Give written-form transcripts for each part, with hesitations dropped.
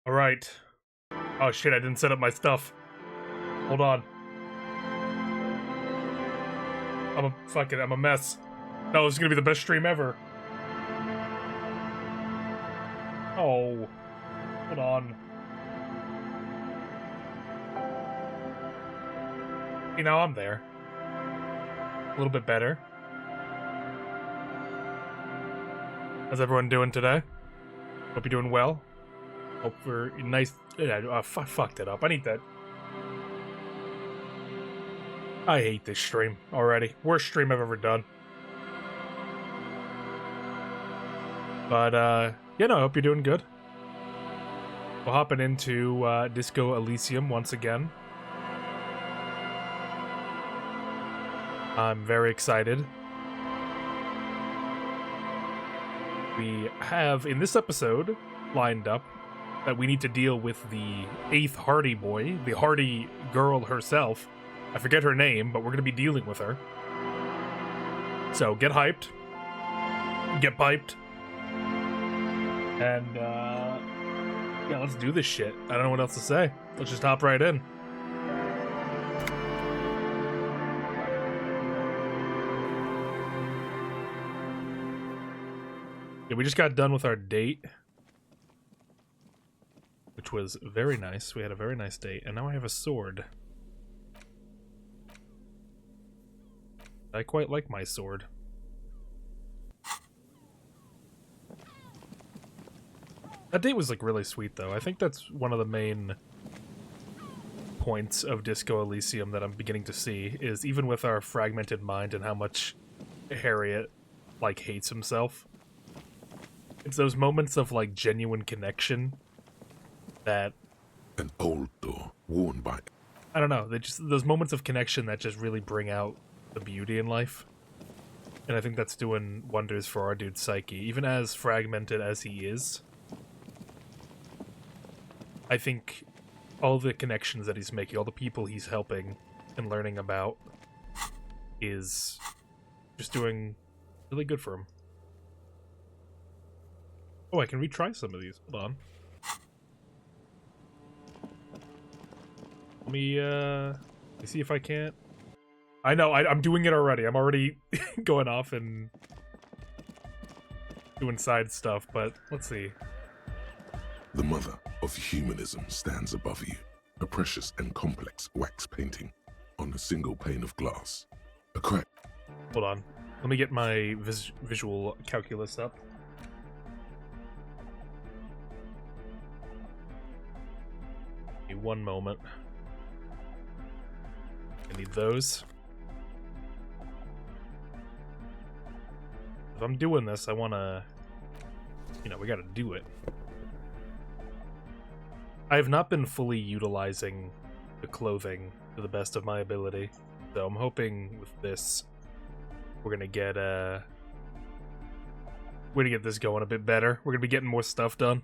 Alright. Oh shit, I didn't set up my stuff. Hold on. I'm a mess. No, this is gonna be the best stream ever. Oh. Hold on. You know, I'm there. A little bit better. How's everyone doing today? Hope you're doing well. Hope we're nice. I fucked it up. I need that. I hate this stream already. Worst stream I've ever done. But, yeah, no, I hope you're doing good. We're hopping into Disco Elysium once again. I'm very excited. We have, in this episode, lined up that we need to deal with the 8th Hardy boy, the Hardy girl herself. I forget her name, but we're going to be dealing with her. So, get hyped. Get piped. And, yeah, let's do this shit. I don't know what else to say. Let's just hop right in. Yeah, we just got done with our date, which was very nice. We had a very nice date, and now I have a sword. I quite like my sword. That date was, like, really sweet, though. I think that's one of the main points of Disco Elysium that I'm beginning to see, is even with our fragmented mind and how much Harriet, like, hates himself, it's those moments of, like, genuine connection that... An old door, worn by... I don't know, they just those moments of connection that just really bring out the beauty in life. And I think that's doing wonders for our dude's psyche. Even as fragmented as he is, I think all the connections that he's making, all the people he's helping and learning about, is just doing really good for him. Oh, I can retry some of these. Hold on. Let me see if I can't. I know, I'm doing it already. I'm already going off and doing side stuff, but let's see. The mother of humanism stands above you, a precious and complex wax painting on a single pane of glass. A crack. Hold on. Let me get my visual calculus up. Give me one moment. I need those. If I'm doing this, I want to... You know, we gotta do it. I have not been fully utilizing the clothing to the best of my ability, so I'm hoping with this, we're gonna get this going a bit better. We're gonna be getting more stuff done.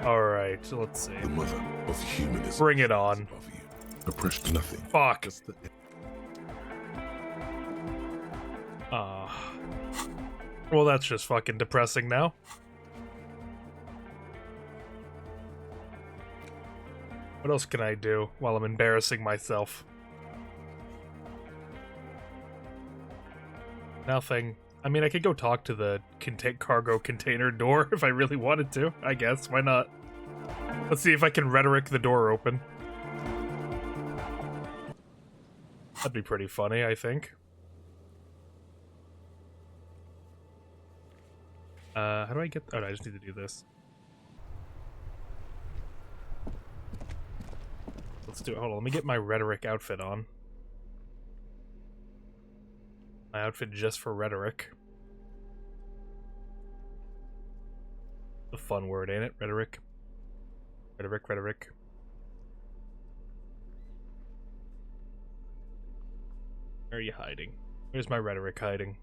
Alright, so let's see. The mother of humanism. Bring it on. Above you. A precious nothing. Fuck. Just the... Well, that's just fucking depressing now. What else can I do while I'm embarrassing myself? Nothing. I mean, I could go talk to the cargo container door if I really wanted to, I guess. Why not? Let's see if I can rhetoric the door open. That'd be pretty funny, I think. How do I get... Oh, no, I just need to do this. Let's do it. Hold on, let me get my rhetoric outfit on. My outfit just for rhetoric. A fun word, ain't it? Rhetoric. Rhetoric. Where are you hiding? Where's my rhetoric hiding?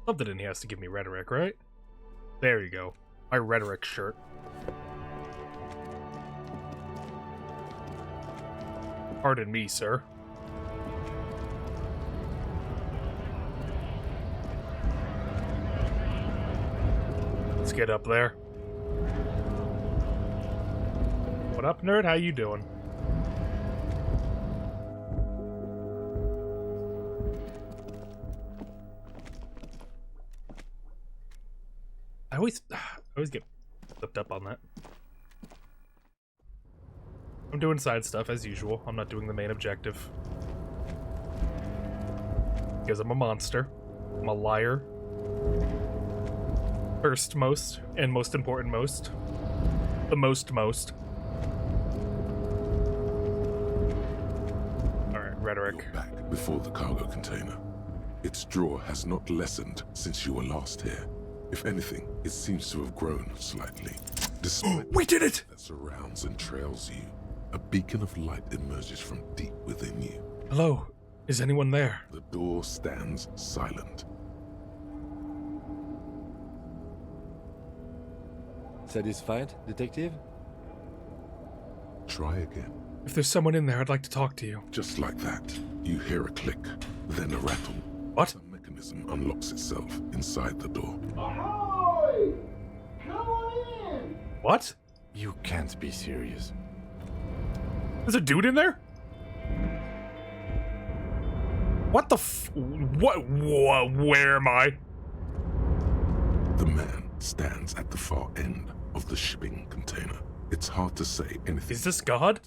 Something in here has to give me rhetoric, right? There you go. My rhetoric shirt. Pardon me, sir. Let's get up there. What up, nerd? How you doing? I always get flipped up on that. I'm doing side stuff as usual. I'm not doing the main objective. Because I'm a monster. I'm a liar. First most, and most important most. The most. Alright, rhetoric. You're back before the cargo container. Its draw has not lessened since you were last here. If anything, it seems to have grown slightly. Despite We did it! that surrounds and trails you, a beacon of light emerges from deep within you. Hello? Is anyone there? The door stands silent. Satisfied, detective? Try again. If there's someone in there, I'd like to talk to you. Just like that, you hear a click, then a rattle. What? A mechanism unlocks itself inside the door. Ahoy! Come on in! What? You can't be serious. There's a dude in there? What the what? Where am I? The man stands at the far end of the shipping container. It's hard to say anything. Is this God?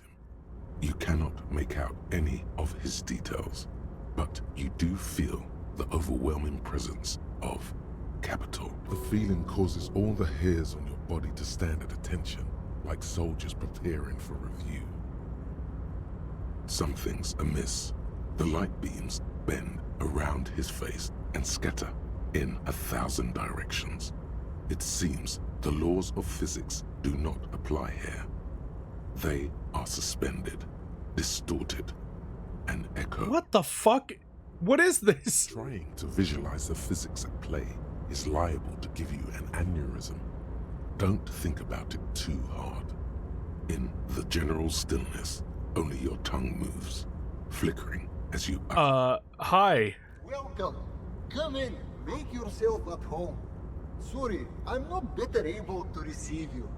You cannot make out any of his details, but you do feel the overwhelming presence of Capital. The feeling causes all the hairs on your body to stand at attention, like soldiers preparing for review. Something's amiss. The light beams bend around his face and scatter in 1,000 directions. It seems the laws of physics do not apply here. They are suspended, distorted, and echo. What the fuck? What is this? Trying to visualize the physics at play is liable to give you an aneurysm. Don't think about it too hard. In the general stillness, only your tongue moves, flickering as you utter. Hi. Welcome. Come in. Make yourself at home. Sorry, I'm not better able to receive you.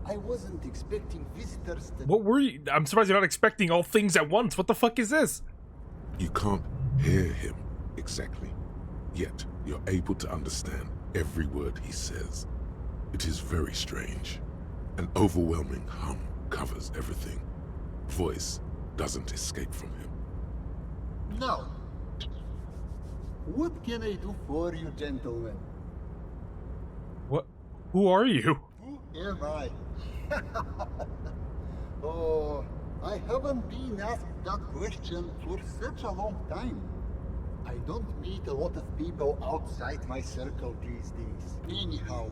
I wasn't expecting visitors to... What were you? I'm surprised you're not expecting all things at once. What the fuck is this? You can't hear him exactly, yet you're able to understand every word he says. It is very strange. An overwhelming hum covers everything. Voice doesn't escape from him. Now, what can I do for you, gentlemen? What? Who are you? Who am I? Oh, I haven't been asked that question for such a long time. I don't meet a lot of people outside my circle these days. Anyhow,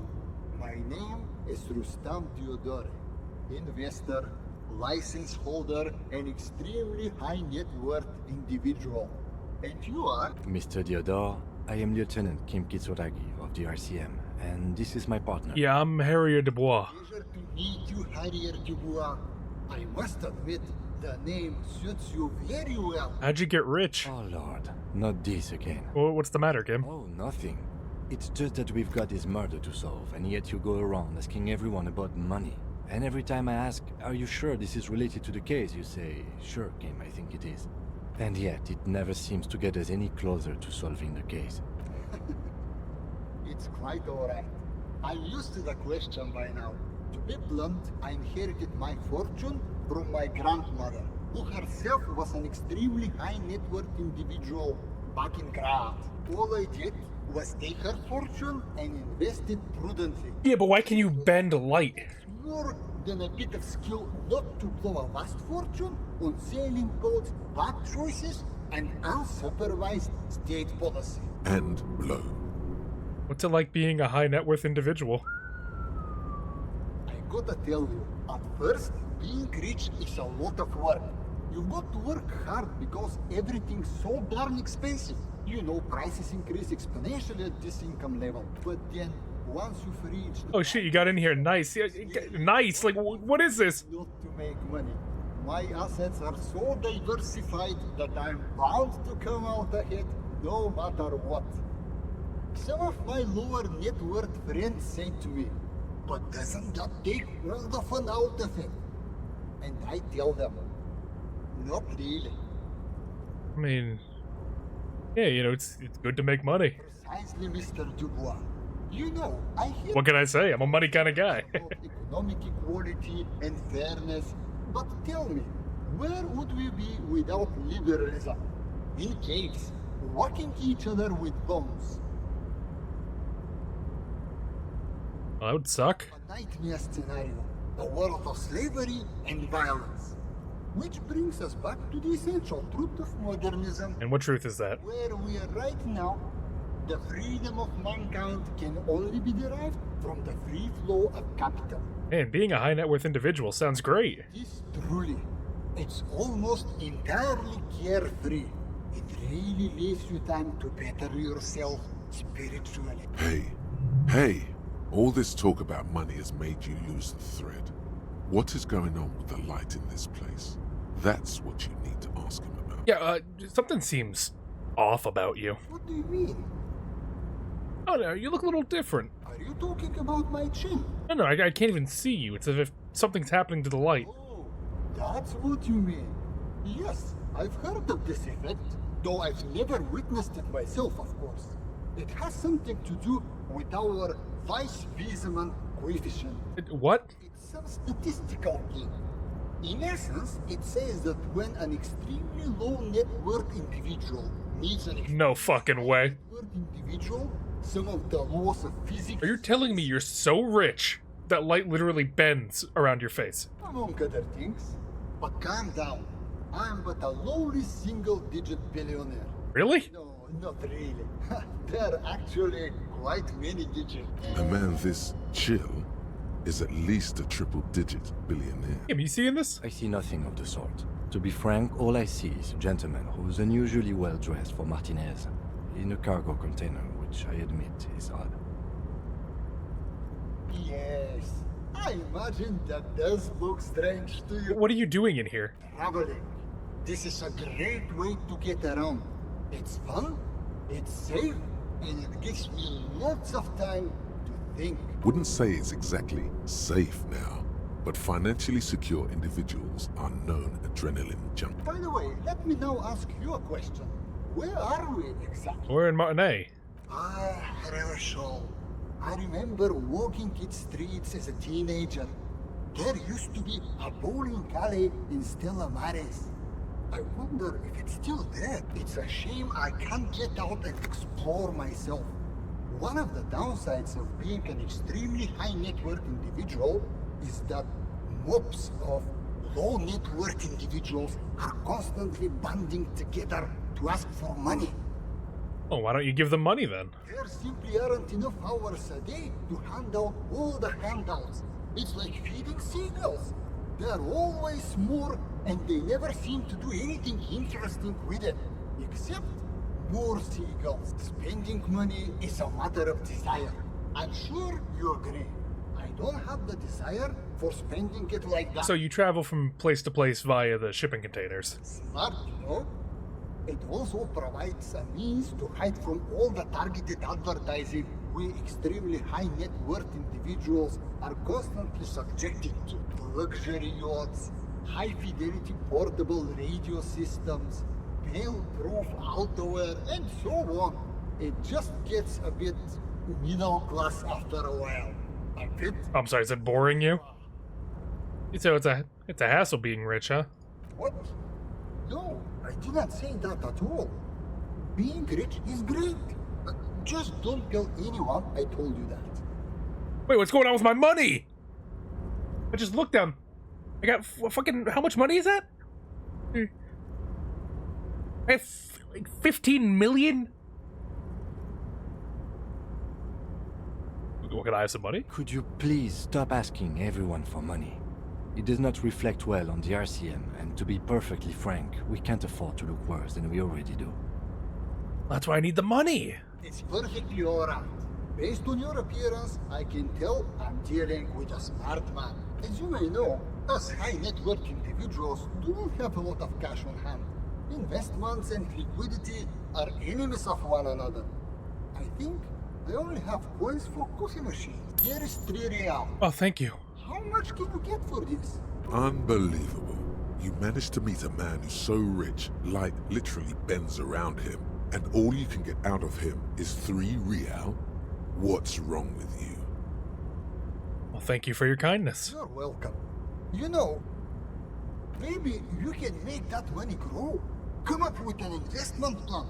my name is Rustam Diodore, investor, license holder, and extremely high net worth individual. And you are? Mr. Diodore, I am Lieutenant Kim Kitsuragi of the RCM, and this is my partner. Yeah, I'm Harrier Dubois. Pleasure to meet you, Harrier Dubois. I must admit, the name suits you very well. How'd you get rich? Oh Lord, not this again. Well, what's the matter, Kim? Oh, nothing. It's just that we've got this murder to solve, and yet you go around asking everyone about money. And every time I ask, are you sure this is related to the case, you say, sure, Kim, I think it is. And yet, it never seems to get us any closer to solving the case. It's quite alright. I'm used to the question by now. To be blunt, I inherited my fortune from my grandmother, who herself was an extremely high net worth individual back in Grad. All I did was take her fortune and invest it prudently. Yeah, but why can you bend light? More than a bit of skill not to blow a vast fortune on sailing boats, bad choices, and unsupervised state policy. And blow. What's it like being a high net worth individual? I gotta tell you, at first, being rich is a lot of work. You've got to work hard because everything's so darn expensive. You know, prices increase exponentially at this income level. But then, once you've reached... Oh shit, you got in here nice. Yeah, nice, like, what is this? Not to make money. My assets are so diversified that I'm bound to come out ahead no matter what. Some of my lower net worth friends say to me, but doesn't that take all the fun out of it? And I tell them, not really. I mean, yeah, you know, it's good to make money. Precisely, Mr. Dubois. You know, I hear What can I say? I'm a money kind of guy. about economic equality and fairness, but tell me, where would we be without liberalism? In caves, whacking each other with bombs. That would suck. A nightmare scenario, a world of slavery and violence. Which brings us back to the essential truth of modernism. And what truth is that? Where we are right now, the freedom of mankind can only be derived from the free flow of capital. Man, being a high net worth individual sounds great. This truly, it's almost entirely carefree. It really leaves you time to better yourself spiritually. Hey, all this talk about money has made you lose the thread. What is going on with the light in this place? That's what you need to ask him about. Yeah, something seems off about you. What do you mean? Oh no, you look a little different. Are you talking about my chin? No, I can't even see you. It's as if something's happening to the light. Oh, that's what you mean. Yes, I've heard of this effect, though I've never witnessed it myself, of course. It has something to do with our Weisswiesemann coefficient. What? It's some statistical game. In essence, it says that when an extremely low net worth individual meets an No fucking way. net worth individual, some of the laws of physics, Are you telling me you're so rich that light literally bends around your face? among other things. But calm down. I'm but a lowly single-digit billionaire. Really? No, not really. There are actually quite many digits. A man this chill is at least a triple-digit billionaire. Am you seeing this? I see nothing of the sort. To be frank, all I see is a gentleman who's unusually well dressed for Martinez, in a cargo container, which I admit is odd. Yes, I imagine that does look strange to you. What are you doing in here? Traveling. This is a great way to get around. It's fun, it's safe, and it gives me lots of time to think. Wouldn't say it's exactly safe now, but financially secure individuals are known adrenaline junkies. By the way, let me now ask you a question. Where are we exactly? We're in Martinez. Ah, Revachol. I remember walking its streets as a teenager. There used to be a bowling alley in Stella Maris. I wonder if it's still there. It's a shame I can't get out and explore myself. One of the downsides of being an extremely high net worth individual is that mobs of low net worth individuals are constantly banding together to ask for money. Oh, why don't you give them money then? There simply aren't enough hours a day to hand out all the handouts. It's like feeding seagulls. There are always more, and they never seem to do anything interesting with it, except more seagulls. Spending money is a matter of desire. I'm sure you agree. I don't have the desire for spending it like that. So you travel from place to place via the shipping containers. Smart, you know? It also provides a means to hide from all the targeted advertising we extremely high net worth individuals are constantly subjected to. Luxury yachts, high fidelity portable radio systems, fail-proof outerwear, and so on. It just gets a bit middle class after a while. A bit. I'm sorry, is it boring you? So it's a hassle being rich, huh? What? No, I did not say that at all. Being rich is great. Just don't tell anyone I told you that. Wait, what's going on with my money? I just looked down. I got fucking. How much money is that? I have like 15 million. What, can I have some money? Could you please stop asking everyone for money? It does not reflect well on the RCM, and to be perfectly frank, we can't afford to look worse than we already do. That's why I need the money. It's perfectly alright. Based on your appearance, I can tell I'm dealing with a smart man. As you may know, us high net worth individuals do not have a lot of cash on hand. Investments and liquidity are enemies of one another. I think I only have coins for coffee machine. Here is 3 real. Oh, thank you. How much can you get for this? Unbelievable. You managed to meet a man who's so rich, light literally bends around him, and all you can get out of him is 3 real? What's wrong with you? Well, thank you for your kindness. You're welcome. You know, maybe you can make that money grow. Come up with an investment plan.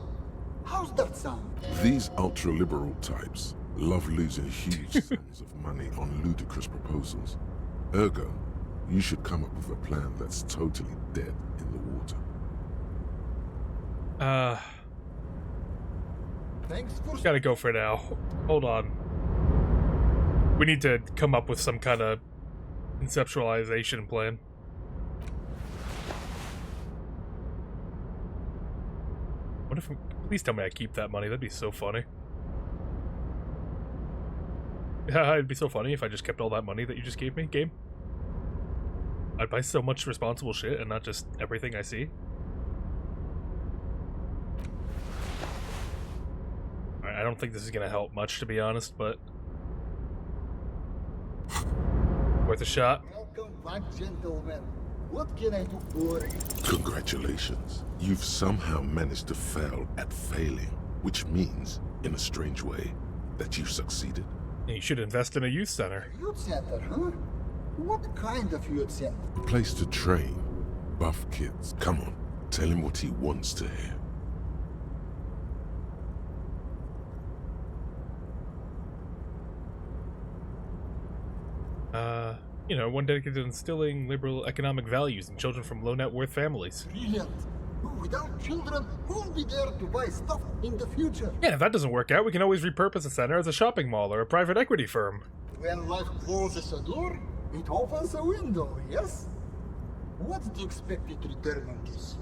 How's that sound? These ultra-liberal types love losing huge sums of money on ludicrous proposals. Ergo, you should come up with a plan that's totally dead in the water. Thanks for... Gotta go for now. Hold on. We need to come up with some kind of conceptualization plan. What if... Please tell me I keep that money. That'd be so funny. Yeah, it'd be so funny if I just kept all that money that you just gave me, game. I'd buy so much responsible shit and not just everything I see. I don't think this is gonna help much, to be honest, but... worth a shot. Welcome back, gentlemen. What can I do for you? Congratulations. You've somehow managed to fail at failing, which means, in a strange way, that you've succeeded. You should invest in a youth center. Youth center, huh? What kind of youth center? A place to train buff kids. Come on, tell him what he wants to hear. You know, one dedicated to instilling liberal economic values in children from low net worth families. Brilliant. Without children, who'll be there to buy stuff in the future? Yeah, if that doesn't work out, we can always repurpose the center as a shopping mall or a private equity firm. When life closes a door, it opens a window, yes? What's the expected return on this?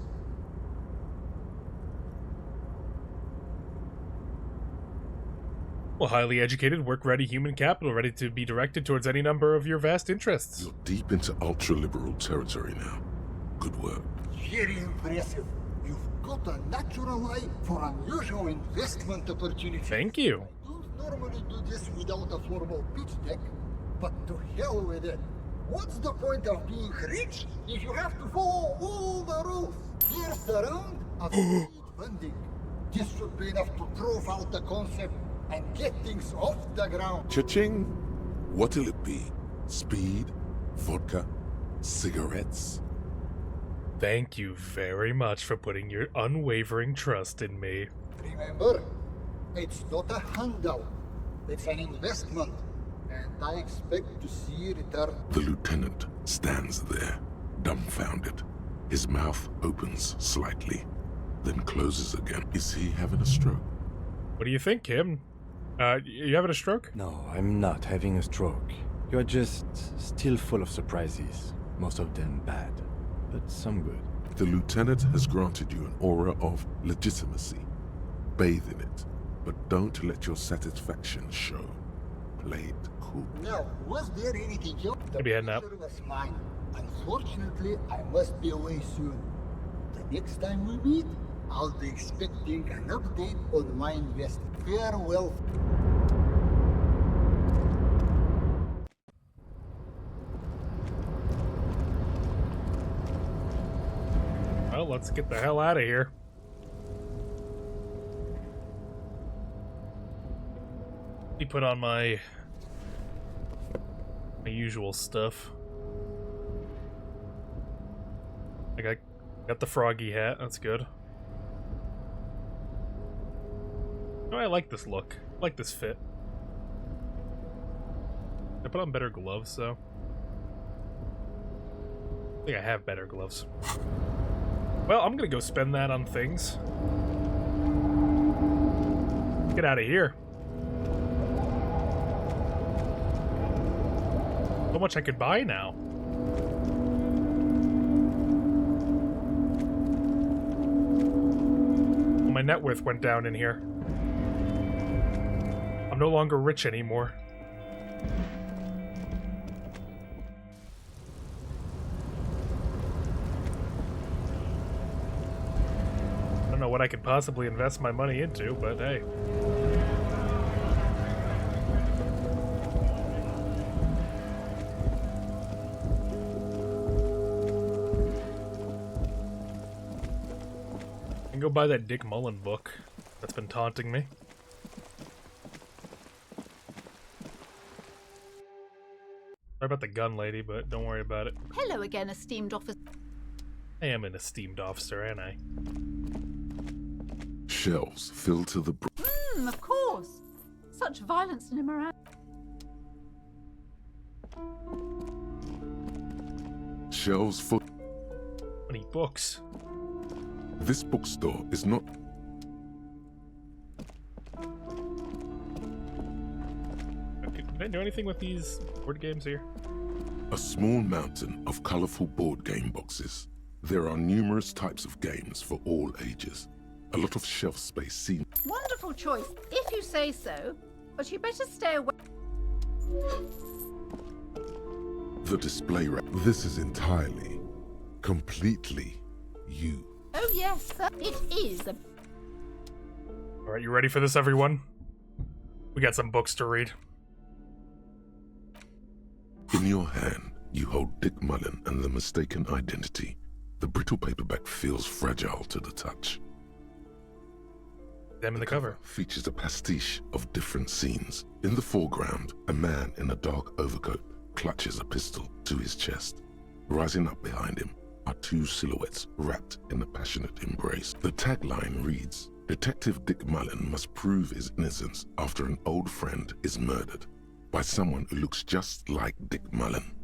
Well, highly educated, work-ready human capital ready to be directed towards any number of your vast interests. You're deep into ultra-liberal territory now. Good work. Very impressive. You've got a natural eye for unusual investment opportunities. Thank you. I don't normally do this without a formal pitch deck, but to hell with it. What's the point of being rich if you have to follow all the rules? Here's the round of seed funding. This should be enough to prove out the concept and get things off the ground. Cha-ching! What'll it be? Speed? Vodka? Cigarettes? Thank you very much for putting your unwavering trust in me. Remember, it's not a handout. It's an investment. And I expect to see return. The lieutenant stands there, dumbfounded. His mouth opens slightly, then closes again. Is he having a stroke? What do you think, Kim? You having a stroke? No, I'm not having a stroke. You're just still full of surprises. Most of them bad, but some good. The lieutenant has granted you an aura of legitimacy. Bathe in it, but don't let your satisfaction show. Play it cool. Now, was there anything else? The Maybe heading out. pleasure was mine. Unfortunately, I must be away soon. The next time we meet, I'll be expecting an update on my investment. Farewell. Well, let's get the hell out of here. Let me put on my usual stuff. I got the froggy hat. That's good. Oh, I like this look. I like this fit. I put on better gloves, though. I think I have better gloves. Well, I'm gonna go spend that on things. Get out of here. So much I could buy now. Well, my net worth went down in here. I'm no longer rich anymore. I don't know what I could possibly invest my money into, but hey. can go buy that Dick Mullen book that's been taunting me. Sorry about the gun lady, but don't worry about it. Hello again, esteemed officer. I am an esteemed officer, ain't I? Shelves filled to the brim. Of course. Such violence and immorality. Shelves full. 20 books. This bookstore is not. Can I do anything with these board games here? A small mountain of colorful board game boxes. There are numerous types of games for all ages. A lot of shelf space seems. Wonderful choice, if you say so. But you better stay away. The display rack. This is entirely, completely you. Oh yes, sir. It is a... Alright, you ready for this, everyone? We got some books to read. In your hand, you hold Dick Mullen and the Mistaken Identity. The brittle paperback feels fragile to the touch. Them in the cover. Features a pastiche of different scenes. In the foreground, a man in a dark overcoat clutches a pistol to his chest. Rising up behind him are two silhouettes wrapped in a passionate embrace. The tagline reads, Detective Dick Mullen must prove his innocence after an old friend is murdered by someone who looks just like Dick Mullen.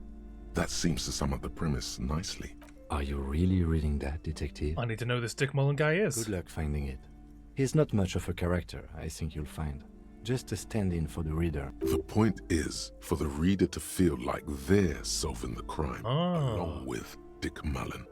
That seems to sum up the premise nicely. Are you really reading that, detective? I need to know who this Dick Mullen guy is. Good luck finding it. He's not much of a character, I think you'll find. Just a stand-in for the reader. The point is for the reader to feel like they're solving the crime, along with Dick Mullen.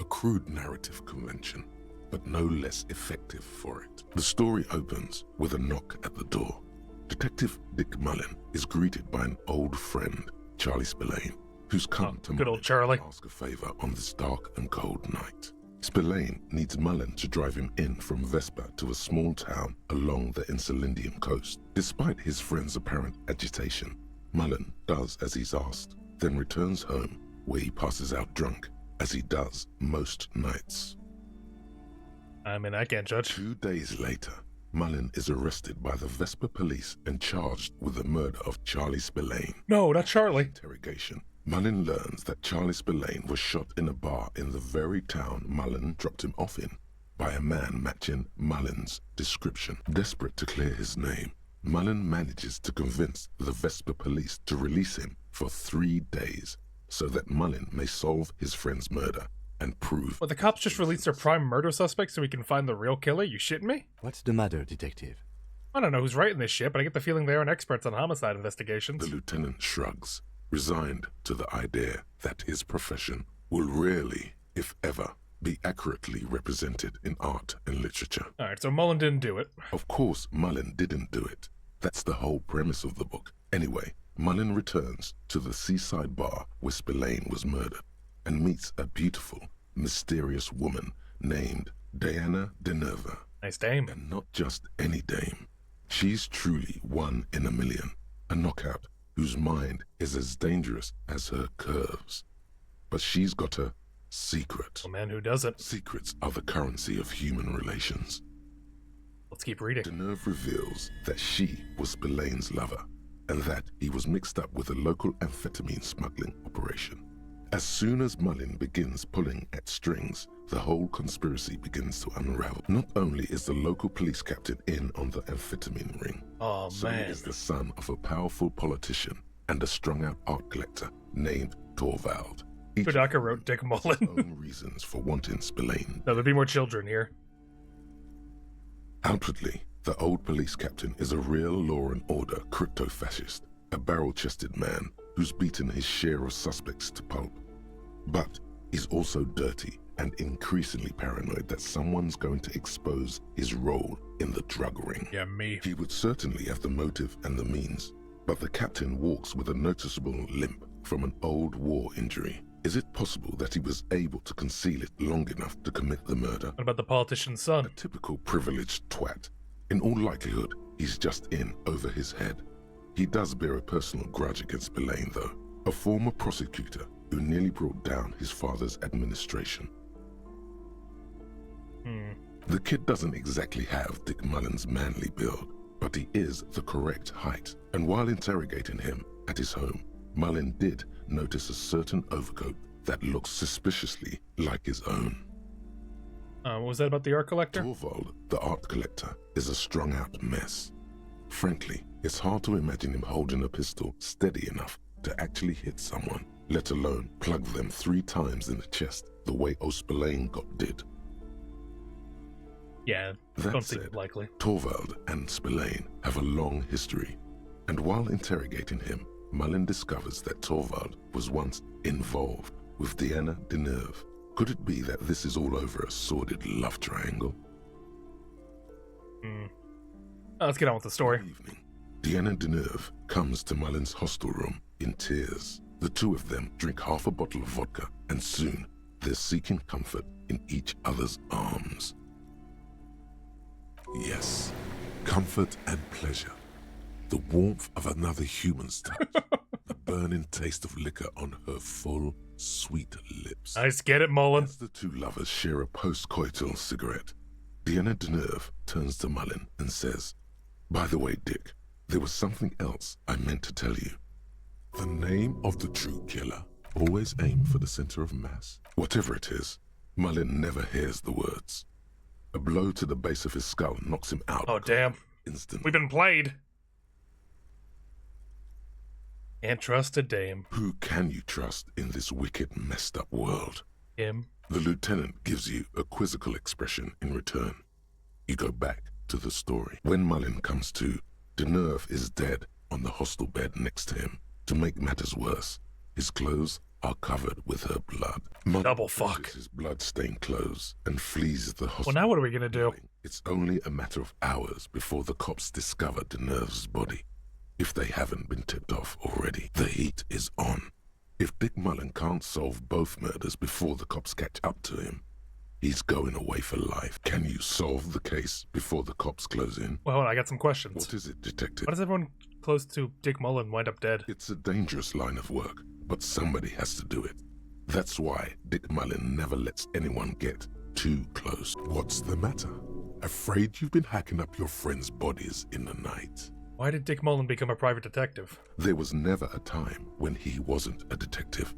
A crude narrative convention, but no less effective for it. The story opens with a knock at the door. Detective Dick Mullen is greeted by an old friend, Charlie Spillane, who's come to good old Mullen Charlie. to ask a favor on this dark and cold night. Spillane needs Mullen to drive him in from Vesper to a small town along the Elysium coast. Despite his friend's apparent agitation, Mullen does as he's asked, then returns home where he passes out drunk, as he does most nights. I mean, I can't judge. 2 days later, Mullen is arrested by the Vesper police and charged with the murder of Charlie Spillane. No, not Charlie. Interrogation. Mullen learns that Charlie Spillane was shot in a bar in the very town Mullen dropped him off in by a man matching Mullen's description. Desperate to clear his name, Mullen manages to convince the Vesper police to release him for 3 days so that Mullen may solve his friend's murder and prove... Well, the cops just released their prime murder suspect so we can find the real killer? You shitting me? What's the matter, detective? I don't know who's writing this shit, but I get the feeling they aren't experts on homicide investigations. The lieutenant shrugs, resigned to the idea that his profession will rarely, if ever, be accurately represented in art and literature. Alright, so Mullen didn't do it. Of course, Mullen didn't do it. That's the whole premise of the book. Anyway, Mullen returns to the seaside bar where Spillane was murdered and meets a beautiful, mysterious woman named Diana Denerva. Nice dame. And not just any dame. She's truly one in a million, a knockout whose mind is as dangerous as her curves. But she's got a secret. Oh man, who doesn't? Secrets are the currency of human relations. Let's keep reading. Denerve reveals that she was Spillane's lover, and that he was mixed up with a local amphetamine smuggling operation. As soon as Mullen begins pulling at strings, the whole conspiracy begins to unravel. Not only is the local police captain in on the amphetamine ring, Oh so man. is the son of a powerful politician and a strung-out art collector named Torvald. Each Kodaka wrote Dick has Mullen. his own reasons for wanting Spillane. No, there'd be more children here. Outwardly, the old police captain is a real law and order crypto-fascist, a barrel-chested man who's beaten his share of suspects to pulp. But he's also dirty and increasingly paranoid that someone's going to expose his role in the drug ring. Yeah, me. He would certainly have the motive and the means, but the captain walks with a noticeable limp from an old war injury. Is it possible that he was able to conceal it long enough to commit the murder? What about the politician's son? A typical privileged twat. In all likelihood, he's just in over his head. He does bear a personal grudge against Spillane, though, a former prosecutor who nearly brought down his father's administration. The kid doesn't exactly have Dick Mullen's manly build, but he is the correct height. And while interrogating him at his home, Mullen did notice a certain overcoat that looks suspiciously like his own. What was that about the art collector? Torvald, the art collector, is a strung-out mess. Frankly, it's hard to imagine him holding a pistol steady enough to actually hit someone, let alone plug them 3 times in the chest the way O'Spillane got did. Yeah, That don't think said, likely. Torvald and Spillane have a long history, and while interrogating him, Mullen discovers that Torvald was once involved with Deanna Deneuve. Could it be that this is all over a sordid love triangle? Let's get on with the story. One evening, Deanna Deneuve comes to Mullen's hostel room in tears. The two of them drink half a bottle of vodka, and soon they're seeking comfort in each other's arms. Yes, comfort and pleasure. The warmth of another human's touch. The burning taste of liquor on her full, sweet lips. Nice, get it, Mullen. As the two lovers share a post-coital cigarette, Deanna Deneuve turns to Mullen and says, "By the way, Dick, there was something else I meant to tell you. The name of the true killer. Always aim for the center of mass." Whatever it is, Mullen never hears the words. A blow to the base of his skull knocks him out. Oh, damn. Instantly. We've been played. Can't trust a dame. Who can you trust in this wicked, messed up world? Him. The lieutenant gives you a quizzical expression in return. You go back to the story. When Mullen comes to, Deneuve is dead on the hostel bed next to him. To make matters worse, his clothes are covered with her blood. Mullen Double fuck. pushes his blood-stained clothes and flees the hostel. Well, now what are we gonna do? It's only a matter of hours before the cops discover Deneuve's body. If they haven't been tipped off already, the heat is on. If Dick Mullen can't solve both murders before the cops catch up to him, he's going away for life. Can you solve the case before the cops close in? Well, hold on, I got some questions. What is it, detective? Why does everyone close to Dick Mullen wind up dead? It's a dangerous line of work, but somebody has to do it. That's why Dick Mullen never lets anyone get too close. What's the matter? Afraid you've been hacking up your friends' bodies in the night? Why did Dick Mullen become a private detective? There was never a time when he wasn't a detective.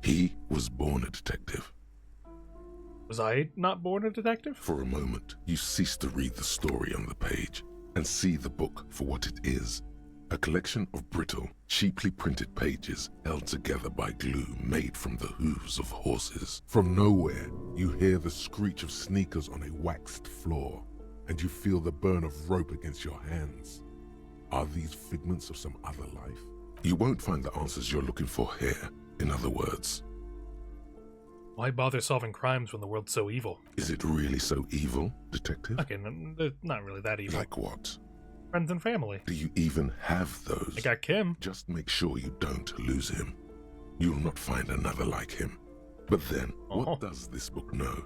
He was born a detective. Was I not born a detective? For a moment, you cease to read the story on the page and see the book for what it is. A collection of brittle, cheaply printed pages held together by glue made from the hooves of horses. From nowhere, you hear the screech of sneakers on a waxed floor, and you feel the burn of rope against your hands. Are these figments of some other life? You won't find the answers you're looking for here, in other words. Why bother solving crimes when the world's so evil? Is it really so evil, detective? Okay, they're not really that evil. Like what? Friends and family. Do you even have those? I got Kim. Just make sure you don't lose him. You'll not find another like him. But then, what does this book know?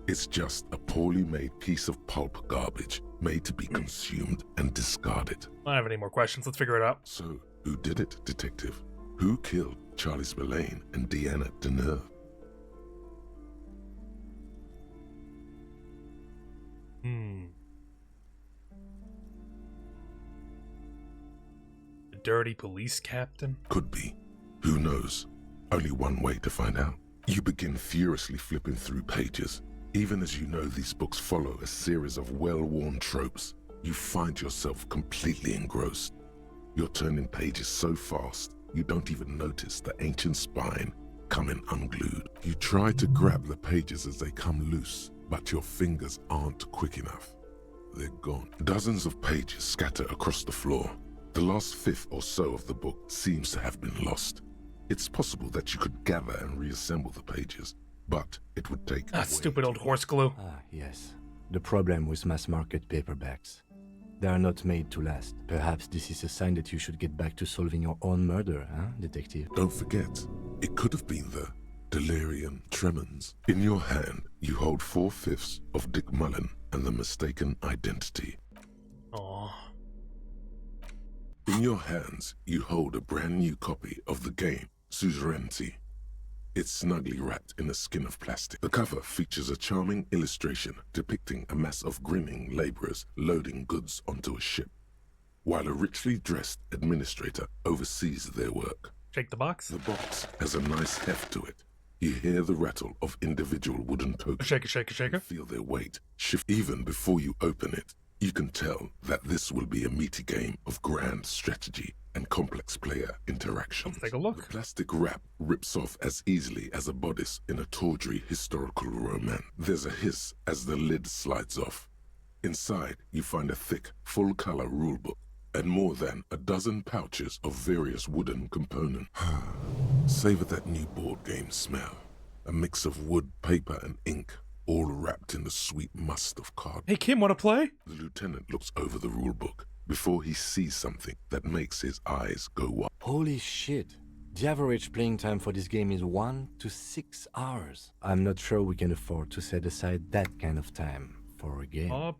It's just a poorly made piece of pulp garbage made to be consumed and discarded. I don't have any more questions. Let's figure it out. So, who did it, detective? Who killed Charlie Spillane and Deanna Deneuve? The dirty police captain? Could be. Who knows? Only one way to find out. You begin furiously flipping through pages. Even as you know these books follow a series of well-worn tropes, you find yourself completely engrossed. You're turning pages so fast, you don't even notice the ancient spine coming unglued. You try to grab the pages as they come loose, but your fingers aren't quick enough. They're gone. Dozens of pages scatter across the floor. The last fifth or so of the book seems to have been lost. It's possible that you could gather and reassemble the pages, but it would take... That stupid old horse glue. Ah, yes. The problem with mass-market paperbacks. They are not made to last. Perhaps this is a sign that you should get back to solving your own murder, huh, detective? Don't forget, it could have been the delirium tremens. In your hand, you hold 4/5 of Dick Mullen and the mistaken identity. Aww. In your hands, you hold a brand new copy of the game, Suzerainty. It's snugly wrapped in a skin of plastic. The cover features a charming illustration depicting a mass of grinning laborers loading goods onto a ship, while a richly dressed administrator oversees their work. Shake the box. The box has a nice heft to it. You hear the rattle of individual wooden tokens. Shake it, shake it, shake it. Feel their weight shift. Even before you open it, you can tell that this will be a meaty game of grand strategy and complex player interactions. Let's take a look. The plastic wrap rips off as easily as a bodice in a tawdry historical romance. There's a hiss as the lid slides off. Inside, you find a thick, full-color rulebook and more than a dozen pouches of various wooden components. Savor that new board game smell. A mix of wood, paper, and ink, all wrapped in the sweet must of card. Hey, Kim, want to play? The lieutenant looks over the rulebook before he sees something that makes his eyes go wide. Holy shit. The average playing time for this game is 1 to 6 hours. I'm not sure we can afford to set aside that kind of time for a game. Oh,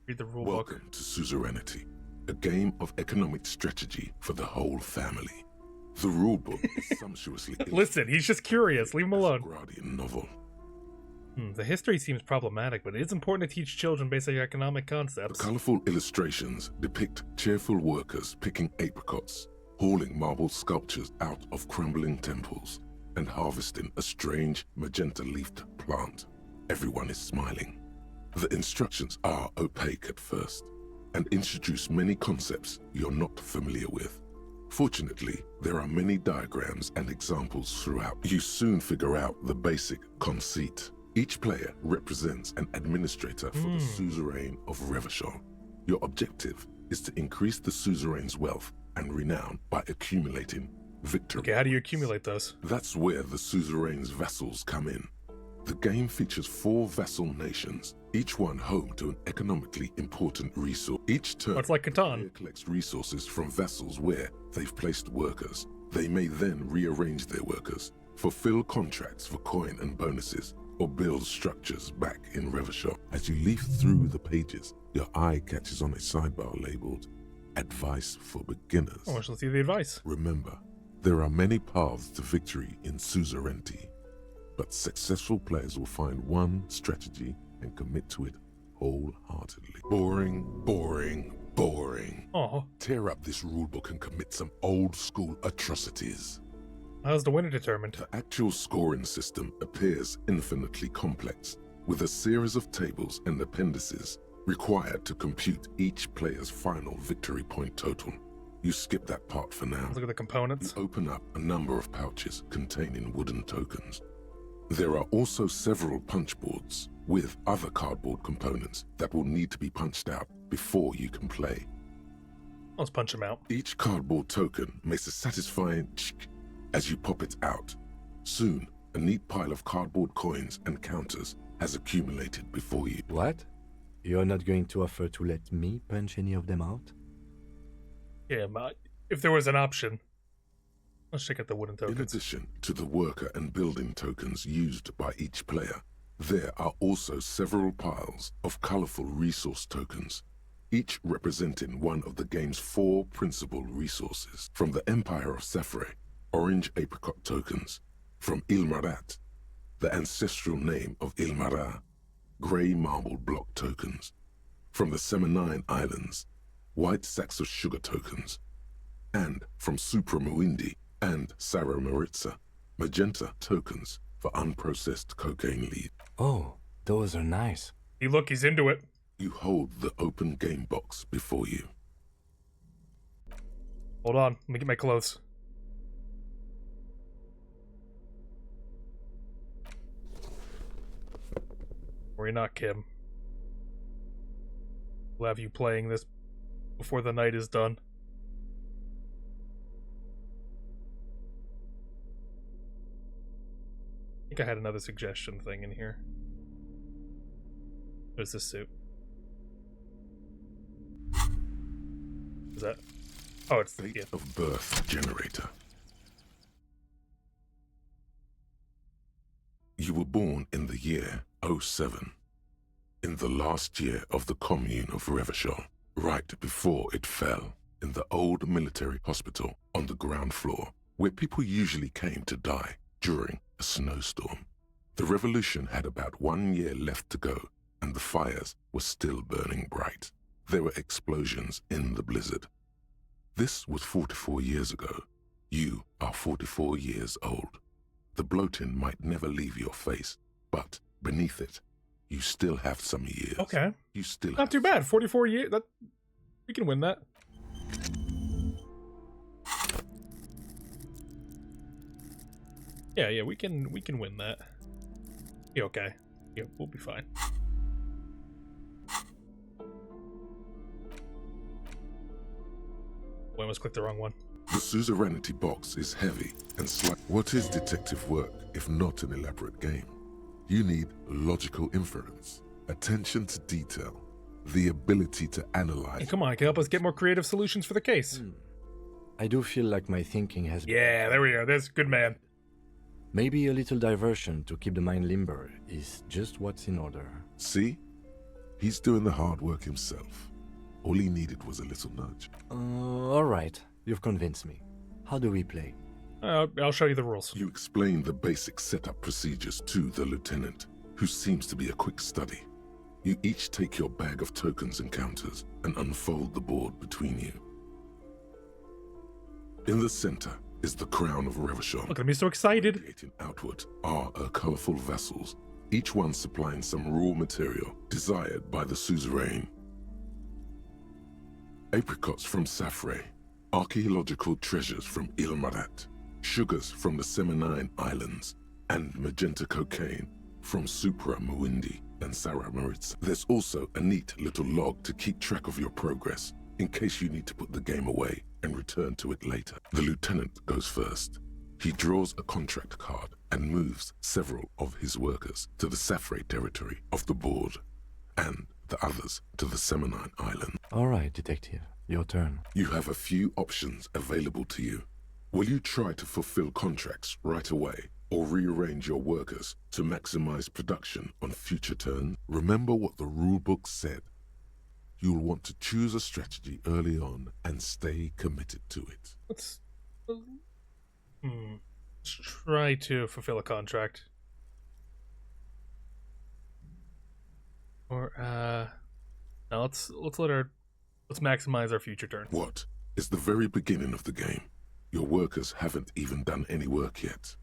read the rule book. Welcome to Suzerainty, a game of economic strategy for the whole family. The rulebook is sumptuously Listen, he's just curious. Leave him alone. Gradian novel. The history seems problematic, but it is important to teach children basic economic The concepts. colorful illustrations depict cheerful workers picking apricots, hauling marble sculptures out of crumbling temples, and harvesting a strange magenta-leafed plant. Everyone is smiling. The instructions are opaque at first and introduce many concepts you're not familiar with. Fortunately, there are many diagrams and examples throughout. You soon figure out the basic conceit. Each player represents an administrator for the suzerain of Revachol. Your objective is to increase the suzerain's wealth and renown by accumulating victory. Okay, how do you accumulate those? That's where the suzerain's vassals come in. The game features 4 vassal nations, each one home to an economically important resource. Each turn, Oh, it's like the Catan. player collects resources from vassals where they've placed workers. They may then rearrange their workers, fulfill contracts for coin and bonuses, or build structures back in Revachol. As you leaf through the pages, your eye catches on a sidebar labeled Advice for Beginners. Oh, let's see the advice. Remember, there are many paths to victory in Suzerainty, but successful players will find one strategy and commit to it wholeheartedly. Boring, boring, boring. Oh, Tear up this rulebook and commit some old-school atrocities. how's the winner determined? The actual scoring system appears infinitely complex, with a series of tables and appendices required to compute each player's final victory point total. You skip that part for now. Let's look at the components. You open up a number of pouches containing wooden tokens. There are also several punch boards with other cardboard components that will need to be punched out before you can play. Let's punch him out. Each cardboard token makes a satisfying chick as you pop it out. Soon, a neat pile of cardboard coins and counters has accumulated before you. What? You're not going to offer to let me punch any of them out? Yeah, if there was an option. Let's check out the wooden In tokens. addition to the worker and building tokens used by each player, there are also several piles of colorful resource tokens, each representing one of the game's 4 principal resources. From the Empire of Safre, orange apricot tokens. From Ilmarat, the ancestral name of Ilmara, gray marble block tokens. From the Seminine Islands, white sacks of sugar tokens. And from Supramuindi and Sarah Maritza, magenta tokens for unprocessed cocaine lead. Oh, those are nice. Hey, look, he's into it. You hold the open game box before you. Hold on, let me get my clothes. Worry not, Kim. We'll have you playing this before the night is done. I think I had another suggestion thing in here. There's this suit. Is that? Oh, it's the Date yeah. of birth generator. You were born in the year 07, in the last year of the commune of Revachol, right before it fell, in the old military hospital on the ground floor, where people usually came to die during a snowstorm. The revolution had about 1 year left to go, and the fires were still burning bright. There were explosions in the blizzard. This was 44 years ago. You are 44 years old. The bloating might never leave your face, but beneath it, you still have some years. Okay. You still Not too bad. 44 years. That we can win that. Yeah, we can win that. Be okay. Yeah, we'll be fine. I almost clicked the wrong one. The suzerainty box is heavy and slight. What is detective work if not an elaborate game? You need logical inference, attention to detail, the ability to analyze. Hey, come on, can you help us get more creative solutions for the case? I do feel like my thinking has been... Yeah, there we go. There's good man. Maybe a little diversion to keep the mind limber is just what's in order. See? He's doing the hard work himself. All he needed was a little nudge. Alright, you've convinced me. How do we play? I'll show you the rules. You explain the basic setup procedures to the lieutenant, who seems to be a quick study. You each take your bag of tokens and counters and unfold the board between you. In the center is the crown of Revachon. Look at me, so excited. Radiating outward are colorful vessels, each one supplying some raw material desired by the suzerain. Apricots from Safre, archaeological treasures from Ilmarat, sugars from the Seminine Islands, and magenta cocaine from Supra Muindi and Sarah Maritza. There's also a neat little log to keep track of your progress, in case you need to put the game away and return to it later. The lieutenant goes first. He draws a contract card and moves several of his workers to the Safre territory of the board, and the others to the Seminine Island. Alright, detective. Your turn. You have a few options available to you. Will you try to fulfill contracts right away, or rearrange your workers to maximize production on future turns? Remember what the rulebook said. You'll want to choose a strategy early on and stay committed to it. Let's try to fulfill a contract. Or now let's maximize our future turn. What is the very beginning of the game? Your workers haven't even done any work yet.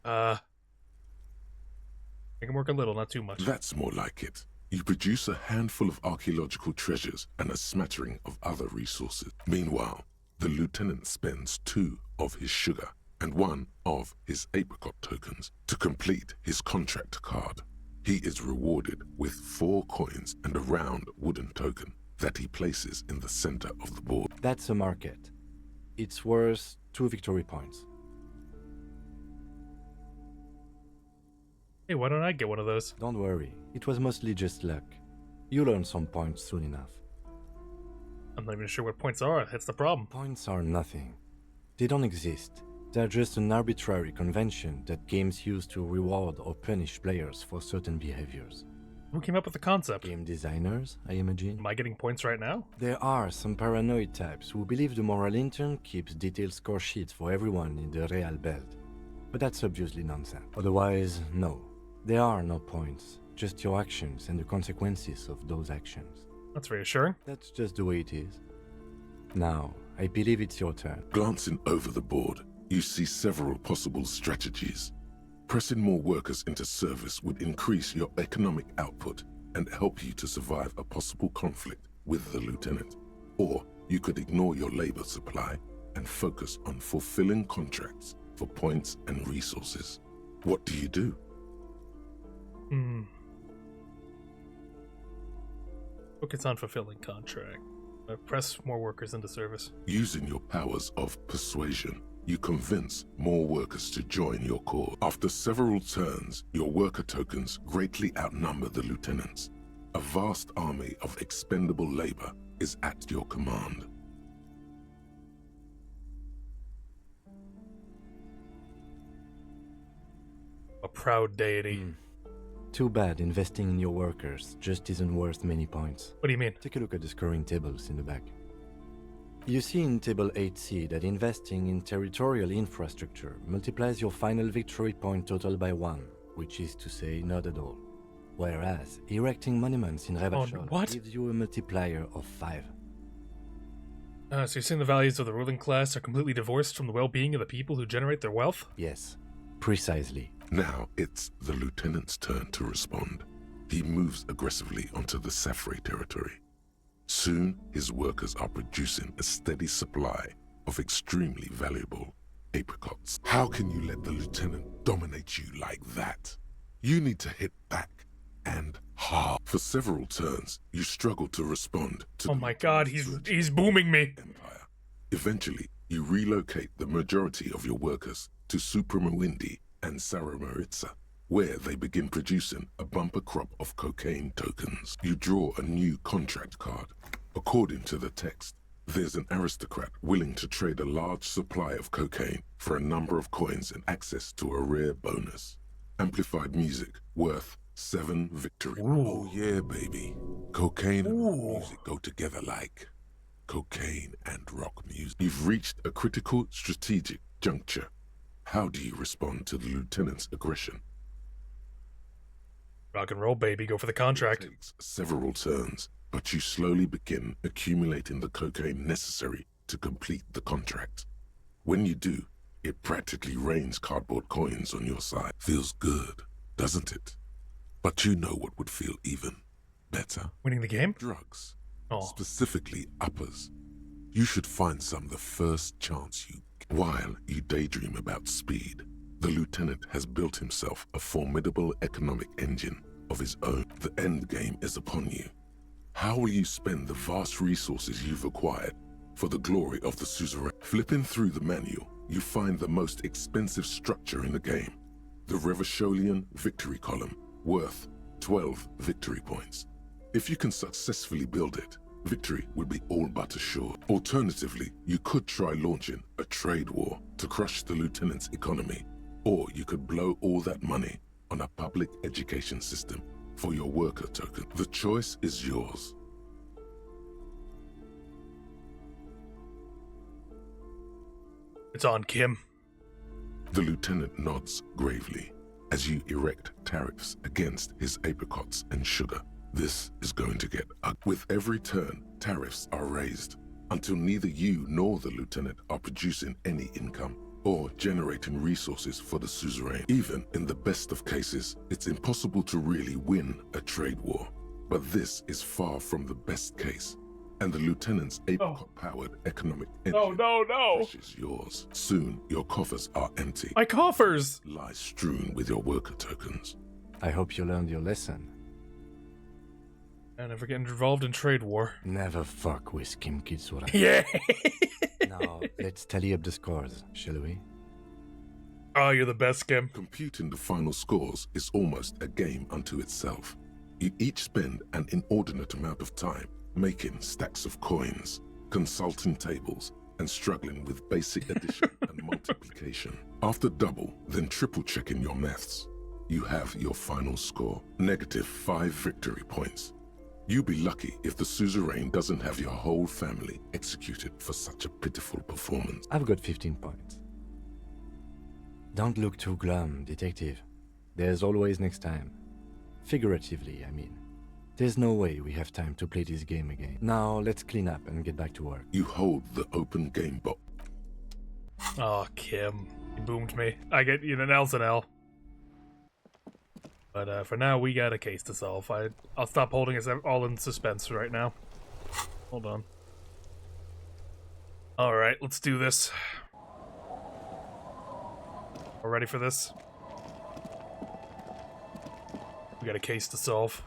I can work a little, not too much. That's more like it. You produce a handful of archaeological treasures and a smattering of other resources. Meanwhile, the lieutenant spends 2 of his sugar and 1 of his apricot tokens to complete his contract card. He is rewarded with 4 coins and a round wooden token that he places in the center of the board. That's a market. It's worth 2 victory points. Hey, why don't I get one of those? Don't worry, it was mostly just luck. You'll earn some points soon enough. I'm not even sure what points are. That's the problem. Points are nothing. They don't exist. They're just an arbitrary convention that games use to reward or punish players for certain behaviors. Who came up with the concept? Game designers, I imagine. Am I getting points right now? There are some paranoid types who believe the moral intern keeps detailed score sheets for everyone in the Real Belt. But that's obviously nonsense. Otherwise, no. There are no points, just your actions and the consequences of those actions. That's reassuring. That's just the way it is. Now, I believe it's your turn. Glancing over the board, you see several possible strategies. Pressing more workers into service would increase your economic output and help you to survive a possible conflict with the lieutenant. Or you could ignore your labor supply and focus on fulfilling contracts for points and resources. What do you do? Focus on fulfilling contract. Press more workers into service. Using your powers of persuasion, you convince more workers to join your cause. After several turns, your worker tokens greatly outnumber the lieutenants. A vast army of expendable labor is at your command. A proud deity. Too bad investing in your workers just isn't worth many points. What do you mean? Take a look at the scoring tables in the back. You see in Table 8C that investing in territorial infrastructure multiplies your final victory point total by 1, which is to say not at all. Whereas erecting monuments in Revachol what? gives you a multiplier of 5. So you're saying the values of the ruling class are completely divorced from the well-being of the people who generate their wealth? Yes, precisely. Now it's the lieutenant's turn to respond. He moves aggressively onto the Safre territory. Soon, his workers are producing a steady supply of extremely valuable apricots. How can you let the lieutenant dominate you like that? You need to hit back and hard. For several turns, you struggle to respond to Oh the my god, he's booming me. empire. Eventually, you relocate the majority of your workers to Supremawindi and Saramaritsa, where they begin producing a bumper crop of cocaine tokens. You draw a new contract card. According to the text, there's an aristocrat willing to trade a large supply of cocaine for a number of coins and access to a rare bonus. Amplified music worth 7 victory. Ooh. Oh yeah, baby. Cocaine and rock Ooh. music go together like cocaine and rock music. You've reached a critical strategic juncture. How do you respond to the lieutenant's aggression? Rock and roll, baby. Go for the contract. It takes several turns, but you slowly begin accumulating the cocaine necessary to complete the contract. When you do, it practically rains cardboard coins on your side. Feels good, doesn't it? But you know what would feel even better? Winning the game? Drugs. Oh. Specifically uppers. You should find some the first chance you get. While you daydream about speed, the lieutenant has built himself a formidable economic engine of his own. The end game is upon you. How will you spend the vast resources you've acquired for the glory of the suzerain? Flipping through the manual, you find the most expensive structure in the game, the Revacholian Victory Column, worth 12 victory points. If you can successfully build it, victory would be all but assured. Alternatively, you could try launching a trade war to crush the lieutenant's economy, or you could blow all that money on a public education system for your worker token. The choice is yours. It's on, Kim. The lieutenant nods gravely as you erect tariffs against his apricots and sugar. This is going to get ugly. With every turn, tariffs are raised until neither you nor the lieutenant are producing any income or generating resources for the suzerain. Even in the best of cases, it's impossible to really win a trade war. But this is far from the best case, and the lieutenant's apricot-powered economic engine is yours. Soon, your coffers are empty. My coffers! Lie strewn with your worker tokens. I hope you learned your lesson. I never get involved in trade war. Never fuck with Kim Kitsura. Yeah! Now, let's tally up the scores, shall we? Oh, you're the best, Kim. Computing the final scores is almost a game unto itself. You each spend an inordinate amount of time making stacks of coins, consulting tables, and struggling with basic addition and multiplication. After double, then triple checking your maths, you have your final score, -5 victory points. You'll be lucky if the suzerain doesn't have your whole family executed for such a pitiful performance. I've got 15 points. Don't look too glum, detective. There's always next time. Figuratively, I mean. There's no way we have time to play this game again. Now, let's clean up and get back to work. You hold the open game box. Oh, Kim. You boomed me. I get an L's an L. But for now, we got a case to solve. I'll stop holding us all in suspense right now. Hold on. Alright, let's do this. We're ready for this? We got a case to solve.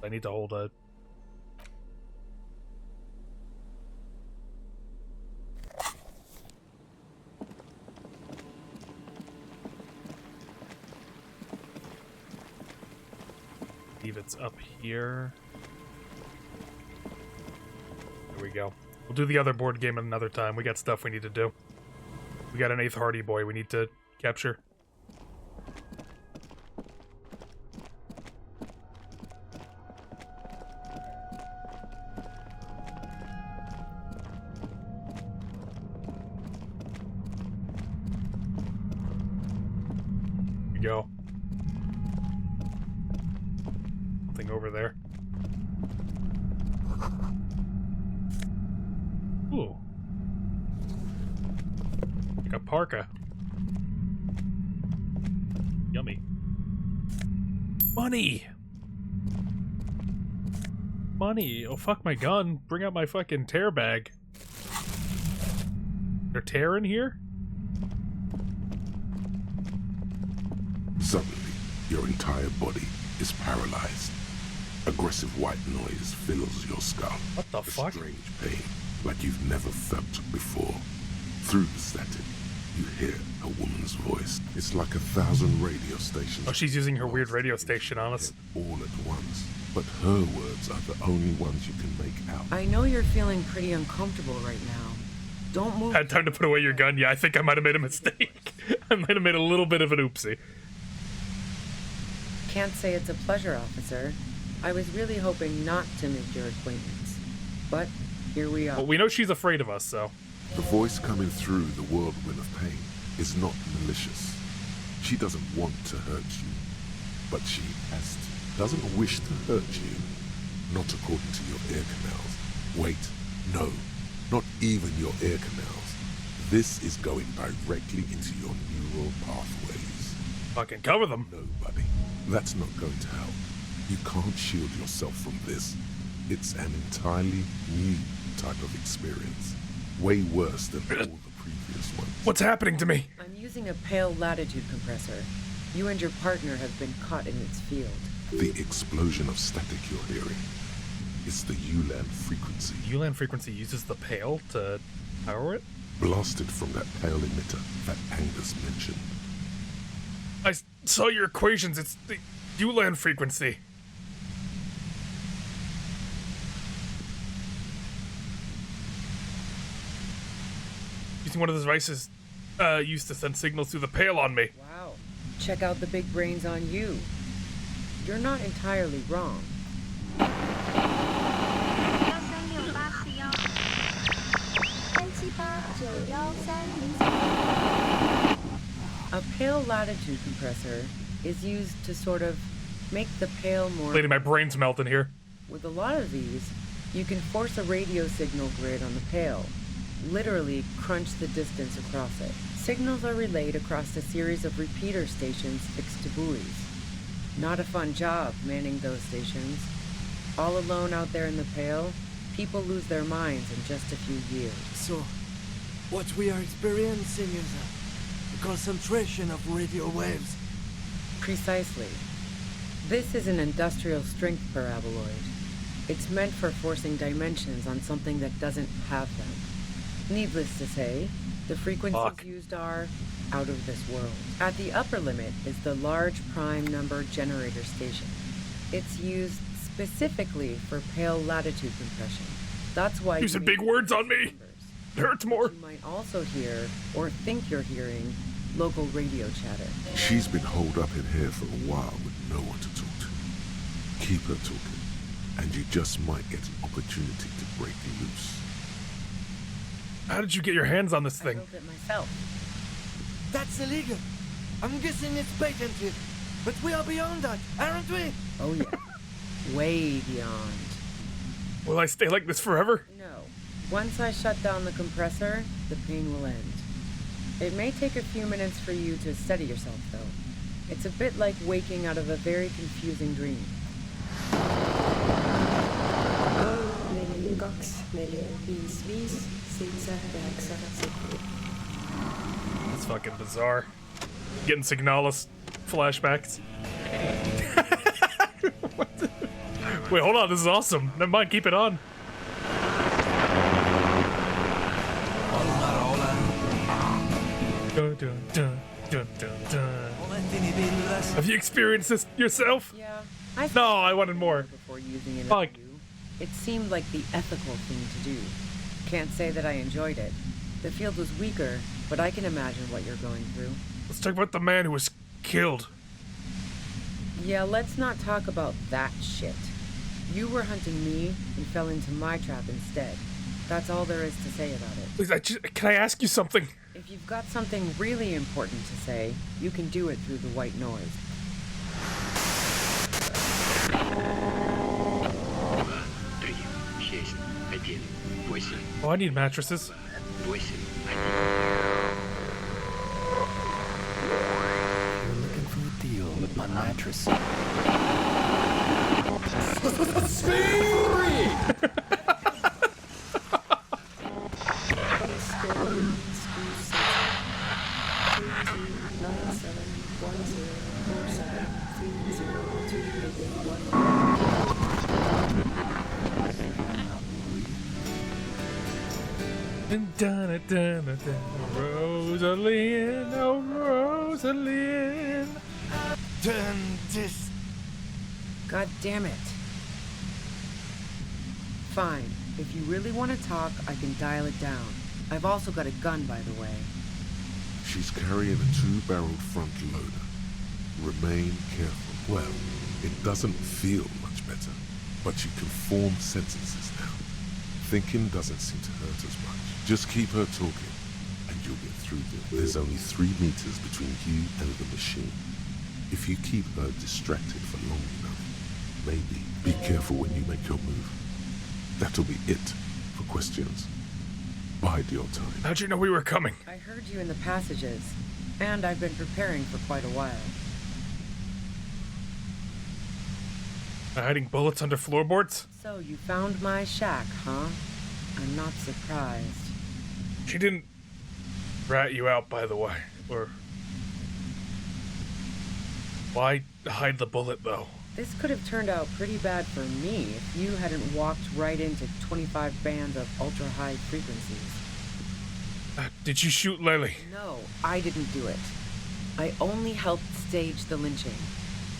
I need to hold a... believe it's up here. There we go. We'll do the other board game another time. We got stuff we need to do. We got an 8th Hardy boy we need to capture. we go. Thing over there. Ooh. Like a parka. Yummy. Money! Money! Oh, fuck my gun. Bring out my fucking tear bag. There tear in here? Suddenly, your entire body is paralyzed. Aggressive white noise fills your skull. What the fuck? Strange pain, like you've never felt before. Through the static, you hear a woman's voice. It's like 1,000 radio stations. Oh, she's using her weird radio station on us. All at once. But her words are the only ones you can make out. I know you're feeling pretty uncomfortable right now. Don't move. Had time to put away your gun. Yeah, I think I might have made a mistake. I might have made a little bit of an oopsie. Can't say it's a pleasure, officer. I was really hoping not to make your acquaintance. But here we are. Well, we know she's afraid of us, so. The voice coming through the whirlwind of pain is not malicious. She doesn't want to hurt you, but she has to. Doesn't wish to hurt you. Not according to your ear canals. Wait, no, not even your ear canals. This is going directly into your neural pathways. Fucking cover them. No, buddy, that's not going to help. You can't shield yourself from this. It's an entirely new type of experience. Way worse than all the previous ones. What's happening to me? I'm using a pale latitude compressor. You and your partner have been caught in its field. The explosion of static you're hearing is the ULAN frequency. ULAN frequency uses the pale to power it? Blasted from that pale emitter that Angus mentioned. I saw your equations. It's the ULAN frequency. Using one of the devices used to send signals through the pale on me. Wow. Check out the big brains on you. You're not entirely wrong. A pale latitude compressor is used to sort of make the pale more... Lady, my brain's melting here. With a lot of these, you can force a radio signal grid on the pale. Literally crunch the distance across it. Signals are relayed across a series of repeater stations fixed to buoys. Not a fun job manning those stations. All alone out there in the pale, people lose their minds in just a few years. So, what we are experiencing is a concentration of radio waves. Precisely. This is an industrial strength paraboloid. It's meant for forcing dimensions on something that doesn't have them. Needless to say, the frequencies used are out of this world. At the upper limit is the large prime number generator station. It's used specifically for pale latitude compression. That's why Using big words on me. It hurts more. You might also hear, or think you're hearing, local radio chatter. She's been holed up in here for a while with no one to talk to. Keep her talking, and you just might get an opportunity to break loose. How did you get your hands on this I thing? built it myself. That's illegal. I'm guessing it's patented. But we are beyond that, aren't we? Oh yeah. Way beyond. Will I stay like this forever? No. Once I shut down the compressor, the pain will end. It may take a few minutes for you to steady yourself, though. It's a bit like waking out of a very confusing dream. 442-455-797. It's fucking bizarre. Getting Signalis flashbacks. What the- Wait, hold on. This is awesome. Never mind. Keep it on. Dun, dun, dun, dun, dun, dun. Have you experienced this yourself? Yeah, No, I wanted more. before using it. Fuck. It seemed like the ethical thing to do. Can't say that I enjoyed it. The field was weaker, but I can imagine what you're going through. Let's talk about the man who was killed. Yeah, let's not talk about that shit. You were hunting me and fell into my trap instead. That's all there is to say about it. Please, can I ask you something? If If you've got something really important to say, you can do it through the white noise. 3, 6, 1, 8. Oh, I need mattresses. 2, 1. You're looking for a deal on mattress. Rosalind, oh Rosalind. Done this. God damn it. Fine. If you really want to talk, I can dial it down. I've also got a gun, by the way. She's carrying a 2-barreled front loader. Remain careful. Well, it doesn't feel much better, but you can form sentences now. Thinking doesn't seem to hurt as much. Just keep her talking, and you'll get through this. There's only 3 meters between you and the machine. If you keep her distracted for long enough, maybe be careful when you make your move. That'll be it for questions. Bide your time. How'd you know we were coming? I heard you in the passages, and I've been preparing for quite a while. Hiding bullets under floorboards? So you found my shack, huh? I'm not surprised. She didn't rat you out, by the way. Or... Why hide the bullet, though? This could have turned out pretty bad for me if you hadn't walked right into 25 bands of ultra-high frequencies. Did you shoot Lily? No, I didn't do it. I only helped stage the lynching,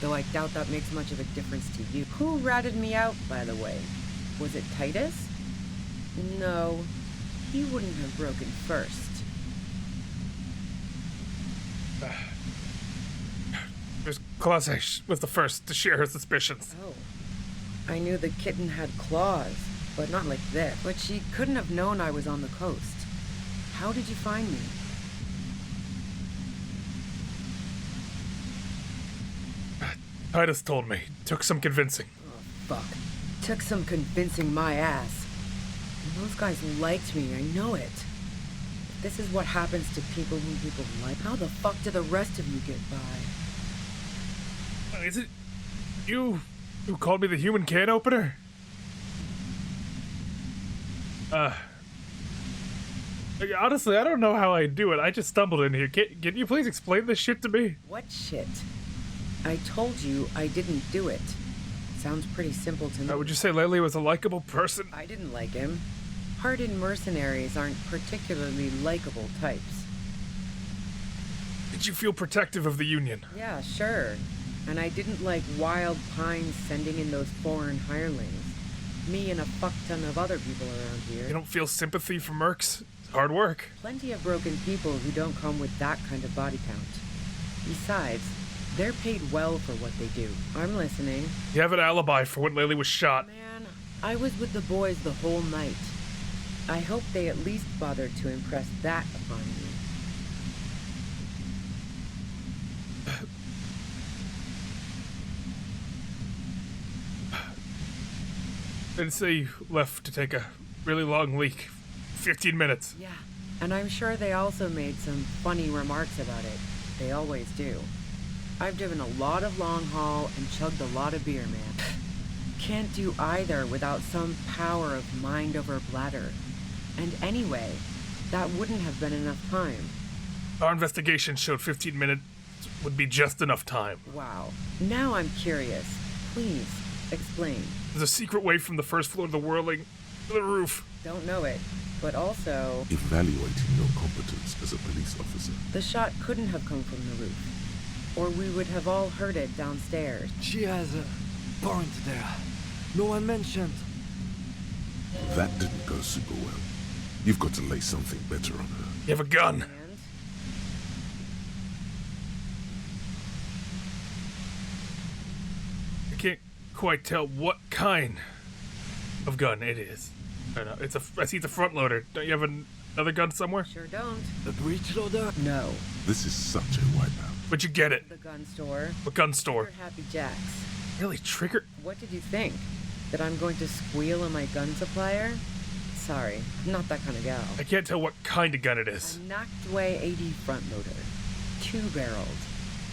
though I doubt that makes much of a difference to you. Who ratted me out, by the way? Was it Titus? No, he wouldn't have broken first. Colossae was the first to share her suspicions. Oh. I knew the kitten had claws, but not like this. But she couldn't have known I was on the coast. How did you find me? Titus told me. Took some convincing. Oh, fuck. Took some convincing my ass. And those guys liked me, I know it. If this is what happens to people whom people like, how the fuck do the rest of you get by? Is it you who called me the human can opener? Honestly, I don't know how I do it. I just stumbled in here. Can you please explain this shit to me? What shit? I told you I didn't do it. Sounds pretty simple to me. Would you say Lely was a likable person? I didn't like him. Hardened mercenaries aren't particularly likable types. Did you feel protective of the Union? Yeah, sure. And I didn't like Wild Pines sending in those foreign hirelings. Me and a fuck ton of other people around here. You don't feel sympathy for mercs? It's hard work. Plenty of broken people who don't come with that kind of body count. Besides, they're paid well for what they do. I'm listening. You have an alibi for when Lily was shot. Man, I was with the boys the whole night. I hope they at least bothered to impress that upon me. Didn't say you left to take a really long leak. 15 minutes. Yeah, and I'm sure they also made some funny remarks about it. They always do. I've driven a lot of long haul and chugged a lot of beer, man. Can't do either without some power of mind over bladder. And anyway, that wouldn't have been enough time. Our investigation showed 15 minutes would be just enough time. Wow. Now I'm curious. Please, explain. There's a secret way from the first floor of the whirling to the roof. Don't know it, but also... Evaluating your competence as a police officer. The shot couldn't have come from the roof. Or we would have all heard it downstairs. She has a point there. No one mentioned. That didn't go super well. You've got to lay something better on her. You have a gun. And I can't quite tell what kind of gun it is. I don't know. I see it's a front loader. Don't you have Another gun somewhere? Sure don't. A breech loader? No. This is such a wipeout. Where'd you get it? The gun store. What gun store? Trigger Happy Jacks. Really, Trigger? What did you think? That I'm going to squeal on my gun supplier? Sorry, I'm not that kind of gal. I can't tell what kind of gun it is. A knocked away 80 front loader. 2-barreled.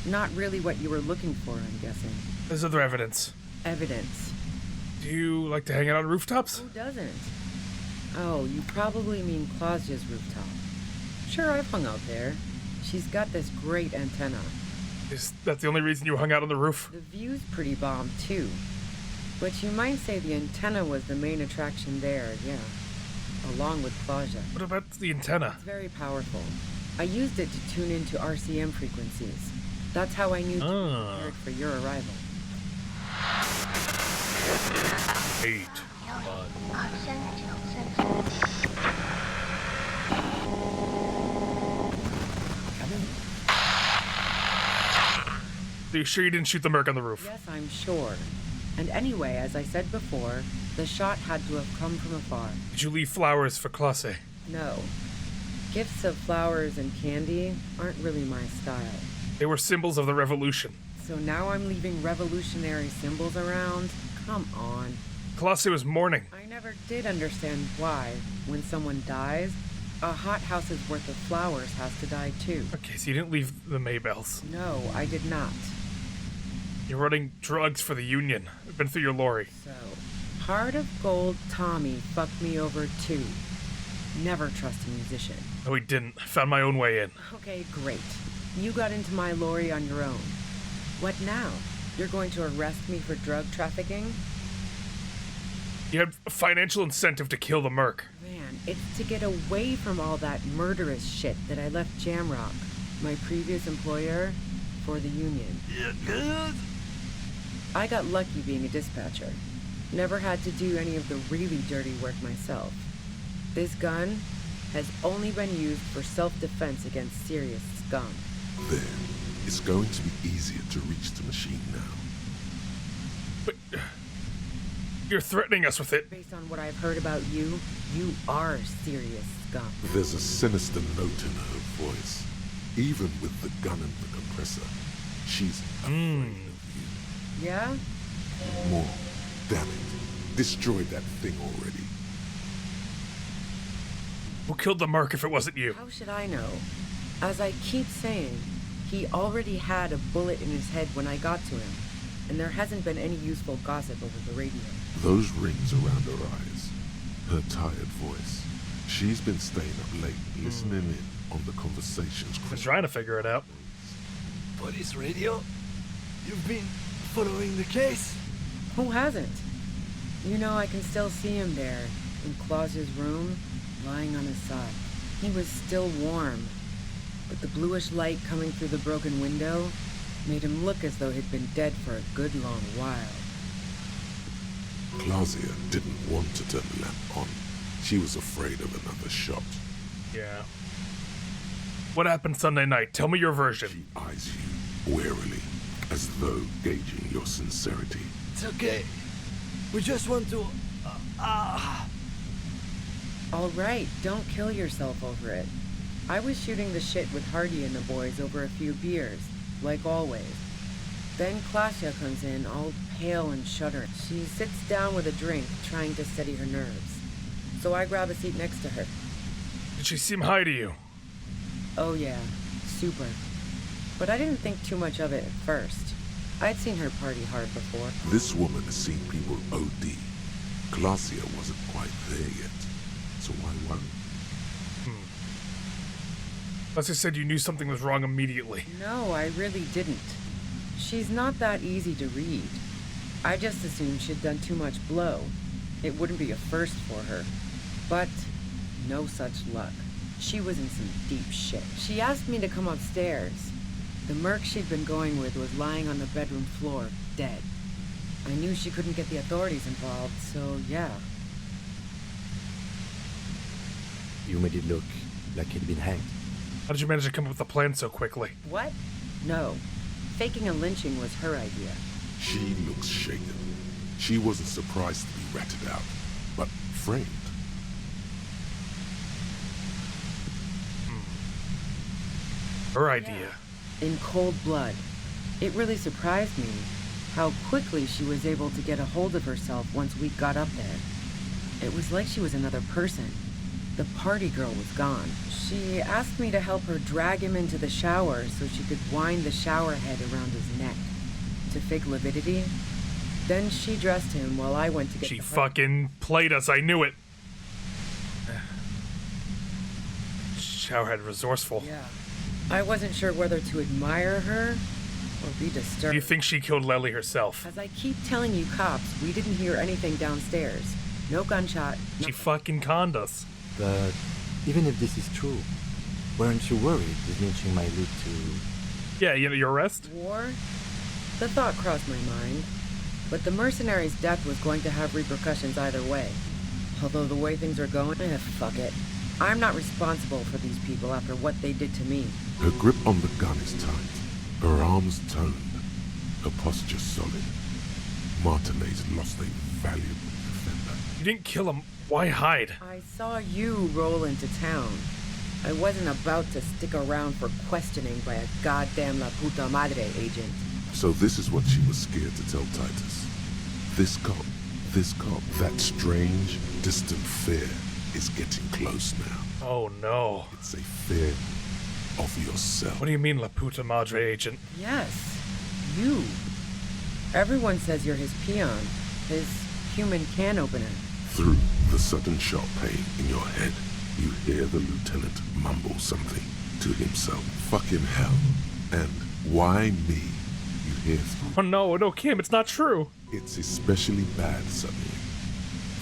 Not really what you were looking for, I'm guessing. There's other evidence. Evidence. Do you like to hang out on rooftops? Who doesn't? Oh, you probably mean Claudia's rooftop. Sure, I've hung out there. She's got this great antenna. Is that the only reason you hung out on the roof? The view's pretty bomb, too. But you might say the antenna was the main attraction there, yeah. Along with Claudia. What about the antenna? It's very powerful. I used it to tune into RCM frequencies. That's how I knew to be prepared for your arrival. 8. Are you sure you didn't shoot the merc on the roof? Yes, I'm sure. And anyway, as I said before, the shot had to have come from afar. Did you leave flowers for Classe? No. Gifts of flowers and candy aren't really my style. They were symbols of the revolution. So now I'm leaving revolutionary symbols around? Come on. Classe was mourning. I never did understand why, when someone dies, a hothouse's worth of flowers has to die too. Okay, so you didn't leave the Maybells. No, I did not. You're running drugs for the Union. I've been through your lorry. So, Heart of Gold Tommy fucked me over too. Never trust a musician. No, he didn't. I found my own way in. Okay, great. You got into my lorry on your own. What now? You're going to arrest me for drug trafficking? You had a financial incentive to kill the merc. Man, it's to get away from all that murderous shit that I left Jamrock, my previous employer, for the Union. I got lucky being a dispatcher. Never had to do any of the really dirty work myself. This gun has only been used for self-defense against serious scum. There. It's going to be easier to reach the machine now. But you're threatening us with it. Based on what I've heard about you, you are serious scum. There's a sinister note in her voice. Even with the gun and the compressor, she's afraid of you. Yeah? More. Damn it. Destroy that thing already. Who killed the merc if it wasn't you? How should I know? As I keep saying, he already had a bullet in his head when I got to him, and there hasn't been any useful gossip over the radio. Those rings around her eyes. Her tired voice. She's been staying up late, listening in on the conversations. I was trying to figure it out. Police radio? You've been following the case? Who hasn't? You know, I can still see him there, in Claus's room, lying on his side. He was still warm, but the bluish light coming through the broken window made him look as though he'd been dead for a good long while. Claudia didn't want to turn the lamp on. She was afraid of another shot. Yeah. What happened Sunday night? Tell me your version. She eyes you warily, as though gauging your sincerity. It's okay. We just want to... All right, don't kill yourself over it. I was shooting the shit with Hardy and the boys over a few beers, like always. Then Claudia comes in, all pale and shuddering. She sits down with a drink, trying to steady her nerves. So I grab a seat next to her. Did she seem high to you? Oh yeah, super. But I didn't think too much of it at first. I'd seen her party hard before. This woman has seen people OD. Claudia wasn't quite there yet. So why worry? Leslie said you knew something was wrong immediately. No, I really didn't. She's not that easy to read. I just assumed she'd done too much blow. It wouldn't be a first for her. But no such luck. She was in some deep shit. She asked me to come upstairs. The merc she'd been going with was lying on the bedroom floor, dead. I knew she couldn't get the authorities involved, so yeah. You made it look like he'd been hanged. How did you manage to come up with a plan so quickly? What? No. Faking a lynching was her idea. She looks shaken. She wasn't surprised to be ratted out, but framed. Her idea. In cold blood. It really surprised me how quickly she was able to get a hold of herself once we got up there. It was like she was another person. The party girl was gone. She asked me to help her drag him into the shower so she could wind the shower head around his neck to fake lividity. Then she dressed him while I went to get She the fucking played us. I knew it. Showerhead resourceful. Yeah. I wasn't sure whether to admire her or be disturbed. Do you think she killed Lely herself? As I keep telling you cops, we didn't hear anything downstairs. No gunshot. She fucking conned us. But even if this is true, weren't you worried this lynching might lead to... Yeah, you know, your arrest? War? The thought crossed my mind. But the mercenary's death was going to have repercussions either way. Although the way things are going, fuck it. I'm not responsible for these people after what they did to me. Her grip on the gun is tight, her arms toned, her posture solid. Martinez lost a valuable defender. You didn't kill him. Why hide? I saw you roll into town. I wasn't about to stick around for questioning by a goddamn La Puta Madre agent. So this is what she was scared to tell Titus. This cop, that strange, distant fear is getting close now. Oh no. It's a fear of yourself. What do you mean, La Puta Madre agent? Yes, you. Everyone says you're his peon, his human can opener. Through the sudden sharp pain in your head, you hear the lieutenant mumble something to himself. Fucking hell. And why me? You hear through. Oh no, Kim, it's not true. It's especially bad suddenly.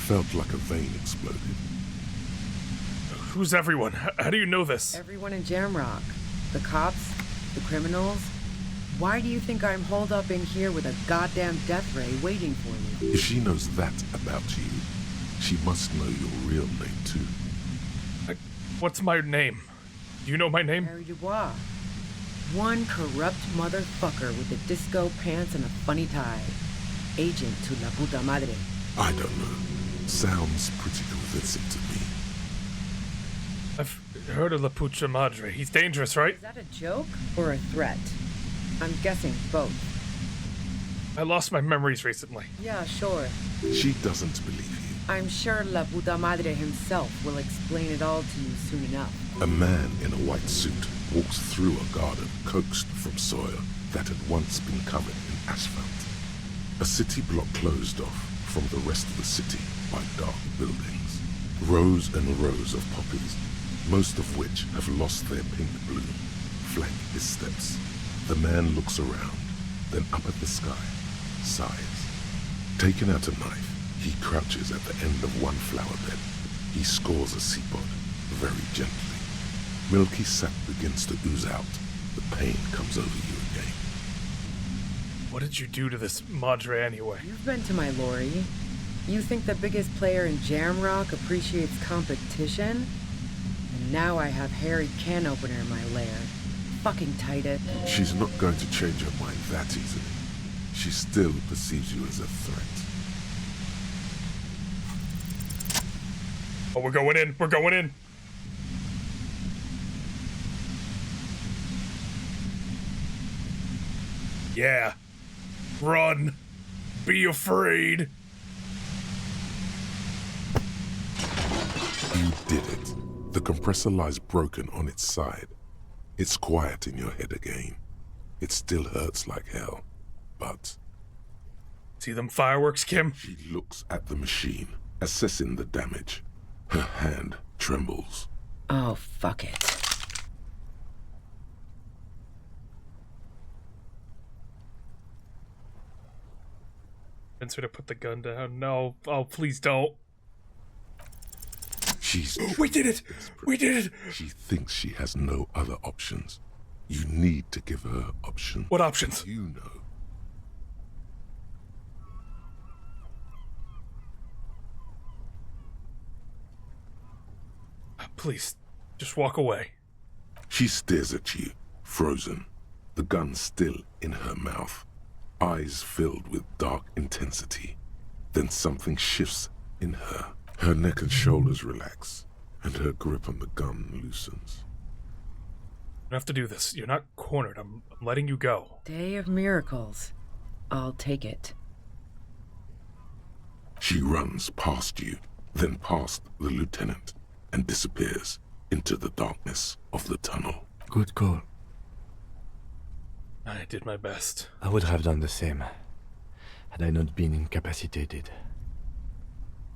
Felt like a vein exploded. Who's everyone? How do you know this? Everyone in Jamrock. The cops, the criminals. Why do you think I'm holed up in here with a goddamn death ray waiting for me? If she knows that about you, she must know your real name too. What's my name? Do you know my name? Harry Dubois. One corrupt motherfucker with the disco pants and a funny tie. Agent to La Puta Madre. I don't know. Sounds pretty convincing to me. I've heard of La Puta Madre. He's dangerous, right? Is that a joke or a threat? I'm guessing both. I lost my memories recently. Yeah, sure. She doesn't believe you. I'm sure La Puta Madre himself will explain it all to you soon enough. A man in a white suit walks through a garden coaxed from soil that had once been covered in asphalt. A city block closed off from the rest of the city by dark buildings. Rows and rows of poppies, most of which have lost their pink bloom, flank his steps. The man looks around, then up at the sky, sighs. Taking out a knife, he crouches at the end of one flower bed. He scores a seapod, very gently. Milky sap begins to ooze out. The pain comes over you again. What did you do to this Madre anyway? You've been to my lorry. You think the biggest player in Jamrock appreciates competition? And now I have Harry Can Opener in my lair. Fucking Titus. She's not going to change her mind that easily. She still perceives you as a threat. Oh, we're going in. We're going in. Yeah. Run. Be afraid. You did it. The compressor lies broken on its side. It's quiet in your head again. It still hurts like hell, but... See them fireworks, Kim? She looks at the machine, assessing the damage. Her hand trembles. Oh, fuck it. Convince her to put the gun down. No. Oh, please don't. She's... We did it! We did it! She thinks she has no other options. You need to give her options. What options? You know. Please, just walk away. She stares at you, frozen, the gun still in her mouth, eyes filled with dark intensity. Then something shifts in her. Her neck and shoulders relax, and her grip on the gun loosens. You have to do this. You're not cornered. I'm letting you go. Day of miracles. I'll take it. She runs past you, then past the lieutenant, and disappears into the darkness of the tunnel. Good call. I did my best. I would have done the same, had I not been incapacitated.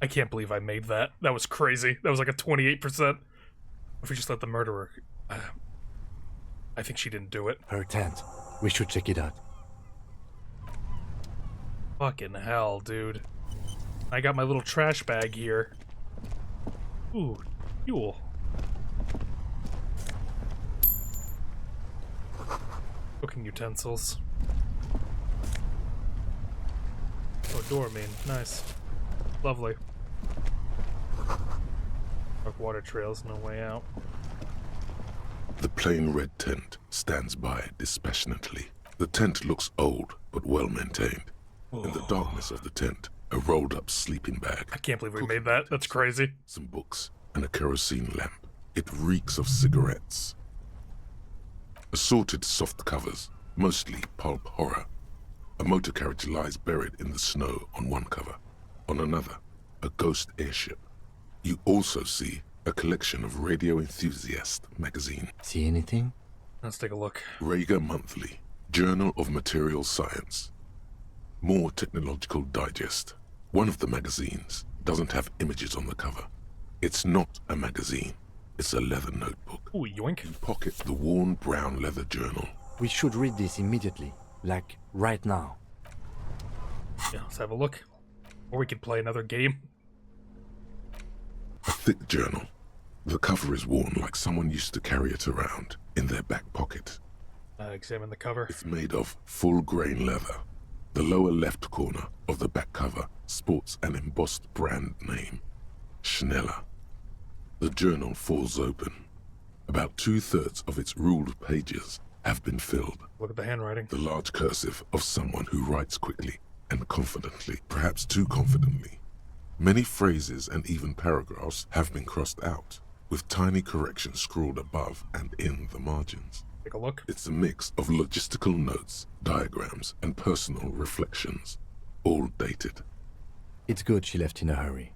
I can't believe I made that. That was crazy. That was like a 28%. If we just let the murderer... I think she didn't do it. Her tent. We should check it out. Fucking hell, dude. I got my little trash bag here. Ooh, fuel. Cooking utensils. Oh, door main. Nice. Lovely. Dark water trails, no way out. The plain red tent stands by dispassionately. The tent looks old, but well maintained. In the darkness of the tent, a rolled-up sleeping bag. I can't believe we made that. That's crazy. Some books and a kerosene lamp. It reeks of cigarettes. Assorted soft covers, mostly pulp horror. A motor carriage lies buried in the snow on one cover. On another, a ghost airship. You also see a collection of Radio Enthusiast magazine. See anything? Let's take a look. Rager Monthly, Journal of Material Science. More Technological Digest. One of the magazines doesn't have images on the cover. It's not a magazine. It's a leather notebook. Ooh, yoink. You pocket the worn brown leather journal. We should read this immediately. Like, right now. Yeah, let's have a look. Or we could play another game. A thick journal. The cover is worn like someone used to carry it around in their back pocket. Examine the cover. It's made of full-grain leather. The lower left corner of the back cover sports an embossed brand name, Schneller. The journal falls open. About 2/3 of its ruled pages have been filled. Look at the handwriting. The large cursive of someone who writes quickly and confidently, perhaps too confidently. Many phrases and even paragraphs have been crossed out, with tiny corrections scrawled above and in the margins. Take a look. It's a mix of logistical notes, diagrams, and personal reflections, all dated. It's good she left in a hurry.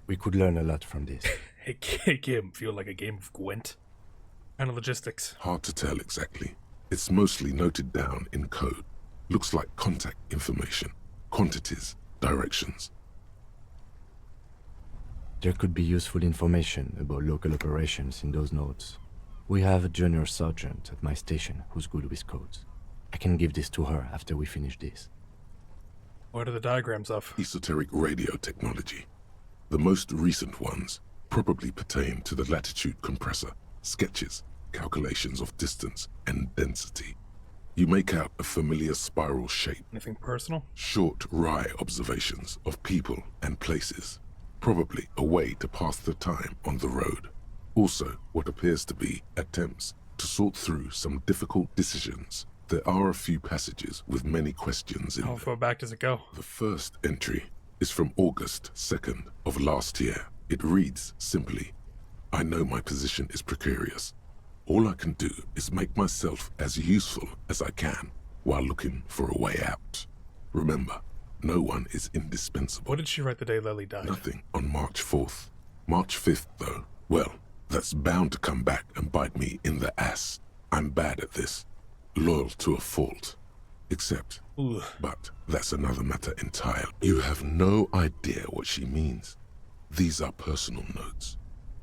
We could learn a lot from this. Hey, game feel like a game of Gwent. Kind of logistics. Hard to tell exactly. It's mostly noted down in code. Looks like contact information, quantities, directions. There could be useful information about local operations in those notes. We have a junior sergeant at my station who's good with codes. I can give this to her after we finish this. What are the diagrams of? Esoteric radio technology. The most recent ones probably pertain to the latitude compressor, sketches, calculations of distance and density. You make out a familiar spiral shape. Anything personal? Short, wry observations of people and places. Probably a way to pass the time on the road. Also, what appears to be attempts to sort through some difficult decisions. There are a few passages with many questions in How them. far back does it go? The first entry is from August 2nd of last year. It reads simply, I know my position is precarious. All I can do is make myself as useful as I can while looking for a way out. Remember, no one is indispensable. What did she write the day Lily died? Nothing on March 4th. March 5th, though, well, that's bound to come back and bite me in the ass. I'm bad at this. Loyal to a fault. Except, Ugh. but that's another matter entirely. You have no idea what she means. These are personal notes.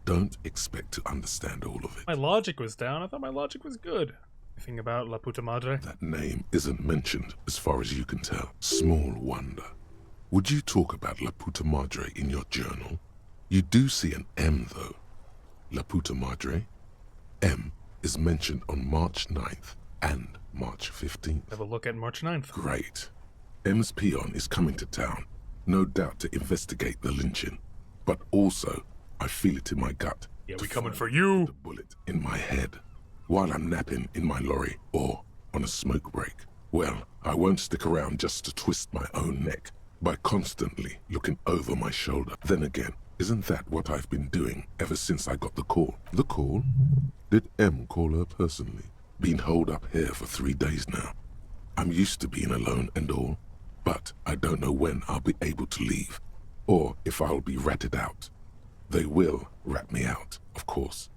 Don't expect to understand all of it. My logic was down. I thought my logic was good. Anything about La Puta Madre? That name isn't mentioned as far as you can tell. Small wonder. Would you talk about La Puta Madre in your journal? You do see an M, though. La Puta Madre. M is mentioned on March 9th and March 15th. Have a look at March 9th. Great. M's peon is coming to town, no doubt to investigate the lynching. But also, I feel it in my gut. Yeah, to we coming find for you. The bullet in my head while I'm napping in my lorry or on a smoke break. Well, I won't stick around just to twist my own neck by constantly looking over my shoulder. Then again, isn't that what I've been doing ever since I got the call? The call? Did M call her personally? Been holed up here for 3 days now. I'm used to being alone and all, but I don't know when I'll be able to leave, or if I'll be ratted out. They will rat me out, of course.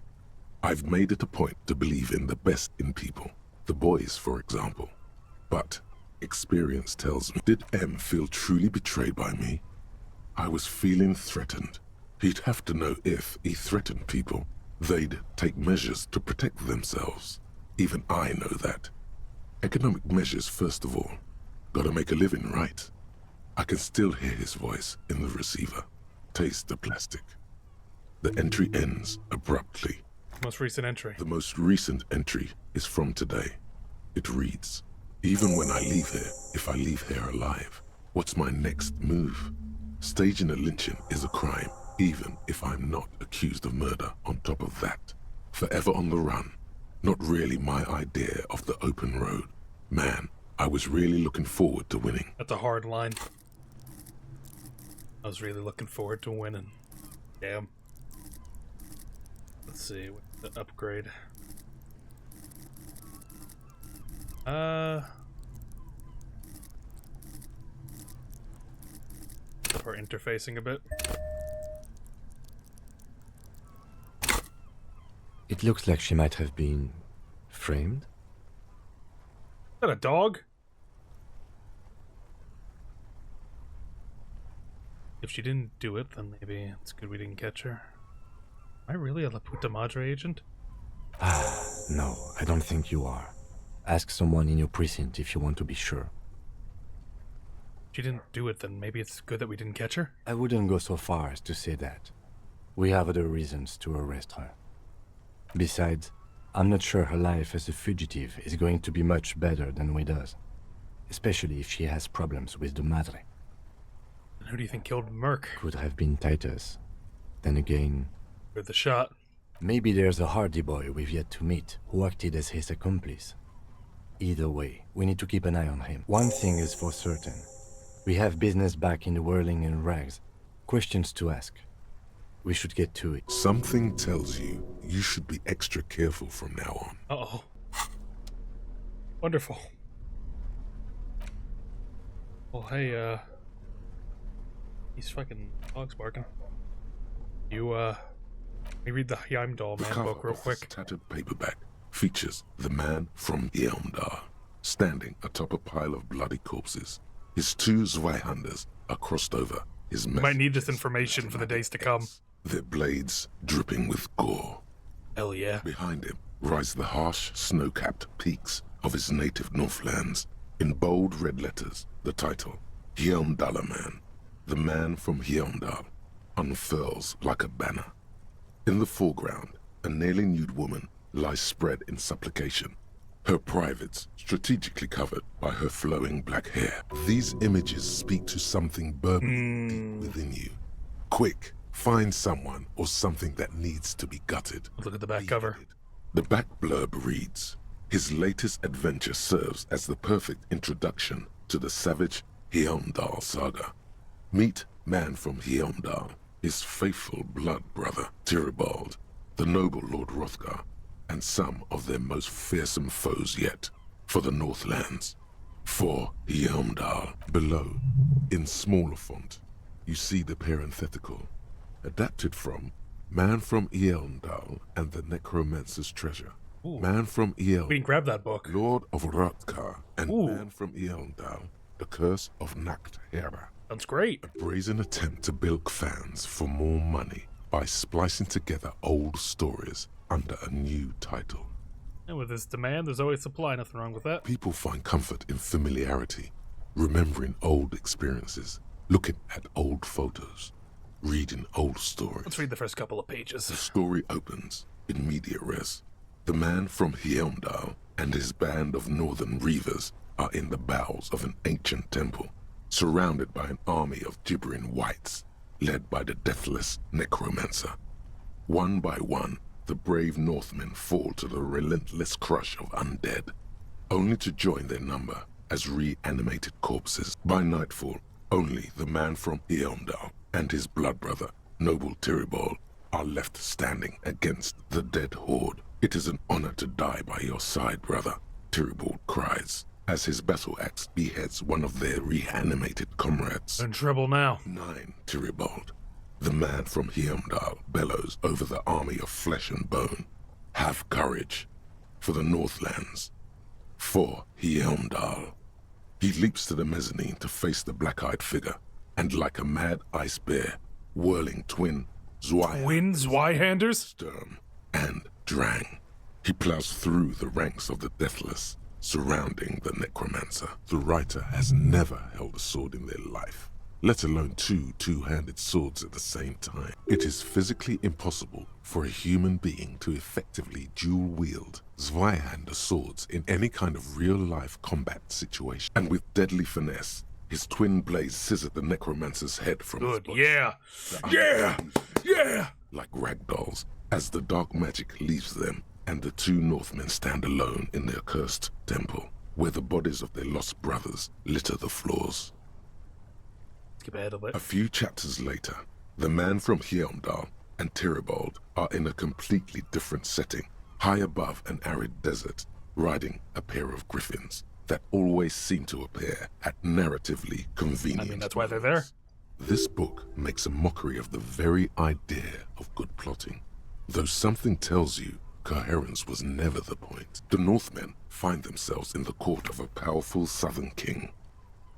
I've made it a point to believe in the best in people, the boys, for example. But experience tells me, did M feel truly betrayed by me? I was feeling threatened. He'd have to know if he threatened people, they'd take measures to protect themselves. Even I know that. Economic measures, first of all. Gotta make a living, right? I can still hear his voice in the receiver. Taste the plastic. The entry ends abruptly. Most recent entry. The most recent entry is from today. It reads, even when I leave here, if I leave here alive, what's my next move? Staging a lynching is a crime, even if I'm not accused of murder on top of that. Forever on the run. Not really my idea of the open road. Man, I was really looking forward to winning. That's a hard line. I was really looking forward to winning. Damn. Let's see, what's the upgrade? For interfacing a bit. It looks like she might have been framed. Is that a dog? If she didn't do it, then maybe it's good we didn't catch her. Am I really a La Puta Madre agent? No, I don't think you are. Ask someone in your precinct if you want to be sure. If she didn't do it, then maybe it's good that we didn't catch her? I wouldn't go so far as to say that. We have other reasons to arrest her. Besides, I'm not sure her life as a fugitive is going to be much better than Ouida's. Especially if she has problems with the Madre. And who do you think killed Merc? Could have been Titus. Then again... With the shot. Maybe there's a Hardy boy we've yet to meet, who acted as his accomplice. Either way, we need to keep an eye on him. One thing is for certain. We have business back in the whirling in rags. Questions to ask. We should get to it. Something tells you you should be extra careful from now on. Uh-oh. Wonderful. Well, hey, he's fucking dogs barking. You, let me read the Heimdall The man cover book real of this quick. tattered paperback features the man from Yelmdar standing atop a pile of bloody corpses. His 2 Zweihanders are crossed over. His We might need this information for the days to come. their blades dripping with gore. Hell yeah. Behind him rise the harsh, snow-capped peaks of his native Northlands. In bold red letters, the title, Hjelmdaler Man, the man from Hjelmdal, unfurls like a banner. In the foreground, a nearly nude woman lies spread in supplication, her privates strategically covered by her flowing black hair. These images speak to something burbling deep within you. Quick, find someone or something that needs to be gutted. Look at the back cover. The back blurb reads, his latest adventure serves as the perfect introduction to the savage Hjelmdal saga. Meet man from Hjelmdal, his faithful blood brother, Tyribald, the noble Lord Hrothgar, and some of their most fearsome foes yet, for the Northlands. For Hjelmdal. Below, in smaller font, you see the parenthetical, adapted from Man from Hjelmdal and the Necromancer's Treasure. Ooh. Man from Hjelmdal, We can grab that book. Lord of Hrothgar, and Ooh. Man from Hjelmdal, the Curse of Nacht Hera. Sounds great. A brazen attempt to bilk fans for more money by splicing together old stories under a new title. And with this demand, there's always supply. Nothing wrong with that. People find comfort in familiarity, remembering old experiences, looking at old photos, reading old stories. Let's read the first couple of pages. The story opens in media res. The man from Hjelmdal and his band of northern reavers are in the bowels of an ancient temple, surrounded by an army of gibbering whites, led by the deathless necromancer. One by one, the brave Northmen fall to the relentless crush of undead, only to join their number as reanimated corpses. By nightfall, only the man from Hjelmdal and his blood brother, noble Tyribald, are left standing against the dead horde. It is an honor to die by your side, brother, Tyribald cries, as his battle axe beheads one of their reanimated comrades. In trouble now. 9, Tyribald. The man from Heimdall bellows over the army of flesh and bone. Have courage for the Northlands. For Heimdall. He leaps to the mezzanine to face the black-eyed figure, and like a mad ice bear, whirling twin Zweihanders? Sturm and Drang. He plows through the ranks of the deathless, surrounding the necromancer. The writer has never held a sword in their life, let alone two two-handed swords at the same time. It is physically impossible for a human being to effectively dual-wield Zweihander swords in any kind of real-life combat situation. And with deadly finesse, his twin blades scissor the necromancer's head from his Good, body. yeah. Yeah! Like ragdolls, as the dark magic leaves them, and the two Northmen stand alone in their cursed temple, where the bodies of their lost brothers litter the floors. Skip ahead a bit. A few chapters later, the man from Heimdall and Tyribald are in a completely different setting, high above an arid desert, riding a pair of griffins that always seem to appear at narratively convenient I mean, that's why they're there. moments. This book makes a mockery of the very idea of good plotting. Though something tells you coherence was never the point, the Northmen find themselves in the court of a powerful southern king,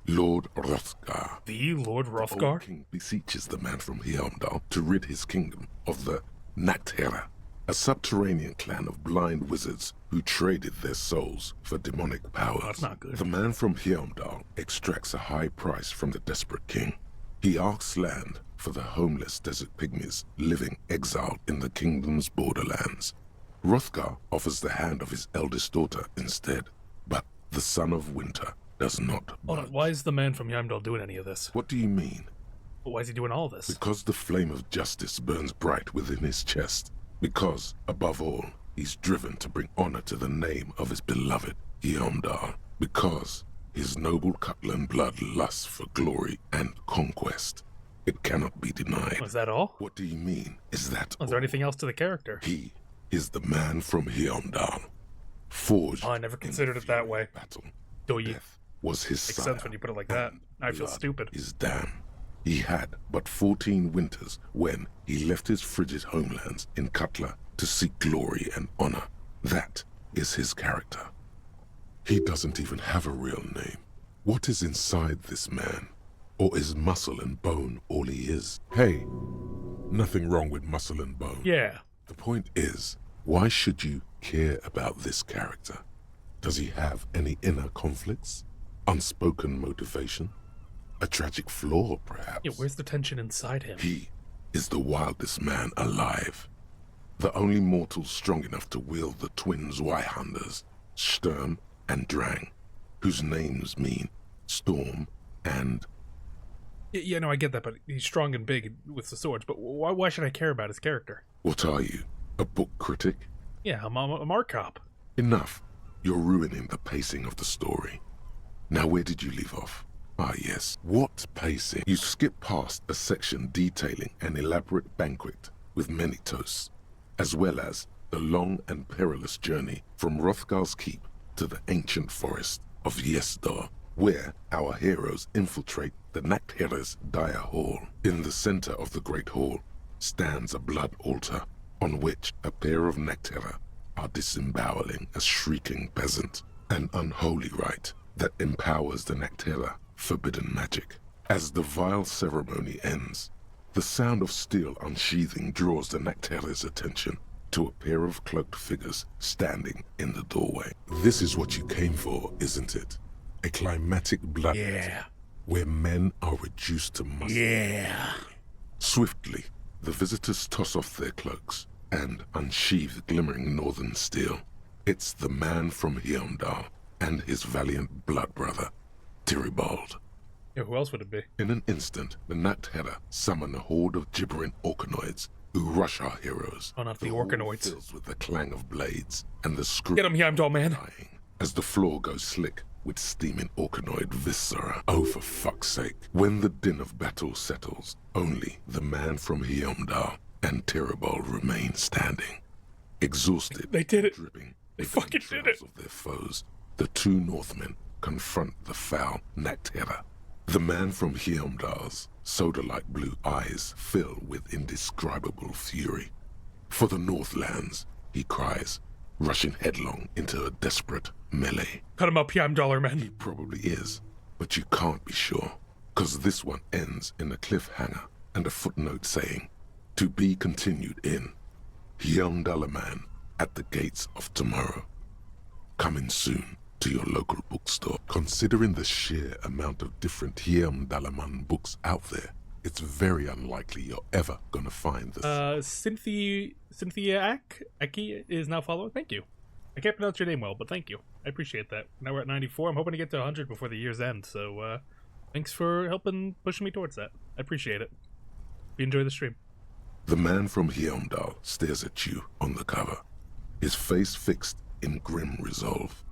Lord Hrothgar. The Lord The Hrothgar? old king beseeches the man from Heimdall to rid his kingdom of the Nachtherra, a subterranean clan of blind wizards who traded their souls for demonic powers. That's not good. The man from Heimdall extracts a high price from the desperate king. He asks land for the homeless desert pygmies living exiled in the kingdom's borderlands. Hrothgar offers the hand of his eldest daughter instead, but the son of winter does not Hold on, budge. why is the man from Heimdall doing any of this? What do you mean? Why is he doing all this? Because the flame of justice burns bright within his chest. Because, above all, he's driven to bring honor to the name of his beloved Heimdall. Because his noble Cutland blood lusts for glory and conquest. It cannot be denied. Was that all? What do you mean? Is that Was there all? anything else to the character? He is the man from Heimdall, forged Oh, I never in considered the it that fury way. of battle. Do you? Death was his Makes sire, sense when you put it like that. and I feel blood stupid. His dam. He had but 14 winters when he left his frigid homelands in Cutla to seek glory and honor. That is his character. He doesn't even have a real name. What is inside this man? Or is muscle and bone all he is? Hey, nothing wrong with muscle and bone. Yeah. The point is, why should you care about this character? Does he have any inner conflicts? Unspoken motivation? A tragic flaw, perhaps? Yeah, where's the tension inside him? He is the wildest man alive. The only mortal strong enough to wield the twin Zweihanders, Sturm and Drang, whose names mean storm and... Yeah, no, I get that, but he's strong and big with the swords, but why should I care about his character? What are you? A book critic? Yeah, I'm a Mark cop. Enough. You're ruining the pacing of the story. Now, where did you leave off? Ah, yes. What pacing? You skip past a section detailing an elaborate banquet with many toasts, as well as the long and perilous journey from Hrothgar's keep to the ancient forest of Yesdor, where our heroes infiltrate the Nachtherra's dire hall. In the center of the great hall stands a blood altar on which a pair of Nachtherra are disemboweling a shrieking peasant, an unholy rite that empowers the Nachtherra forbidden magic. As the vile ceremony ends, the sound of steel unsheathing draws the Nachtherra's attention to a pair of cloaked figures standing in the doorway. This is what you came for, isn't it? A climatic blood Yeah. where men are reduced to muscle. Yeah. Swiftly, the visitors toss off their cloaks and unsheathe glimmering northern steel. It's the man from Heimdall and his valiant blood brother, Tyribald. Yeah, who else would it be? In an instant, the Nachtherra summon a horde of gibbering orcanoids who rush our heroes. Oh, not the hall orcanoids. fills with the clang of blades and the scream Get him, Heimdall, man. dying as the floor goes slick with steaming orcanoid viscera. Oh, for fuck's sake. When the din of battle settles, only the man from Heimdall and Tyribald remain standing. Exhausted, They did it. dripping They with fucking the did it. entrails of their foes, the two Northmen confront the foul Nactera. The man from Heimdall's soda-like blue eyes fill with indescribable fury. For the Northlands, he cries, rushing headlong into a desperate melee. Cut him up, $1 He man. probably is, but you can't be sure, cause this one ends in a cliffhanger and a footnote saying, to be continued in Man at the Gates of Tomorrow. Coming soon to your local bookstore. Considering the sheer amount of different Man books out there, it's very unlikely you're ever gonna find this. Cynthia Aki is now following. Thank you. I can't pronounce your name well, but thank you. I appreciate that. Now we're at 94. I'm hoping to get to 100 before the year's end, so thanks for helping pushing me towards that. I appreciate it. You enjoy the stream. The man from Heimdall stares at you on the cover, his face fixed in grim resolve.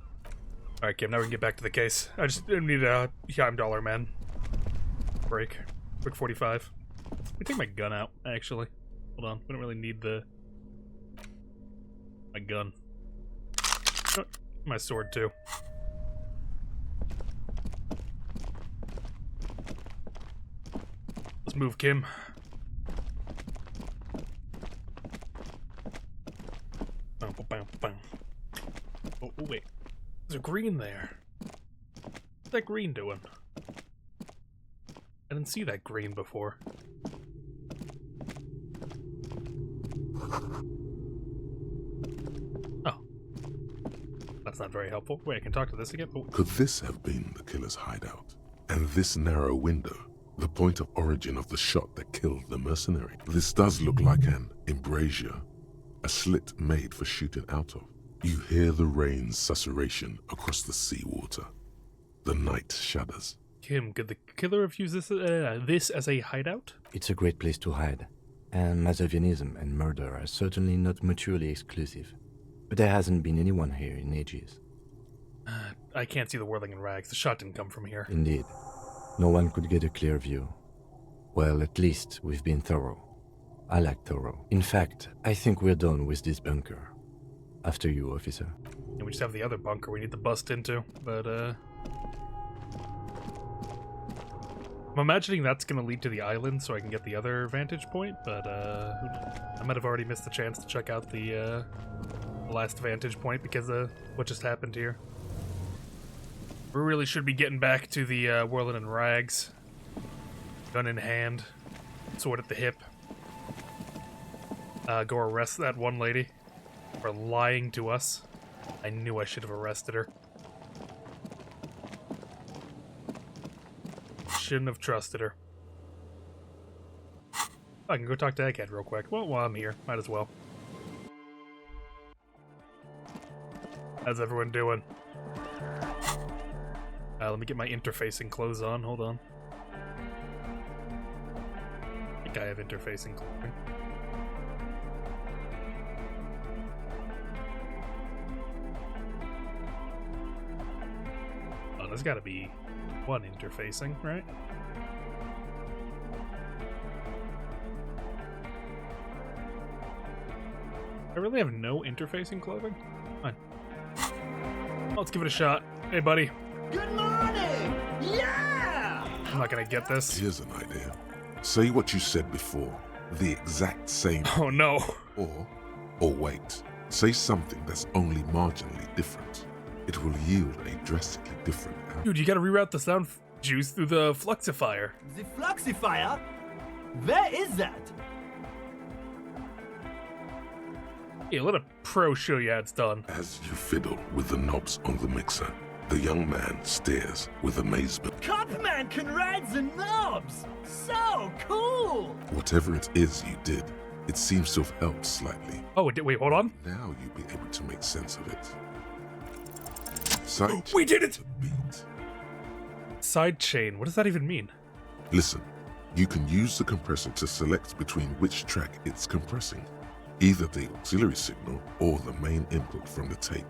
Alright, Kim, now we can get back to the case. I just need a $1 man. Break. Quick 45. Let me take my gun out, actually. Hold on. We don't really need my gun. Oh, my sword, too. Let's move, Kim. Oh, wait. There's a green there. What's that green doing? I didn't see that green before. Oh. That's not very helpful. Wait, I can talk to this again? Oh. Could this have been the killer's hideout? And this narrow window, the point of origin of the shot that killed the mercenary? This does look like an embrasure, a slit made for shooting out of. You hear the rain's susurration across the seawater. The night shudders. Kim, could the killer have used this as a hideout? It's a great place to hide, and Masovianism and murder are certainly not mutually exclusive. But there hasn't been anyone here in ages. I can't see the whirling in rags. The shot didn't come from here. Indeed. No one could get a clear view. Well, at least we've been thorough. I like thorough. In fact, I think we're done with this bunker. After you, officer. And we just have the other bunker we need to bust into, but I'm imagining that's gonna lead to the island so I can get the other vantage point, but who knows? I might have already missed the chance to check out the last vantage point because of what just happened here. We really should be getting back to the whirling in rags. Gun in hand, sword at the hip. Go arrest that one lady for lying to us. I knew I should have arrested her. Shouldn't have trusted her. I can go talk to Egghead real quick. Well, while I'm here, might as well. How's everyone doing? Let me get my interfacing clothes on. Hold on. I think I have interfacing clothing. Oh, there's gotta be one interfacing, right? I really have no interfacing clothing? Fine. Let's give it a shot. Hey, buddy. Good morning! Yeah! I'm not gonna get this. Here's an idea. Say what you said before, the exact same. Oh no. Or wait, say something that's only marginally different. It will yield a drastically different outcome. Dude, you gotta reroute the sound juice through the fluxifier. The fluxifier? Where is that? Yeah, let a pro show you how it's done. As you fiddle with the knobs on the mixer, the young man stares with amazement. Copman can ride the knobs! So cool! Whatever it is you did, it seems to have helped slightly. Oh, wait, hold on. Now you'll be able to make sense of it. Sight We did it! to beat. Side chain, what does that even mean? Listen, you can use the compressor to select between which track it's compressing, either the auxiliary signal or the main input from the tape.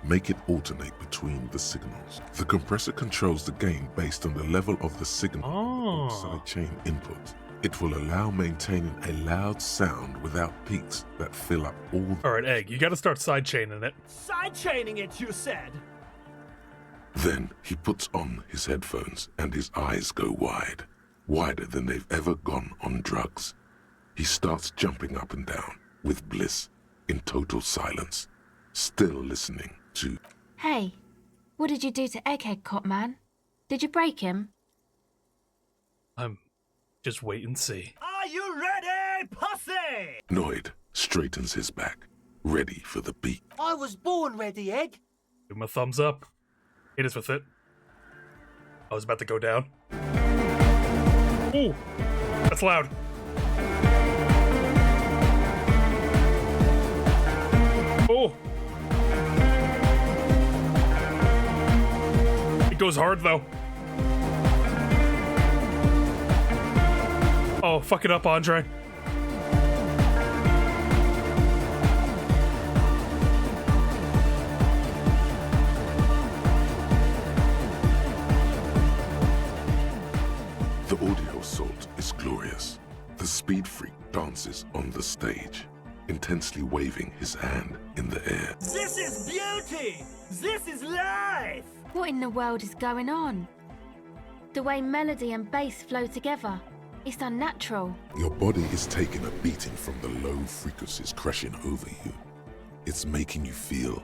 Make it alternate between the signals. The compressor controls the gain based on the level of the signal on the side chain input. It will allow maintaining a loud sound without peaks that fill up all. Alright, Egg, you gotta start sidechaining it. Sidechaining it, you said? Then he puts on his headphones and his eyes go wide, wider than they've ever gone on drugs. He starts jumping up and down with bliss, in total silence, still listening to. Hey, what did you do to Egghead, Cop Man? Did you break him? Just wait and see. Are you ready, pussy? Noid straightens his back, ready for the beat. I was born ready, Egg. Give him a thumbs up. Hit us with it. I was about to go down. Ooh, that's loud. Oh. It goes hard though. Oh, fuck it up, Andre. The audio assault is glorious. The speed freak dances on the stage, intensely waving his hand in the air. This is beauty! This is life! What in the world is going on? The way melody and bass flow together. It's unnatural. Your body is taking a beating from the low frequencies crashing over you. It's making you feel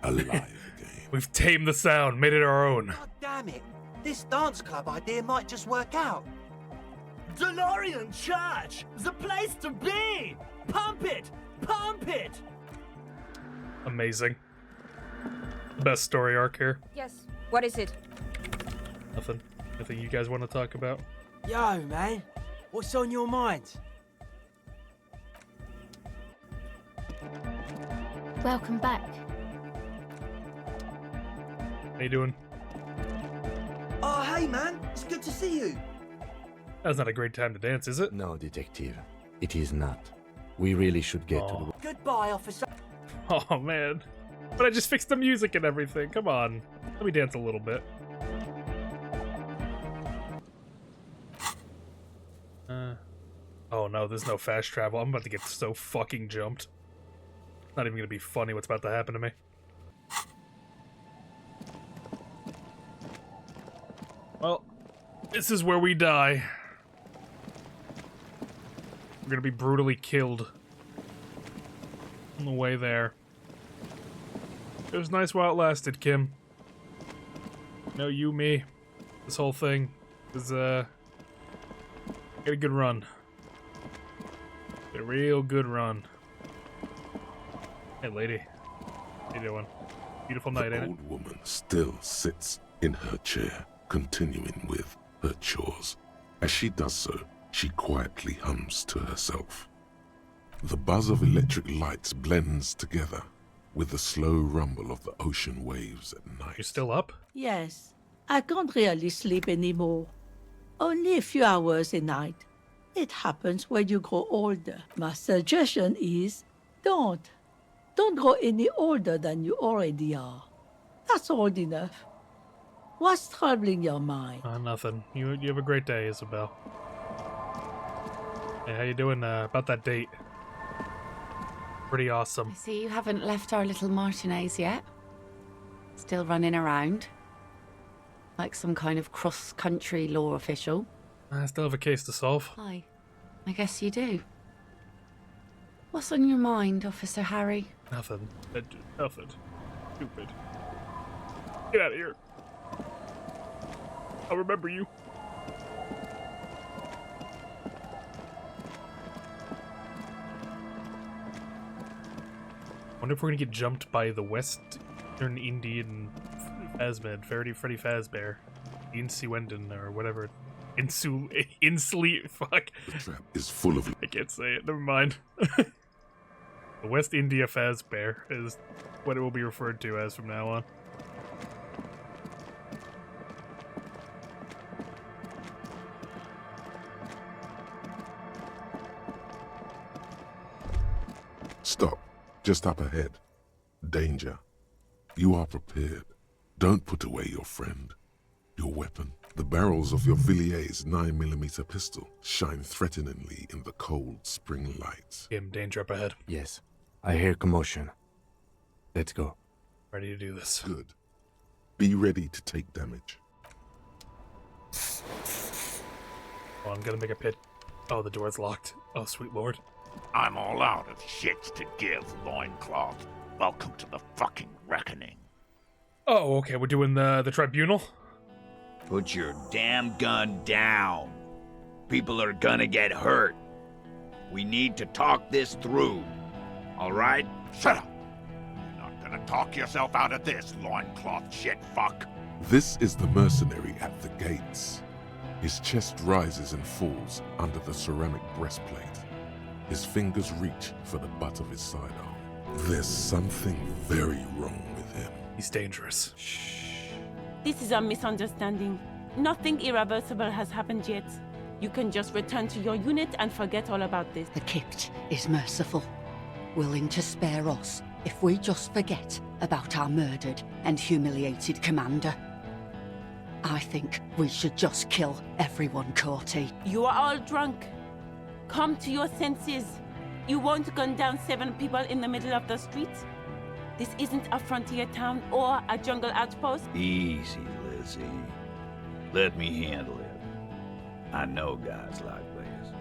alive again. We've tamed the sound, made it our own. God damn it. This dance club idea might just work out. DeLorean Church! The place to be! Pump it! Pump it! Amazing. Best story arc here. Yes. What is it? Nothing. Anything you guys want to talk about? Yo, man. What's on your mind? Welcome back. How you doing? Oh, hey, man. It's good to see you. That's not a great time to dance, is it? No, detective. It is not. We really should get to the... Goodbye, officer. Oh, man. But I just fixed the music and everything. Come on. Let me dance a little bit. Oh no, there's no fast travel. I'm about to get so fucking jumped. Not even gonna be funny what's about to happen to me. Well, this is where we die. We're gonna be brutally killed on the way there. It was nice while it lasted, Kim. No, you, me. This whole thing is, get a good run. Get a real good run. Hey, lady. How you doing? Beautiful night, ain't it? The old woman still sits in her chair, continuing with her chores. As she does so, she quietly hums to herself. The buzz of electric lights blends together with the slow rumble of the ocean waves at night. You still up? Yes. I can't really sleep anymore. Only a few hours a night. It happens when you grow older. My suggestion is, don't. Don't grow any older than you already are. That's old enough. What's troubling your mind? Nothing. You have a great day, Isabel. Hey, how you doing about that date? Pretty awesome. I see you haven't left our little Martinez yet. Still running around. Like some kind of cross-country law official. I still have a case to solve. Hi. I guess you do. What's on your mind, Officer Harry? Nothing. Nothing. Stupid. Get out of here. I'll remember you. Wonder if we're gonna get jumped by the Western Indian Fazbear, Freddy Fazbear, Insuendon, or whatever. Insleep. Fuck. The trap is full of... I can't say it. Never mind. The West India Fazbear is what it will be referred to as from now on. Stop. Just up ahead. Danger. You are prepared. Don't put away your friend, your weapon, The barrels of your Villier's 9mm pistol shine threateningly in the cold spring light. Danger up ahead. Yes, I hear commotion. Let's go. Ready to do this. Good. Be ready to take damage. Oh, I'm gonna make a pit. Oh, the door's locked. Oh, sweet lord. I'm all out of shits to give, loincloth. Welcome to the fucking reckoning. Oh, okay, we're doing the tribunal? Put your damn gun down. People are gonna get hurt. We need to talk this through. All right? Shut up. You're not gonna talk yourself out of this, loincloth shit fuck. This is the mercenary at the gates. His chest rises and falls under the ceramic breastplate. His fingers reach for the butt of his sidearm. There's something very wrong with him. He's dangerous. This is a misunderstanding. Nothing irreversible has happened yet. You can just return to your unit and forget all about this. The Kipt is merciful, willing to spare us if we just forget about our murdered and humiliated commander. I think we should just kill everyone, Courty. You are all drunk. Come to your senses. You won't gun down 7 people in the middle of the street. This isn't a frontier town or a jungle outpost. Easy, Lizzie. Let me handle it. I know guys like this.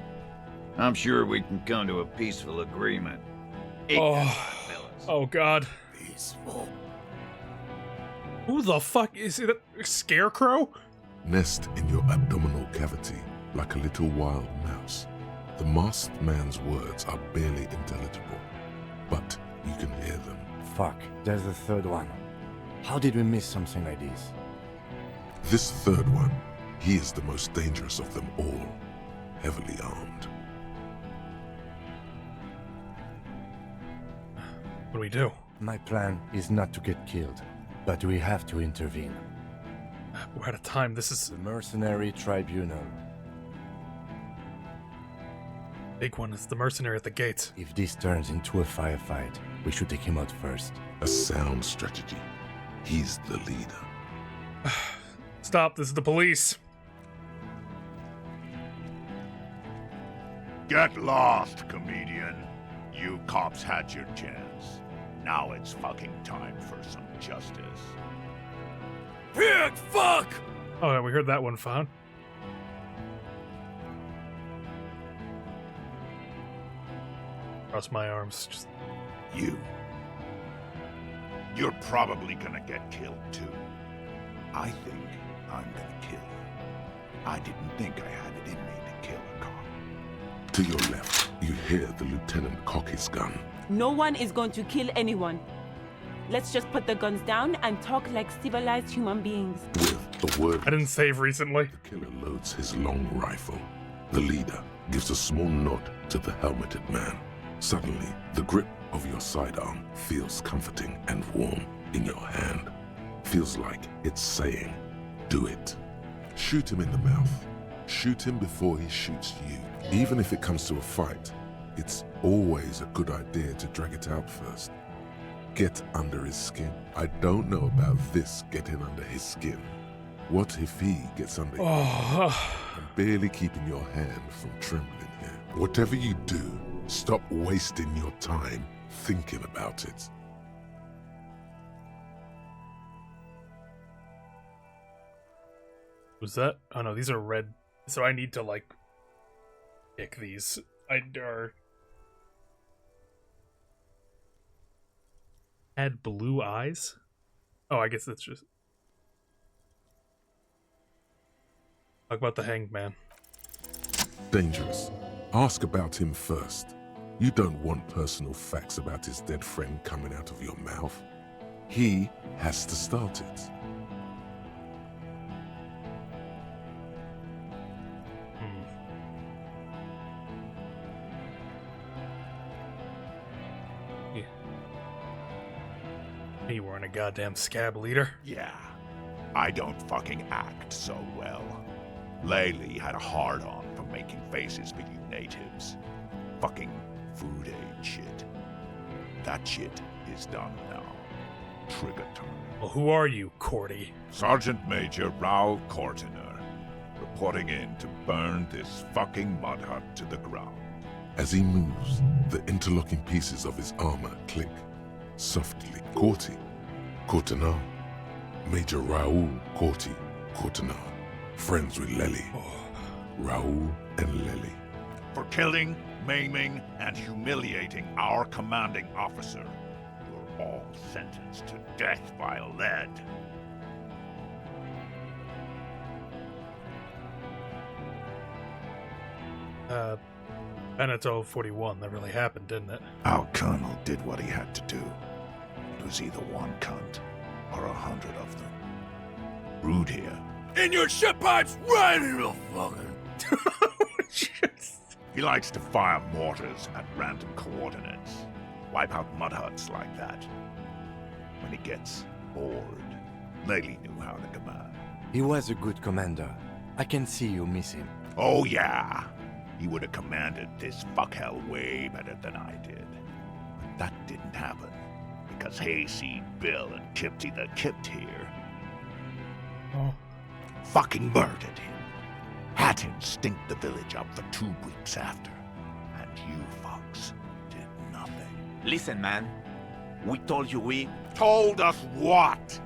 I'm sure we can come to a peaceful agreement. Oh God. Peaceful. Who the fuck is it? A scarecrow? Nest in your abdominal cavity like a little wild mouse. The masked man's words are barely intelligible, but you can hear them. Fuck, there's a third one. How did we miss something like this? This third one, he is the most dangerous of them all, heavily armed. What do we do? My plan is not to get killed, but we have to intervene. We're out of time. This is the mercenary tribunal. Big one is the mercenary at the gates. If this turns into a firefight, we should take him out first. A sound strategy. He's the leader. Stop, this is the police. Get lost, comedian. You cops had your chance. Now it's fucking time for some justice. Pig fuck! Oh, yeah, we heard that one fine. Cross my arms. Just... You're probably gonna get killed too. I think I'm gonna kill you. I didn't think I had it in me to kill a cop. To your left, you hear the lieutenant cock his gun. No one is going to kill anyone. Let's just put the guns down and talk like civilized human beings. With the word I didn't save recently. The killer loads his long rifle. The leader gives a small nod to the helmeted man. Suddenly, the grip of your sidearm feels comforting and warm in your hand. Feels like it's saying, do it. Shoot him in the mouth. Shoot him before he shoots you. Even if it comes to a fight, it's always a good idea to drag it out first. Get under his skin. I don't know about this getting under his skin. What if he gets under your hand? I'm barely keeping your hand from trembling here. Whatever you do, stop wasting your time thinking about it. Was that? Oh no, these are red. So I need to like pick these. Had blue eyes? Oh, I guess that's just... Talk about the hanged man. Dangerous. Ask about him first. You don't want personal facts about his dead friend coming out of your mouth. He has to start it. You weren't a goddamn scab leader. Yeah, I don't fucking act so well. Laylee had a hard-on for making faces for you natives. Fucking food aid shit. That shit is done now. Trigger time. Well, who are you, Cordy? Sergeant Major Rao Cortiner. reporting in to burn this fucking mud hut to the ground. As he moves, the interlocking pieces of his armor click. Softly, Corti, Cortana, Major Raoul Corti, Cortana, friends with Lely. Raoul and Lely. For killing, maiming, and humiliating our commanding officer, you're all sentenced to death by lead. Beneteau 41, that really happened, didn't it? Our colonel did what he had to do. It was either one cunt or 100 of them. Rude here. In your ship pipes, right in the fucking... He likes to fire mortars at random coordinates. Wipe out mud huts like that. When he gets bored, Lely knew how to command. He was a good commander. I can see you miss him. Oh yeah, he would have commanded this fuckhell way better than I did. But that didn't happen, because Hayseed, Bill, and Kipty the Kipt here fucking murdered him. Had him stink the village up for 2 weeks after. And you fucks did nothing. Listen, man. We told you we... Told us what?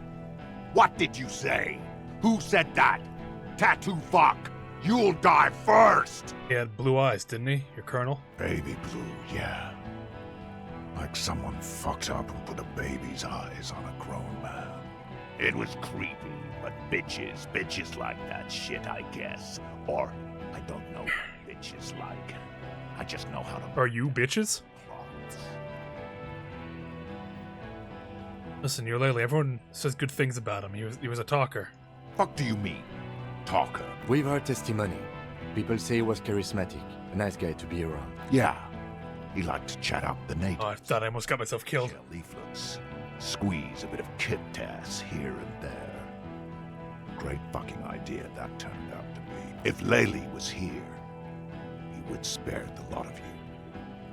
What did you say? Who said that? Tattoo fuck! You'll die first! He had blue eyes, didn't he, your colonel? Baby blue, yeah. Like someone fucked up and put a baby's eyes on a grown man. It was creepy, but bitches like that shit, I guess. Or, I don't know what bitches like. I just know how to... Are you bitches? Listen, you're Lely. Everyone says good things about him. He was a talker. Fuck do you mean, talker? We've heard testimony. People say he was charismatic. A nice guy to be around. Yeah. He liked to chat up the natives. Oh, I thought I almost got myself killed. Share leaflets. Squeeze a bit of kit-tass here and there. Great fucking idea that turned out to be. If Lely was here, he would spare the lot of you.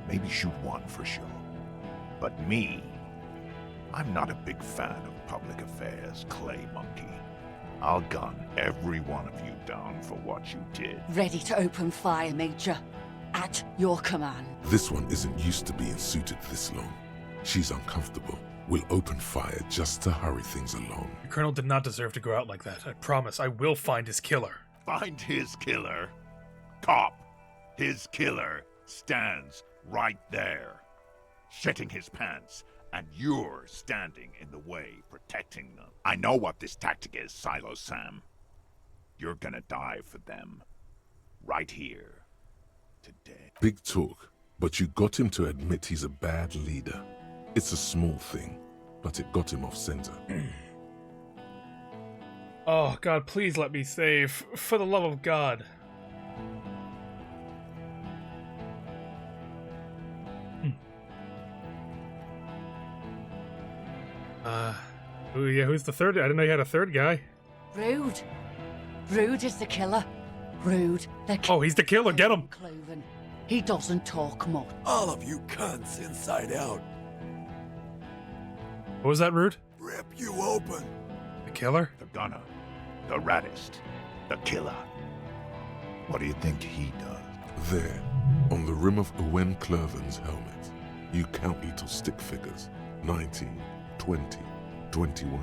Maybe shoot one for sure. But me, I'm not a big fan of public affairs, clay monkey. I'll gun every one of you down for what you did. Ready to open fire, Major. At your command. This one isn't used to being suited this long. She's uncomfortable. We'll open fire just to hurry things along. Your colonel did not deserve to go out like that. I promise I will find his killer. Find his killer? Cop, his killer stands right there, shitting his pants, and you're standing in the way, protecting them. I know what this tactic is, Silo Sam. You're gonna die for them. Right here. Today. Big talk, but you got him to admit he's a bad leader. It's a small thing, but it got him off center. Oh, God, please let me save. For the love of God. Oh yeah, who's the third? I didn't know you had a third guy. Rude. Rude is the killer. Rude, the killer. Oh, he's the killer. Get him. Cloven. He doesn't talk much. All of you cunts inside out. What was that, Rude? Rip you open. The killer? The gunner. The raddest. The killer. What do you think he does? There, on the rim of Owen Clerven's helmet, you count little stick figures. 19, 20, 21.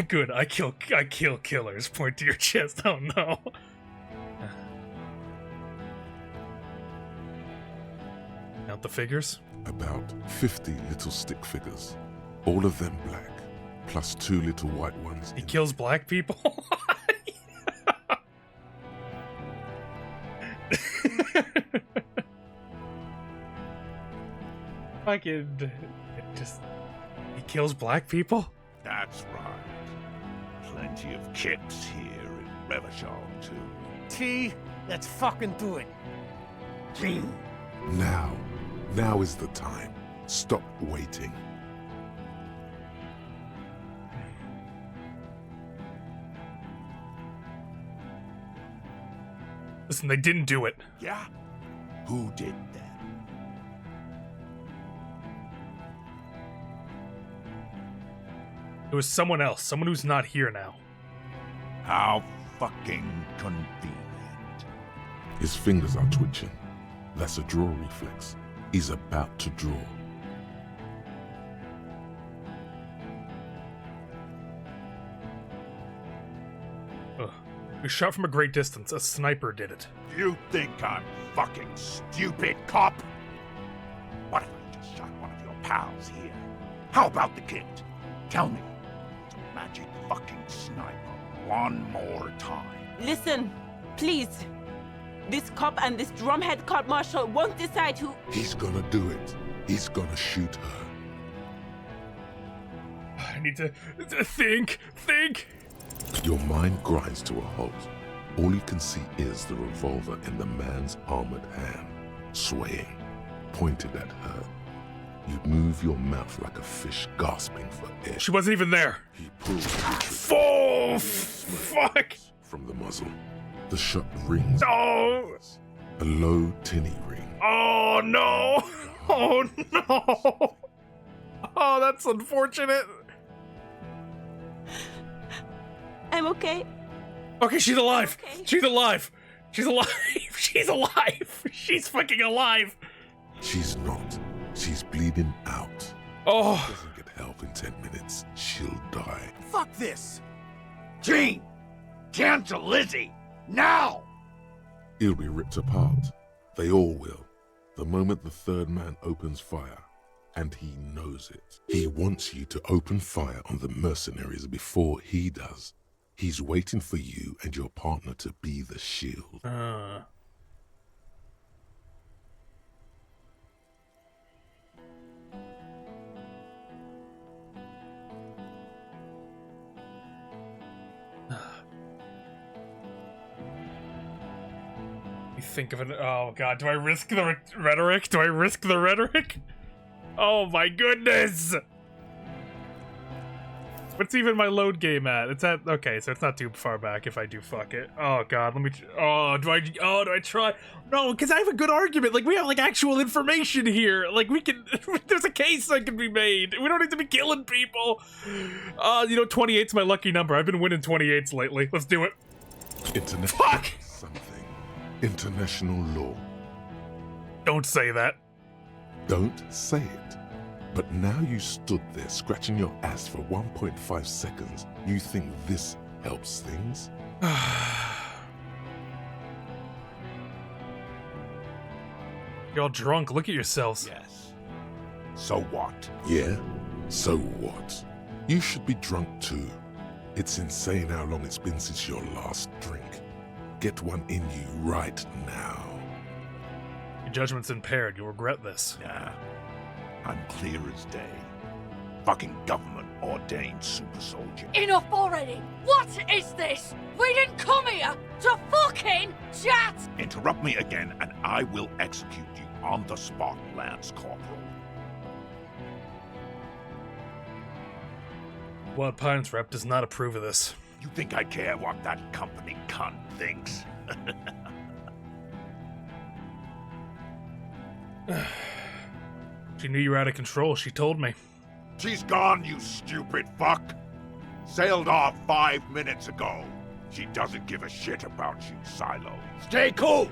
Good, I kill killers. Point to your chest. Oh no. Count the figures? About 50 little stick figures. All of them black, plus 2 little white ones. He kills black people? Fucking... He kills black people? That's right. Plenty of kips here in Revachol, too. T, let's fucking do it. T. Now is the time. Stop waiting. Listen, they didn't do it. Yeah? Who did that? It was someone else, someone who's not here now. How fucking convenient. His fingers are twitching. That's a draw reflex. He's about to draw. Ugh. We shot from a great distance. A sniper did it. You think I'm fucking stupid, cop? What if I just shot one of your pals here? How about the kid? Tell me, it's a magic fucking sniper one more time. Listen, please. This cop and this drumhead cop marshal won't decide who... He's gonna do it. He's gonna shoot her. I need to think. Your mind grinds to a halt. All you can see is the revolver in the man's armored hand, swaying, pointed at her. You move your mouth like a fish gasping for air. She wasn't even there. He pulled the trigger. Oh, fuck! From the muzzle. The shot rings. Oh! A low, tinny ring. Oh, no! Oh, no! Oh, that's unfortunate. I'm okay. Okay, she's alive. Okay. She's alive. She's alive. She's alive. She's fucking alive. She's not. She's bleeding out. Oh. If she doesn't get help in 10 minutes, she'll die. Fuck this! Gene! Cancel Lizzie! Now! He'll be ripped apart. They all will. The moment the third man opens fire. And he knows it. He wants you to open fire on the mercenaries before he does. He's waiting for you and your partner to be the shield. You think of it. Oh god, do I risk the rhetoric? Do I risk the rhetoric? Oh my goodness! What's even my load game at? It's at, okay, so it's not too far back if I do fuck it. Oh god, let me, do I try? No, because I have a good argument. Like, we have, like, actual information here. Like, we can, there's a case that can be made. We don't need to be killing people. 28's my lucky number. I've been winning 28s lately. Let's do it. Fuck! Something. International law. Don't say that. Don't say it. But now you stood there scratching your ass for 1.5 seconds. You think this helps things? You're all drunk. Look at yourselves. Yes. So what? Yeah? So what? You should be drunk too. It's insane how long it's been since your last drink. Get one in you right now. Your judgment's impaired. You'll regret this. Nah. I'm clear as day. Fucking government-ordained super soldier. Enough already! What is this? We didn't come here to fucking chat! Interrupt me again and I will execute you on the spot, Lance Corporal. Wild Pines rep does not approve of this. You think I care what that company cunt thinks? She knew you were out of control. She told me. She's gone, you stupid fuck. Sailed off 5 minutes ago. She doesn't give a shit about you, Silo. Stay cool!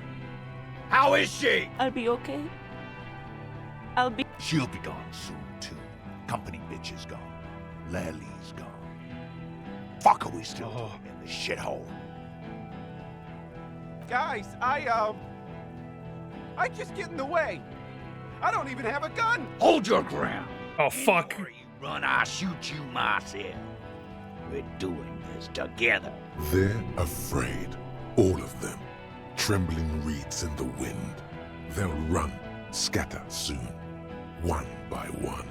How is she? I'll be okay. She'll be gone soon, too. Company bitch is gone. Lely's gone. Fuck are we still doing in this shithole? Guys, I just get in the way. I don't even have a gun. Hold your ground. Oh, fuck. Before you run, I'll shoot you myself. We're doing this together. They're afraid. All of them. Trembling reeds in the wind. They'll run, scatter soon. One by one.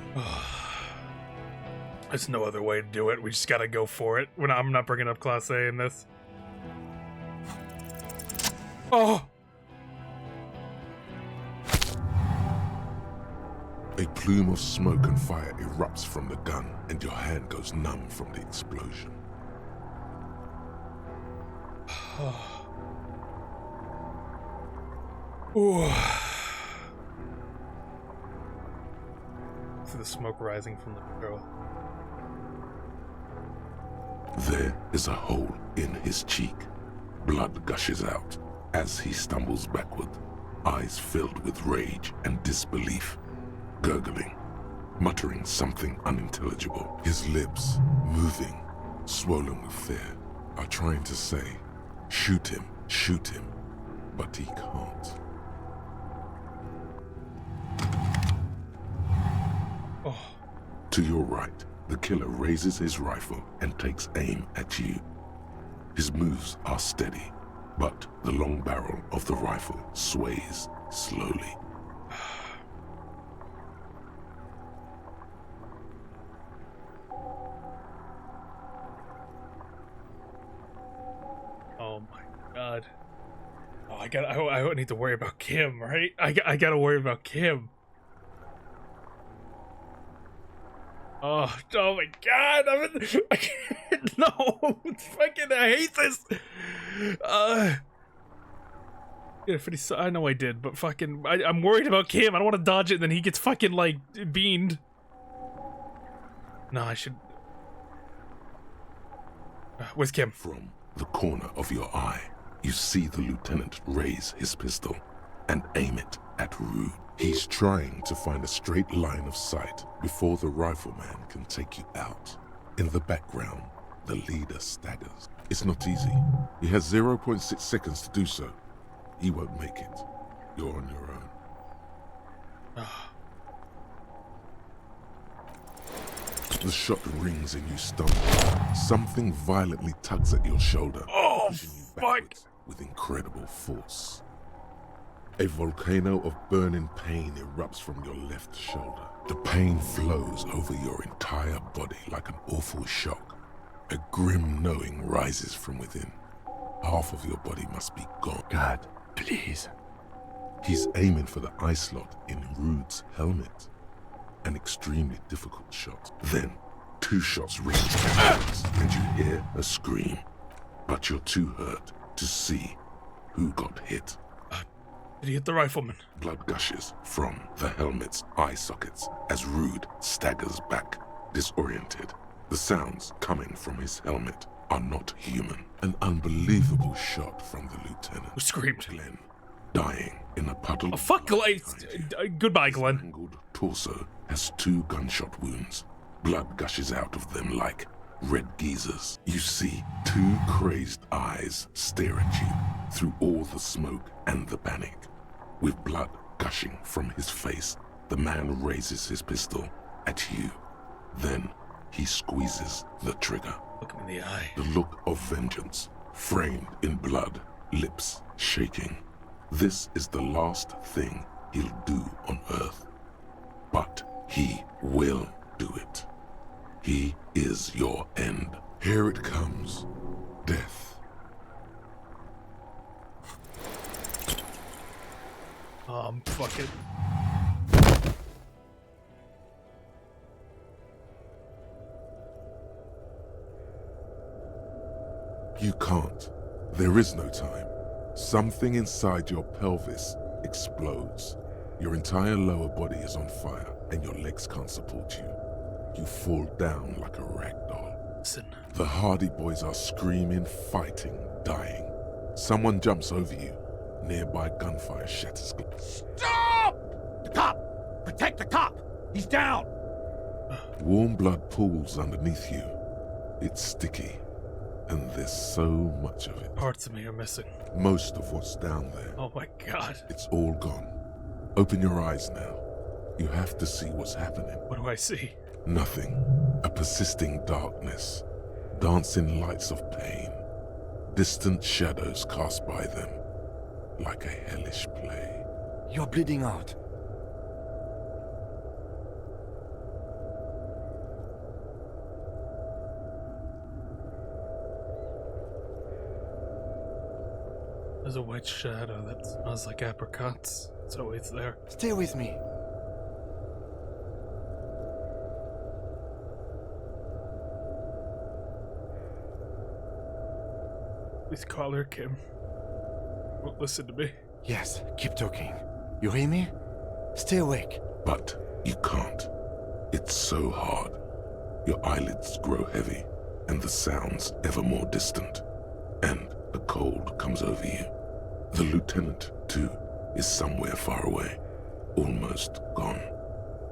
There's no other way to do it. We just gotta go for it. I'm not bringing up Class A in this. Oh! A plume of smoke and fire erupts from the gun, and your hand goes numb from the explosion. Ooh. See the smoke rising from the barrel. There is a hole in his cheek. Blood gushes out as he stumbles backward, eyes filled with rage and disbelief, gurgling, muttering something unintelligible. His lips, moving, swollen with fear, are trying to say, shoot him, but he can't. Oh. To your right, the killer raises his rifle and takes aim at you. His moves are steady, but the long barrel of the rifle sways slowly. Oh my god. Oh, I don't need to worry about Kim, right? I gotta worry about Kim. Oh my god! I can't. No, it's fucking. I hate this. Yeah, I know I did, but fucking, I'm worried about Kim. I don't want to dodge it, and then he gets fucking like beamed. No, I should. Where's Kim? From the corner of your eye, you see the lieutenant raise his pistol and aim it at Rude. He's trying to find a straight line of sight before the rifleman can take you out. In the background, the leader staggers. It's not easy. He has 0.6 seconds to do so. He won't make it. You're on your own. The shot rings and you stumble. Something violently tugs at your shoulder, pushing you backwards with incredible force. A volcano of burning pain erupts from your left shoulder. The pain flows over your entire body like an awful shock. A grim knowing rises from within. Half of your body must be gone. God, please. He's aiming for the eye slot in Rude's helmet. An extremely difficult shot. Then, 2 shots ring and you hear a scream. But you're too hurt to see who got hit. Did he hit the rifleman? Blood gushes from the helmet's eye sockets as Rude staggers back, disoriented. The sounds coming from his helmet are not human. An unbelievable shot from the lieutenant. Who screamed? Glenn, dying in a puddle. Oh, fuck Glenn. Goodbye, Glenn. His mangled torso has 2 gunshot wounds. Blood gushes out of them like red geysers. You see 2 crazed eyes stare at you through all the smoke and the panic. With blood gushing from his face, the man raises his pistol at you. Then he squeezes the trigger. Look him in the eye. The look of vengeance, framed in blood, lips shaking. This is the last thing he'll do on Earth. But he will do it. He is your end. Here it comes. Death. Fuck it. You can't. There is no time. Something inside your pelvis explodes. Your entire lower body is on fire, and your legs can't support you. You fall down like a rag doll. Listen. The Hardy Boys are screaming, fighting, dying. Someone jumps over you. Nearby gunfire shatters glass. Stop! The cop! Protect the cop! He's down! Warm blood pools underneath you. It's sticky, and there's so much of it. Parts of me are missing. Most of what's down there. Oh my god. It's all gone. Open your eyes now. You have to see what's happening. What do I see? Nothing. A persisting darkness. Dancing lights of pain. Distant shadows cast by them. Like a hellish play. You're bleeding out. There's a white shadow that smells like apricots. So it's there. Stay with me. Please call her, Kim. Won't listen to me. Yes, keep talking. You hear me? Stay awake. But you can't. It's so hard. Your eyelids grow heavy. and the sounds ever more distant, and the cold comes over you. The lieutenant, too, is somewhere far away, almost gone,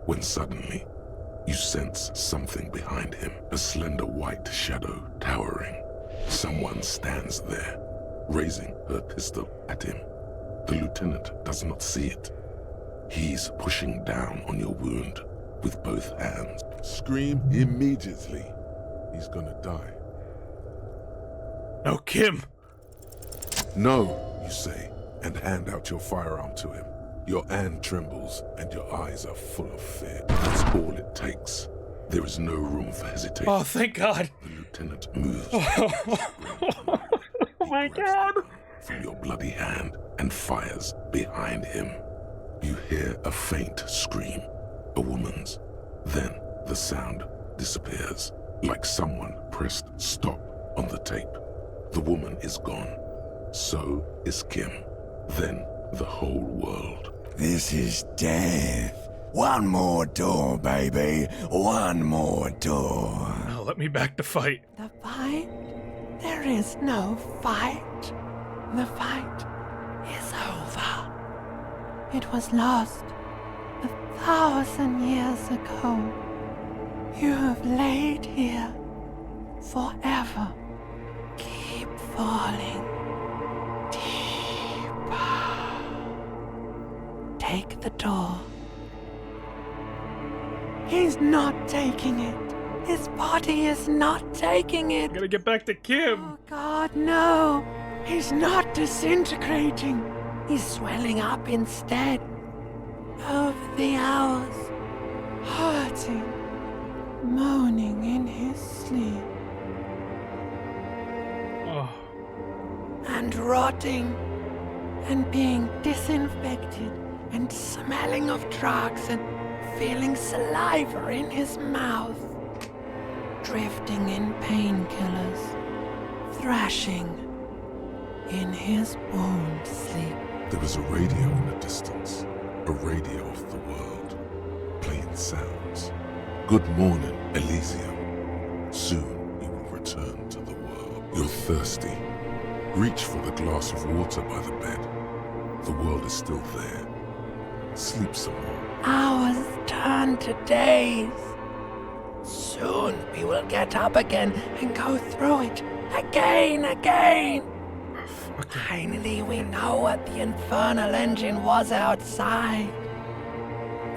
when suddenly you sense something behind him, a slender white shadow towering. Someone stands there, raising her pistol at him. The lieutenant does not see it. He's pushing down on your wound with both hands. Scream immediately. He's gonna die. No, Kim! No, you say, and hand out your firearm to him. Your hand trembles, and your eyes are full of fear. That's all it takes. There is no room for hesitation. Oh, thank God! The lieutenant moves. Oh my God! From your bloody hand and fires behind him. You hear a faint scream, a woman's. Then the sound disappears, like someone pressed stop on the tape. The woman is gone. So is Kim. Then the whole world. This is death. One more door, baby. One more door. Now let me back to fight. The fight? There is no fight. The fight is over. It was lost 1,000 years ago. You have laid here forever. Keep falling deeper. Take the door. He's not taking it. His body is not taking it. Gotta get back to Kim. Oh God, no. He's not disintegrating. He's swelling up instead. Over the hours, hurting, moaning in his sleep. Oh. And rotting, and being disinfected, and smelling of drugs, and feeling saliva in his mouth. Drifting in painkillers, thrashing in his wound sleep. There is a radio in the distance, a radio of the world, playing sounds. Good morning, Elysium. Soon you will return to the world. You're thirsty. Reach for the glass of water by the bed. The world is still there. Sleep some more. Hours turn to days. Soon we will get up again and go through it again. Finally, we know what the infernal engine was outside.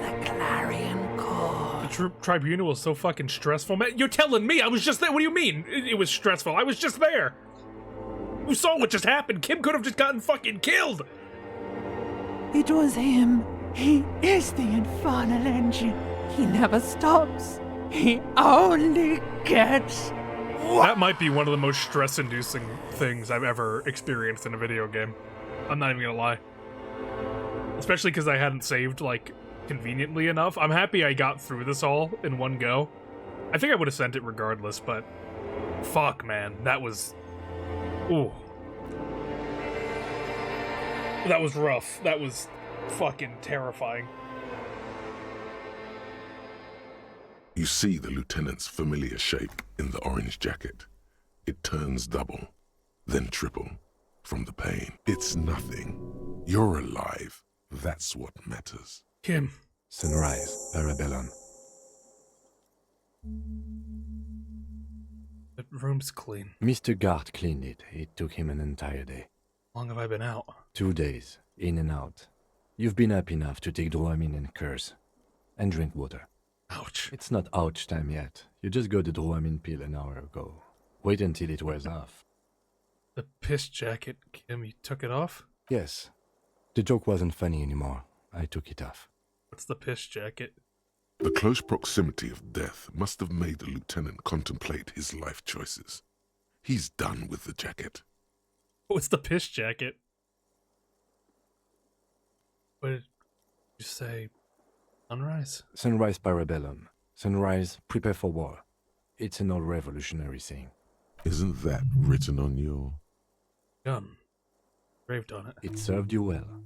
The Clarion Core. The tribunal was so fucking stressful, man. You're telling me I was just there? What do you mean? It was stressful. I was just there. You saw what just happened. Kim could have just gotten fucking killed. It was him. He is the infernal engine. He never stops. He only gets... That might be one of the most stress-inducing things I've ever experienced in a video game. I'm not even gonna lie. Especially because I hadn't saved, like, conveniently enough. I'm happy I got through this all in one go. I think I would have sent it regardless, but... Fuck, man. That was... Ooh. That was rough. That was fucking terrifying. You see the lieutenant's familiar shape in the orange jacket. It turns double, then triple, from the pain. It's nothing. You're alive. That's what matters. Kim. Sunrise, Parabellum. The room's clean. Mr. Gart cleaned it. It took him an entire day. How long have I been out? 2 days, in and out. You've been up enough to take Dramamine and curse. And drink water. Ouch. It's not ouch time yet. You just got the Dramamine pill an hour ago. Wait until it wears off. The piss jacket, Kim, you took it off? Yes. The joke wasn't funny anymore. I took it off. What's the piss jacket? The close proximity of death must have made the lieutenant contemplate his life choices. He's done with the jacket. What's the piss jacket? What did you say? Sunrise? Sunrise Parabellum. Sunrise, prepare for war. It's an old revolutionary saying. Isn't that written on your... gun? Engraved on it. It served you well.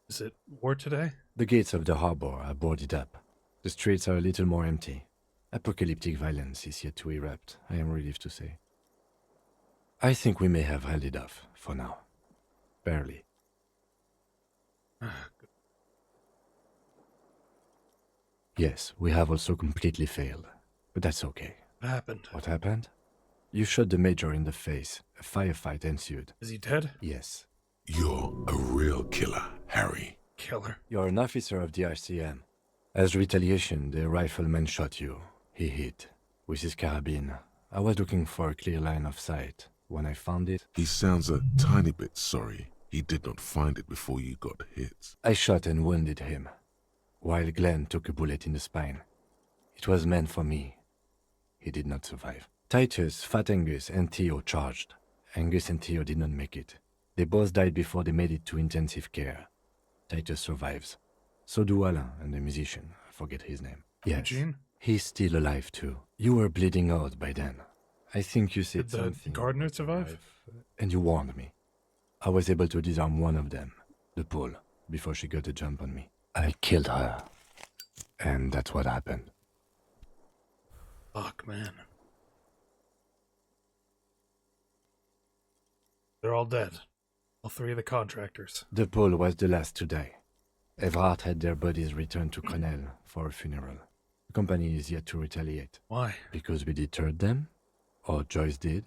Is it war today? The gates of the harbor are boarded up. The streets are a little more empty. Apocalyptic violence is yet to erupt, I am relieved to say. I think we may have held it off, for now. Barely. Yes, we have also completely failed. But that's okay. What happened? What happened? You shot the Major in the face. A firefight ensued. Is he dead? Yes. You're a real killer, Harry. Killer? You're an officer of the RCM. As retaliation, the rifleman shot you. He hit. With his carabine. I was looking for a clear line of sight. When I found it... He sounds a tiny bit sorry he did not find it before you got hit. I shot and wounded him, while Glenn took a bullet in the spine. It was meant for me. He did not survive. Titus, Fat Angus, and Theo charged. Angus and Theo did not make it. They both died before they made it to intensive care. Titus survives. So do Alain and the musician. I forget his name. Yes. Eugene? He's still alive too. You were bleeding out by then. I think you said Did the something. gardener survive? And you warned me. I was able to disarm one of them, the Pole, before she got a jump on me. I killed her. And that's what happened. Fuck, man. They're all dead. All three of the contractors. The Pole was the last to die. Everard had their bodies returned to Connell for a funeral. The company is yet to retaliate. Why? Because we deterred them? Or Joyce did?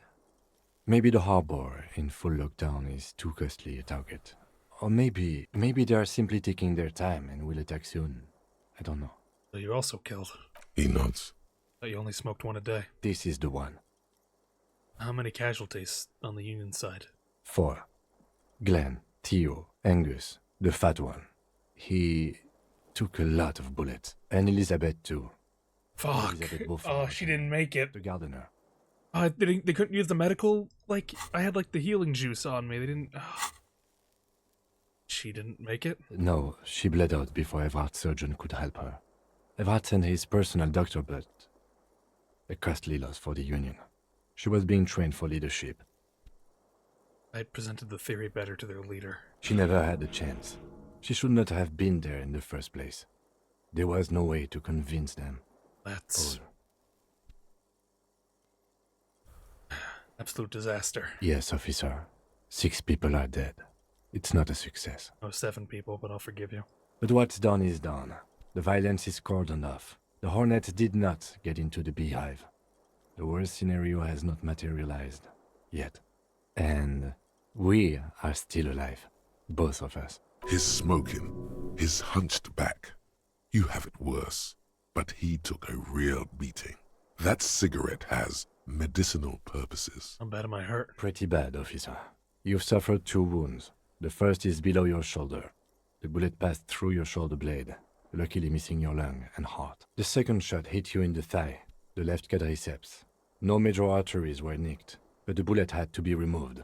Maybe the harbor in full lockdown is too costly a target. Or maybe they are simply taking their time and will attack soon. I don't know. So you also killed. He nods. But you only smoked one a day. This is the one. How many casualties on the Union side? 4. Glenn, Theo, Angus, the fat one. He took a lot of bullets. And Elizabeth too. Fuck. Elizabeth Beaufort, Oh, she didn't make it. the gardener. They couldn't use the medical, like, I had, like, the healing juice on me. They didn't... She didn't make it? No, she bled out before Everard's surgeon could help her. Everard sent his personal doctor, but a costly loss for the Union. She was being trained for leadership. I presented the theory better to their leader. She never had a chance. She should not have been there in the first place. There was no way to convince them. That's... absolute disaster. Yes, officer. 6 people are dead. It's not a success. Oh, 7 people, but I'll forgive you. But what's done is done. The violence is cordoned off. The Hornet did not get into the beehive. The worst scenario has not materialized. Yet. And we are still alive. Both of us. His smoking, his hunched back. You have it worse, but he took a real beating. That cigarette has medicinal purposes. How bad am I hurt? Pretty bad, officer. You've suffered 2 wounds. The first is below your shoulder. The bullet passed through your shoulder blade, luckily missing your lung and heart. The second shot hit you in the thigh, the left quadriceps. No major arteries were nicked, but the bullet had to be removed.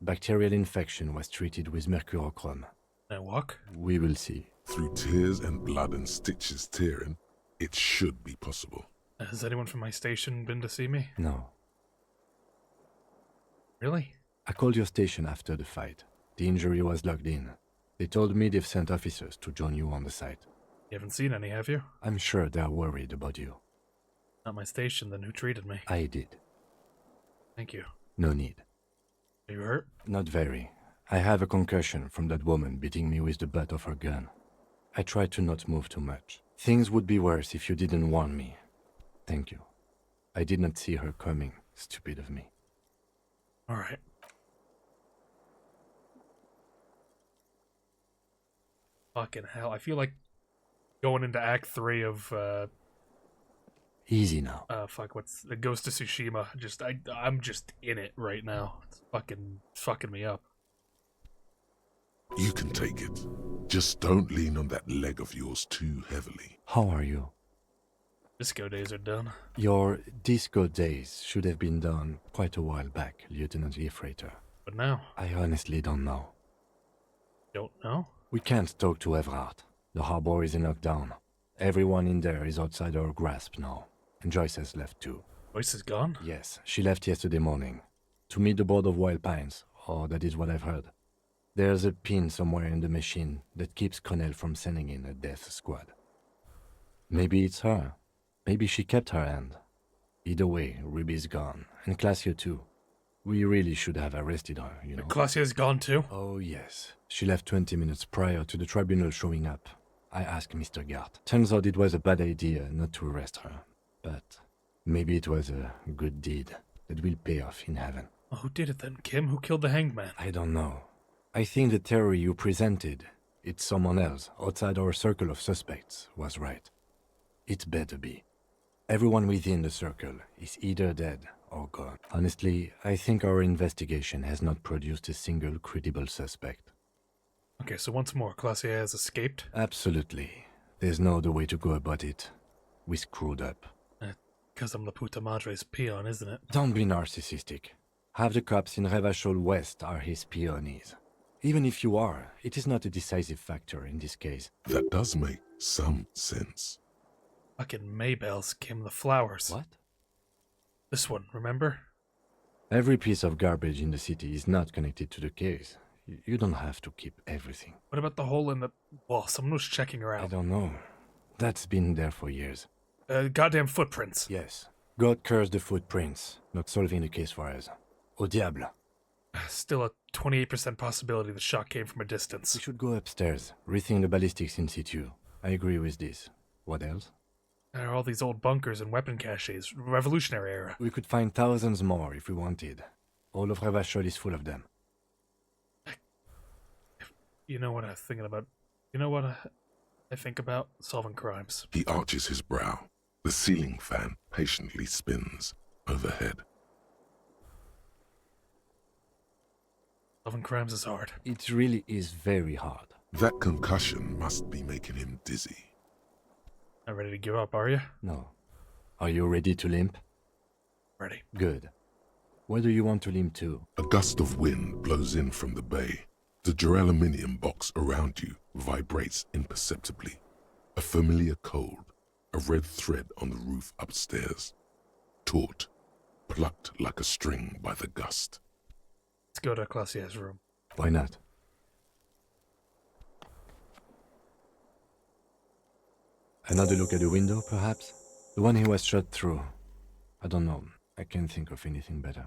Bacterial infection was treated with mercurochrome. Can I walk? We will see. Through tears and blood and stitches tearing, it should be possible. Has anyone from my station been to see me? No. Really? I called your station after the fight. The injury was logged in. They told me they've sent officers to join you on the site. You haven't seen any, have you? I'm sure they're worried about you. Not my station, then who treated me? I did. Thank you. No need. Are you hurt? Not very. I have a concussion from that woman beating me with the butt of her gun. I tried to not move too much. Things would be worse if you didn't warn me. Thank you. I did not see her coming. Stupid of me. Alright. Fucking hell. I feel like going into Act 3 of, Easy now. fuck, what's... The Ghost of Tsushima. I'm just in it right now. It's fucking me up. You can take it. Just don't lean on that leg of yours too heavily. How are you? Disco days are done. Your disco days should have been done quite a while back, Lieutenant Gefreiter. But now? I honestly don't know. Don't know? We can't talk to Everard. The harbor is in lockdown. Everyone in there is outside our grasp now. And Joyce has left too. Joyce is gone? Yes, she left yesterday morning. To meet the board of Wild Pines, or that is what I've heard. There's a pin somewhere in the machine that keeps Connell from sending in a death squad. Maybe it's her. Maybe she kept her hand. Either way, Ruby's gone, and Classio too. We really should have arrested her, you know. Classio's gone too? Oh yes. She left 20 minutes prior to the tribunal showing up. I asked Mr. Gart. Turns out it was a bad idea not to arrest her. But maybe it was a good deed that will pay off in heaven. Oh, who did it then, Kim? Who killed the hanged man? I don't know. I think the theory you presented, it's someone else outside our circle of suspects, was right. It better be. Everyone within the circle is either dead or gone. Honestly, I think our investigation has not produced a single credible suspect. Okay, so once more, Classier has escaped? Absolutely. There's no other way to go about it. We screwed up. Because I'm La Puta Madre's peon, isn't it? Don't be narcissistic. Half the cops in Revachol West are his peonies. Even if you are, it is not a decisive factor in this case. That does make some sense. Fucking Maybells, Kim, the flowers. What? This one, remember? Every piece of garbage in the city is not connected to the case. You don't have to keep everything. What about the hole in the wall? Someone was checking her out. I don't know. That's been there for years. Goddamn footprints. Yes. God cursed the footprints, not solving the case for us. Au diable. Still a 28% possibility the shot came from a distance. We should go upstairs, rethink the ballistics in situ. I agree with this. What else? There are all these old bunkers and weapon caches, Revolutionary era. We could find thousands more if we wanted. All of Revachol is full of them. You know what I'm thinking about? You know what I think about? Solving crimes. He arches his brow. The ceiling fan patiently spins overhead. Solving crimes is hard. It really is very hard. That concussion must be making him dizzy. Not ready to give up, are you? No. Are you ready to limp? Ready. Good. Where do you want to limp to? A gust of wind blows in from the bay. The duraluminum box around you vibrates imperceptibly. A familiar cold, a red thread on the roof upstairs. Taut, plucked like a string by the gust. Let's go to Classier's room. Why not? Another look at the window, perhaps? The one he was shot through. I don't know. I can't think of anything better.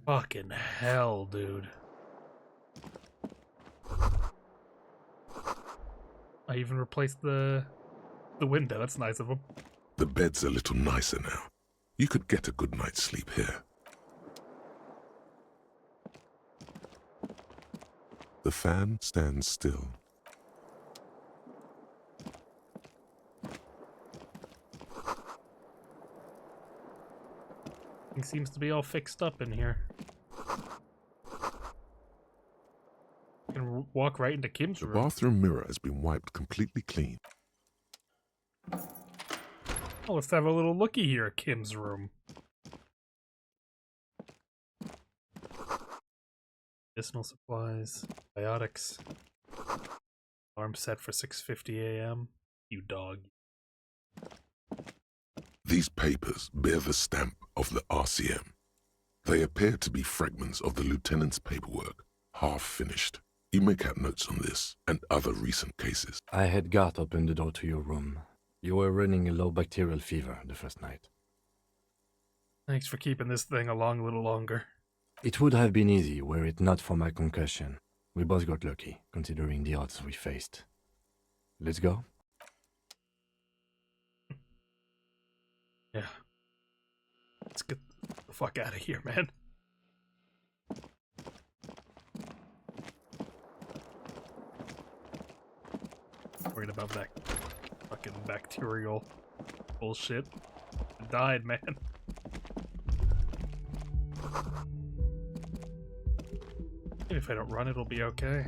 Fucking hell, dude. I even replaced the window. That's nice of him. The bed's a little nicer now. You could get a good night's sleep here. The fan stands still. He seems to be all fixed up in here. You can walk right into Kim's The room. bathroom mirror has been wiped completely clean. Oh, let's have a little looky here at Kim's room. Medicinal supplies, biotics. Alarm set for 6:50 a.m. You dog. These papers bear the stamp of the RCM. They appear to be fragments of the lieutenant's paperwork, half finished. You make out notes on this and other recent cases. I had Gart open the door to your room. You were running a low bacterial fever the first night. Thanks for keeping this thing along a little longer. It would have been easy were it not for my concussion. We both got lucky, considering the odds we faced. Let's go? Yeah. Let's get the fuck out of here, man. Worried about that fucking bacterial bullshit. I died, man. Maybe if I don't run, it'll be okay.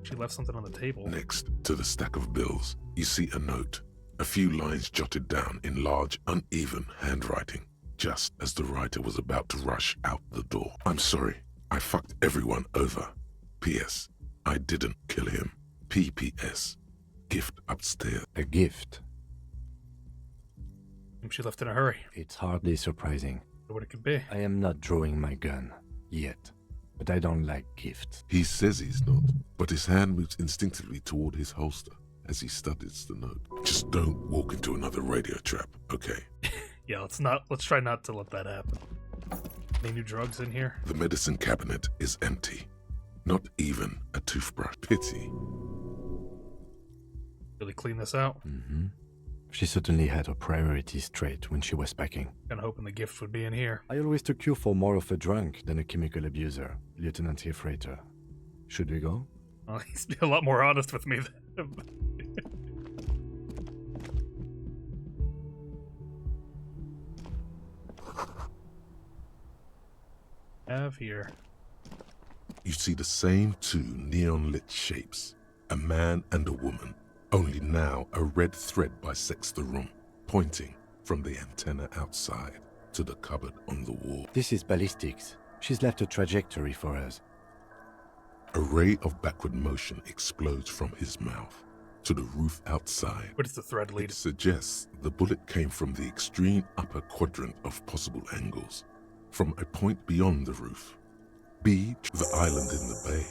She left something on the table. Next to the stack of bills, you see a note. A few lines jotted down in large, uneven handwriting, just as the writer was about to rush out the door. I'm sorry. I fucked everyone over. P.S. I didn't kill him. P.P.S. Gift upstairs. A gift? She left in a hurry. It's hardly surprising. What it could be. I am not drawing my gun. Yet. but I don't like gifts. He says he's not, but his hand moves instinctively toward his holster as he studies the note. Just don't walk into another radio trap, okay? Yeah, let's try not to let that happen. Any new drugs in here? The medicine cabinet is empty. Not even a toothbrush. Pity. Really clean this out? Mm-hmm. She certainly had her priorities straight when she was packing. Kinda hoping the gift would be in here. I always took you for more of a drunk than a chemical abuser, Lieutenant Hefreiter. Should we go? Well, he's a lot more honest with me than... Have here. You see the same two neon-lit shapes, a man and a woman, only now a red thread bisects the room, pointing from the antenna outside to the cupboard on the wall. This is ballistics. She's left a trajectory for us. A ray of backward motion explodes from his mouth to the roof outside. Where does the thread lead? It suggests the bullet came from the extreme upper quadrant of possible angles, from a point beyond the roof. B, the island in the bay.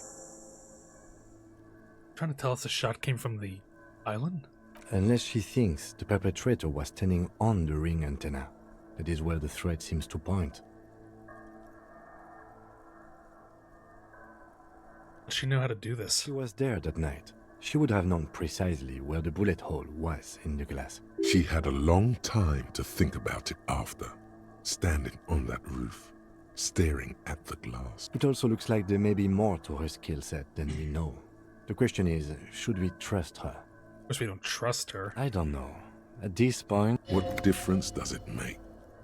Trying to tell us the shot came from the island? Unless she thinks the perpetrator was standing on the ring antenna. That is where the thread seems to point. Does she know how to do this? She was there that night. She would have known precisely where the bullet hole was in the glass. She had a long time to think about it after, standing on that roof, staring at the glass. It also looks like there may be more to her skill set than we know. The question is, should we trust her? Of course we don't trust her. I don't know. At this point... What difference does it make?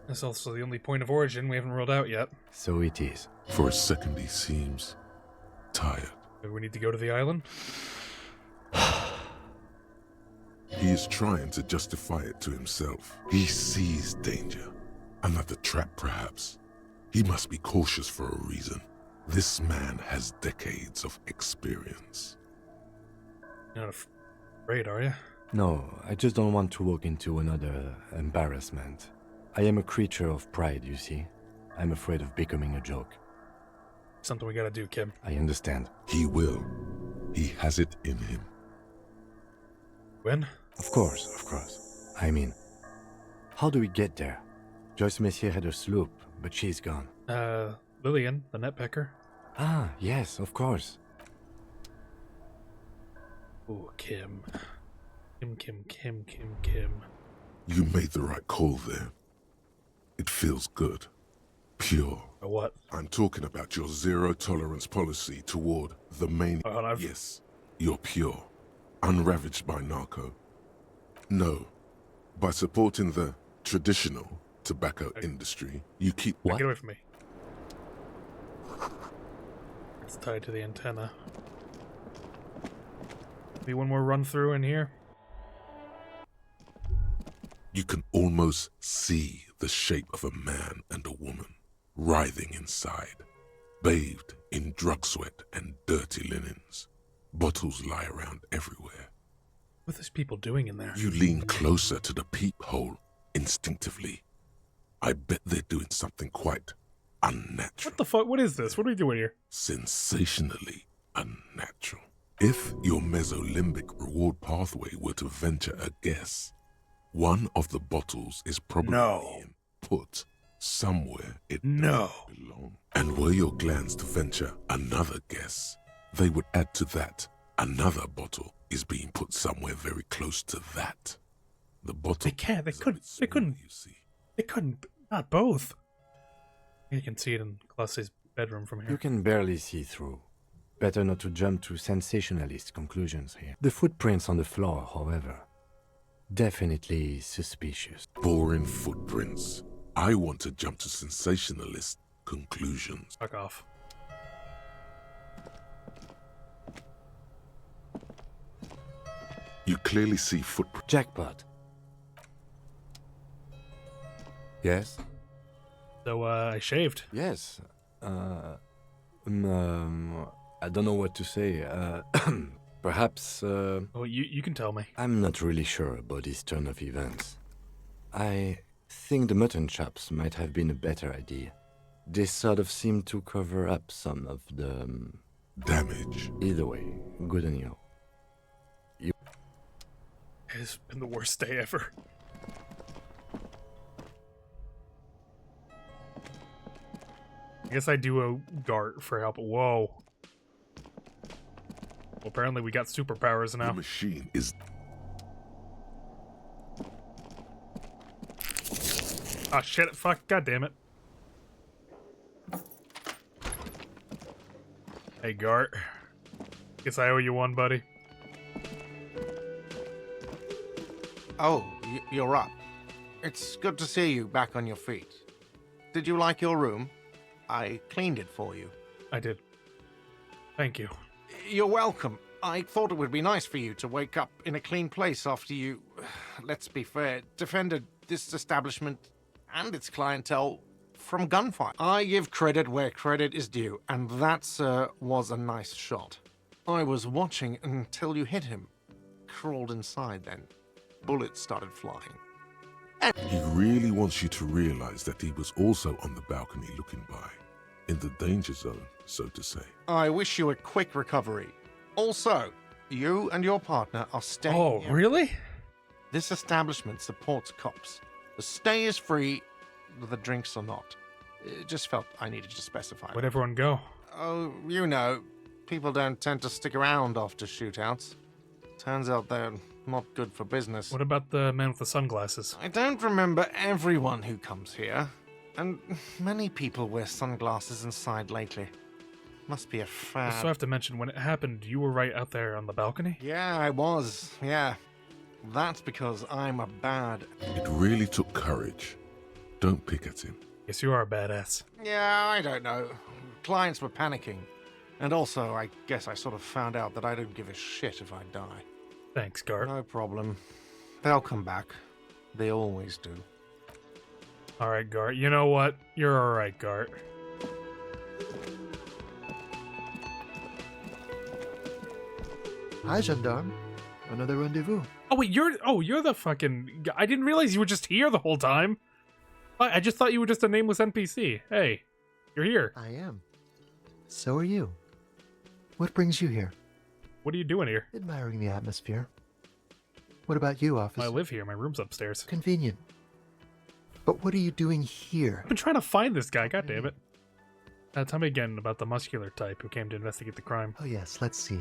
That's also the only point of origin we haven't ruled out yet. So it is. For a second he seems tired. Do we need to go to the island? He is trying to justify it to himself. He sees danger. Another trap, perhaps. He must be cautious for a reason. This man has decades of experience. You're not afraid, are you? No, I just don't want to walk into another embarrassment. I am a creature of pride, you see. I'm afraid of becoming a joke. Something we gotta do, Kim. I understand. He will. He has it in him. When? Of course, of course. I mean, how do we get there? Joyce Messier had a sloop, but she's gone. Lillian, the netpecker. Ah, yes, of course. Oh, Kim. Kim. You made the right call there. It feels good. Pure. A what? I'm talking about your zero-tolerance policy toward the main... Yes, you're pure. Unravaged by narco. No. By supporting the traditional tobacco industry, you keep... What? Get away from me. It's tied to the antenna. Maybe one more run through in here. You can almost see the shape of a man and a woman writhing inside, bathed in drug sweat and dirty linens. Bottles lie around everywhere. What are these people doing in there? You lean closer to the peephole instinctively. I bet they're doing something quite unnatural. What the fuck? What is this? What are we doing here? Sensationally unnatural. If your mesolimbic reward pathway were to venture a guess, one of the bottles is probably being put somewhere it doesn't belong. And were your glands to venture another guess, they would add to that another bottle is being put somewhere very close to that. The bottle. They can't. They couldn't. You see. They couldn't. Not both. You can see it in Classe's bedroom from here. You can barely see through. Better not to jump to sensationalist conclusions here. The footprints on the floor, however, definitely suspicious. Boring footprints. I want to jump to sensationalist conclusions. Fuck off. You clearly see footprints. Jackpot. Yes? So, I shaved. Yes. I don't know what to say. Perhaps, Oh, you can tell me. I'm not really sure about this turn of events. I think the mutton chops might have been a better idea. They sort of seem to cover up some of the damage. Either way, good on you. It's been the worst day ever. I guess I do owe Gart for help. Whoa. Well, apparently we got superpowers now. The machine is... Oh shit, fuck, god damn it. Hey Gart. Guess I owe you one, buddy. Oh, you're up. It's good to see you back on your feet. Did you like your room? I cleaned it for you. I did. Thank you. You're welcome. I thought it would be nice for you to wake up in a clean place after you, let's be fair, defended this establishment and its clientele from gunfire. I give credit where credit is due, and that, sir, was a nice shot. I was watching until you hit him. Crawled inside then. Bullets started flying. He really wants you to realize that he was also on the balcony looking by, in the danger zone, so to say. I wish you a quick recovery. Also, you and your partner are staying Oh, here. really? This establishment supports cops. The stay is free, the drinks are not. It just felt I needed to specify. Where'd everyone go? Oh, you know, people don't tend to stick around after shootouts. Turns out they're not good for business. What about the man with the sunglasses? I don't remember everyone who comes here, and many people wear sunglasses inside lately. Must be a I fad. still have to mention, when it happened, you were right out there on the balcony? Yeah, I was, yeah. That's because I'm a bad... It really took courage. Don't pick at him. Yes, you are a badass. Yeah, I don't know. Clients were panicking. And also, I guess I sort of found out that I don't give a shit if I die. Thanks, Gart. No problem. They'll come back. They always do. Alright, Gart. You know what? You're alright, Gart. Hi, gendarme. Another rendezvous. Oh wait, you're the fucking... I didn't realize you were just here the whole time. I just thought you were just a nameless NPC. Hey, you're here. I am. So are you. What brings you here? What are you doing here? Admiring the atmosphere. What about you, officer? I live here. My room's upstairs. Convenient. But what are you doing here? I've been trying to find this guy. God damn it. Tell me again about the muscular type who came to investigate the crime. Oh yes, let's see.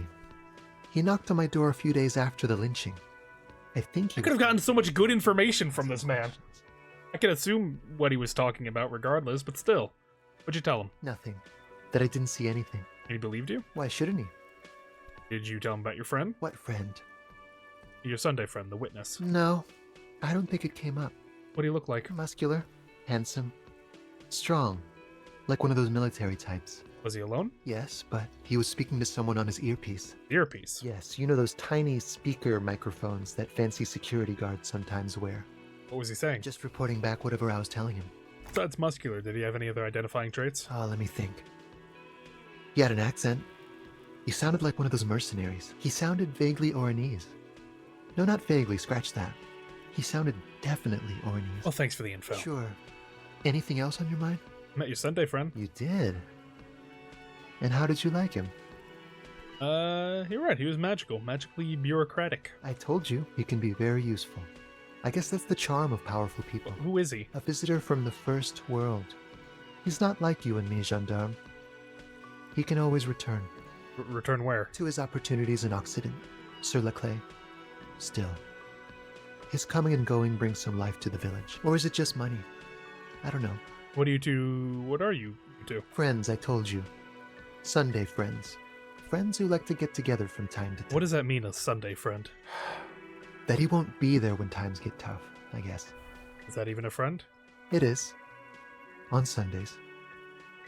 He knocked on my door a few days after the lynching. I think I could have gotten so much good information from this man. I could assume what he was talking about regardless, but still. What'd you tell him? Nothing. That I didn't see anything. And he believed you? Why shouldn't he? Did you tell him about your friend? What friend? Your Sunday friend, the witness. No, I don't think it came up. What do you look like? Muscular, handsome, strong, like one of those military types. Was he alone? Yes, but he was speaking to someone on his earpiece. Earpiece? Yes, you know those tiny speaker microphones that fancy security guards sometimes wear. What was he saying? Just reporting back whatever I was telling him. Besides muscular, did he have any other identifying traits? Oh, let me think. He had an accent. He sounded like one of those mercenaries. He sounded vaguely Oranese. No, not vaguely, scratch that. He sounded definitely Oranese. Well, thanks for the info. Sure. Anything else on your mind? Met your Sunday friend. You did? And how did you like him? You're right. He was magical. Magically bureaucratic. I told you, he can be very useful. I guess that's the charm of powerful people. Who is he? A visitor from the first world. He's not like you and me, gendarme. He can always return. Return where? To his opportunities in Occident, sur la clé. Still, his coming and going brings some life to the village. Or is it just money? I don't know. What are you two? Friends, I told you. Sunday friends. Friends who like to get together from time to time. What does that mean, a Sunday friend? That he won't be there when times get tough, I guess. Is that even a friend? It is. On Sundays.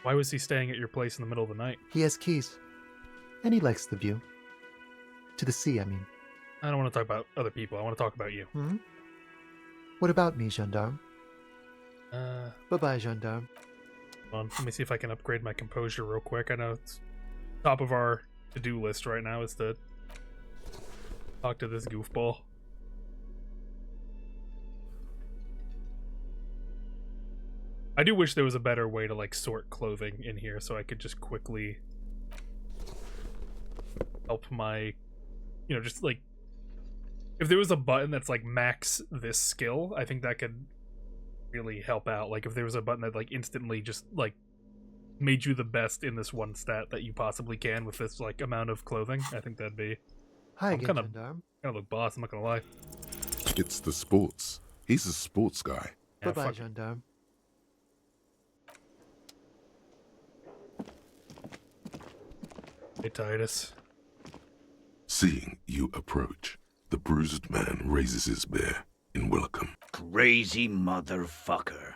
Why was he staying at your place in the middle of the night? He has keys. And he likes the view. To the sea, I mean. I don't want to talk about other people. I want to talk about you. Hmm? What about me, gendarme? Bye-bye, gendarme. Hold on, let me see if I can upgrade my composure real quick. I know it's top of our to-do list right now is to talk to this goofball. I do wish there was a better way to, like, sort clothing in here so I could just quickly help my, you know, just, like, if there was a button that's, like, max this skill, I think that could really help out. Like, if there was a button that, like, instantly just, like, made you the best in this one stat that you possibly can with this, like, amount of clothing, I think that'd be... Hi I'm again, kind Gendarme. of look boss, I'm not gonna lie. It's the sports. He's a sports guy. Yeah, Bye-bye, fuck. Gendarme. Hey, Titus. Seeing you approach, the bruised man raises his bear in welcome. Crazy motherfucker.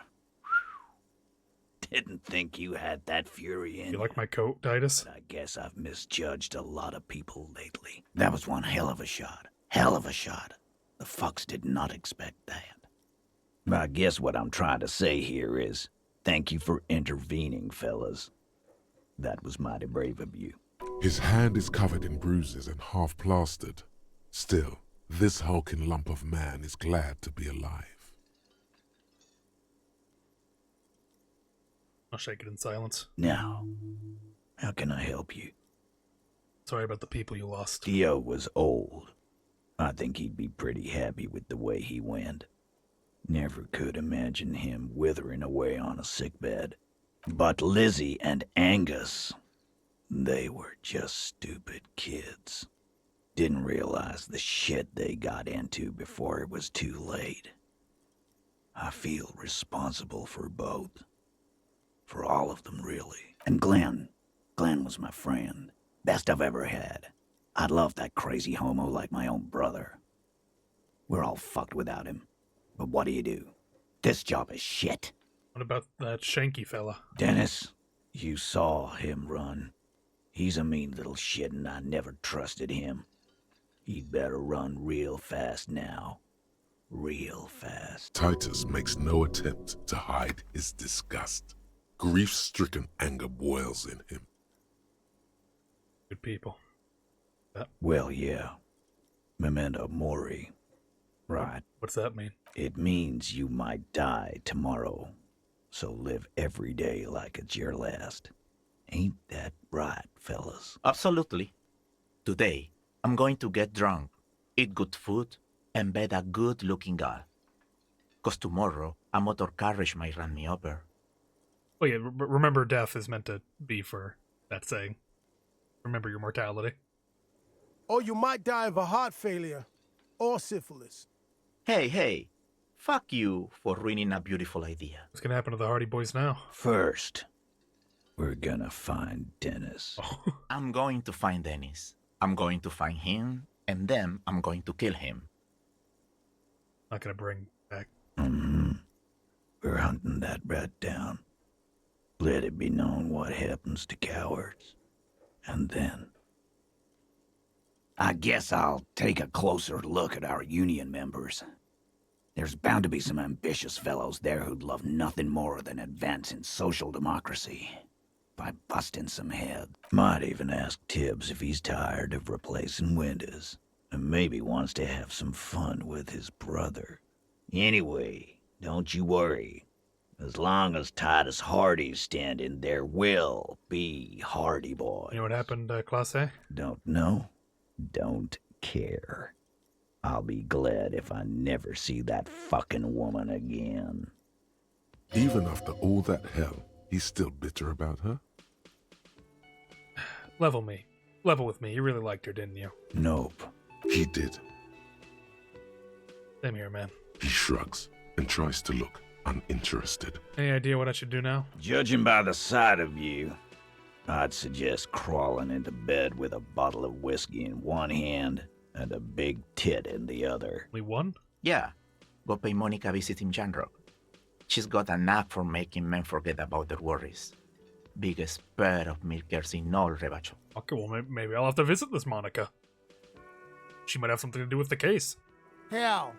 Didn't think you had that fury in You like my coat, Titus? I guess I've misjudged a lot of people lately. That was one hell of a shot. Hell of a shot. The fucks did not expect that. I guess what I'm trying to say here is, thank you for intervening, fellas. That was mighty brave of you. His hand is covered in bruises and half plastered. Still, this hulking lump of man is glad to be alive. I'll shake it in silence. Now, how can I help you? Sorry about the people you lost. Theo was old. I think he'd be pretty happy with the way he went. Never could imagine him withering away on a sickbed. But Lizzie and Angus, they were just stupid kids. Didn't realize the shit they got into before it was too late. I feel responsible for both. For all of them, really. And Glenn was my friend. Best I've ever had. I'd love that crazy homo like my own brother. We're all fucked without him. But what do you do? This job is shit. What about that Shanky fella? Dennis, you saw him run. He's a mean little shit and I never trusted him. He'd better run real fast now. Real fast. Titus makes no attempt to hide his disgust. Grief-stricken anger boils in him. Good people. Well, yeah. Memento mori. Right. What's that mean? It means you might die tomorrow. So live every day like it's your last. Ain't that right, fellas? Absolutely. Today, I'm going to get drunk, eat good food, and bed a good-looking girl. 'Cause tomorrow, a motor carriage might run me over. Oh yeah, remember death is meant to be for that saying. Remember your mortality. Or you might die of a heart failure or syphilis. Hey, fuck you for ruining a beautiful idea. What's gonna happen to the Hardy Boys now? First, we're gonna find Dennis. I'm going to find Dennis. I'm going to find him, and then I'm going to kill him. Not gonna bring back. We're hunting that rat down. Let it be known what happens to cowards. And then... I guess I'll take a closer look at our union members. There's bound to be some ambitious fellows there who'd love nothing more than advancing social democracy by busting some heads. Might even ask Tibbs if he's tired of replacing windows, and maybe wants to have some fun with his brother. Anyway, don't you worry. As long as Titus Hardy's standing, there will be Hardy Boys. You know what happened, Class A? Don't know. Don't care. I'll be glad if I never see that fucking woman again. Even after all that hell, he's still bitter about her? Level with me. You really liked her, didn't you? Nope. He did. Same here, man. He shrugs and tries to look uninterested. Any idea what I should do now? Judging by the sight of you, I'd suggest crawling into bed with a bottle of whiskey in one hand and a big tit in the other. Only one? Yeah. Go pay Monica a visit in Janrock. She's got a knack for making men forget about their worries. Biggest pair of milkers in all Rebacho. Okay, well, maybe I'll have to visit this Monica. She might have something to do with the case. Hell,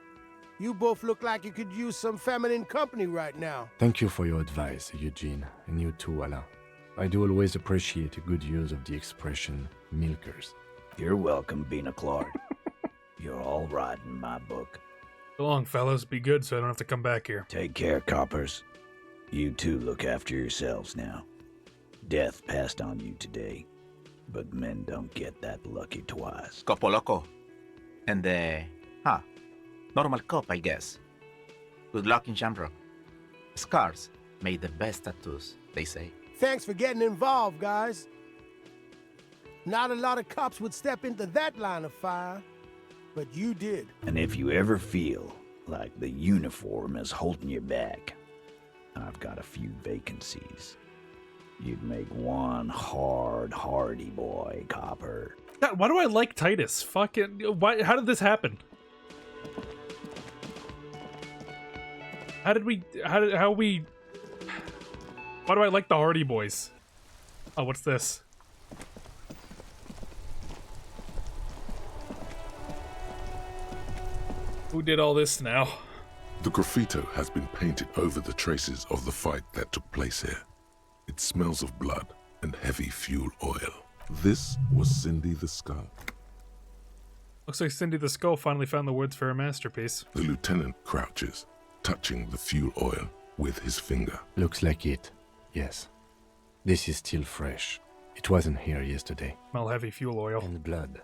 you both look like you could use some feminine company right now. Thank you for your advice, Eugene, and you too, Alain. I do always appreciate a good use of the expression milkers. You're welcome, Bina Clark. You're all right in my book. So long, fellas. Be good so I don't have to come back here. Take care, coppers. You two look after yourselves now. Death passed on you today, but men don't get that lucky twice. Copo Loco. And normal cop, I guess. Good luck in Shamrock. Scars made the best tattoos, they say. Thanks for getting involved, guys. Not a lot of cops would step into that line of fire, but you did. And if you ever feel like the uniform is holding you back, I've got a few vacancies. You'd make one hardy boy, Copper. God, why do I like Titus? Fucking, why? How did this happen? Why do I like the Hardy Boys? Oh, what's this? Who did all this now? The graffito has been painted over the traces of the fight that took place here. It smells of blood and heavy fuel oil. This was Cindy the Skull. Looks like Cindy the Skull finally found the words for her masterpiece. The lieutenant crouches, touching the fuel oil with his finger. Looks like it. Yes. This is still fresh. It wasn't here yesterday. Smell heavy fuel oil. And blood.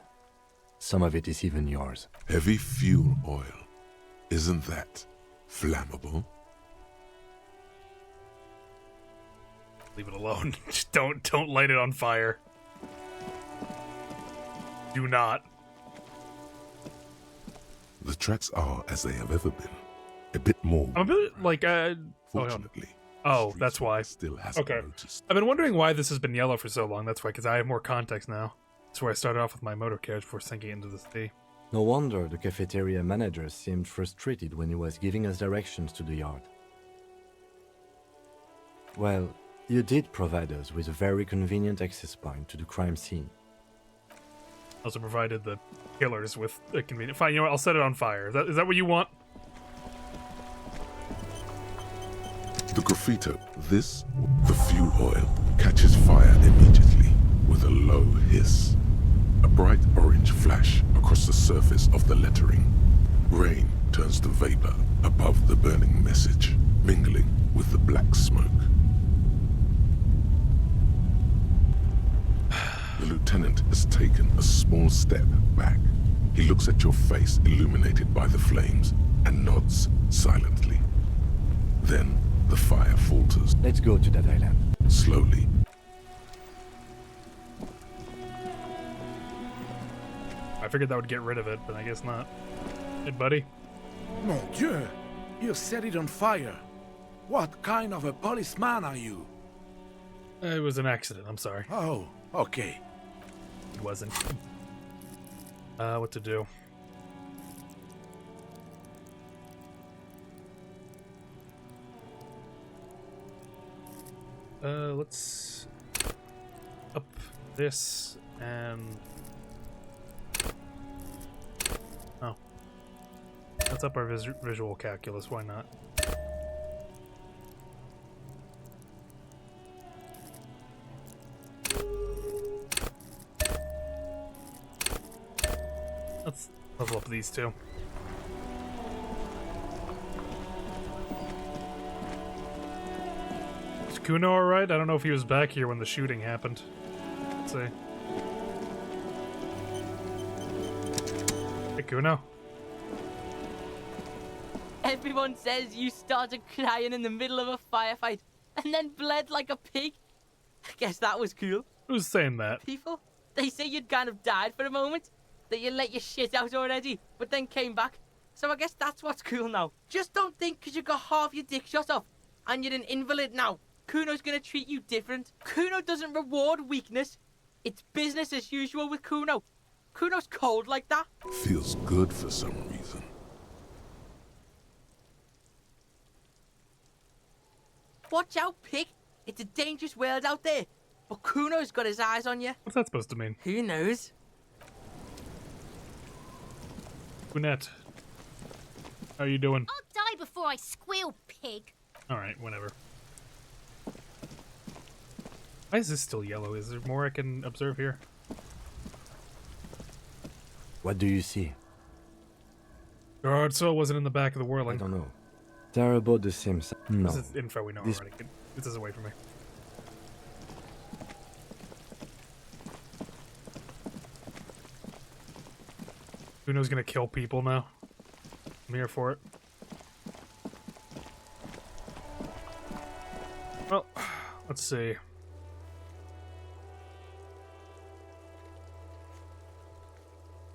Some of it is even yours. Heavy fuel oil. Isn't that flammable? Leave it alone. Just don't light it on fire. Do not. The tracks are as they have ever been. A bit more. I'm a bit like Fortunately. Oh, that's why. Still hasn't Okay. noticed. I've been wondering why this has been yellow for so long. That's why, because I have more context now. That's where I started off with my motor carriage before sinking into the sea. No wonder the cafeteria manager seemed frustrated when he was giving us directions to the yard. Well, you did provide us with a very convenient access point to the crime scene. Also provided the killers with a convenient... Fine, you know what? I'll set it on fire. Is that what you want? The graffito, the fuel oil, catches fire immediately with a low hiss. A bright orange flash across the surface of the lettering. Rain turns to vapor above the burning message, mingling with the black smoke. The lieutenant has taken a small step back. He looks at your face illuminated by the flames and nods silently. Then the fire falters. Let's go to that island. Slowly. I figured that would get rid of it, but I guess not. Hey, buddy. Mon Dieu! You set it on fire. What kind of a policeman are you? It was an accident, I'm sorry. Oh, okay. It wasn't. What to do? Let's up this and let's up our visual calculus. Why not? Let's level up these two. Is Kuno alright? I don't know if he was back here when the shooting happened. Let's see. Hey, Kuno. Everyone says you started crying in the middle of a firefight and then bled like a pig. I guess that was cool. Who's saying that? People, they say you'd kind of died for a moment, that you let your shit out already, but then came back. So I guess that's what's cool now. Just don't think because you got half your dick shot off and you're an invalid now, Kuno's gonna treat you different. Kuno doesn't reward weakness. It's business as usual with Kuno. Kuno's cold like that. Feels good for some reason. Watch out, pig. It's a dangerous world out there. But Kuno's got his eyes on you. What's that supposed to mean? Who knows? Kunette. How are you doing? I'll die before I squeal, pig. Alright, whatever. Why is this still yellow? Is there more I can observe here? What do you see? Gerard Soul wasn't in the back of the whirling. I don't know. They're about the same size. No. This is info we know This- already. Get this away from me. Uno's gonna kill people now. I'm here for it. Well, let's see.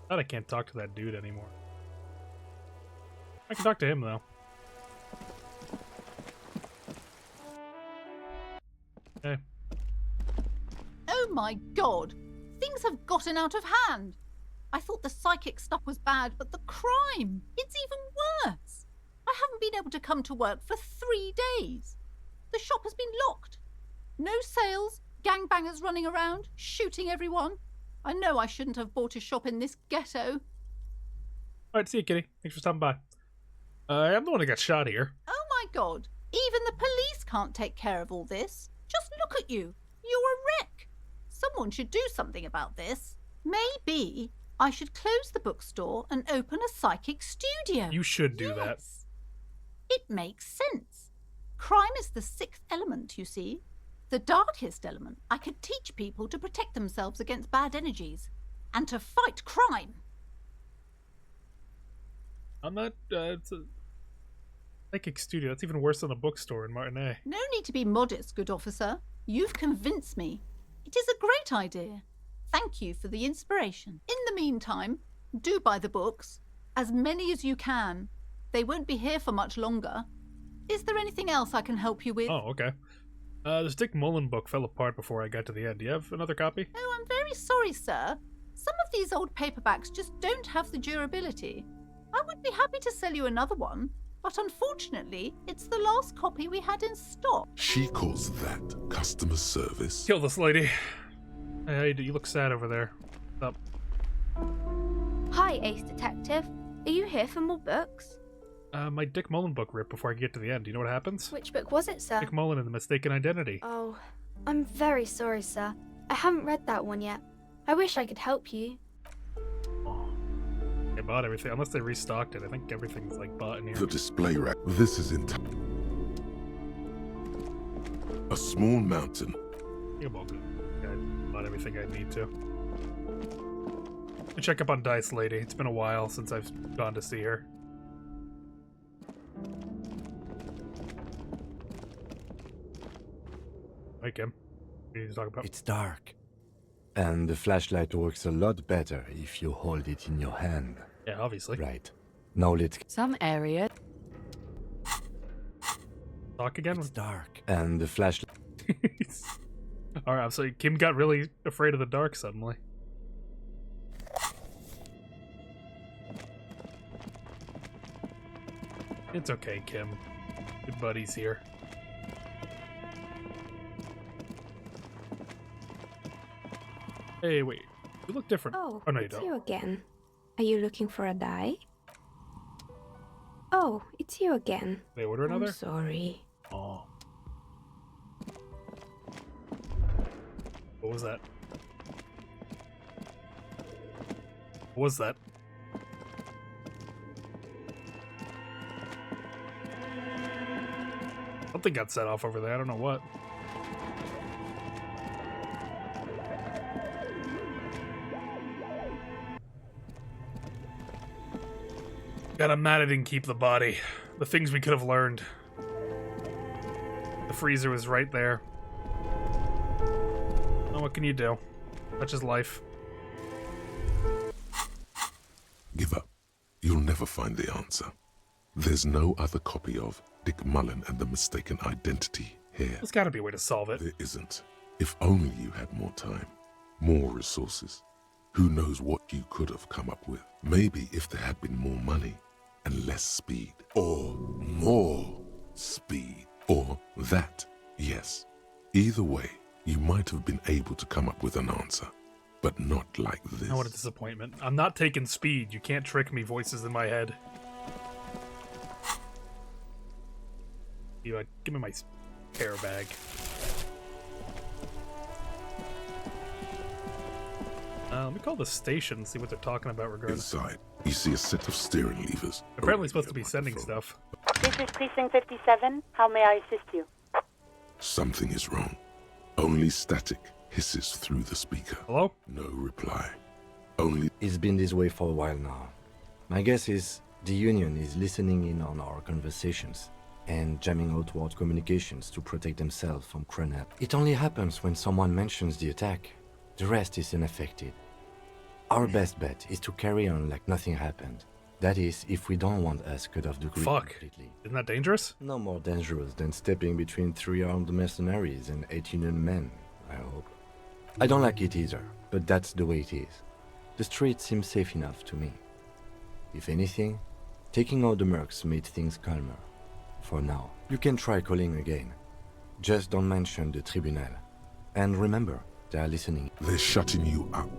Glad I can't talk to that dude anymore. I can talk to him though. Okay. Oh my god! Things have gotten out of hand! I thought the psychic stuff was bad, but the crime! It's even worse! I haven't been able to come to work for 3 days. The shop has been locked. No sales, gangbangers running around, shooting everyone. I know I shouldn't have bought a shop in this ghetto. Alright, see you, Kitty. Thanks for stopping by. I'm the one that got shot here. Oh my god! Even the police can't take care of all this. Just look at you. You're a wreck. Someone should do something about this. Maybe I should close the bookstore and open a psychic studio. You should do that. It makes sense. Crime is the 6th element, you see. The darkest element. I could teach people to protect themselves against bad energies and to fight crime. I'm not, it's a psychic studio. That's even worse than a bookstore in Martinez. No need to be modest, good officer. You've convinced me. It is a great idea. Thank you for the inspiration. In the meantime, do buy the books. As many as you can. They won't be here for much longer. Is there anything else I can help you with? Oh, okay. The Dick Mullen book fell apart before I got to the end. Do you have another copy? Oh, I'm very sorry, sir. Some of these old paperbacks just don't have the durability. I would be happy to sell you another one, but unfortunately, it's the last copy we had in stock. She calls that customer service. Kill this lady. Hey, how you do? You look sad over there. What's up? Hi, Ace Detective. Are you here for more books? My Dick Mullen book ripped before I can get to the end. Do you know what happens? Which book was it, sir? Dick Mullen and the Mistaken Identity. Oh, I'm very sorry, sir. I haven't read that one yet. I wish I could help you. They bought everything, unless they restocked it. I think everything's like bought in here. The display rack. This is a small mountain. You're welcome. I bought everything I need to. Check up on Dice Lady. It's been a while since I've gone to see her. Hi, Kim. What do you need to talk about? It's dark. And the flashlight works a lot better if you hold it in your hand. Yeah, obviously. Right. Now let's... Some area. Talk again? It's dark. And the flashlight... Alright, so Kim got really afraid of the dark suddenly. It's okay, Kim. Good buddies here. Hey, wait. You look different. Oh, no, you it's don't. you again. Are you looking for a die? Oh, it's you again. They order another? I'm sorry. Oh. What was that? What was that? Something got set off over there. I don't know what. God, I'm mad I didn't keep the body. The things we could have learned. The freezer was right there. Oh, what can you do? Such is life. Give up. You'll never find the answer. There's no other copy of Dick Mullen and the Mistaken Identity here. There's gotta be a way to solve it. There isn't. If only you had more time, more resources. Who knows what you could have come up with? Maybe if there had been more money and less speed. Or more speed. Or that, yes. Either way, you might have been able to come up with an answer. But not like this. Oh, what a disappointment. I'm not taking speed. You can't trick me, voices in my head. You, give me my hair bag. Let me call the station, see what they're talking about regarding. Inside, you see a set of steering levers. Apparently supposed to be sending stuff. This is Precinct 57. How may I assist you? Something is wrong. Only static hisses through the speaker. Hello? No reply. Only... It's been this way for a while now. My guess is the Union is listening in on our conversations and jamming outward communications to protect themselves from Cronel. It only happens when someone mentions the attack. The rest is unaffected. Our best bet is to carry on like nothing happened. That is, if we don't want us cut off the grid completely. Isn't that dangerous? No more dangerous than stepping between 3 armed mercenaries and 8 Union men, I hope. I don't like it either, but that's the way it is. The street seems safe enough to me. If anything, taking out the mercs made things calmer. For now, you can try calling again. Just don't mention the tribunal. And remember, they are listening. They're shutting you up.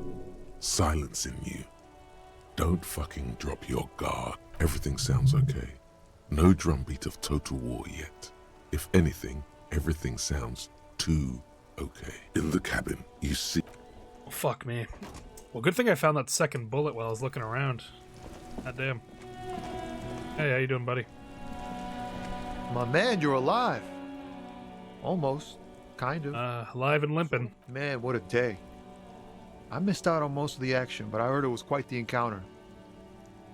Silencing you. Don't fucking drop your guard. Everything sounds okay. No drumbeat of total war yet. If anything, everything sounds too okay. In the cabin, you see... Oh, fuck me. Well, good thing I found that second bullet while I was looking around. God damn. Hey, how you doing, buddy? My man, you're alive. Almost. Kind of. Alive and limping. Man, what a day. I missed out on most of the action, but I heard it was quite the encounter.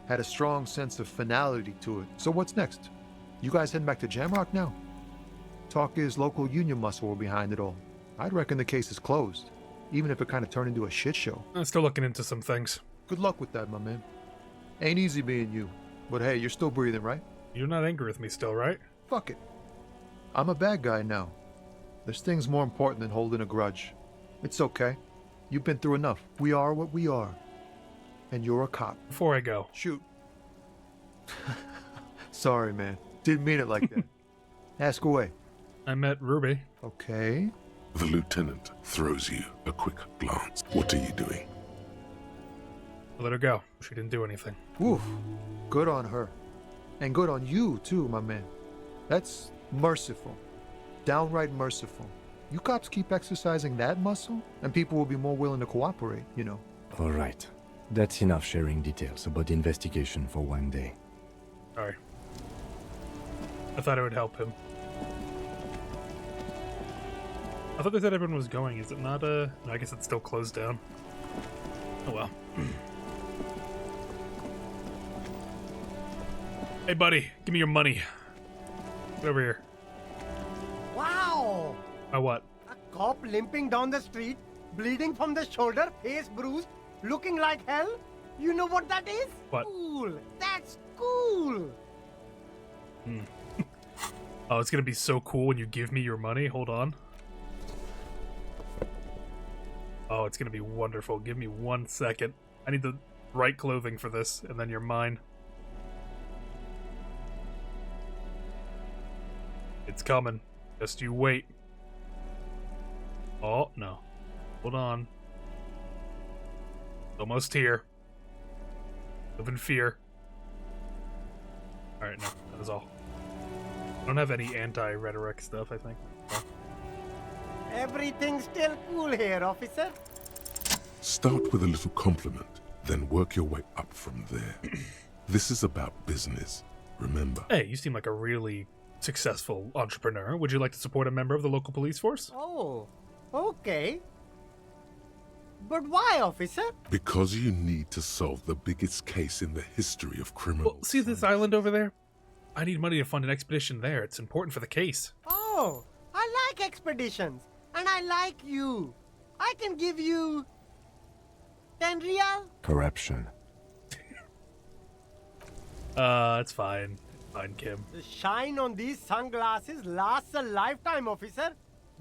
Had a strong sense of finality to it. So what's next? You guys heading back to Jamrock now? Talk is local Union muscle were behind it all. I'd reckon the case is closed, even if it kind of turned into a shit show. I'm still looking into some things. Good luck with that, my man. Ain't easy being you, but hey, you're still breathing, right? You're not angry with me still, right? Fuck it. I'm a bad guy now. There's things more important than holding a grudge. It's okay. You've been through enough. We are what we are. And you're a cop. Before I go. Shoot. Sorry, man. Didn't mean it like that. Ask away. I met Ruby. Okay. The lieutenant throws you a quick glance. What are you doing? I let her go. She didn't do anything. Oof. Good on her. And good on you, too, my man. That's merciful. Downright merciful. You cops keep exercising that muscle, and people will be more willing to cooperate, you know. All right. That's enough sharing details about the investigation for one day. Sorry. I thought it would help him. I thought they said everyone was going. Is it not no, I guess it's still closed down. Oh well. Hey buddy, give me your money. Get over here. Wow! What? A cop limping down the street, bleeding from the shoulder, face bruised, looking like hell? You know what that is? What? Cool! That's cool! Oh, it's gonna be so cool when you give me your money. Hold on. Oh, it's gonna be wonderful. Give me 1 second. I need the right clothing for this, and then you're mine. It's coming. Just you wait. Oh, no. Hold on. Almost here. Live in fear. Alright, no. That is all. I don't have any anti-rhetoric stuff, I think. No. Everything's still cool here, officer. Start with a little compliment, then work your way up from there. This is about business, remember? Hey, you seem like a really successful entrepreneur. Would you like to support a member of the local police force? Oh, okay. But why, officer? Because you need to solve the biggest case in the history of criminal. Well, see this island over there? I need money to fund an expedition there. It's important for the case. Oh, I like expeditions. And I like you. I can give you 10 real. Corruption. It's fine. Fine, Kim. The shine on these sunglasses lasts a lifetime, officer.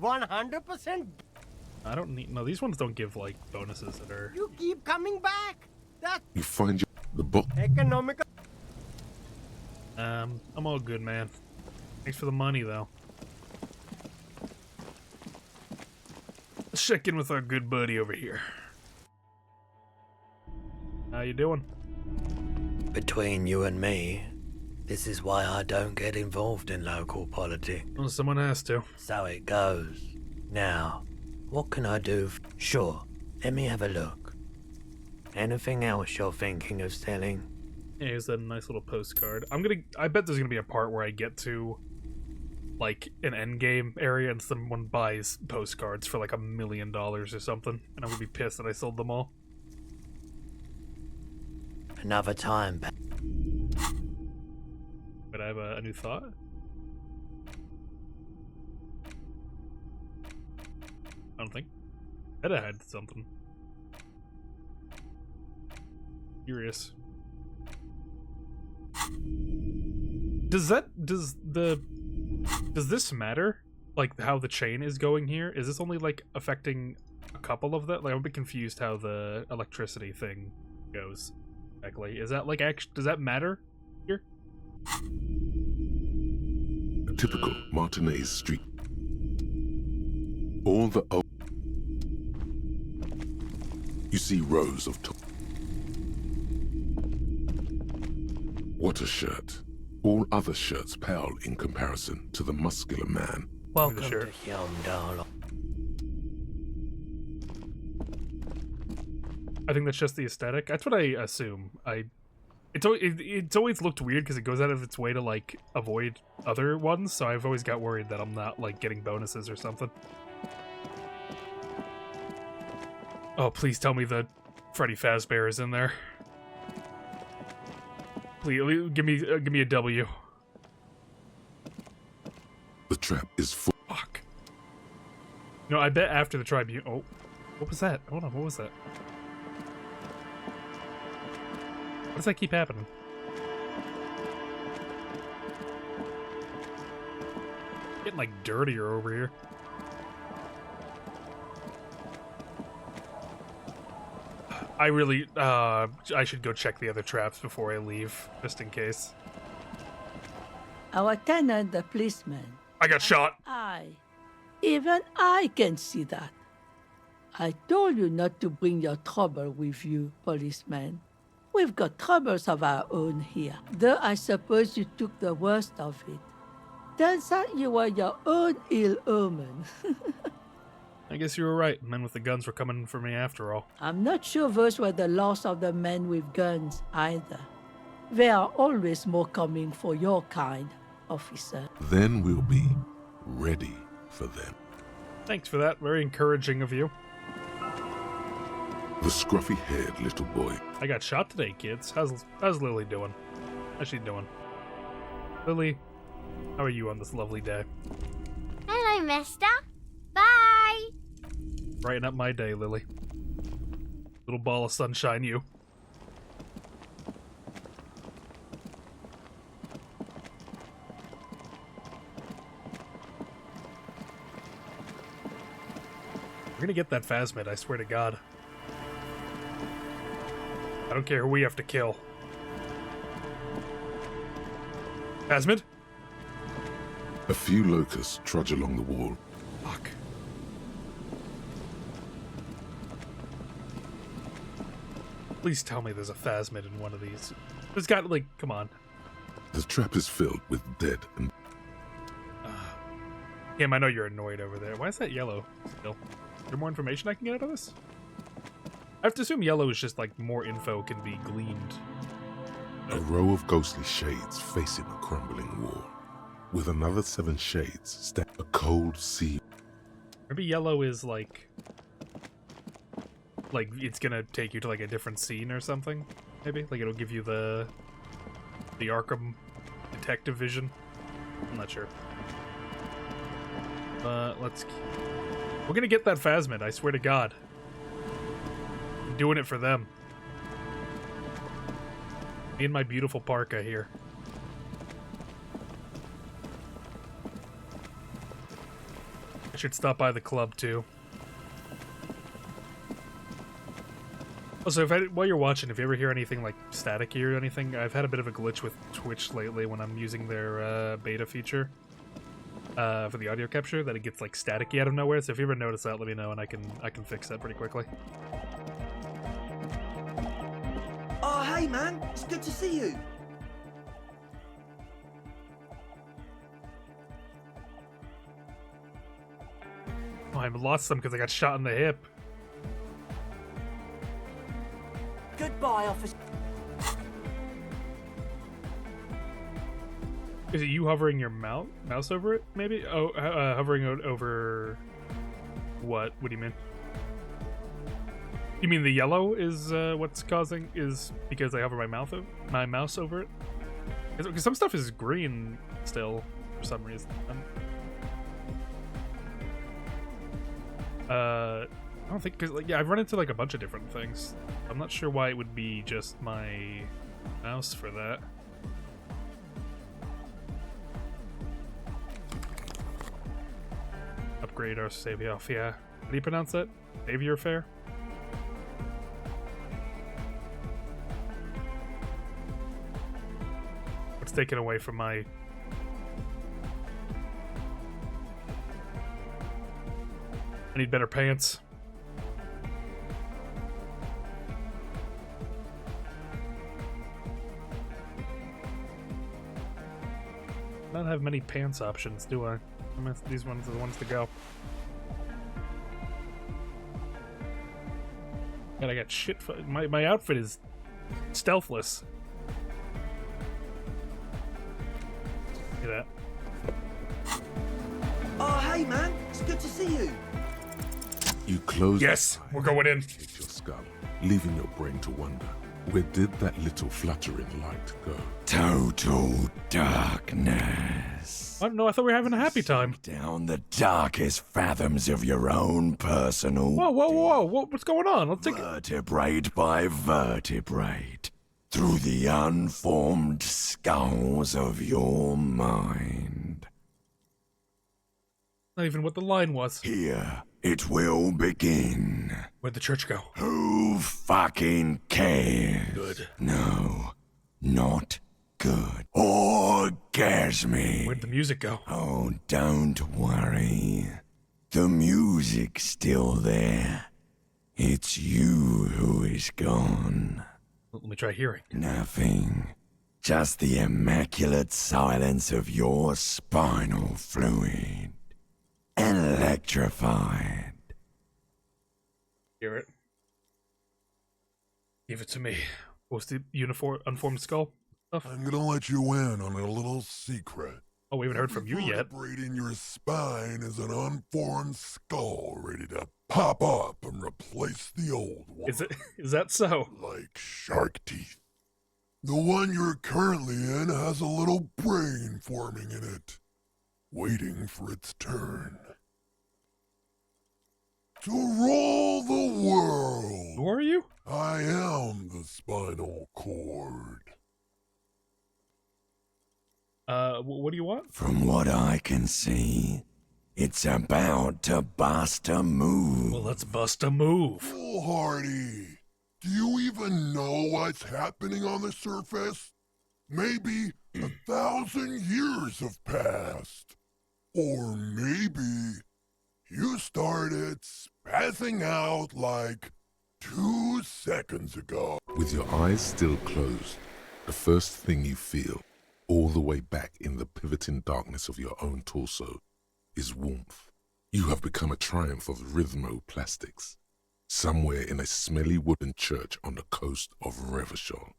100%. I don't need... No, these ones don't give, like, bonuses that are... You keep coming back. That's You find the book. economical. I'm all good, man. Thanks for the money, though. Let's check in with our good buddy over here. How you doing? Between you and me, this is why I don't get involved in local politics. Well, someone has to. So it goes. Now, what can I do? Sure, let me have a look. Anything else you're thinking of selling? Yeah, here's a nice little postcard. I bet there's gonna be a part where I get to like an end game area and someone buys postcards for like $1 million or something, and I'm gonna be pissed that I sold them all. Another time. But I have a new thought. I don't think. I had something. Curious. Does this matter? Like how the chain is going here? Is this only like affecting a couple of them? Like I'm a bit confused how the electricity thing goes. Exactly. Is that like does that matter here? A typical Martinez street. All the you see rows of what a shirt. All other shirts pale in comparison to the muscular man. Welcome to Yomdal. I think that's just the aesthetic. That's what I assume. It's always looked weird because it goes out of its way to like avoid other ones, so I've always got worried that I'm not like getting bonuses or something. Oh, please tell me that Freddy Fazbear is in there. Please give me a W. The trap is full. Fuck. No, I bet after the tribune. Oh, what was that? Hold on, what was that? Why does that keep happening? Getting like dirtier over here. I should go check the other traps before I leave, just in case. Our tenant, the policeman. I got shot. Even I can see that. I told you not to bring your trouble with you, policeman. We've got troubles of our own here. Though I suppose you took the worst of it. Turns out you were your own ill omen. I guess you were right. Men with the guns were coming for me after all. I'm not sure those were the loss of the men with guns either. There are always more coming for your kind, officer. Then we'll be ready for them. Thanks for that. Very encouraging of you. The scruffy-haired little boy. I got shot today, kids. How's Lily doing? How's she doing? Lily, how are you on this lovely day? Hello, mister. Bye. Brighten up my day, Lily. Little ball of sunshine, you. We're gonna get that Phasmid, I swear to God. I don't care who we have to kill. Phasmid? A few locusts trudge along the wall. Fuck. Please tell me there's a Phasmid in one of these. There's got, like, come on. The trap is filled with dead and... Kim, I know you're annoyed over there. Why is that yellow still? Is there more information I can get out of this? I have to assume yellow is just, like, more info can be gleaned. A row of ghostly shades facing a crumbling wall. With another 7 shades stacked. A cold sea. Maybe yellow is, like, it's gonna take you to, like, a different scene or something? Maybe? Like, it'll give you the Arkham detective vision? I'm not sure. We're gonna get that Phasmid, I swear to God. I'm doing it for them. Me and my beautiful parka here. I should stop by the club too. Also, while you're watching, if you ever hear anything like staticky or anything, I've had a bit of a glitch with Twitch lately when I'm using their beta feature for the audio capture, that it gets like staticky out of nowhere. So if you ever notice that, let me know and I can fix that pretty quickly. Oh, hey man, it's good to see you. Oh, I lost them because I got shot in the hip. Goodbye, officer. Is it you hovering your mouse over it, maybe? Oh, hovering over what? What do you mean? You mean the yellow is what's causing? Is because I hover my mouse over it? Because some stuff is green still for some reason. I don't think, because yeah, I've run into like a bunch of different things. I'm not sure why it would be just my mouse for that. Upgrade our Savioff, yeah. How do you pronounce that? Savior Fair? What's taken away from my... I need better pants. I don't have many pants options, do I? I mean, these ones are the ones to go. And I got shit. My outfit is stealthless. Look at that. Oh, hey, man. It's good to see you. You close. Yes, we're going in. Hit your skull, leaving your brain to wonder. Where did that little fluttering light go? Total darkness. I don't know. I thought we were having a happy time. Down the darkest fathoms of your own personal. Whoa! What's going on? Let's take vertebrate by vertebrate through the unformed skulls of your mind. Not even what the line was. Here it will begin. Where'd the church go? Who fucking cares? Good. No, not good. Orgasmic. Where'd the music go? Oh, don't worry. The music's still there. It's you who is gone. Let me try hearing. Nothing. Just the immaculate silence of your spinal fluid. Electrified. Hear it. Give it to me. What's the unformed skull stuff? I'm gonna let you in on a little secret. Oh, we haven't heard from you yet. Vertebrae in your spine is an unformed skull ready to pop up and replace the old one. Is that so? Like shark teeth. The one you're currently in has a little brain forming in it, waiting for its turn. To rule the world. Who are you? I am the spinal cord. What do you want? From what I can see, it's about to bust a move. Well, let's bust a move. Foolhardy, do you even know what's happening on the surface? Maybe 1,000 years have passed. Or maybe you started spazzing out like 2 seconds ago. With your eyes still closed, the first thing you feel, all the way back in the pivoting darkness of your own torso, is warmth. You have become a triumph of rhythmoplastics, somewhere in a smelly wooden church on the coast of Revachol.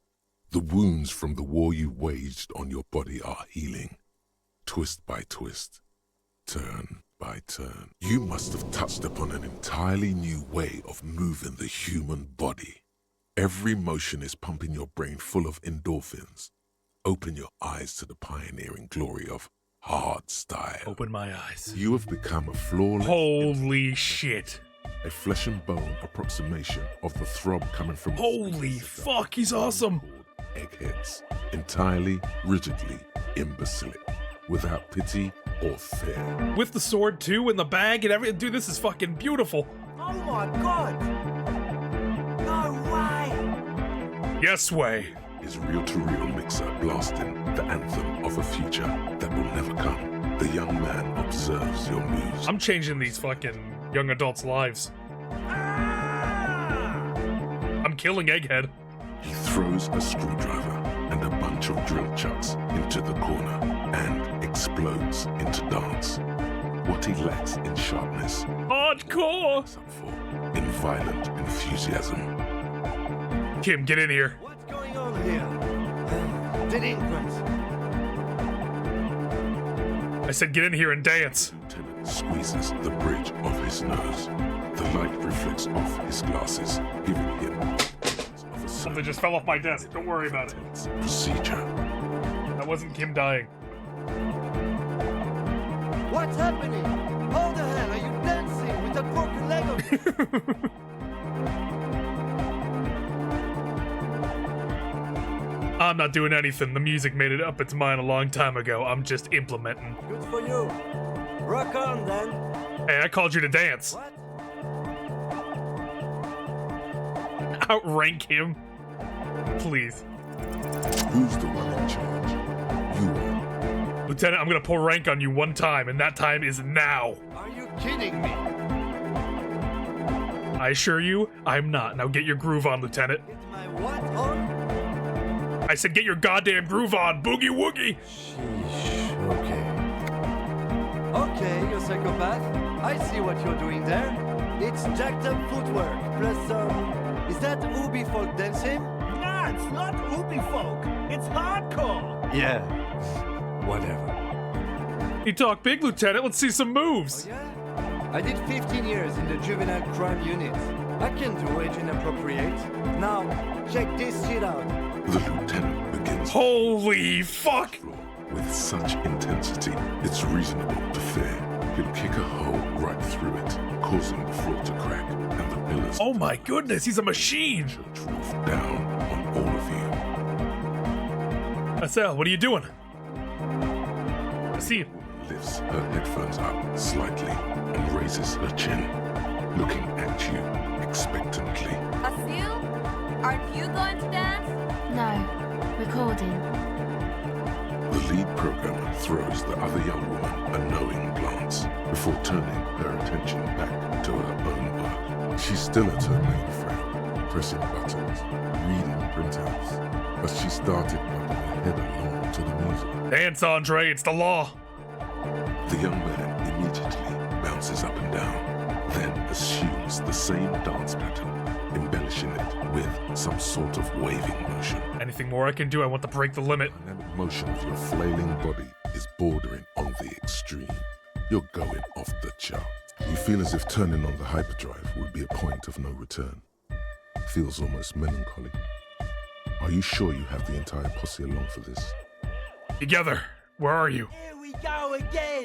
The wounds from the war you waged on your body are healing, twist by twist, turn by turn. You must have touched upon an entirely new way of moving the human body. Every motion is pumping your brain full of endorphins. Open your eyes to the pioneering glory of hard style. Open my eyes. You have become a flawless... Holy shit. A flesh and bone approximation of the throb coming from... Holy fuck, he's awesome. Eggheads. Entirely, rigidly, imbecilic. Without pity or fear. With the sword too, and the bag and everything. Dude, this is fucking beautiful. Oh my god! No way! Yes way. His reel-to-reel mixer blasting the anthem of a future that will never come. The young man observes your moves. I'm changing these fucking young adults' lives. I'm killing Egghead. He throws a screwdriver and a bunch of drill chucks into the corner and explodes into dance. What he lacks in sharpness, hardcore, in violent enthusiasm. Kim, get in here. What's going on here? Delinquents. I said get in here and dance. Lieutenant squeezes the bridge of his nose. The light reflects off his glasses, giving him Something just fell off my desk. Don't worry about it. procedure. That wasn't Kim dying. What's happening? How the hell are you dancing with a broken leg of... I'm not doing anything. The music made it up its mind a long time ago. I'm just implementing. Good for you. Rock on, then. Hey, I called you to dance. What? Outrank him. Please. Who's the one in charge? You are. Lieutenant, I'm gonna pull rank on you one time, and that time is now. Are you kidding me? I assure you, I'm not. Now get your groove on, Lieutenant. Get my what on? I said get your goddamn groove on, boogie woogie! Sheesh, okay. Okay, you psychopath. I see what you're doing there. It's jacked up footwork, plus is that Ubi folk dancing? Nah, it's not Ubi folk. It's hardcore. Yeah, whatever. You talk big, Lieutenant. Let's see some moves. Oh, yeah? I did 15 years in the juvenile crime unit. I can do age inappropriate. Now, check this shit out. The lieutenant begins. Holy fuck! With such intensity, it's reasonable to fear he'll kick a hole right through it, causing the floor to crack and the pillars. Oh my goodness, he's a machine! Church roof down on all of you. Estelle, what are you doing? I see you. Lifts her headphones up slightly and raises her chin, looking at you expectantly. Asil, aren't you going to dance? No, recording. The lead programmer throws the other young woman a knowing glance before turning her attention back to her own work. She's still at her mainframe, pressing buttons, reading printouts, but she started nodding her head along to the music. Dance, Andre, it's the law. The young man immediately bounces up and down, then assumes the same dance pattern, embellishing it with some sort of waving motion. Anything more I can do, I want to break the limit. The dynamic motion of your flailing body is bordering on the extreme. You're going off the chart. You feel as if turning on the hyperdrive would be a point of no return. Feels almost melancholy. Are you sure you have the entire posse along for this? Together, where are you? Here we go again.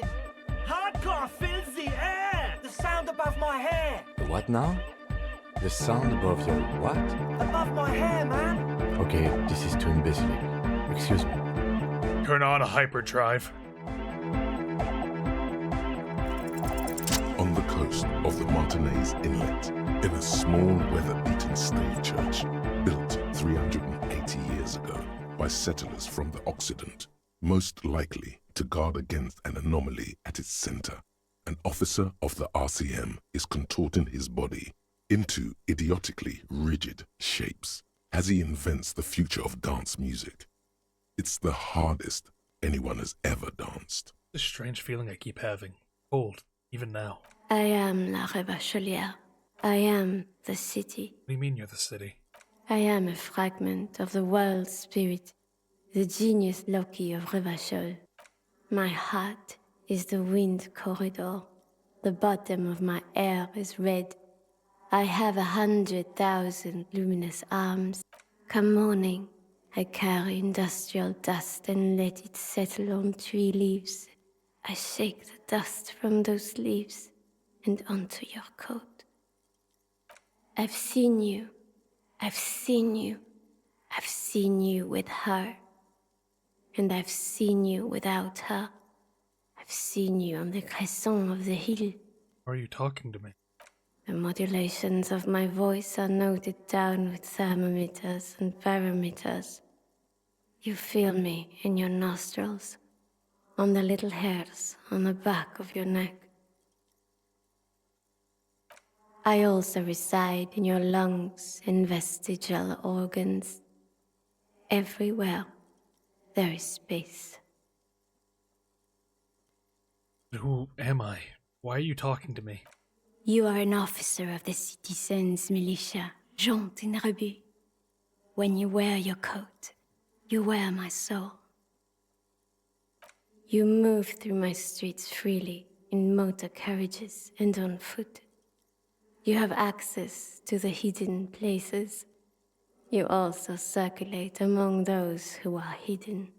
Hardcore fills the air. The sound above my hair. The what now? The sound above your what? Above my hair, man. Okay, this is too imbecilic. Excuse me. Turn on a hyperdrive. On the coast of the Martinez Inlet, in a small weather-beaten stave church built 380 years ago by settlers from the Occident, most likely to guard against an anomaly at its center, an officer of the RCM is contorting his body into idiotically rigid shapes as he invents the future of dance music. It's the hardest anyone has ever danced. This strange feeling I keep having. Cold, even now. I am La Rebachelière. I am the city. What do you mean you're the city? I am a fragment of the world spirit, the genius Loki of Revachol. My heart is the wind corridor. The bottom of my air is red. I have 100,000 luminous arms. Come morning, I carry industrial dust and let it settle on tree leaves. I shake the dust from those leaves and onto your coat. I've seen you. I've seen you. I've seen you with her. And I've seen you without her. I've seen you on the crescent of the hill. Why are you talking to me? The modulations of my voice are noted down with thermometers and barometers. You feel me in your nostrils, on the little hairs on the back of your neck. I also reside in your lungs and vestigial organs. Everywhere there is space. Who am I? Why are you talking to me? You are an officer of the citizen's militia, Jean Tinrebu. When you wear your coat, you wear my soul. You move through my streets freely, in motor carriages and on foot. You have access to the hidden places. You also circulate among those who are hidden.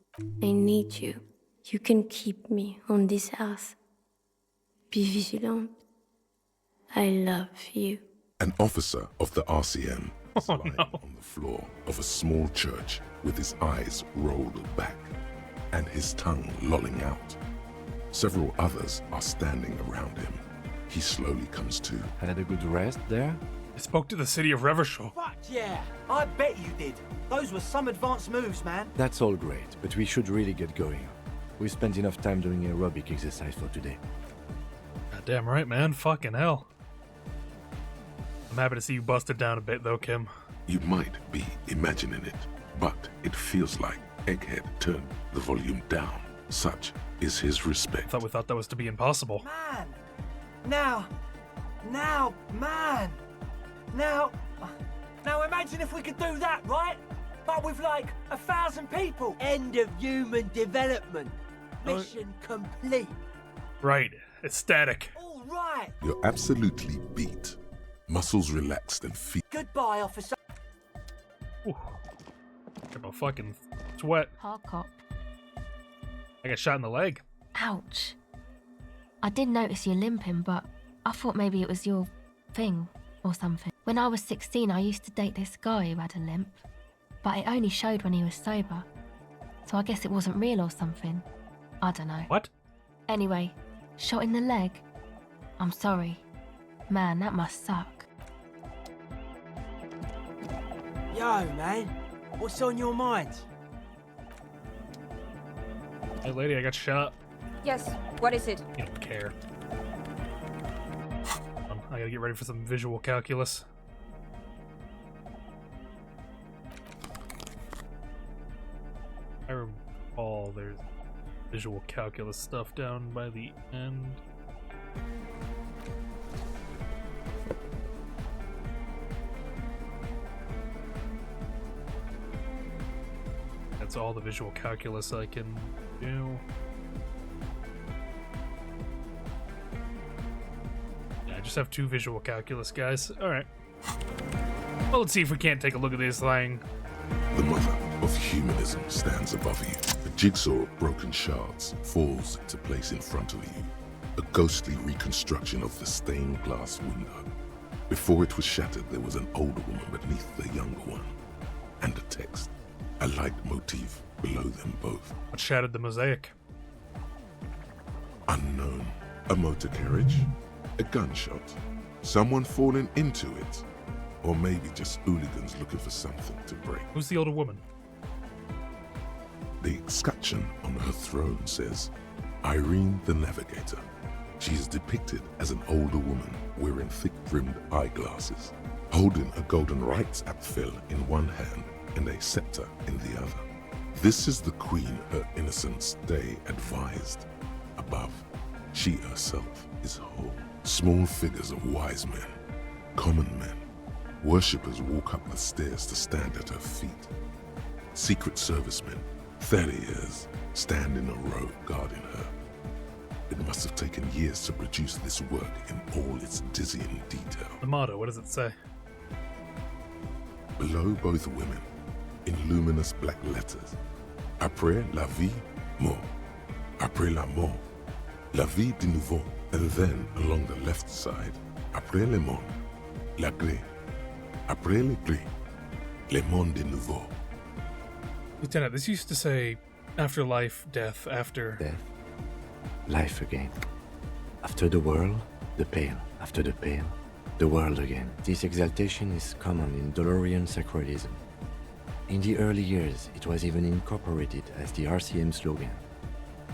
I need you. You can keep me on this earth. Be vigilant. I love you. An officer of the RCM is lying on the floor of a small church with his eyes rolled back and his tongue lolling out. Several others are standing around him. He slowly comes to. Had a good rest there? I spoke to the city of Revachol. Fuck yeah! I bet you did. Those were some advanced moves, man. That's all great, but we should really get going. We spent enough time doing aerobic exercise for today. Damn right, man. Fucking hell. I'm happy to see you busted down a bit, though, Kim. You might be imagining it, but it feels like Egghead turned the volume down. Such is his respect. I thought we thought that was to be impossible. Man! Now, man! Now imagine if we could do that, right? But with like 1,000 people. End of human development. Mission complete. Right. Ecstatic. All right. You're absolutely beat. Muscles relaxed and feet. Goodbye, officer. Ooh. Got a fucking sweat. Hard cop. I got shot in the leg. Ouch. I did notice you limping, but I thought maybe it was your thing or something. When I was 16, I used to date this guy who had a limp, but it only showed when he was sober. So I guess it wasn't real or something. I don't know. What? Anyway, shot in the leg. I'm sorry. Man, that must suck. Yo, man. What's on your mind? Hey, lady, I got shot. Yes, what is it? You don't care. I gotta get ready for some visual calculus. I recall there's visual calculus stuff down by the end. That's all the visual calculus I can do. Yeah, I just have 2 visual calculus, guys. Alright. Well, let's see if we can't take a look at this thing. The mother of humanism stands above you. A jigsaw of broken shards falls into place in front of you. A ghostly reconstruction of the stained glass window. Before it was shattered, there was an older woman beneath the younger one. And a text. A light motif below them both. What shattered the mosaic? Unknown. A motor carriage? A gunshot? Someone falling into it? Or maybe just hooligans looking for something to break. Who's the older woman? The escutcheon on her throne says, Irene the Navigator. She is depicted as an older woman wearing thick-rimmed eyeglasses, holding a golden rights apfel in one hand and a scepter in the other. This is the queen her innocence day advised. Above, she herself is whole. Small figures of wise men, common men, worshippers walk up the stairs to stand at her feet. Secret servicemen, 30 years, stand in a row guarding her. It must have taken years to produce this work in all its dizzying detail. The motto, what does it say? Below both women, in luminous black letters, Après la vie, mort. Après la mort, la vie de nouveau. And then, along the left side, Après le monde, la gré. Après le gré, le monde de nouveau. Lieutenant, this used to say after life, death, after... Death. Life again. After the world, the pale. After the pale, the world again. This exaltation is common in Dolorian sacralism. In the early years, it was even incorporated as the RCM slogan.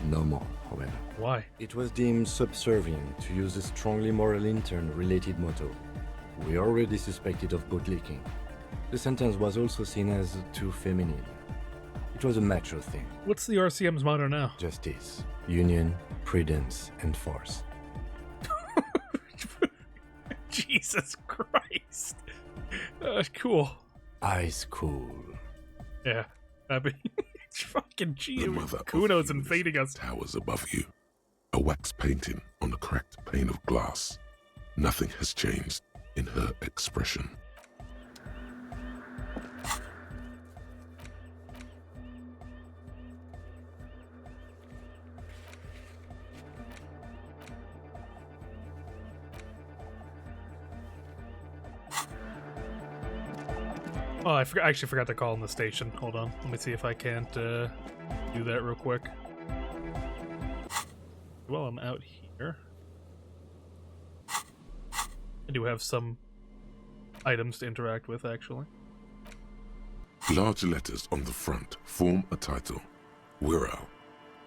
No more, however. Why? It was deemed subservient to use a strongly moral intern-related motto. We already suspected of bootlicking. The sentence was also seen as too feminine. It was a macho thing. What's the RCM's motto now? Justice, union, prudence, and force. Jesus Christ. Cool. Ice cool. Yeah, that'd be fucking The gee. mother of Kuno's humans invading us. towers above you, a wax painting on a cracked pane of glass. Nothing has changed in her expression. Oh, I actually forgot to call in the station. Hold on. Let me see if I can't do that real quick. Well, I'm out here. I do have some items to interact with, actually. Large letters on the front form a title, Wirral.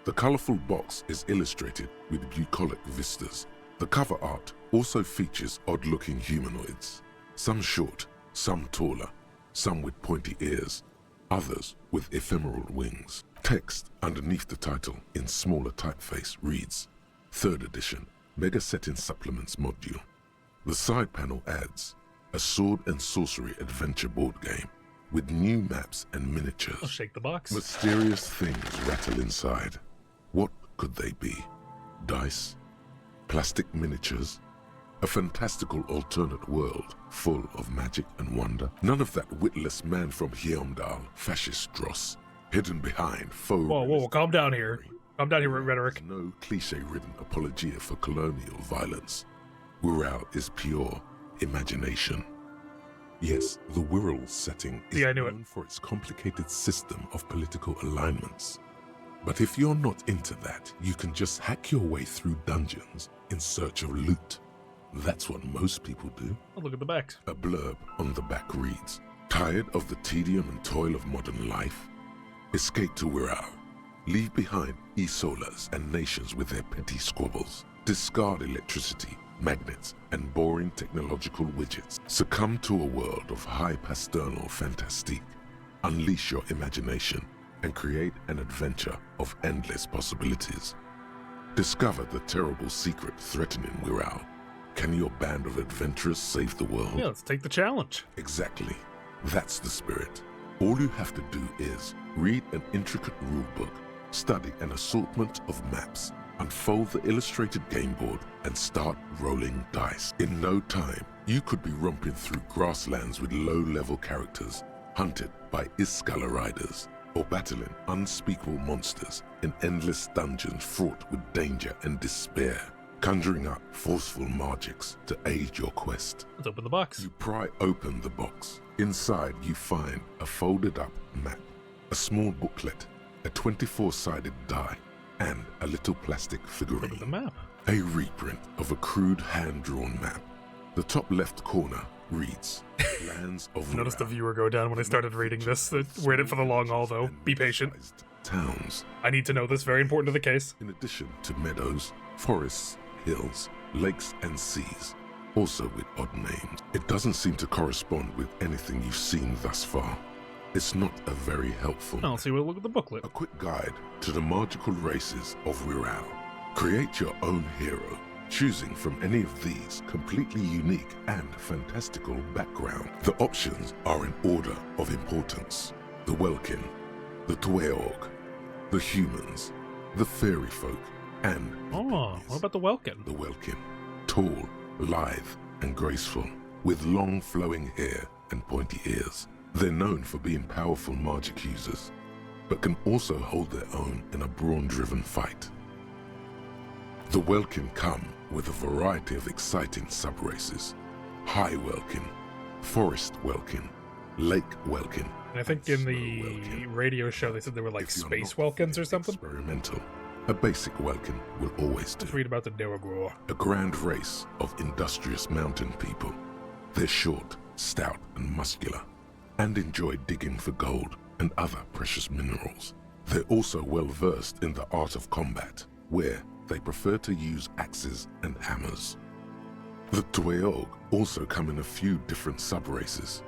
The colorful box is illustrated with bucolic vistas. The cover art also features odd-looking humanoids, some short, some taller, some with pointy ears, others with ephemeral wings. Text underneath the title in smaller typeface reads, 3rd edition, Mega Setting Supplements Module. The side panel adds, a sword and sorcery adventure board game with new maps and miniatures. I'll shake the box. Mysterious things rattle inside. What could they be? Dice? Plastic miniatures? A fantastical alternate world full of magic and wonder? None of that witless man from Heimdall, fascist dross, hidden behind faux... Whoa, calm down here. Calm down here, Rhetoric. No cliche-ridden apologia for colonial violence. Wirral is pure imagination. Yes, the Wirral setting is known for its complicated system of political alignments. But if you're not into that, you can just hack your way through dungeons in search of loot. That's what most people do. Oh, look at the back. A blurb on the back reads, tired of the tedium and toil of modern life? Escape to Wirral. Leave behind Isolas and nations with their petty squabbles. Discard electricity, magnets, and boring technological widgets. Succumb to a world of high pasternal fantastique. Unleash your imagination and create an adventure of endless possibilities. Discover the terrible secret threatening Wirral. Can your band of adventurers save the world? Yeah, let's take the challenge. Exactly. That's the spirit. All you have to do is read an intricate rulebook, study an assortment of maps, unfold the illustrated game board, and start rolling dice. In no time, you could be romping through grasslands with low-level characters, hunted by Iskala riders, or battling unspeakable monsters in endless dungeons fraught with danger and despair. Conjuring up forceful magics to aid your quest. Let's open the box. You pry open the box. Inside you find a folded up map, a small booklet, a 24-sided die, and a little plastic figurine. Look at the map. A reprint of a crude hand-drawn map. The top left corner reads, Lands of Notice the viewer go down when I started reading this. We're in it for the long haul, though. Be patient. Towns. I need to know this. Very important to the case. In addition to meadows, forests, hills, lakes, and seas, also with odd names. It doesn't seem to correspond with anything you've seen thus far. It's not a very helpful... I'll see what look at the booklet. A quick guide to the magical races of Wirral. Create your own hero, choosing from any of these completely unique and fantastical background. The options are in order of importance. The Welkin, the Tweog, the humans, the fairy folk, and... Oh, what about the Welkin? The Welkin, tall, lithe, and graceful, with long flowing hair and pointy ears. They're known for being powerful magic users, but can also hold their own in a brawn-driven fight. The Welkin come with a variety of exciting sub-races. High Welkin, Forest Welkin, Lake Welkin. And I think in the radio show they said they were like space Welkins or something. Experimental. A basic Welkin will always do. Let's read about the Derogor. A grand race of industrious mountain people. They're short, stout, and muscular, and enjoy digging for gold and other precious minerals. They're also well versed in the art of combat, where they prefer to use axes and hammers. The Tweog also come in a few different sub-races.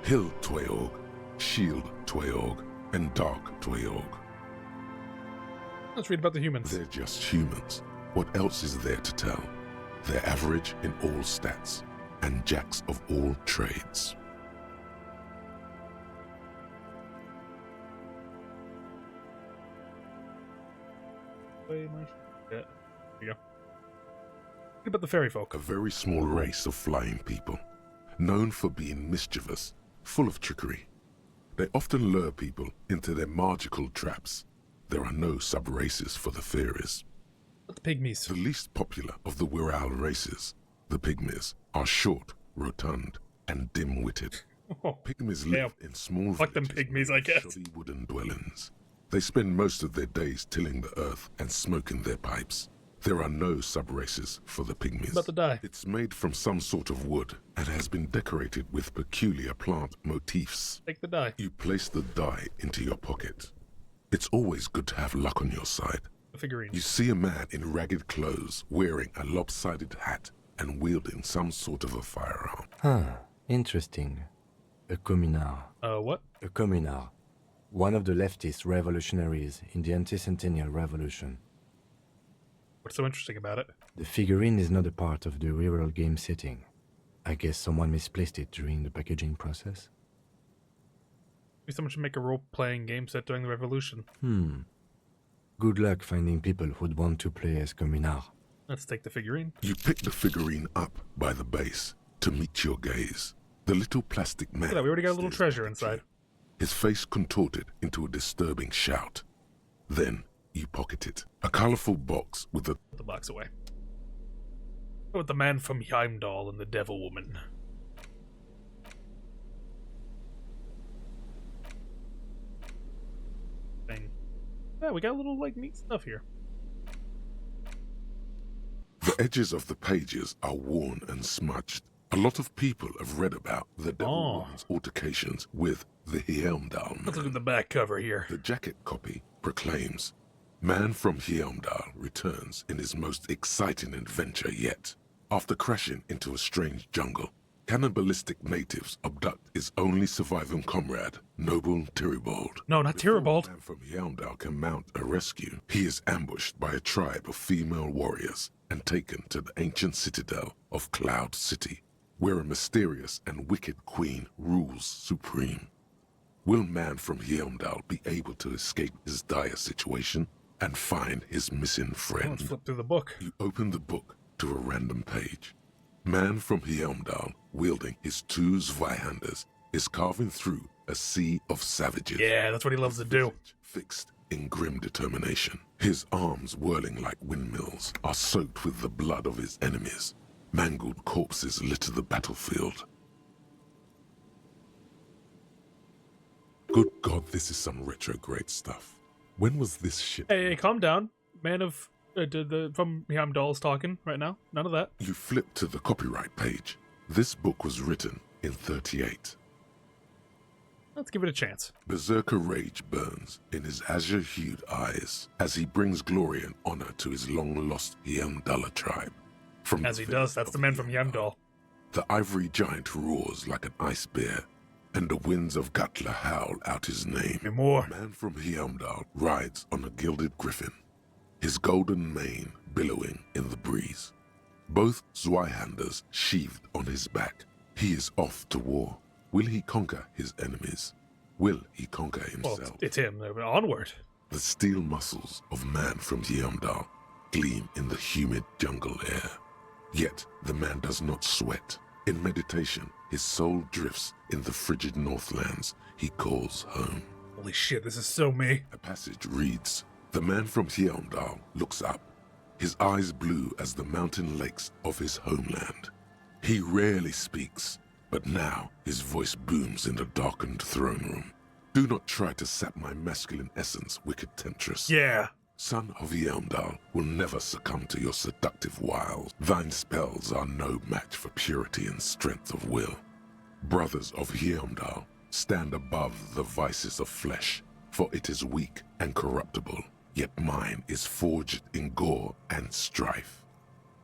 Hill Tweog, Shield Tweog, and Dark Tweog. Let's read about the humans. They're just humans. What else is there to tell? They're average in all stats, and jacks of all trades. Play my shit. There you go. What about the fairy folk? A very small race of flying people, known for being mischievous, full of trickery. They often lure people into their magical traps. There are no sub-races for the fairies. The pygmies. The least popular of the Wirral races, the pygmies, are short, rotund, and dim-witted. Oh, pygmies live in small fuck them pygmies, I guess. shoddy wooden dwellings. They spend most of their days tilling the earth and smoking their pipes. There are no sub-races for the pygmies. About to die. It's made from some sort of wood and has been decorated with peculiar plant motifs. Take the die. You place the die into your pocket. It's always good to have luck on your side. The figurine. You see a man in ragged clothes, wearing a lopsided hat and wielding some sort of a firearm. Huh, interesting. A communard. What? A communard. One of the leftist revolutionaries in the anti-centennial revolution. What's so interesting about it? The figurine is not a part of the real game setting. I guess someone misplaced it during the packaging process. Maybe someone should make a role-playing game set during the revolution. Good luck finding people who'd want to play as communard. Let's take the figurine. You pick the figurine up by the base to meet your gaze. The little plastic man. Look at that, we already got a little treasure inside. His face contorted into a disturbing shout. Then you pocket it. A colorful box with a... Put the box away. With the man from Heimdall and the devil woman. Thing. Yeah, we got a little, like, neat stuff here. The edges of the pages are worn and smudged. A lot of people have read about the devil woman's altercations with the Heimdall. Let's look at the back cover here. The jacket copy proclaims, "Man from Heimdall returns in his most exciting adventure yet. After crashing into a strange jungle, cannibalistic natives abduct his only surviving comrade, Noble Tyribald. No, not Tyribald. Man from Heimdall can mount a rescue. He is ambushed by a tribe of female warriors and taken to the ancient citadel of Cloud City, where a mysterious and wicked queen rules supreme. Will Man from Heimdall be able to escape his dire situation and find his missing friend?" Let's flip through the book. You open the book to a random page. Man from Heimdall, wielding his two Zweihanders, is carving through a sea of savages. Yeah, that's what he loves to do. Fixed in grim determination. His arms, whirling like windmills, are soaked with the blood of his enemies. Mangled corpses litter the battlefield. Good God, this is some retrograde stuff. When was this shit? Hey, calm down. Man of... from Heimdall is talking right now. None of that. You flip to the copyright page. This book was written in 38. Let's give it a chance. Berserker rage burns in his azure-hued eyes as he brings glory and honor to his long-lost Heimdall tribe. From As he does, that's the man from Heimdall. The ivory giant roars like an ice bear, and the winds of Gatla howl out his name. And more. Man from Heimdall rides on a gilded griffin, his golden mane billowing in the breeze. Both Zweihanders sheathed on his back. He is off to war. Will he conquer his enemies? Will he conquer himself? Well, it's him. Onward. The steel muscles of Man from Heimdall gleam in the humid jungle air. Yet the man does not sweat. In meditation, his soul drifts in the frigid northlands he calls home. Holy shit, this is so me. A passage reads, "The man from Heimdall looks up, his eyes blue as the mountain lakes of his homeland. He rarely speaks, but now his voice booms in the darkened throne room. Do not try to sap my masculine essence, wicked temptress. Yeah. Son of Heimdall will never succumb to your seductive wiles. Thine spells are no match for purity and strength of will. Brothers of Heimdall, stand above the vices of flesh, for it is weak and corruptible, yet mine is forged in gore and strife."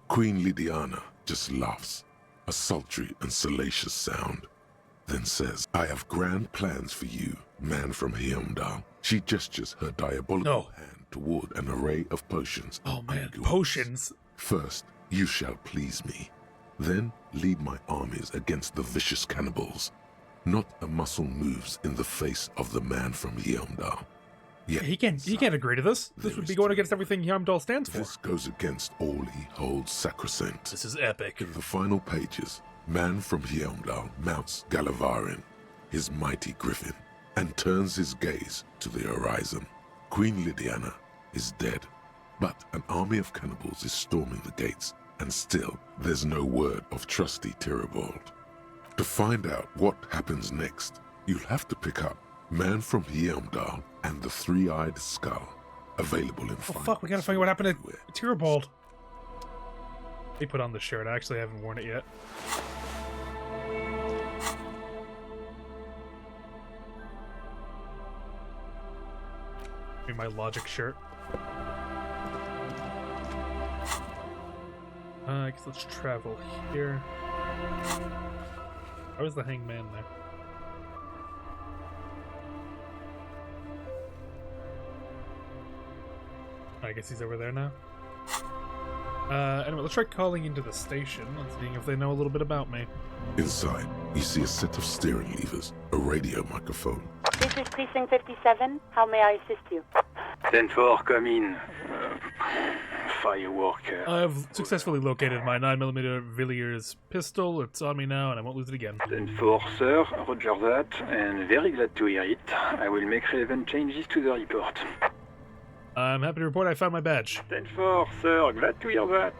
Queen Lydiana just laughs, a sultry and salacious sound, then says, "I have grand plans for you, man from Heimdall." She gestures her diabolical hand toward an array of potions. Oh man, potions! "First, you shall please me. Then lead my armies against the vicious cannibals. Not a muscle moves in the face of the man from Heimdall. Yet He can't agree to this. This would be going against everything Heimdall stands for. this goes against all he holds sacrosanct. This is epic. In the final pages, man from Heimdall mounts Gallavarin, his mighty griffin, and turns his gaze to the horizon. Queen Lydiana is dead, but an army of cannibals is storming the gates, and still there's no word of trusty Tyribald. To find out what happens next, you'll have to pick up Man from Heimdall and the Three-Eyed Skull, available in Oh fuck, we gotta find out what happened to Tyribald. He put on the shirt, I actually haven't worn it yet. Maybe my logic shirt. I guess let's travel here. How is the hangman there? I guess he's over there now. Anyway, let's try calling into the station and seeing if they know a little bit about me. Inside, you see a set of steering levers, a radio microphone. This is Precinct 57. How may I assist you? 10-4, come in. Firework. I've successfully located my 9mm Villiers pistol. It's on me now, and I won't lose it again. 10-4, sir. Roger that, and very glad to hear it. I will make relevant changes to the report. I'm happy to report I found my badge. 10-4, sir. Glad to hear that.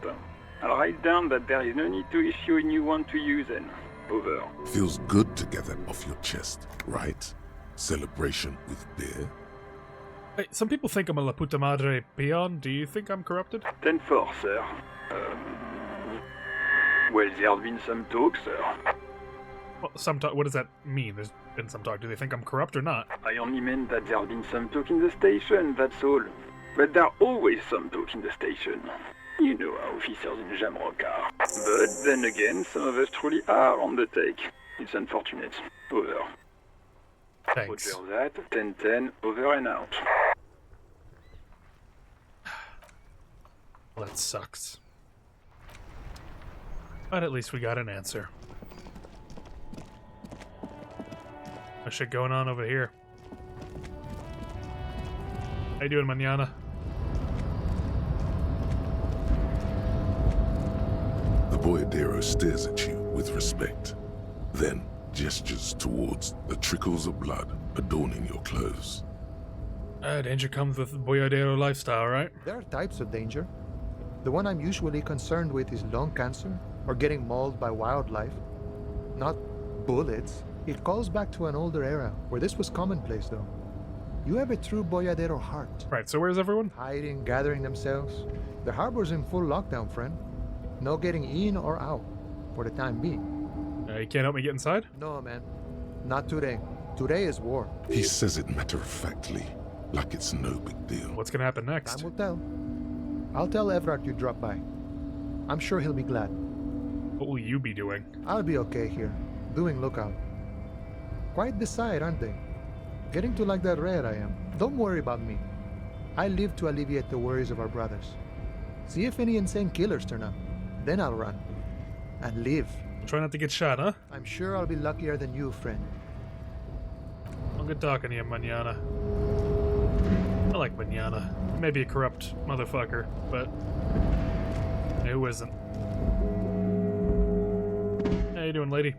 I'll write down that there is no need to issue a new one to you then. Over. Feels good to get that off your chest, right? Celebration with beer? Hey, some people think I'm a La Puta Madre peon. Do you think I'm corrupted? 10-4, sir. Well, there have been some talk, sir. Well, some talk. What does that mean? There's been some talk. Do they think I'm corrupt or not? I only meant that there have been some talk in the station, that's all. But there are always some talk in the station. You know how officers in Jamrock are. But then again, some of us truly are on the take. It's unfortunate. Over. Thanks. Roger that. 10-10, over and out. Well, that sucks. But at least we got an answer. No shit going on over here. How you doing, manana? The boyadero stares at you with respect, then gestures towards the trickles of blood adorning your clothes. Danger comes with boyadero lifestyle, right? There are types of danger. The one I'm usually concerned with is lung cancer or getting mauled by wildlife. Not bullets. It calls back to an older era where this was commonplace, though. You have a true boyadero heart. Right, so where's everyone? Hiding, gathering themselves. The harbor's in full lockdown, friend. No getting in or out, for the time being. You can't help me get inside? No, man. Not today. Today is war. He says it matter-of-factly, like it's no big deal. What's gonna happen next? Time will tell. I'll tell Everard you dropped by. I'm sure he'll be glad. What will you be doing? I'll be okay here, doing lookout. Quite the sight, aren't they? Getting to like that red I am. Don't worry about me. I live to alleviate the worries of our brothers. See if any insane killers turn up. Then I'll run. And live. Try not to get shot, huh? I'm sure I'll be luckier than you, friend. I'm good talking to you, manana. I like manana. He may be a corrupt motherfucker, but who isn't? How you doing, lady?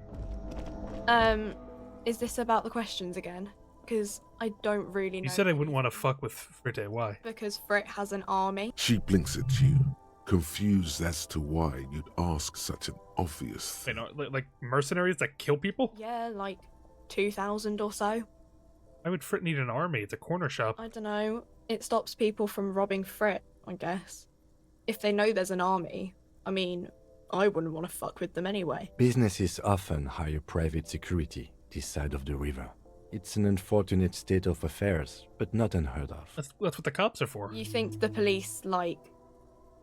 Is this about the questions again? Because I don't really know. You said I wouldn't want to fuck with Fritte. Why? Because Frit has an army. She blinks at you, confused as to why you'd ask such an obvious thing. You know, like mercenaries that kill people? Yeah, like 2,000 or so. Why would Frit need an army? It's a corner shop. I don't know. It stops people from robbing Frit, I guess. If they know there's an army, I mean, I wouldn't want to fuck with them anyway. Businesses often hire private security this side of the river. It's an unfortunate state of affairs, but not unheard of. That's what the cops are for. You think the police, like,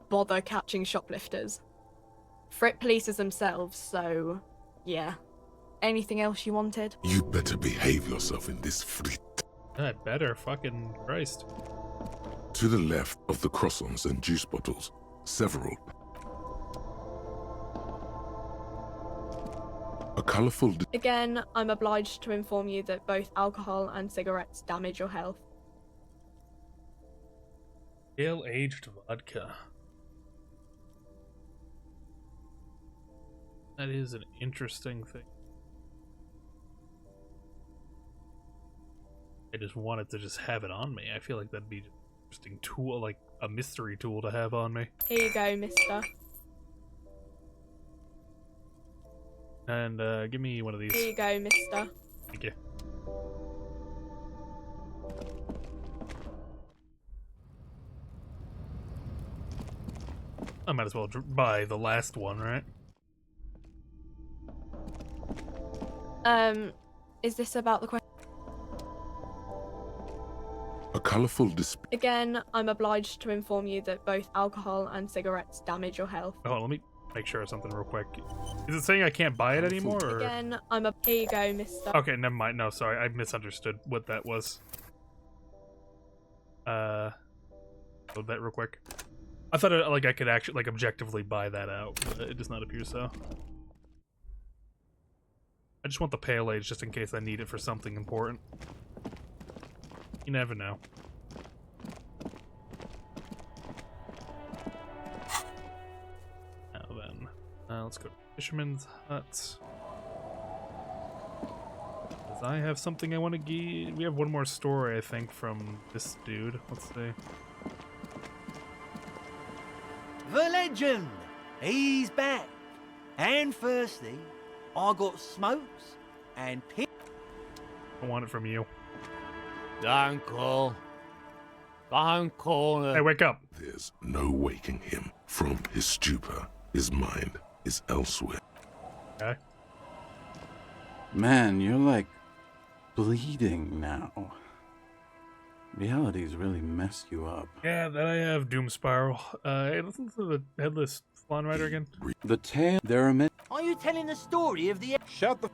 bother catching shoplifters? Frit polices themselves, so yeah. Anything else you wanted? You better behave yourself in this Frit. I better, fucking Christ. To the left of the croissants and juice bottles, several. A colourful... Again, I'm obliged to inform you that both alcohol and cigarettes damage your health. Ale-aged vodka. That is an interesting thing. I just wanted to just have it on me. I feel like that'd be an interesting tool, like a mystery tool to have on me. Here you go, mister. And give me one of these. Here you go, mister. Thank you. I might as well buy the last one, right? Is this about the question? A colourful display. Again, I'm obliged to inform you that both alcohol and cigarettes damage your health. Oh, let me make sure of something real quick. Is it saying I can't buy it anymore? Or? Again, Here you go, mister. Okay, never mind. No, sorry, I misunderstood what that was. Load that real quick. I thought I could actually objectively buy that out, but it does not appear so. I just want the pale age just in case I need it for something important. You never know. Now then, let's go to Fisherman's Hut. Does I have something I want to give? We have one more story, I think, from this dude. Let's see. The legend! He's back. And firstly, I got smokes and I want it from you. Don't call. Don't call. Hey, wake up. There's no waking him from his stupor. His mind is elsewhere. Okay. Man, you're like bleeding now. Reality's really messed you up. Yeah, that I have Doom Spiral. Hey, listen to the Headless Spawn Rider again. The tale. There are many. Are you telling the story of the... Shut the.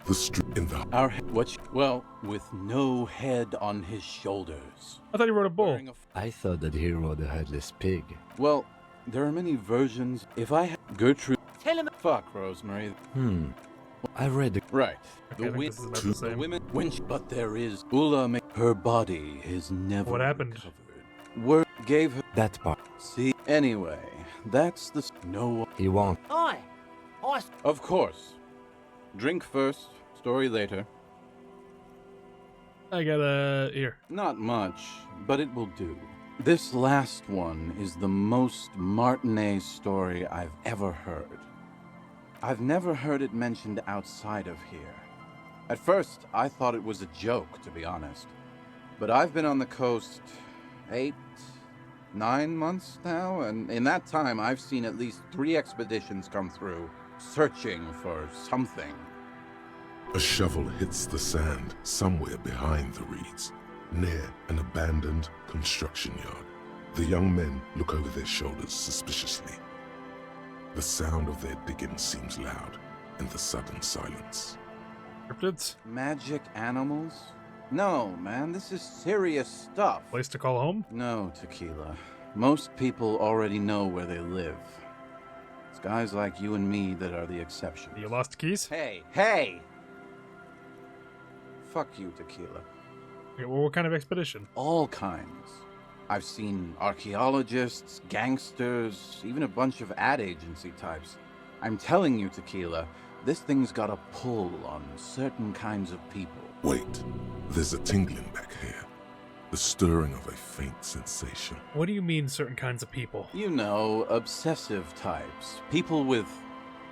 The street in the. Our what? Well, with no head on his shoulders. I thought he rode a bull. I thought that he rode a headless pig. Well, there are many versions. If I had Gertrude. Tell him. Fuck, Rosemary. I read the. Right. Okay, The women. But there is Ula. Her body is never. What happened? Recovered. Word gave her that part. See. Anyway, that's the. No. He won't. I. Of course. Drink first. Story later. I got here. Not much, but it will do. This last one is the most Martinet story I've ever heard. I've never heard it mentioned outside of here. At first, I thought it was a joke, to be honest. But I've been on the coast 8, 9 months now, and in that time I've seen at least 3 expeditions come through, searching for something. A shovel hits the sand somewhere behind the reeds, near an abandoned construction yard. The young men look over their shoulders suspiciously. The sound of their digging seems loud in the sudden silence. Cryptids? Magic animals? No, man, this is serious stuff. Place to call home? No, Tequila. Most people already know where they live. It's guys like you and me that are the exceptions. You lost the keys? Hey! Fuck you, Tequila. Okay, well, what kind of expedition? All kinds. I've seen archaeologists, gangsters, even a bunch of ad agency types. I'm telling you, Tequila, this thing's got a pull on certain kinds of people. Wait, there's a tingling back here. The stirring of a faint sensation. What do you mean, certain kinds of people? You know, obsessive types. People with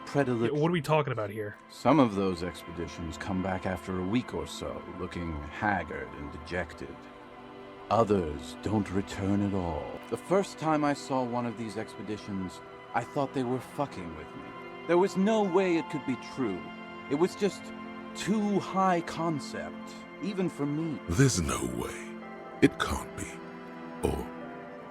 predilection. What are we talking about here? Some of those expeditions come back after a week or so, looking haggard and dejected. Others don't return at all. The first time I saw one of these expeditions, I thought they were fucking with me. There was no way it could be true. It was just too high concept, even for me. There's no way. It can't be. Or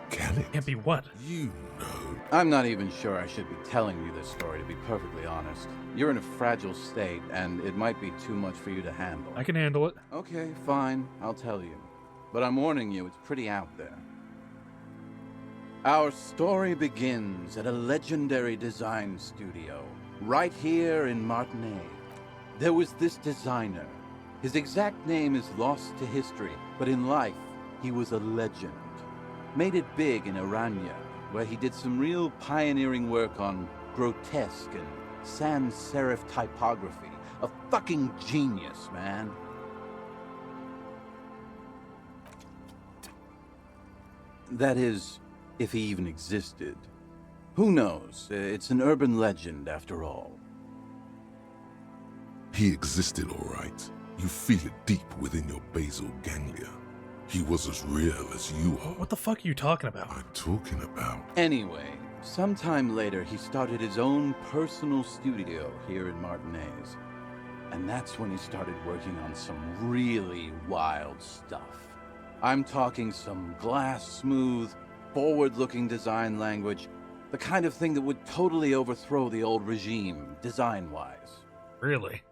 can it? Can't be what? You know. I'm not even sure I should be telling you this story, to be perfectly honest. You're in a fragile state, and it might be too much for you to handle. I can handle it. Okay, fine. I'll tell you. But I'm warning you, it's pretty out there. Our story begins at a legendary design studio, right here in Martinet. There was this designer. His exact name is lost to history, but in life, he was a legend. Made it big in Aranya, where he did some real pioneering work on grotesque and sans serif typography. A fucking genius, man. That is, if he even existed. Who knows? It's an urban legend, after all. He existed, all right. You feel it deep within your basal ganglia. He was as real as you are. What the fuck are you talking about? I'm talking about... Anyway, sometime later he started his own personal studio here in Martinez. And that's when he started working on some really wild stuff. I'm talking some glass-smooth, forward-looking design language, the kind of thing that would totally overthrow the old regime, design-wise. Really?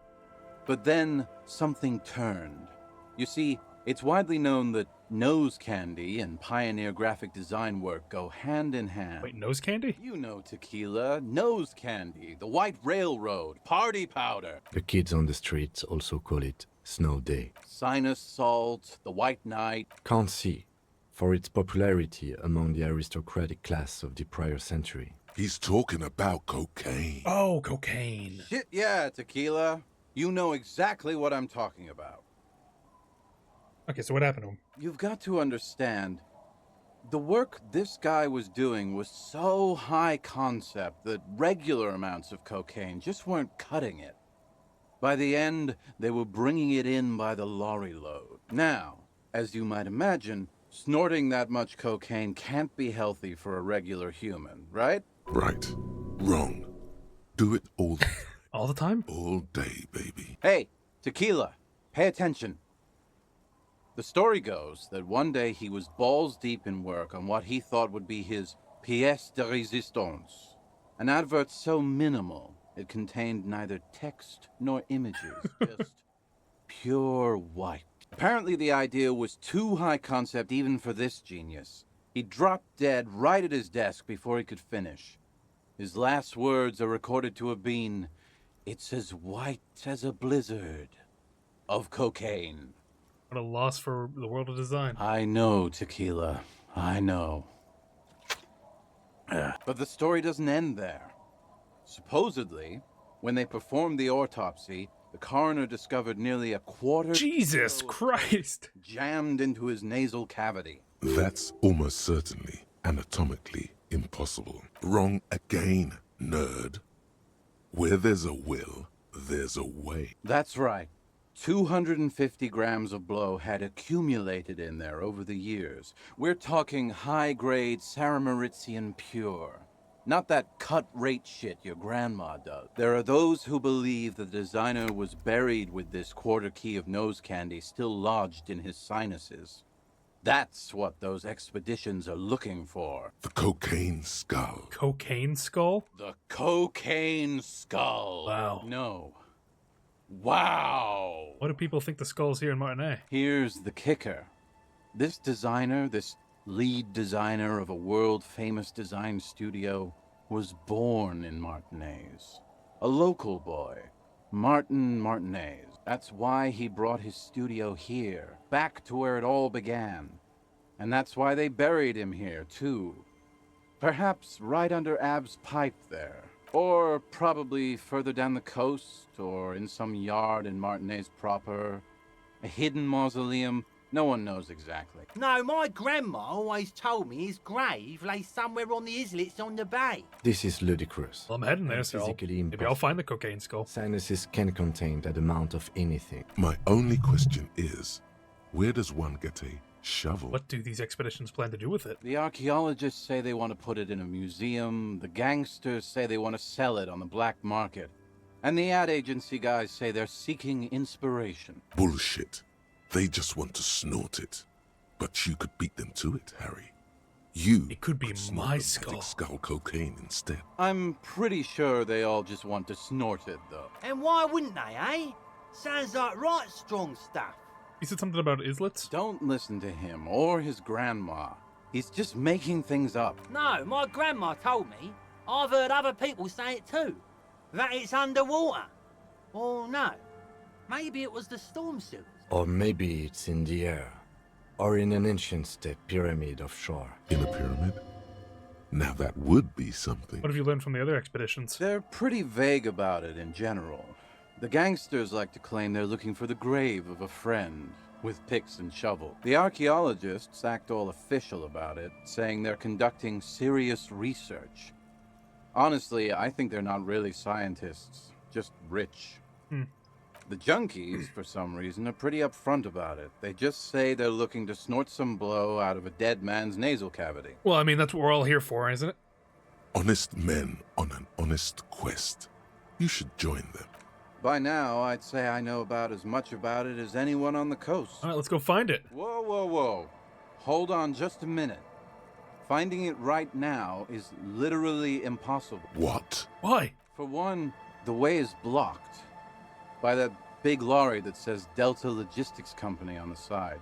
But then something turned. You see, it's widely known that nose candy and pioneer graphic design work go hand in hand. Wait, nose candy? You know tequila, nose candy, the white railroad, party powder. The kids on the streets also call it Snow Day. Sinus salt, the white night. Can't see, for its popularity among the aristocratic class of the prior century. He's talking about cocaine. Oh, cocaine. Shit, yeah, tequila. You know exactly what I'm talking about. Okay, so what happened to him? You've got to understand, the work this guy was doing was so high concept that regular amounts of cocaine just weren't cutting it. By the end, they were bringing it in by the lorry load. Now, as you might imagine, snorting that much cocaine can't be healthy for a regular human, right? Right. Wrong. Do it all all the time? All day, baby. Hey, tequila, pay attention. The story goes that one day he was balls deep in work on what he thought would be his pièce de résistance, an advert so minimal it contained neither text nor images, just pure white. Apparently the idea was too high concept even for this genius. He dropped dead right at his desk before he could finish. His last words are recorded to have been, "It's as white as a blizzard of cocaine." What a loss for the world of design. I know, tequila. I know. But the story doesn't end there. Supposedly, when they performed the autopsy, the coroner discovered nearly a quarter... Jesus Christ! ...jammed into his nasal cavity. That's almost certainly anatomically impossible. Wrong again, nerd. Where there's a will, there's a way. That's right. 250 grams of blow had accumulated in there over the years. We're talking high-grade Saramaritsian pure. Not that cut-rate shit your grandma does. There are those who believe the designer was buried with this quarter key of nose candy still lodged in his sinuses. That's what those expeditions are looking for. The cocaine skull. Cocaine skull? The cocaine skull. Wow. No. Wow! What do people think the skull's here in Martinez? Here's the kicker. This designer, this lead designer of a world-famous design studio, was born in Martinez. A local boy, Martin Martinez. That's why he brought his studio here, back to where it all began. And that's why they buried him here, too. Perhaps right under Ab's pipe there. Or probably further down the coast, or in some yard in Martinez proper. A hidden mausoleum, no one knows exactly. No, my grandma always told me his grave lay somewhere on the islets on the bay. This is ludicrous. Well, I'm heading there, so maybe I'll find the cocaine skull. Sinuses can contain that amount of anything. My only question is, where does one get a shovel? What do these expeditions plan to do with it? The archaeologists say they want to put it in a museum, the gangsters say they want to sell it on the black market, and the ad agency guys say they're seeking inspiration. Bullshit. They just want to snort it. But you could beat them to it, Harry. It could be my skull. Skull cocaine instead. I'm pretty sure they all just want to snort it, though. And why wouldn't they, eh? Sounds like right strong stuff. He said something about islets? Don't listen to him or his grandma. He's just making things up. No, my grandma told me. I've heard other people say it too. That it's underwater. Or no, maybe it was the storm sewers. Or maybe it's in the air. Or in an ancient state pyramid offshore. In a pyramid? Now that would be something. What have you learned from the other expeditions? They're pretty vague about it in general. The gangsters like to claim they're looking for the grave of a friend, with picks and shovel. The archaeologists act all official about it, saying they're conducting serious research. Honestly, I think they're not really scientists, just rich. The junkies, for some reason, are pretty upfront about it. They just say they're looking to snort some blow out of a dead man's nasal cavity. Well, I mean, that's what we're all here for, isn't it? Honest men on an honest quest. You should join them. By now, I'd say I know about as much about it as anyone on the coast. All right, let's go find it. Whoa, whoa, whoa. Hold on just a minute. Finding it right now is literally impossible. What? Why? For one, the way is blocked by that big lorry that says Delta Logistics Company on the side.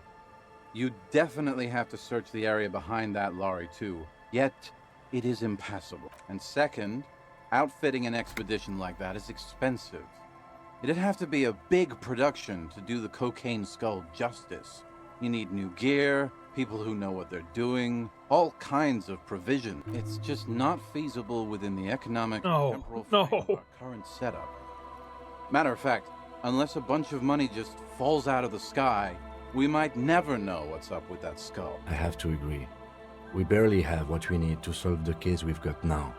You definitely have to search the area behind that lorry too, yet it is impassable. And second, outfitting an expedition like that is expensive. It'd have to be a big production to do the cocaine skull justice. You need new gear, people who know what they're doing, all kinds of provision. It's just not feasible within the economic and temporal frame of our current setup. Matter of fact, unless a bunch of money just falls out of the sky, we might never know what's up with that skull. I have to agree. We barely have what we need to solve the case we've got now.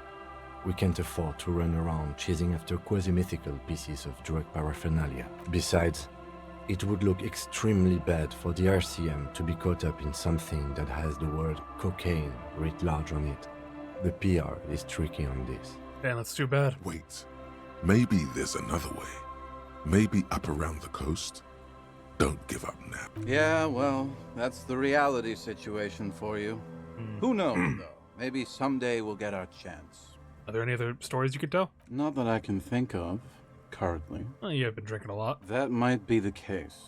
We can't afford to run around chasing after quasi-mythical pieces of drug paraphernalia. Besides, it would look extremely bad for the RCM to be caught up in something that has the word cocaine writ large on it. The PR is tricky on this. Damn, that's too bad. Wait. Maybe there's another way. Maybe up around the coast. Don't give up now. Yeah, well, that's the reality situation for you. Who knows, though? Maybe someday we'll get our chance. Are there any other stories you could tell? Not that I can think of, currently. Oh, you have been drinking a lot. That might be the case,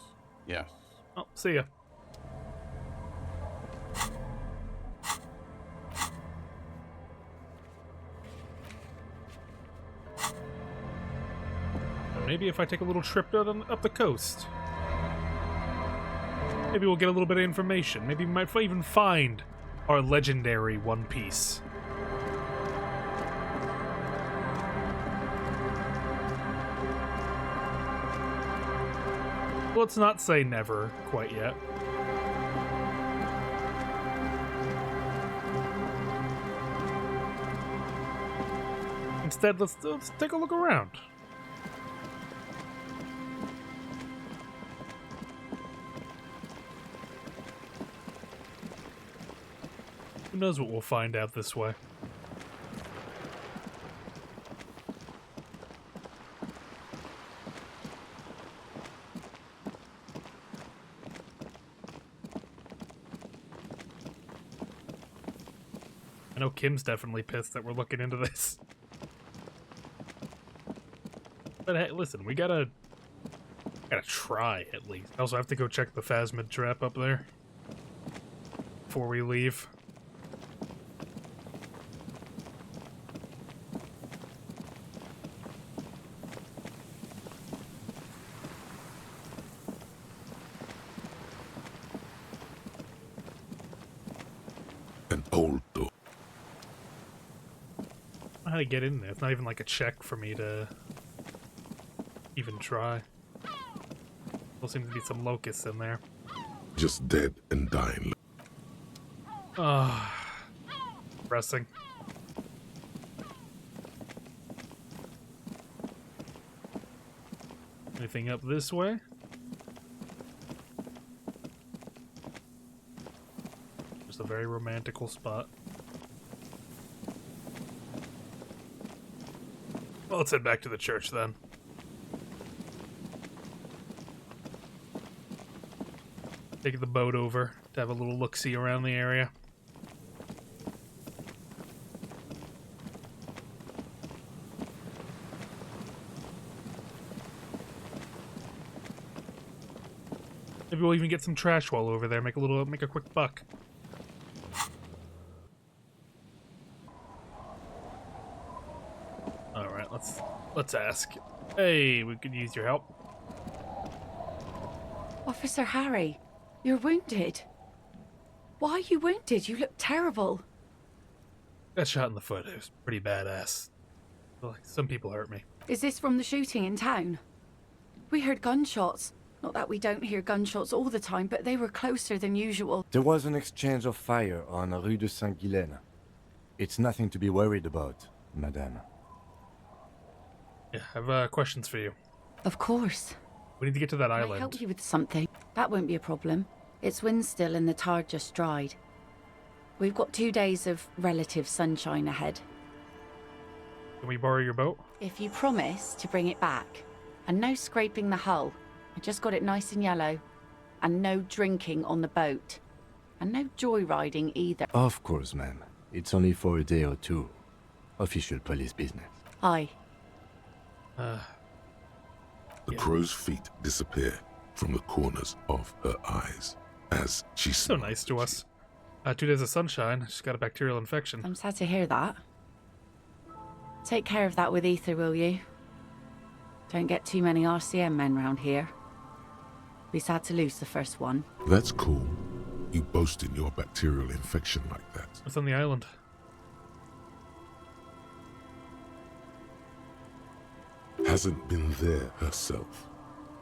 yes. Oh, see ya. Maybe if I take a little trip up the coast. Maybe we'll get a little bit of information. Maybe we might even find our legendary One Piece. Let's not say never quite yet. Instead, let's take a look around. Who knows what we'll find out this way? I know Kim's definitely pissed that we're looking into this. But hey, listen, we gotta try at least. I also have to go check the phasmid trap up there before we leave. An old door. I don't know how to get in there. It's not even like a check for me to even try. There seems to be some locusts in there. Just dead and dying. Ah, depressing. Anything up this way? Just a very romantical spot. Well, let's head back to the church then. Take the boat over to have a little look-see around the area. Maybe we'll even get some trash while over there. Make a quick buck. All right, let's ask. Hey, we could use your help. Officer Harry, you're wounded. Why are you wounded? You look terrible. Got shot in the foot. It was pretty badass. Like, some people hurt me. Is this from the shooting in town? We heard gunshots. Not that we don't hear gunshots all the time, but they were closer than usual. There was an exchange of fire on Rue de Saint-Guylaine. It's nothing to be worried about, madame. Yeah, I have questions for you. Of course. We need to get to that Can I island. help you with something? That won't be a problem. It's wind still and the tar just dried. We've got 2 days of relative sunshine ahead. Can we borrow your boat? If you promise to bring it back, and no scraping the hull. I just got it nice and yellow. And no drinking on the boat. And no joyriding either. Of course, ma'am. It's only for a day or two. Official police business. Aye. The crow's feet disappear from the corners of her eyes as she So nice to us. 2 days of sunshine. She's got a bacterial infection. I'm sad to hear that. Take care of that with Ether, will you? Don't get too many RCM men round here. Be sad to lose the first one. That's cool. You boasting your bacterial infection like that. What's on the island? Hasn't been there herself.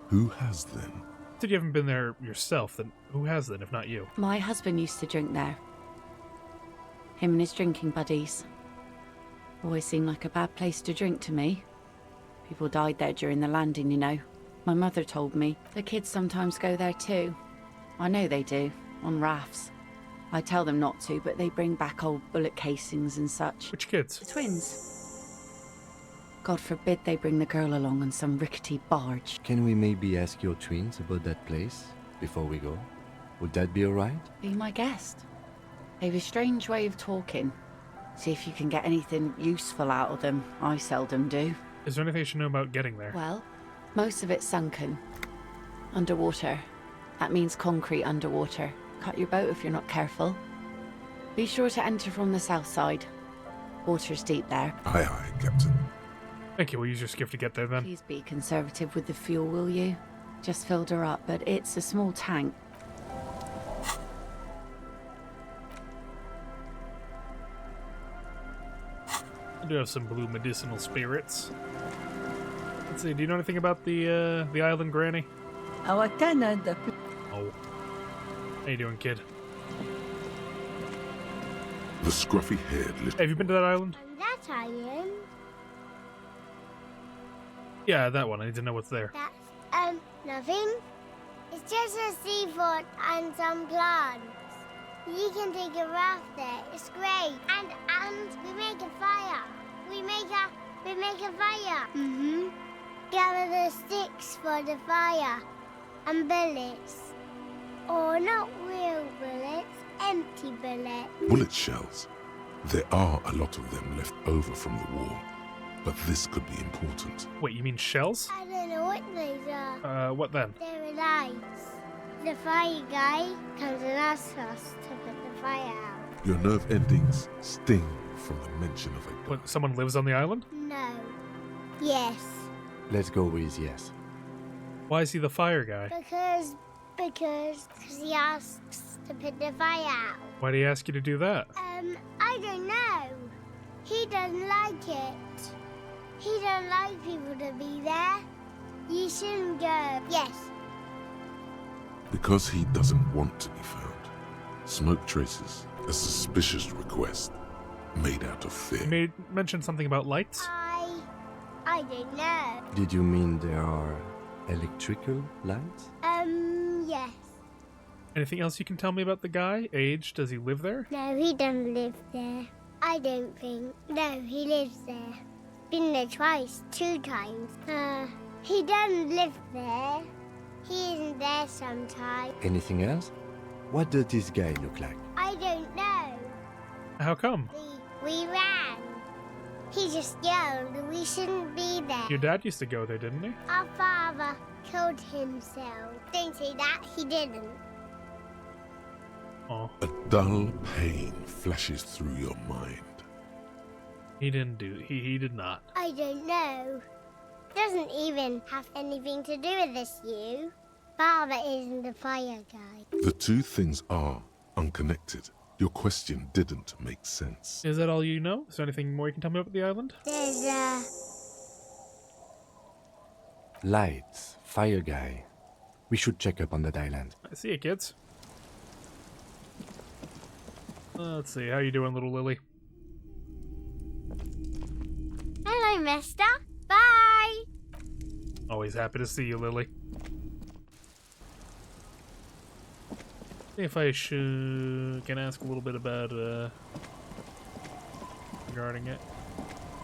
Who has then? Said you haven't been there yourself, then who has then, if not you? My husband used to drink there. Him and his drinking buddies. Always seemed like a bad place to drink to me. People died there during the landing, you know. My mother told me. The kids sometimes go there too. I know they do, on rafts. I tell them not to, but they bring back old bullet casings and such. Which kids? The twins. God forbid they bring the girl along on some rickety barge. Can we maybe ask your twins about that place before we go? Would that be alright? Be my guest. They've a strange way of talking. See if you can get anything useful out of them. I seldom do. Is there anything you should know about getting there? Well, most of it's sunken. Underwater. That means concrete underwater. Cut your boat if you're not careful. Be sure to enter from the south side. Water's deep there. Aye, aye, Captain. Thank you. We'll use your skiff to get there then. Please be conservative with the fuel, will you? Just filled her up, but it's a small tank. I do have some blue medicinal spirits. Let's see, do you know anything about the island, Granny? Our tenant, Oh. How you doing, kid? The scruffy-haired little... Have you been to that island? That I am. Yeah, that one. I need to know what's there. That's, nothing. It's just a seafront and some plants. You can take a raft there. It's great. And we make a fire. We make a fire. Mm-hmm. Gather the sticks for the fire. And bullets. Or not real bullets, empty bullets. Bullet shells. There are a lot of them left over from the war. But this could be important. Wait, you mean shells? I don't know what these are. What then? They're lights. The fire guy comes and asks us to put the fire out. Your nerve endings sting from the mention of a... What, someone lives on the island? No. Yes. Let's go with yes. Why is he the fire guy? Because he asks to put the fire out. Why do he ask you to do that? I don't know. He doesn't like it. He don't like people to be there. You shouldn't go. Yes. Because he doesn't want to be found. Smoke traces, a suspicious request, made out of fear. You mentioned something about lights? I don't know. Did you mean there are electrical lights? Yes. Anything else you can tell me about the guy? Age? Does he live there? No, he doesn't live there. I don't think. No, he lives there. Been there twice, 2 times. He doesn't live there. He isn't there sometimes. Anything else? What does this guy look like? I don't know. How come? We ran. He just yelled we shouldn't be there. Your dad used to go there, didn't he? Our father killed himself. Don't say that, he didn't. Oh. A dull pain flashes through your mind. He didn't do. He did not. I don't know. Doesn't even have anything to do with this, you. Father isn't the fire guy. The two things are unconnected. Your question didn't make sense. Is that all you know? Is there anything more you can tell me about the island? There's Lights, fire guy. We should check up on that island. I see you, kids. Let's see, how you doing, little Lily? Hello, mister. Bye. Always happy to see you, Lily. See if I can ask a little bit about regarding it.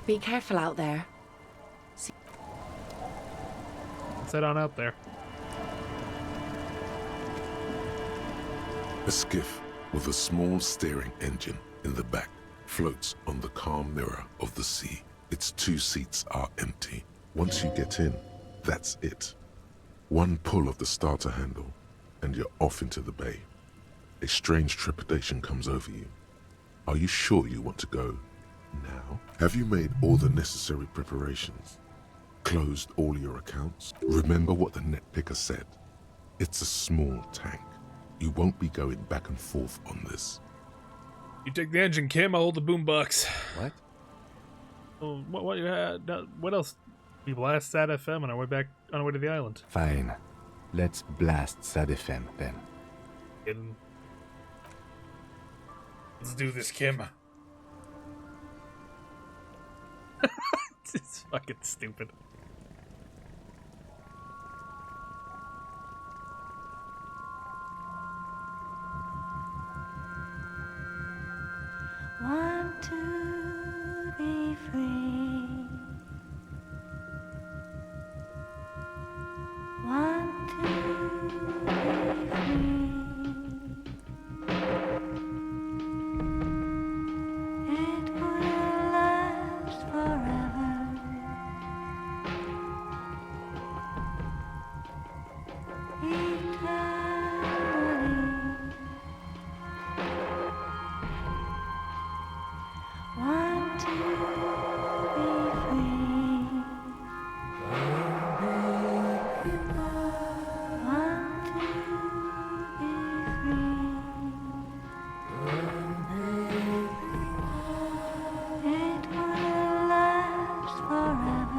Be careful out there. Let's head on out there. A skiff with a small steering engine in the back floats on the calm mirror of the sea. Its 2 seats are empty. Once you get in, that's it. One pull of the starter handle, and you're off into the bay. A strange trepidation comes over you. Are you sure you want to go now? Have you made all the necessary preparations? Closed all your accounts? Remember what the net picker said. It's a small tank. You won't be going back and forth on this. You take the engine, Kim. I'll hold the boombox. What? Oh, what you had? What else? People asked Sad FM on our way back on our way to the island. Fine. Let's blast Sad FM then. Let's do this, Kim. It's fucking stupid. Want to be free. Want to be free. It will last forever. Eternally. Want to be free. Want to be free. It will last forever.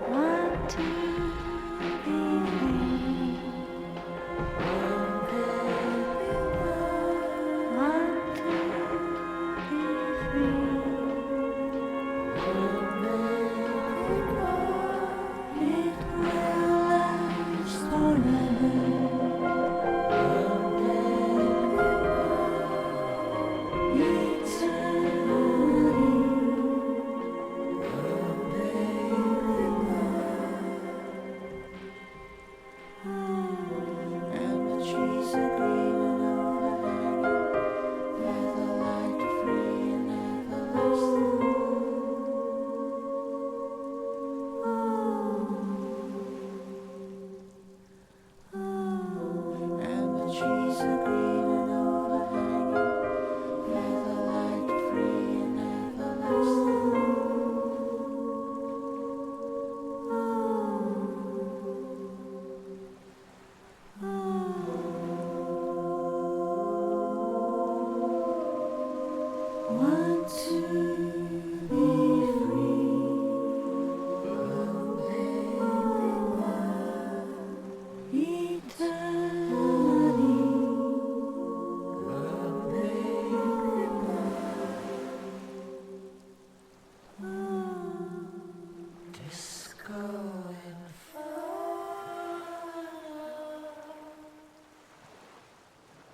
Want to be free. Want to be free. It will last and the trees are green and overhanging, where the light free and everlasting. And the trees are green and overhanging, where the light free and everlasting. Want to be free.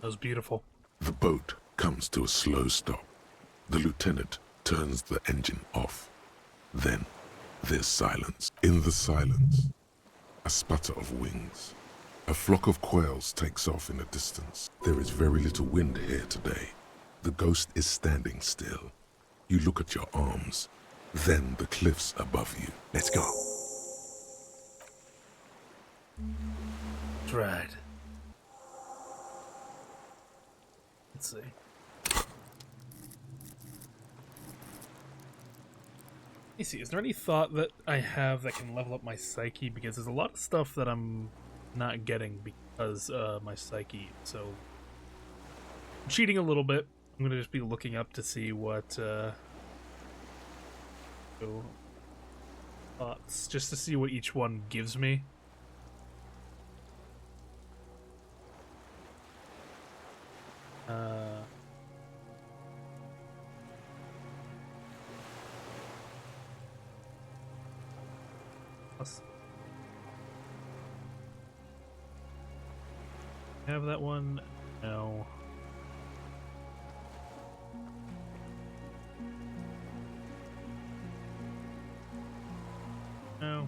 That was beautiful. The boat comes to a slow stop. The lieutenant turns the engine off. Then there's silence. In the silence, a sputter of wings. A flock of quails takes off in the distance. There is very little wind here today. The ghost is standing still. You look at your arms, then the cliffs above you. Let's go. That's right. Let's see. Let me see, is there any thought that I have that can level up my psyche? Because there's a lot of stuff that I'm not getting because my psyche. So I'm cheating a little bit. I'm gonna just be looking up to see what thoughts, just to see what each one gives me. Have that one? No. No.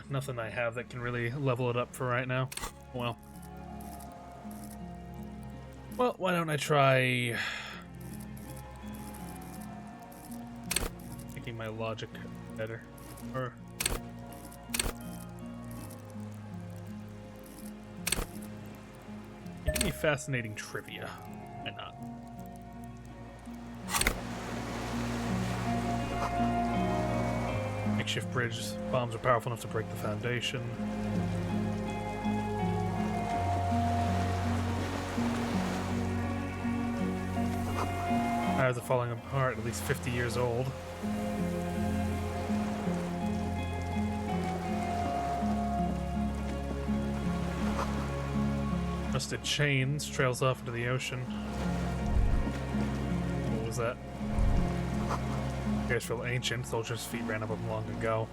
Nothing I have that can really level it up for right now. Well, why don't I try making my logic better? Or give me fascinating trivia. Why not? Makeshift bridge. Bombs are powerful enough to break the foundation. Tires are falling apart, at least 50 years old. Rusted chains trails off into the ocean. What was that? Appears feel ancient. Soldiers' feet ran up them long ago.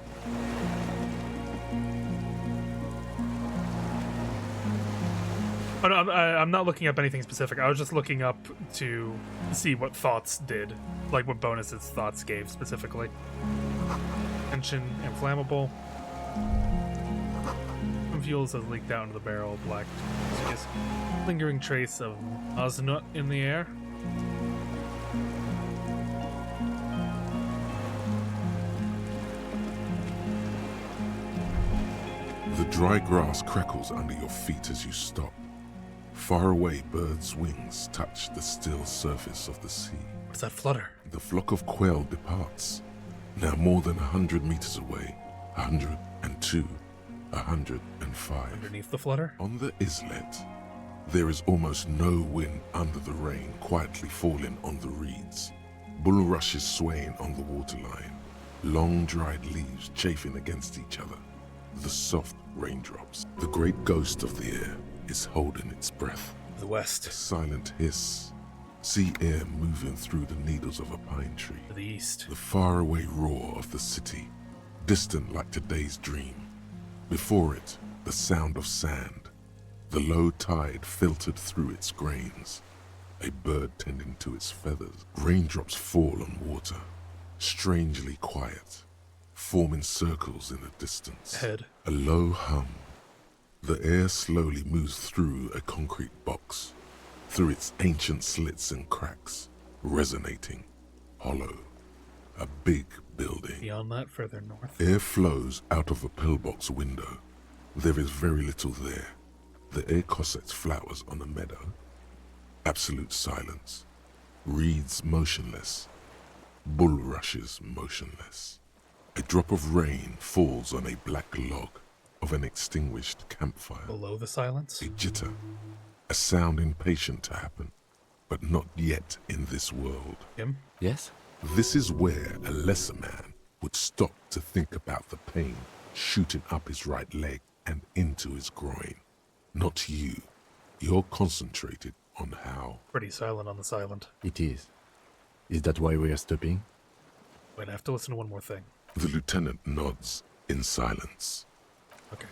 Oh no, I'm not looking up anything specific. I was just looking up to see what thoughts did, like what bonuses thoughts gave specifically. Tension, inflammable. Some fuels has leaked out into the barrel. Black, lingering trace of osnut in the air. The dry grass crackles under your feet as you stop. Far away, birds' wings touch the still surface of the sea. What's that flutter? The flock of quail departs. Now more than 100 meters away. 102, 105. Underneath the flutter? On the islet, there is almost no wind under the rain quietly falling on the reeds. Bulrushes swaying on the waterline. Long dried leaves chafing against each other. The soft raindrops. The great ghost of the air is holding its breath. The west. A silent hiss. Sea air moving through the needles of a pine tree. To the east. The faraway roar of the city, distant like today's dream. Before it, the sound of sand. The low tide filtered through its grains. A bird tending to its feathers. Raindrops fall on water, strangely quiet, forming circles in the distance. Head. A low hum. The air slowly moves through a concrete box, through its ancient slits and cracks, resonating, hollow. A big building. Beyond that, further north. Air flows out of a pillbox window. There is very little there. The air cossets flowers on a meadow. Absolute silence. Reeds motionless. Bulrushes motionless. A drop of rain falls on a black log of an extinguished campfire. Below the silence? A jitter. A sound impatient to happen, but not yet in this world. Him? Yes? This is where a lesser man would stop to think about the pain shooting up his right leg and into his groin. Not you. You're concentrated on how. Pretty silent on the silent. It is. Is that why we are stopping? Wait, I have to listen to one more thing. The lieutenant nods in silence. Okay.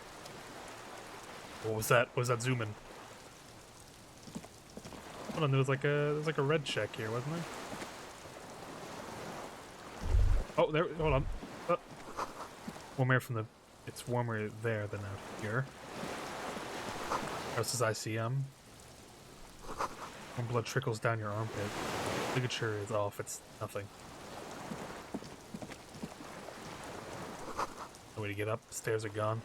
What was that? What was that zoom in? Hold on, there was like a red check here, wasn't there? Oh, there. Hold on. Warmer from the. It's warmer there than out here. Just as I see When blood trickles down your armpit, ligature is off. It's nothing. No way to get up. Stairs are gone.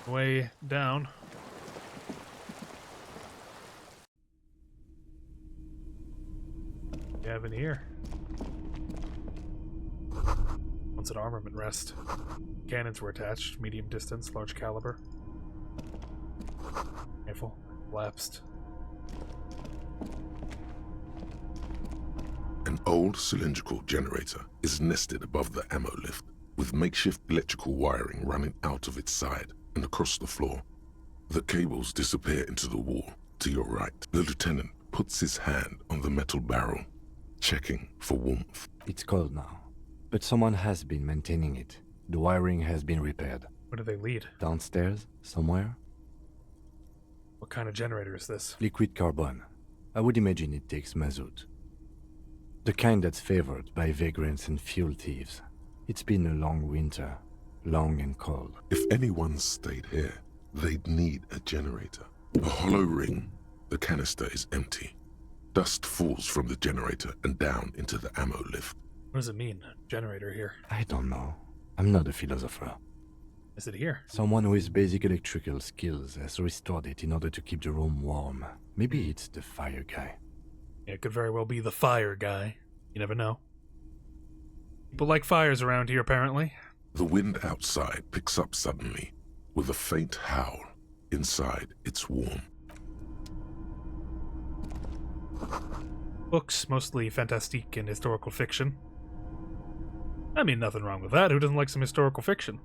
Way down. What do you have in here? Once an armament rest. Cannons were attached, medium distance, large caliber. Rifle collapsed. An old cylindrical generator is nested above the ammo lift, with makeshift electrical wiring running out of its side and across the floor. The cables disappear into the wall to your right. The lieutenant puts his hand on the metal barrel, checking for warmth. It's cold now, but someone has been maintaining it. The wiring has been repaired. Where do they lead? Downstairs, somewhere? What kind of generator is this? Liquid carbon. I would imagine it takes mazout. The kind that's favored by vagrants and fuel thieves. It's been a long winter, long and cold. If anyone stayed here, they'd need a generator. A hollow ring, the canister is empty. Dust falls from the generator and down into the ammo lift. What does it mean, generator here? I don't know. I'm not a philosopher. Is it here? Someone with basic electrical skills has restored it in order to keep the room warm. Maybe it's the fire guy. Yeah, it could very well be the fire guy. You never know. People like fires around here, apparently. The wind outside picks up suddenly, with a faint howl. Inside, it's warm. Books, mostly fantastique and historical fiction. I mean, nothing wrong with that. Who doesn't like some historical fiction?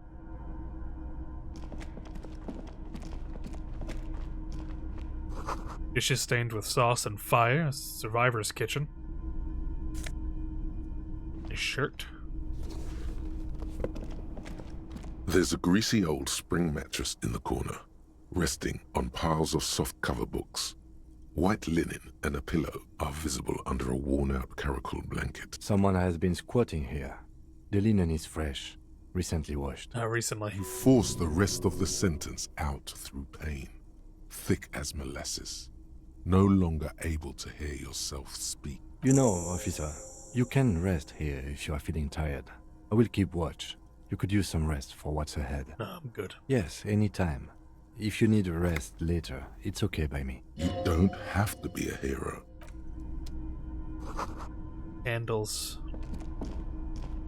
Dishes stained with sauce and fire. A survivor's kitchen. A shirt. There's a greasy old spring mattress in the corner, resting on piles of soft-cover books. White linen and a pillow are visible under a worn-out caracal blanket. Someone has been squatting here. The linen is fresh, recently washed. Recently. You force the rest of the sentence out through pain, thick as molasses, no longer able to hear yourself speak. You know, officer, you can rest here if you are feeling tired. I will keep watch. You could use some rest for what's ahead. No, I'm good. Yes, anytime. If you need a rest later, it's okay by me. You don't have to be a hero. Candles.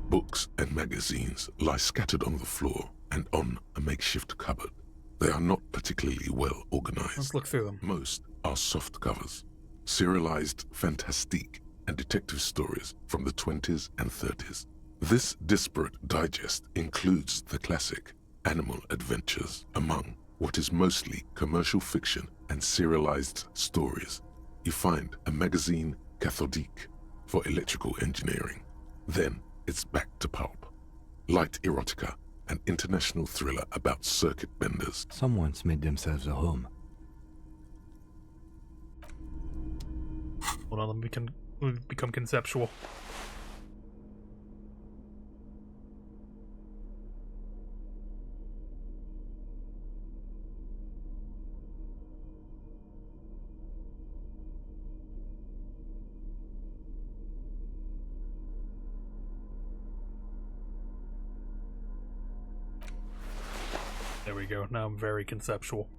Books and magazines lie scattered on the floor and on a makeshift cupboard. They are not particularly well organized. Let's look through them. Most are soft covers, serialized fantastique and detective stories from the 20s and 30s. This disparate digest includes the classic Animal Adventures among what is mostly commercial fiction and serialized stories. You find a magazine cathodique for electrical engineering. Then it's back to pulp. Light erotica, an international thriller about circuit benders. Someone's made themselves a home. Hold on, let me become conceptual. There we go. Now I'm very conceptual.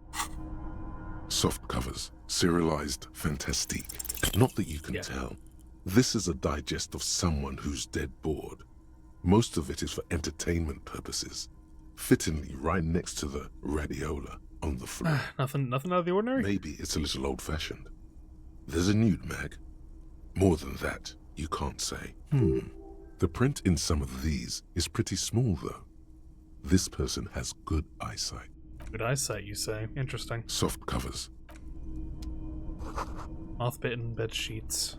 Soft covers, serialized fantastique. Not that you can tell. This is a digest of someone who's dead bored. Most of it is for entertainment purposes. Fittingly right next to the radiola on the floor. Nothing out of the ordinary? Maybe it's a little old-fashioned. There's a nude mag. More than that, you can't say. The print in some of these is pretty small, though. This person has good eyesight. Good eyesight, you say? Interesting. Soft covers. Moth-bitten bed sheets.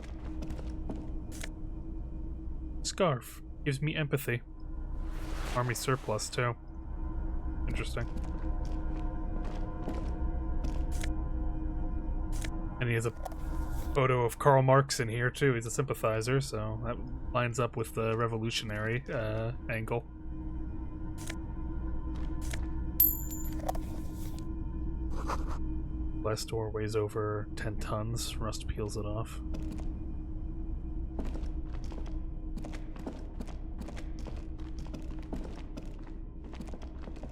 Scarf. Gives me empathy. Army surplus, too. Interesting. And he has a photo of Karl Marx in here too. He's a sympathizer, so that lines up with the revolutionary angle. Glass door weighs over 10 tons. Rust peels it off.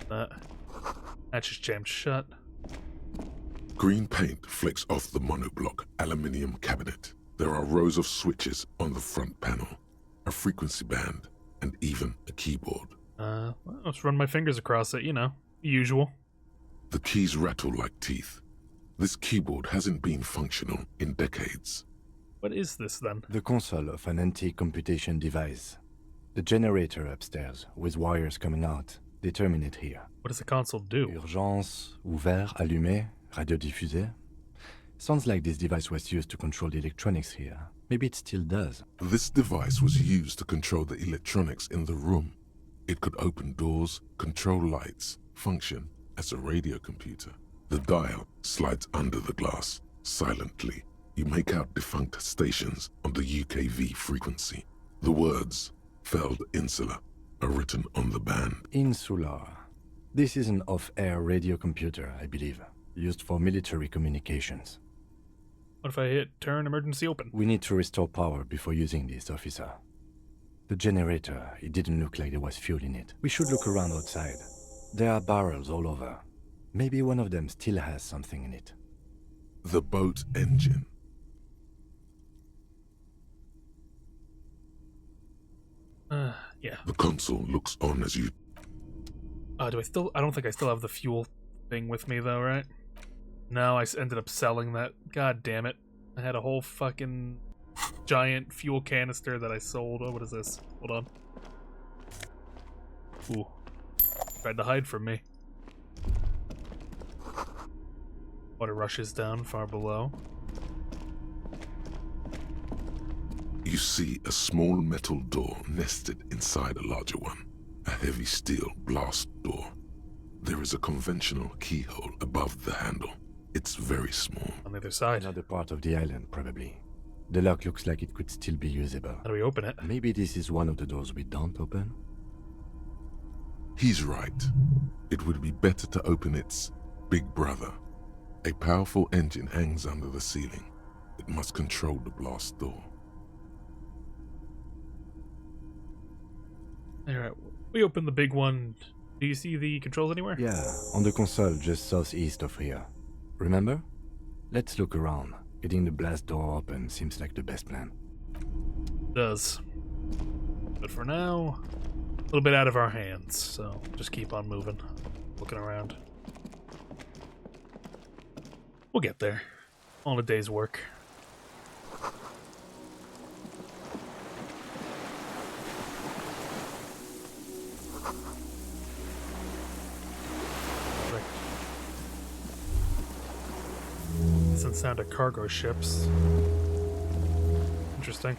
That's just jammed shut. Green paint flicks off the monoblock aluminium cabinet. There are rows of switches on the front panel, a frequency band, and even a keyboard. Well, let's run my fingers across it, you know, usual. The keys rattle like teeth. This keyboard hasn't been functional in decades. What is this then? The console of an antique computation device. The generator upstairs, with wires coming out. They terminate here. What does the console do? Urgence, ouvert, allumé, radiodiffusé. Sounds like this device was used to control the electronics here. Maybe it still does. This device was used to control the electronics in the room. It could open doors, control lights, function as a radio computer. The dial slides under the glass. Silently, you make out defunct stations on the UKV frequency. The words, Feld Insula, are written on the band. Insular. This is an off-air radio computer, I believe, used for military communications. What if I hit turn emergency open? We need to restore power before using this, officer. The generator, it didn't look like there was fuel in it. We should look around outside. There are barrels all over. Maybe one of them still has something in it. The boat engine. Yeah. The console looks on as you... I don't think I still have the fuel thing with me though, right? No, I ended up selling that. God damn it. I had a whole fucking giant fuel canister that I sold. Oh, what is this? Hold on. Ooh. Tried to hide from me. Water rushes down far below. You see a small metal door nested inside a larger one. A heavy steel blast door. There is a conventional keyhole above the handle. It's very small. On the other side. Another part of the island, probably. The lock looks like it could still be usable. How do we open it? Maybe this is one of the doors we don't open? He's right. It would be better to open its big brother. A powerful engine hangs under the ceiling. It must control the blast door. Alright, we open the big one. Do you see the controls anywhere? Yeah, on the console just southeast of here. Remember? Let's look around. Getting the blast door open seems like the best plan. Does. But for now, a little bit out of our hands, so just keep on moving, looking around. We'll get there. All a day's work. Doesn't sound of cargo ships. Interesting.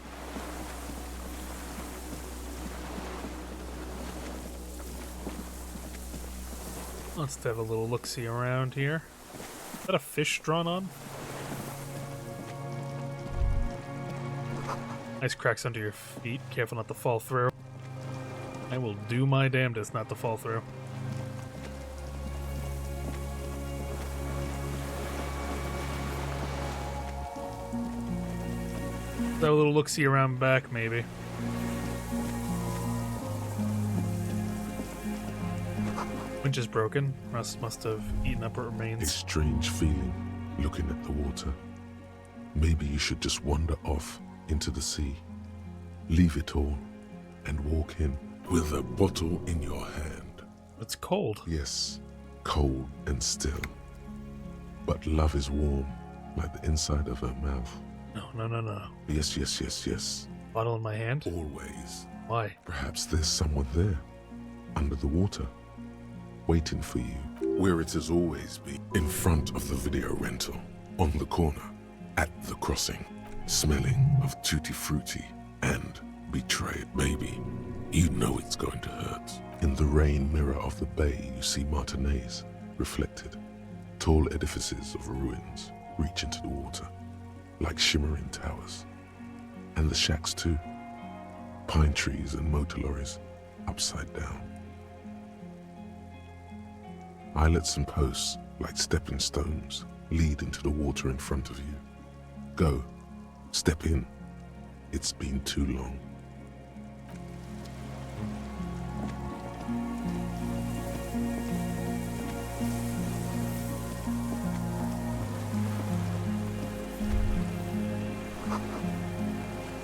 Let's have a little look-see around here. Is that a fish drawn on? Nice cracks under your feet. Careful not to fall through. I will do my damnedest not to fall through. Have a little look-see around back, maybe. Winch is broken. Rust must have eaten up what A remains. strange feeling looking at the water. Maybe you should just wander off into the sea. Leave it all and walk in with a bottle in your hand. It's cold. Yes, cold and still. But love is warm, like the inside of her mouth. No. Yes, yes, yes, yes. Bottle in my hand? Always. Why? Perhaps there's someone there, under the water, waiting for you, where it has always been, in front of the video rental, on the corner, at the crossing, smelling of tutti frutti and betrayed. Baby, you know it's going to hurt. In the rain mirror of the bay, you see Martinez reflected. Tall edifices of ruins reach into the water. like shimmering towers. And the shacks too. Pine trees and motor lorries, upside down. Islets and posts, like stepping stones, lead into the water in front of you. Go, step in. It's been too long.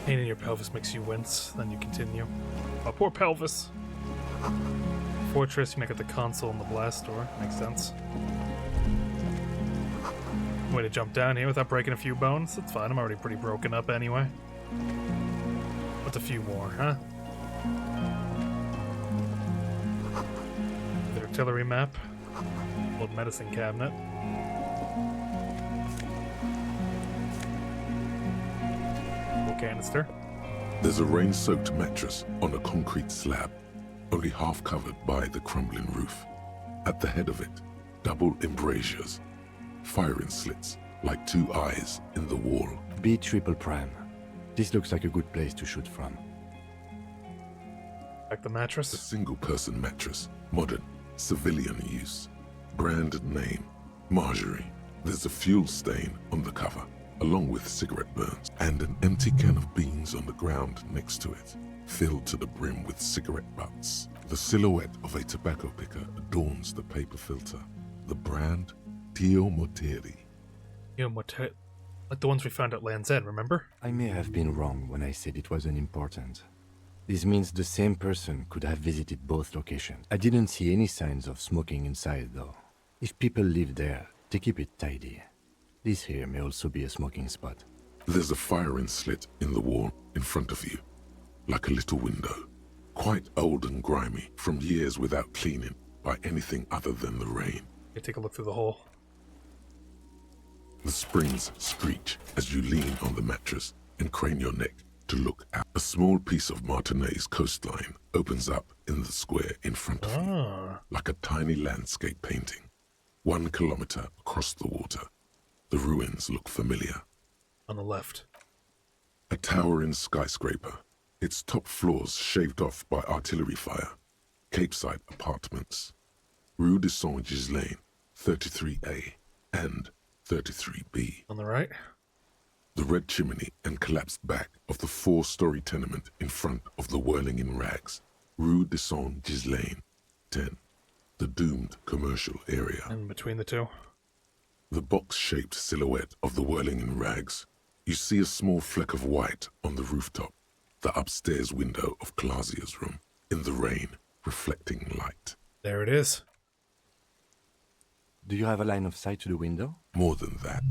Pain in your pelvis makes you wince, then you continue. Oh, poor pelvis. Fortress, you make it the console and the blast door. Makes sense. Way to jump down here without breaking a few bones. That's fine, I'm already pretty broken up anyway. What's a few more, huh? The artillery map. Old medicine cabinet. Canister. There's a rain-soaked mattress on a concrete slab, only half covered by the crumbling roof. At the head of it, double embrasures, firing slits like two eyes in the wall. B triple prime. This looks like a good place to shoot from. Like the mattress? A single-person mattress, modern, civilian use. Brand name, Marjorie. There's a fuel stain on the cover, along with cigarette burns, and an empty can of beans on the ground next to it, filled to the brim with cigarette butts. The silhouette of a tobacco picker adorns the paper filter. The brand, Tio Moteri. Tio Moteri? Like the ones we found at Land's End, remember? I may have been wrong when I said it wasn't important. This means the same person could have visited both locations. I didn't see any signs of smoking inside, though. If people live there, they keep it tidy. This here may also be a smoking spot. There's a firing slit in the wall in front of you, like a little window. Quite old and grimy, from years without cleaning by anything other than the rain. Okay, take a look through the hole. The springs screech as you lean on the mattress and crane your neck to look out. A small piece of Martinez coastline opens up in the square in front of you, like a tiny landscape painting. 1 kilometer across the water. The ruins look familiar. On the left. A towering skyscraper, its top floors shaved off by artillery fire. Capeside apartments. Rue de Saint-Ghislain, 33A and 33B. On the right. The red chimney and collapsed back of the 4-story tenement in front of the Whirling in Rags. Rue de Saint-Ghislain, 10. The doomed commercial area. And between the two. The box-shaped silhouette of the Whirling in Rags. You see a small fleck of white on the rooftop, the upstairs window of Clausia's room, in the rain, reflecting light. There it is. Do you have a line of sight to the window? More than that.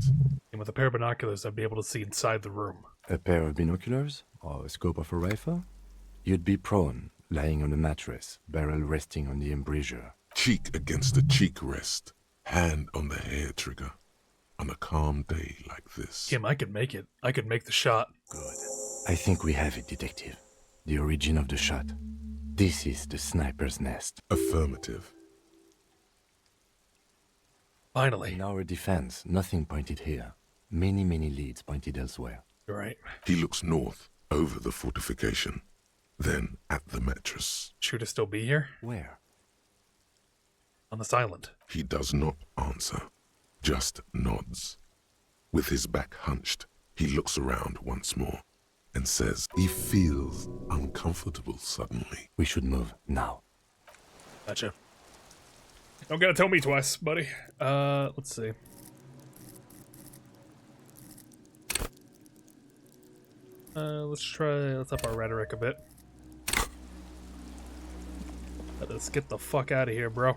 And with a pair of binoculars, I'd be able to see inside the room. A pair of binoculars? Or a scope of a rifle? You'd be prone, lying on a mattress, barrel resting on the embrasure. Cheek against the cheek rest, hand on the hair trigger. On a calm day like this. Kim, I could make it. I could make the shot. Good. I think we have it, Detective. The origin of the shot. This is the sniper's nest. Affirmative. Finally. In our defense, nothing pointed here. Many leads pointed elsewhere. You're right. He looks north, over the fortification. Then at the mattress. Should it still be here? Where? On this island. He does not answer. Just nods. With his back hunched, he looks around once more and says he feels uncomfortable suddenly. We should move now. Gotcha. Don't gotta tell me twice, buddy. Let's see. Let's up our rhetoric a bit. Let's get the fuck out of here, bro.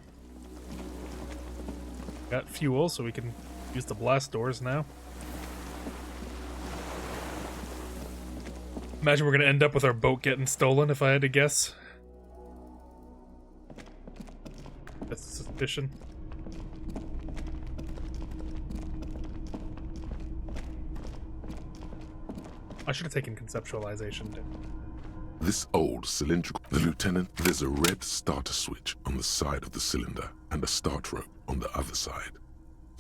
Got fuel, so we can use the blast doors now. Imagine we're gonna end up with our boat getting stolen, if I had to guess. That's suspicion. I should have taken conceptualization. This old cylindrical... The lieutenant, there's a red starter switch on the side of the cylinder and a start rope on the other side.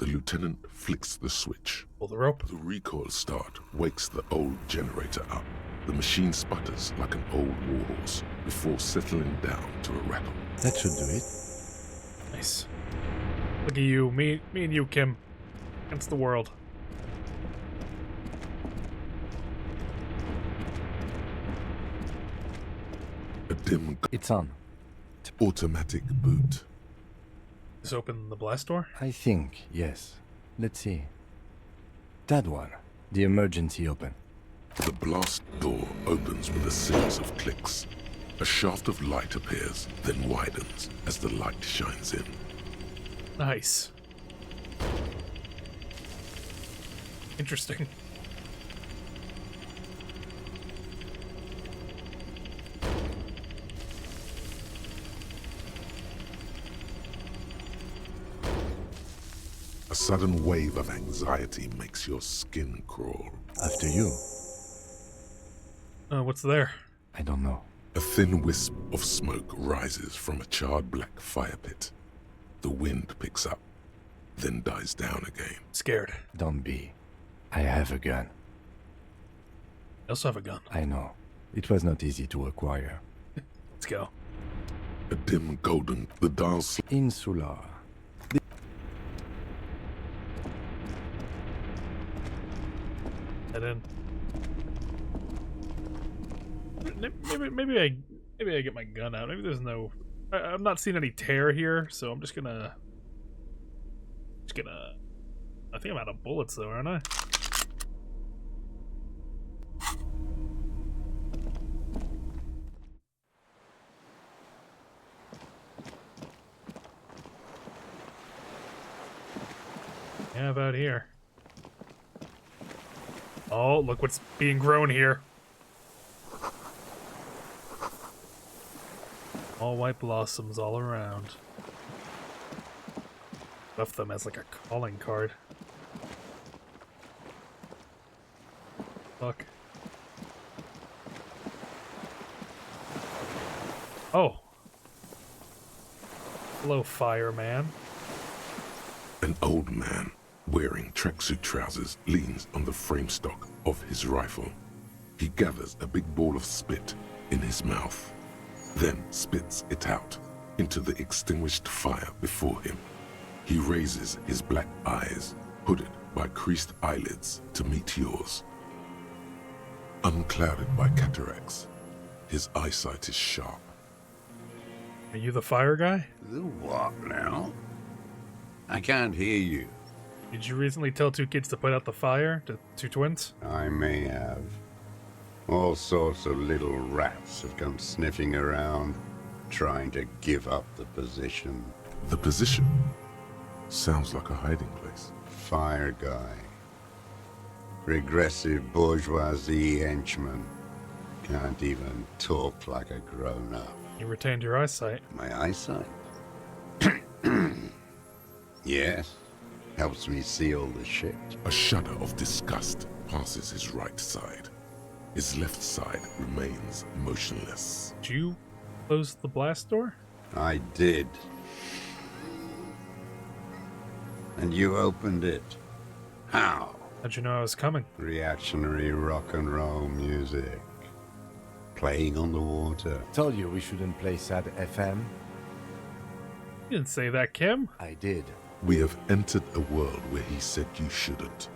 The lieutenant flicks the switch. Pull the rope. The recoil start wakes the old generator up. The machine sputters like an old warhorse before settling down to a rattle. That should do it. Nice. Look at you, me and you, Kim, against the world. A dim. It's on. Automatic boot. Just open the blast door? I think, yes. Let's see. That one. The emergency open. The blast door opens with a series of clicks. A shaft of light appears, then widens as the light shines in. Nice. Interesting. A sudden wave of anxiety makes your skin crawl. After you. What's there? I don't know. A thin wisp of smoke rises from a charred black fire pit. The wind picks up, then dies down again. Scared. Don't be. I have a gun. I also have a gun. I know. It was not easy to acquire. Let's go. A dim golden, the dial Insular. Head in. Maybe I get my gun out. Maybe there's no. I'm not seeing any tear here, so I'm just gonna. I think I'm out of bullets though, aren't I? Yeah, about here. Oh, look what's being grown here. All white blossoms all around. Left them as like a calling card. Fuck. Oh. Hello, fireman. An old man wearing tracksuit trousers leans on the frame stock of his rifle. He gathers a big ball of spit in his mouth, then spits it out into the extinguished fire before him. He raises his black eyes, hooded by creased eyelids, to meet yours. Unclouded by cataracts, his eyesight is sharp. Are you the fire guy? The what now? I can't hear you. Did you recently tell two kids to put out the fire? Two twins? I may have. All sorts of little rats have come sniffing around, trying to give up the position. The position? Sounds like a hiding place. Fire guy. Regressive bourgeoisie henchman. Can't even talk like a grown-up. You retained your eyesight. My eyesight? Yes. Helps me see all the shit. A shudder of disgust passes his right side. His left side remains motionless. Did you close the blast door? I did. And you opened it. How? How'd you know I was coming? Reactionary rock and roll music. Playing on the water. Told you we shouldn't play sad FM. You didn't say that, Kim. I did. We have entered a world where he said you shouldn't.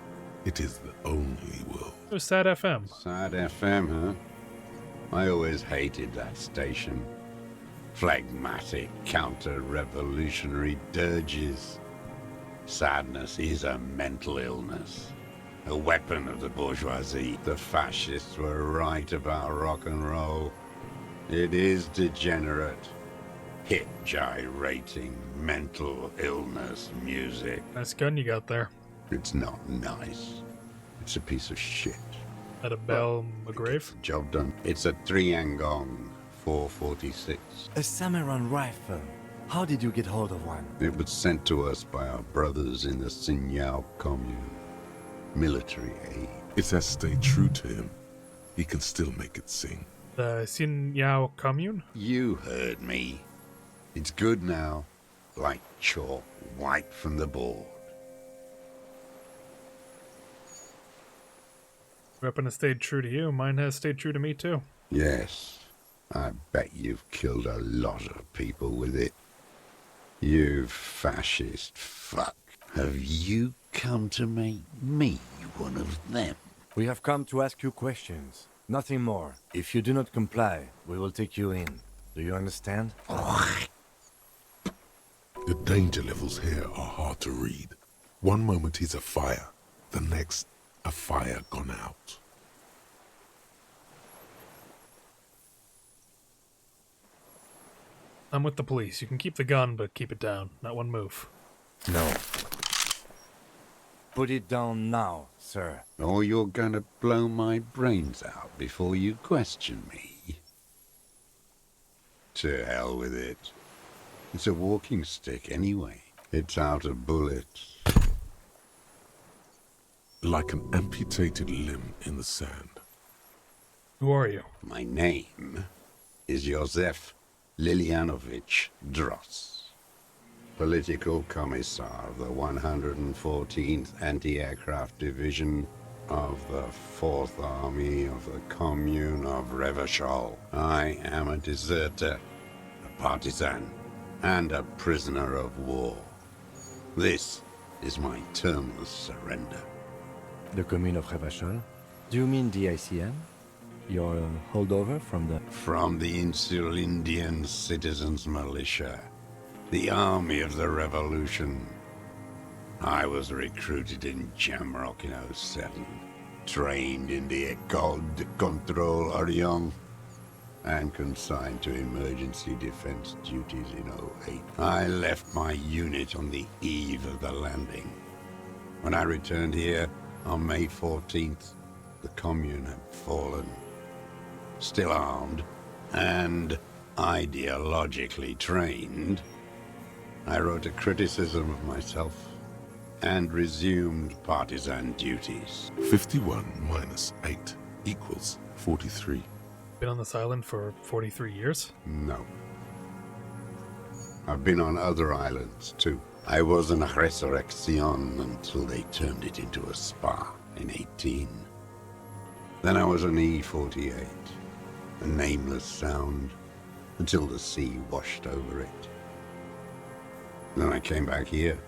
It is the only world. It was Sad FM. Sad FM, huh? I always hated that station. Phlegmatic, counter-revolutionary dirges. Sadness is a mental illness. A weapon of the bourgeoisie. The fascists were right about rock and roll. It is degenerate. Hip gyrating, mental illness music. Nice gun you got there. It's not nice. It's a piece of shit. At a Belle McGrave? Job done. It's a 3-Angong 446. A Samuran rifle. How did you get hold of one? It was sent to us by our brothers in the Sinyao commune. Military aid. It has stayed true to him. He can still make it sing. The Sinyao commune? You heard me. It's good now. Like chalk, white from the board. Weapon has stayed true to you. Mine has stayed true to me, too. Yes, I bet you've killed a lot of people with it. You fascist fuck. Have you come to make me one of them? We have come to ask you questions. Nothing more. If you do not comply, we will take you in. Do you understand? The danger levels here are hard to read. One moment he's a fire, the next, a fire gone out. I'm with the police. You can keep the gun, but keep it down. Not one move. No. Put it down now, sir. Or you're gonna blow my brains out before you question me. To hell with it. It's a walking stick anyway. It's out of bullets. Like an amputated limb in the sand. Who are you? My name is Josef Lilianovich Dross, Political Commissar of the 114th Anti-Aircraft Division of the 4th Army of the Commune of Revachol. I am a deserter, a partisan, and a prisoner of war. This is my termless surrender. The Commune of Revachol? Do you mean the ICM? Your holdover from the... From the Insular Indian Citizens Militia, the Army of the Revolution. I was recruited in Jamrock in 07, trained in the École de Contrôle Orient, and consigned to emergency defense duties in 08. I left my unit on the eve of the landing. When I returned here on May 14th, the Commune had fallen. Still armed and ideologically trained, I wrote a criticism of myself and resumed partisan duties. 51 minus 8 equals 43. Been on this island for 43 years? No. I've been on other islands, too. I was in Resurrection until they turned it into a spa in 18. Then I was on E48, a nameless sound, until the sea washed over it. Then I came back here.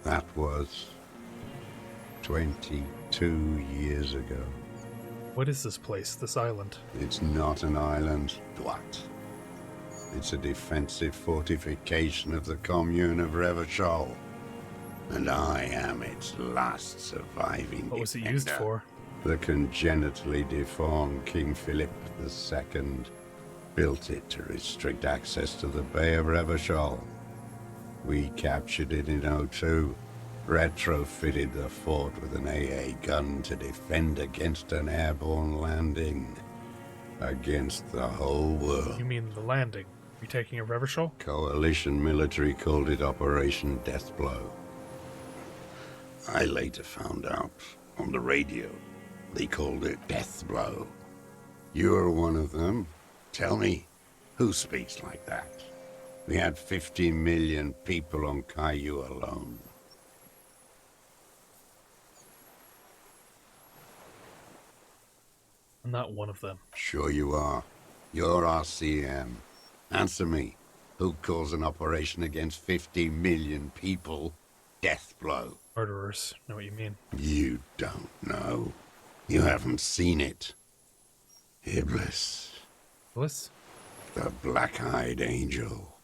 That was 22 years ago. What is this place, this island? It's not an island, what? It's a defensive fortification of the Commune of Revachol. And I am its last surviving What was it defender. used for? The congenitally deformed King Philip II built it to restrict access to the Bay of Revachol. We captured it in 02, retrofitted the fort with an AA gun to defend against an airborne landing. Against the whole world. You mean the landing? You taking a Revachol? Coalition military called it Operation Deathblow. I later found out on the radio they called it Deathblow. You're one of them. Tell me, who speaks like that? We had 50 million people on Caillou alone. I'm not one of them. Sure you are. You're RCM. Answer me. Who calls an operation against 50 million people Deathblow? Murderers. Know what you mean. You don't know. You haven't seen it. Iblis. Iblis? The black-eyed angel.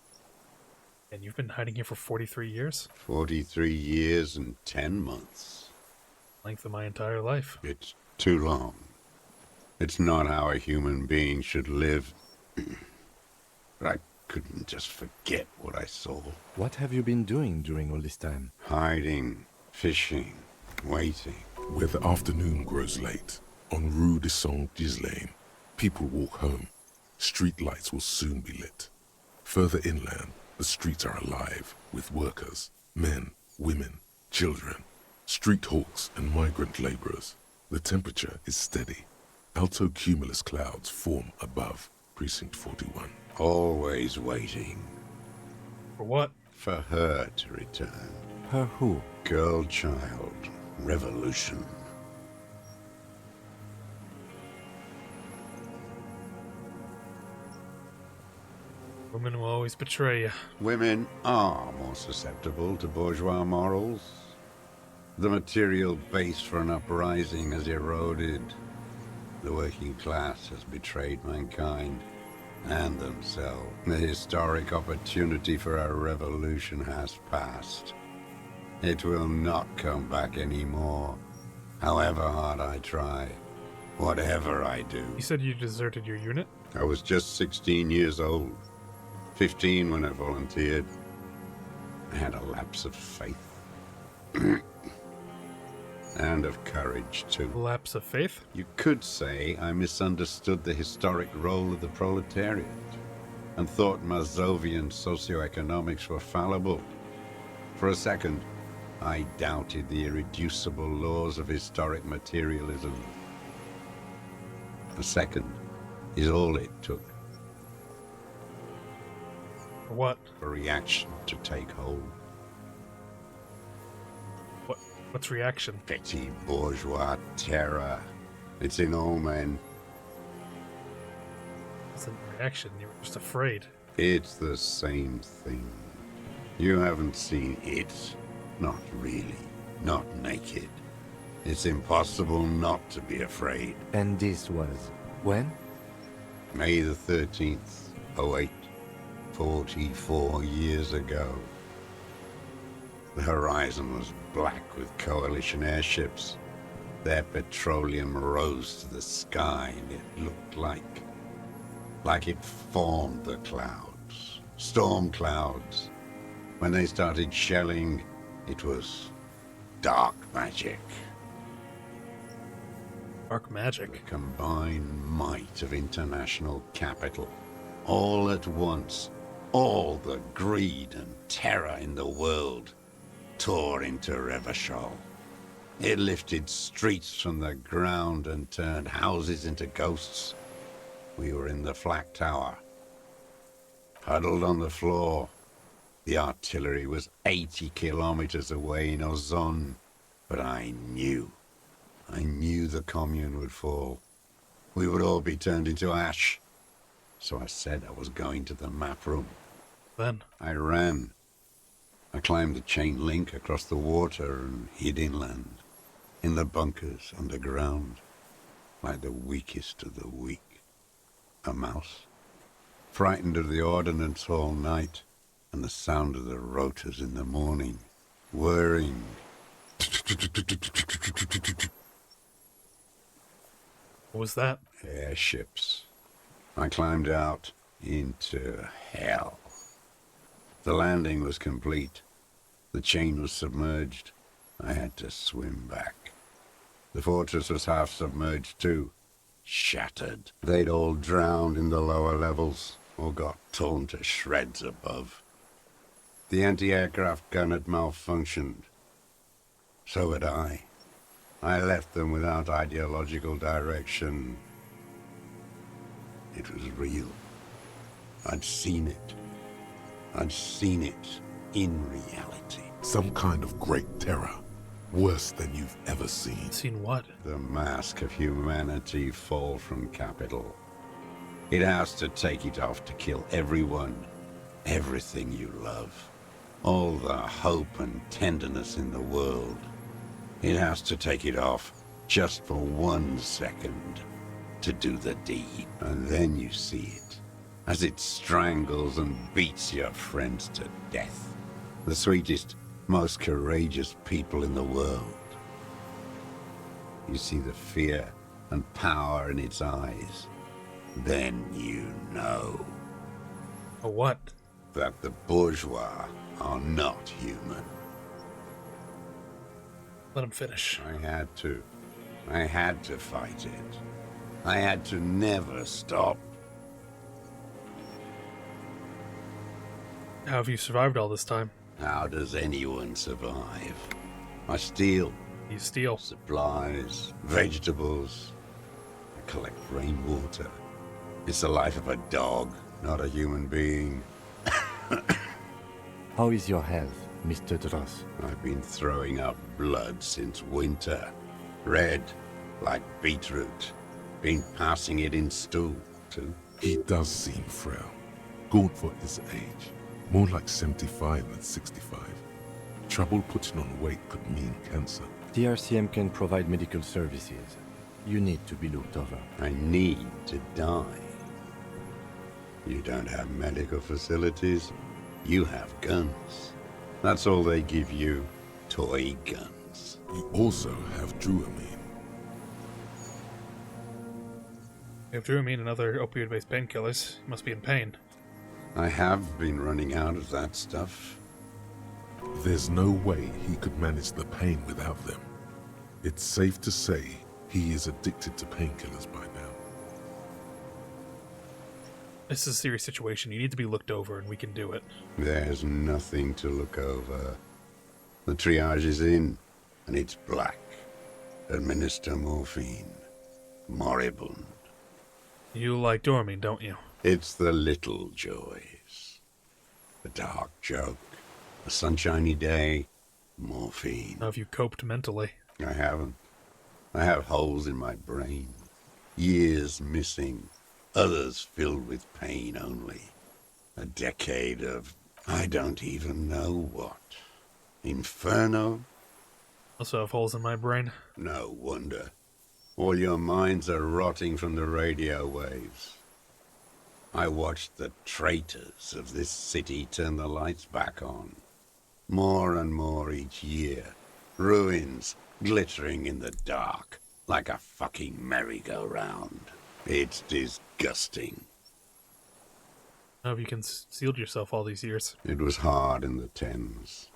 And you've been hiding here for 43 years? 43 years and 10 months. Length of my entire life. It's too long. It's not how a human being should live. But I couldn't just forget what I saw. What have you been doing during all this time? Hiding, fishing, waiting. Where the afternoon grows late, on Rue de Saint-Ghislain, people walk home. Street lights will soon be lit. Further inland, the streets are alive with workers, men, women, children, street hawks and migrant laborers. The temperature is steady. Alto cumulus clouds form above Precinct 41. Always waiting. For what? For her to return. Her who? Girl child. Revolution. Women will always betray you. Women are more susceptible to bourgeois morals. The material base for an uprising has eroded. The working class has betrayed mankind and themselves. The historic opportunity for a revolution has passed. It will not come back anymore, however hard I try, whatever I do. You said you deserted your unit? I was just 16 years old, 15 when I volunteered. I had a lapse of faith. And of courage, too. Lapse of faith? You could say I misunderstood the historic role of the proletariat and thought Mazovian socioeconomics were fallible. For a second, I doubted the irreducible laws of historic materialism. A second is all it took. For what? For reaction to take hold. What's reaction? Petty bourgeois terror. It's in all men. It's a reaction. You were just afraid. It's the same thing. You haven't seen it. Not really. Not naked. It's impossible not to be afraid. And this was when? May the 13th, 08. 44 years ago. The horizon was black with coalition airships. Their petroleum rose to the sky, and it looked like it formed the clouds. Storm clouds. When they started shelling, it was dark magic. Dark magic? The combined might of international capital. All at once, all the greed and terror in the world tore into Revachol. It lifted streets from the ground and turned houses into ghosts. We were in the flak tower, huddled on the floor. The artillery was 80 kilometers away in Ozon, but I knew the commune would fall. We would all be turned into ash. So I said I was going to the map room. Then? I ran. I climbed the chain link across the water and hid inland, in the bunkers underground, like the weakest of the weak. A mouse, frightened of the ordnance all night, and the sound of the rotors in the morning, whirring. What was that? Airships. I climbed out into hell. The landing was complete. The chain was submerged. I had to swim back. The fortress was half submerged too. Shattered. They'd all drowned in the lower levels, or got torn to shreds above. The anti-aircraft gun had malfunctioned. So had I. I left them without ideological direction. It was real. I'd seen it. I'd seen it in reality. Some kind of great terror. Worse than you've ever seen. Seen what? The mask of humanity fall from capital. It has to take it off to kill everyone, everything you love. All the hope and tenderness in the world. It has to take it off just for 1 second to do the deed. And then you see it as it strangles and beats your friends to death. The sweetest, most courageous people in the world. You see the fear and power in its eyes. Then you know. What? That the bourgeois are not human. Let him finish. I had to. I had to fight it. I had to never stop. How have you survived all this time? How does anyone survive? I steal. You steal? Supplies, vegetables. I collect rainwater. It's the life of a dog, not a human being. How is your health, Mr. Dross? I've been throwing up blood since winter. Red, like beetroot. Been passing it in stool, too. He does seem frail. gaunt for his age, more like 75 than 65. Trouble putting on weight could mean cancer. The RCM can provide medical services. You need to be looked over. I need to die. You don't have medical facilities. You have guns. That's all they give you. Toy guns. You also have Druamine. You have Druamine and other opioid-based painkillers. You must be in pain. I have been running out of that stuff. There's no way he could manage the pain without them. It's safe to say he is addicted to painkillers by now. This is a serious situation. You need to be looked over, and we can do it. There's nothing to look over. The triage is in, and it's black. Administer morphine. Moribund. You like Druamine, don't you? It's the little joys. The dark joke. A sunshiny day. Morphine. How have you coped mentally? I haven't. I have holes in my brain. Years missing. Others filled with pain only. A decade of I don't even know what. Inferno? Also have holes in my brain. No wonder. All your minds are rotting from the radio waves. I watched the traitors of this city turn the lights back on. More and more each year. Ruins glittering in the dark like a fucking merry-go-round. It's disgusting. How have you concealed yourself all these years? It was hard in the Thames.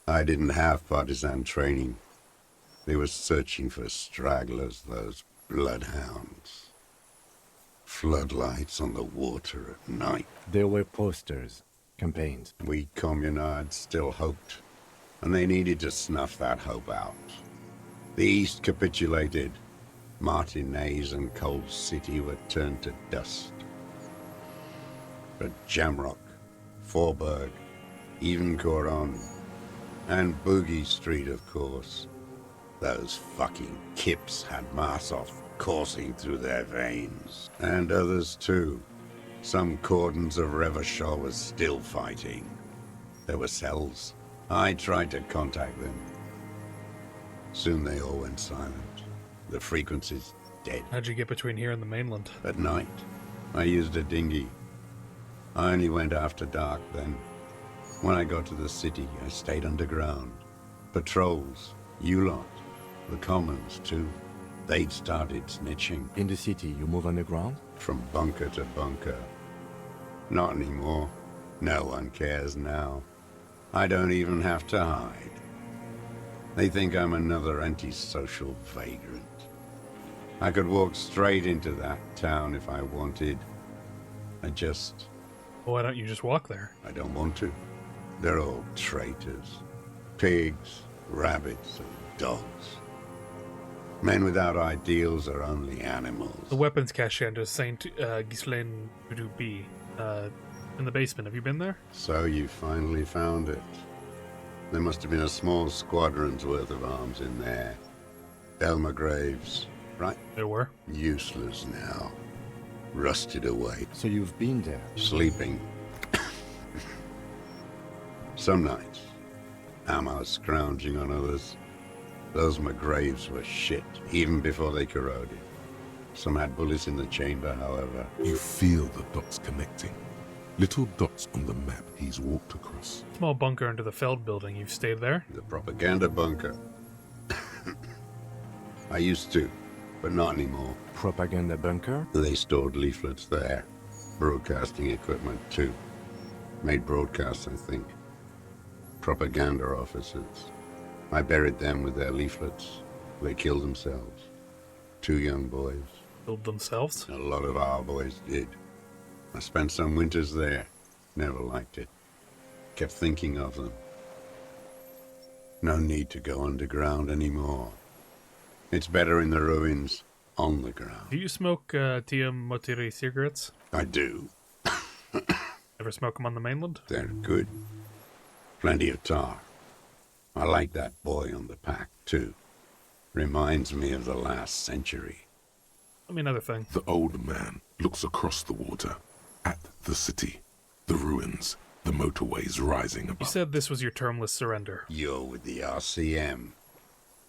I didn't have partisan training. They were searching for stragglers, those bloodhounds. Floodlights on the water at night. There were posters, campaigns. We communards still hoped, and they needed to snuff that hope out. The East capitulated. Martinez and Cold City were turned to dust. But Jamrock, Forburg, even Coron, and Boogie Street, of course. Those fucking kips had Marsov coursing through their veins. And others too. Some cordons of Revachol was still fighting. There were cells. I tried to contact them. Soon they all went silent. The frequency's dead. How'd you get between here and the mainland? At night, I used a dinghy. I only went after dark then. When I got to the city, I stayed underground. Patrols, you lot, the commons too. They'd started snitching. In the city, you move underground? From bunker to bunker. Not anymore. No one cares now. I don't even have to hide. They think I'm another antisocial vagrant. I could walk straight into that town if I wanted. Why don't you just walk there? I don't want to. They're all traitors. Pigs, rabbits, and dogs. Men without ideals are only animals. The weapons cache under Saint Ghislaine Duby, in the basement. Have you been there? So you finally found it. There must have been a small squadron's worth of arms in there. Elmer Graves, right? There were. Useless now. Rusted away. So you've been there? Sleeping. Some nights. Ammo scrounging on others. Those McGraves were shit, even before they corroded. Some had bullets in the chamber, however. You feel the dots connecting. Little dots on the map he's walked across. Small bunker under the Feld building. You've stayed there? The propaganda bunker. I used to, but not anymore. Propaganda bunker? They stored leaflets there. Broadcasting equipment, too. Made broadcasts, I think. Propaganda officers. I buried them with their leaflets. They killed themselves. 2 young boys. Killed themselves? A lot of our boys did. I spent some winters there. Never liked it. Kept thinking of them. No need to go underground anymore. It's better in the ruins, on the ground. Do you smoke Tia Motiri cigarettes? I do. Ever smoke them on the mainland? They're good. Plenty of tar. I like that boy on the pack, too. Reminds me of the last century. Tell me another thing. The old man looks across the water at The city, the ruins, the motorways rising above. You said this was your termless surrender. You're with the RCM,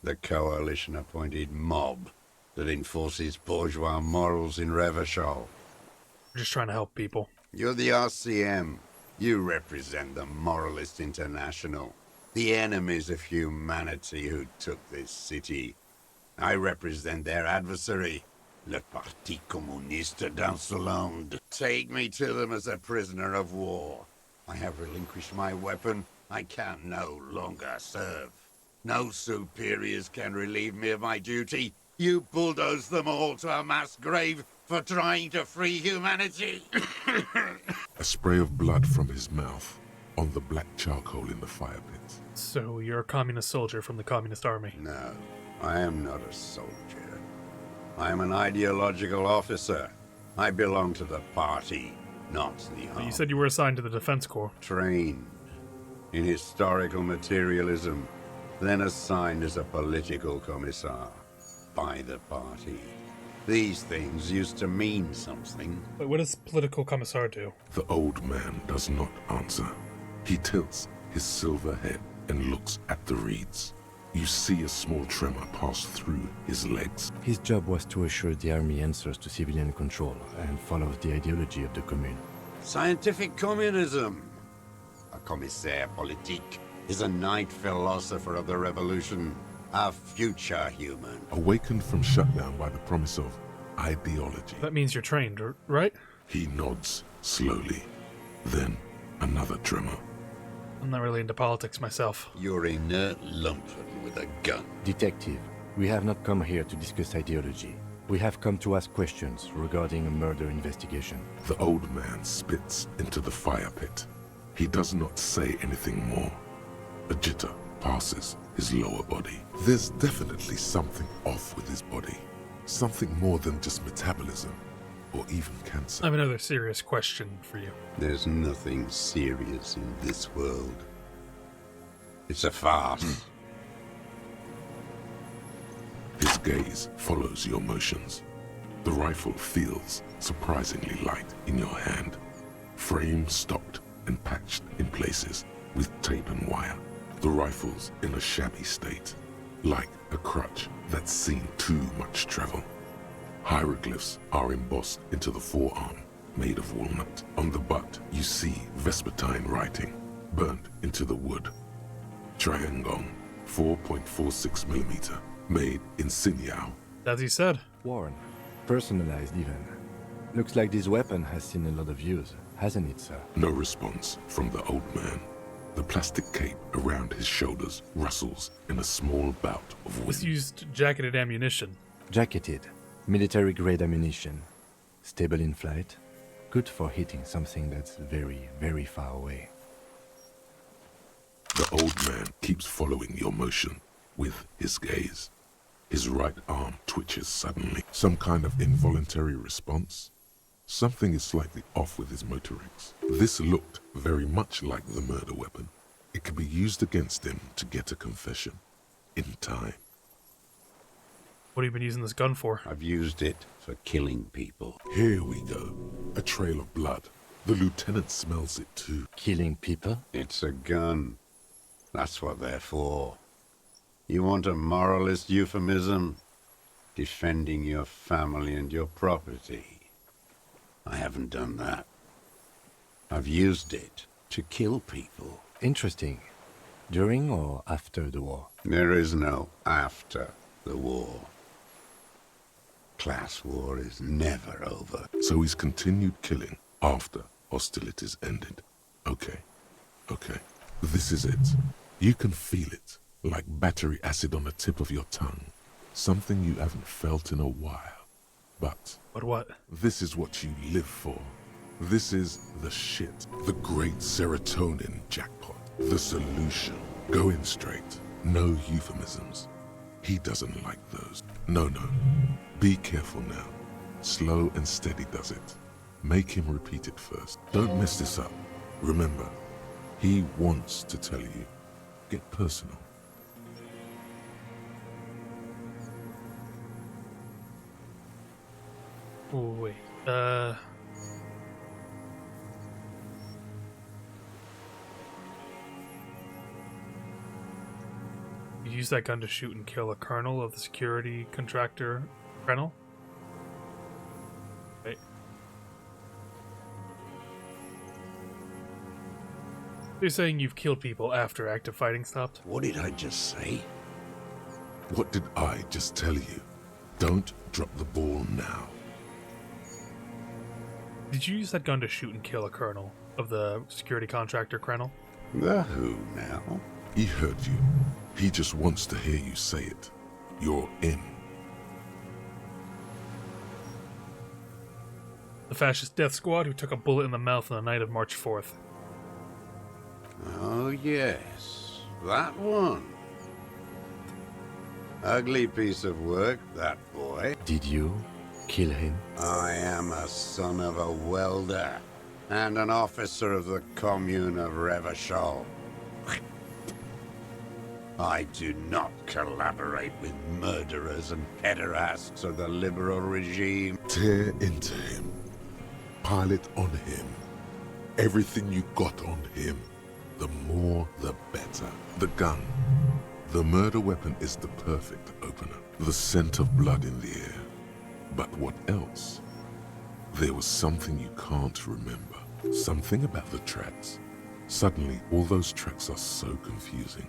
the coalition-appointed mob that enforces bourgeois morals in Revachol. We're just trying to help people. You're the RCM. You represent the Moralist International, the enemies of humanity who took this city. I represent their adversary, le Parti Communiste d'Insolande. Take me to them as a prisoner of war. I have relinquished my weapon. I can no longer serve. No superiors can relieve me of my duty. You bulldoze them all to a mass grave for trying to free humanity. A spray of blood from his mouth on the black charcoal in the fire pit. So you're a communist soldier from the Communist Army? No, I am not a soldier. I am an ideological officer. I belong to the party, not the army. But you said you were assigned to the Defense Corps. Trained in historical materialism, then assigned as a political commissar by the party. These things used to mean something. Wait, what does political commissar do? The old man does not answer. He tilts his silver head and looks at the reeds. You see a small tremor pass through his legs. His job was to assure the army answers to civilian control and follows the ideology of the commune. Scientific communism. A commissaire politique is a knight philosopher of the revolution. A future human. Awakened from shutdown by the promise of ideology. That means you're trained, right? He nods slowly. Then another tremor. I'm not really into politics myself. You're inert lumpen with a gun. Detective, we have not come here to discuss ideology. We have come to ask questions regarding a murder investigation. The old man spits into the fire pit. He does not say anything more. A jitter passes his lower body. There's definitely something off with his body. Something more than just metabolism, or even cancer. I have another serious question for you. There's nothing serious in this world. It's a farce. His gaze follows your motions. The rifle feels surprisingly light in your hand. Frame stocked and patched in places with tape and wire. The rifle's in a shabby state, like a crutch that's seen too much travel. Hieroglyphs are embossed into the forearm, made of walnut. On the butt, you see Vespertine writing, burnt into the wood. Triangong, 4.46mm, made in Sinyao. As he said. Worn. Personalized even. Looks like this weapon has seen a lot of use, hasn't it, sir? No response from the old man. The plastic cape around his shoulders rustles in a small bout of wind. This used jacketed ammunition. Jacketed. Military-grade ammunition. Stable in flight. Good for hitting something that's very, very far away. The old man keeps following your motion with his gaze. His right arm twitches suddenly. Some kind of involuntary response? Something is slightly off with his motorics. This looked very much like the murder weapon. It could be used against him to get a confession. In time. What have you been using this gun for? I've used it for killing people. Here we go. A trail of blood. The lieutenant smells it too. Killing people? It's a gun. That's what they're for. You want a moralist euphemism? Defending your family and your property. I haven't done that. I've used it to kill people. Interesting. During or after the war? There is no after the war. Class war is never over. So he's continued killing after hostilities ended. Okay. This is it. You can feel it, like battery acid on the tip of your tongue. Something you haven't felt in a while. But what? This is what you live for. This is the shit. The great serotonin jackpot. The solution. Go in straight. No euphemisms. He doesn't like those. No. Be careful now. Slow and steady does it. Make him repeat it first. Don't mess this up. Remember, he wants to tell you. Get personal. Oh, wait. You use that gun to shoot and kill a colonel of the security contractor, Krenel? Right. You're saying you've killed people after active fighting stopped? What did I just say? What did I just tell you? Don't drop the ball now. Did you use that gun to shoot and kill a colonel of the security contractor, Krenel? The who now? He heard you. He just wants to hear you say it. You're in. The fascist death squad who took a bullet in the mouth on the night of March 4th. Oh, yes. That one. Ugly piece of work, that boy. Did you kill him? I am a son of a welder and an officer of the commune of Revachol. I do not collaborate with murderers and pederasts of the liberal regime. Tear into him. Pile it on him. Everything you got on him. The more, the better. The gun. The murder weapon is the perfect opener. The scent of blood in the air. But what else? There was something you can't remember. Something about the tracks. Suddenly, all those tracks are so confusing.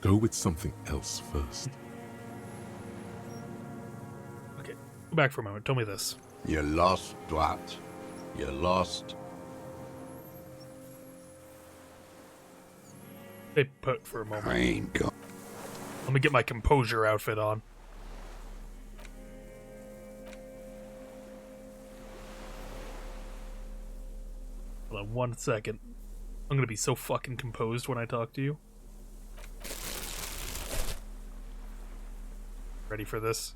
Go with something else first. Okay, go back for a moment. Tell me this. You're lost, Dwight. You're lost. Stay put for a moment. I ain't got... Let me get my composure outfit on. Hold on 1 second. I'm gonna be so fucking composed when I talk to you. Ready for this?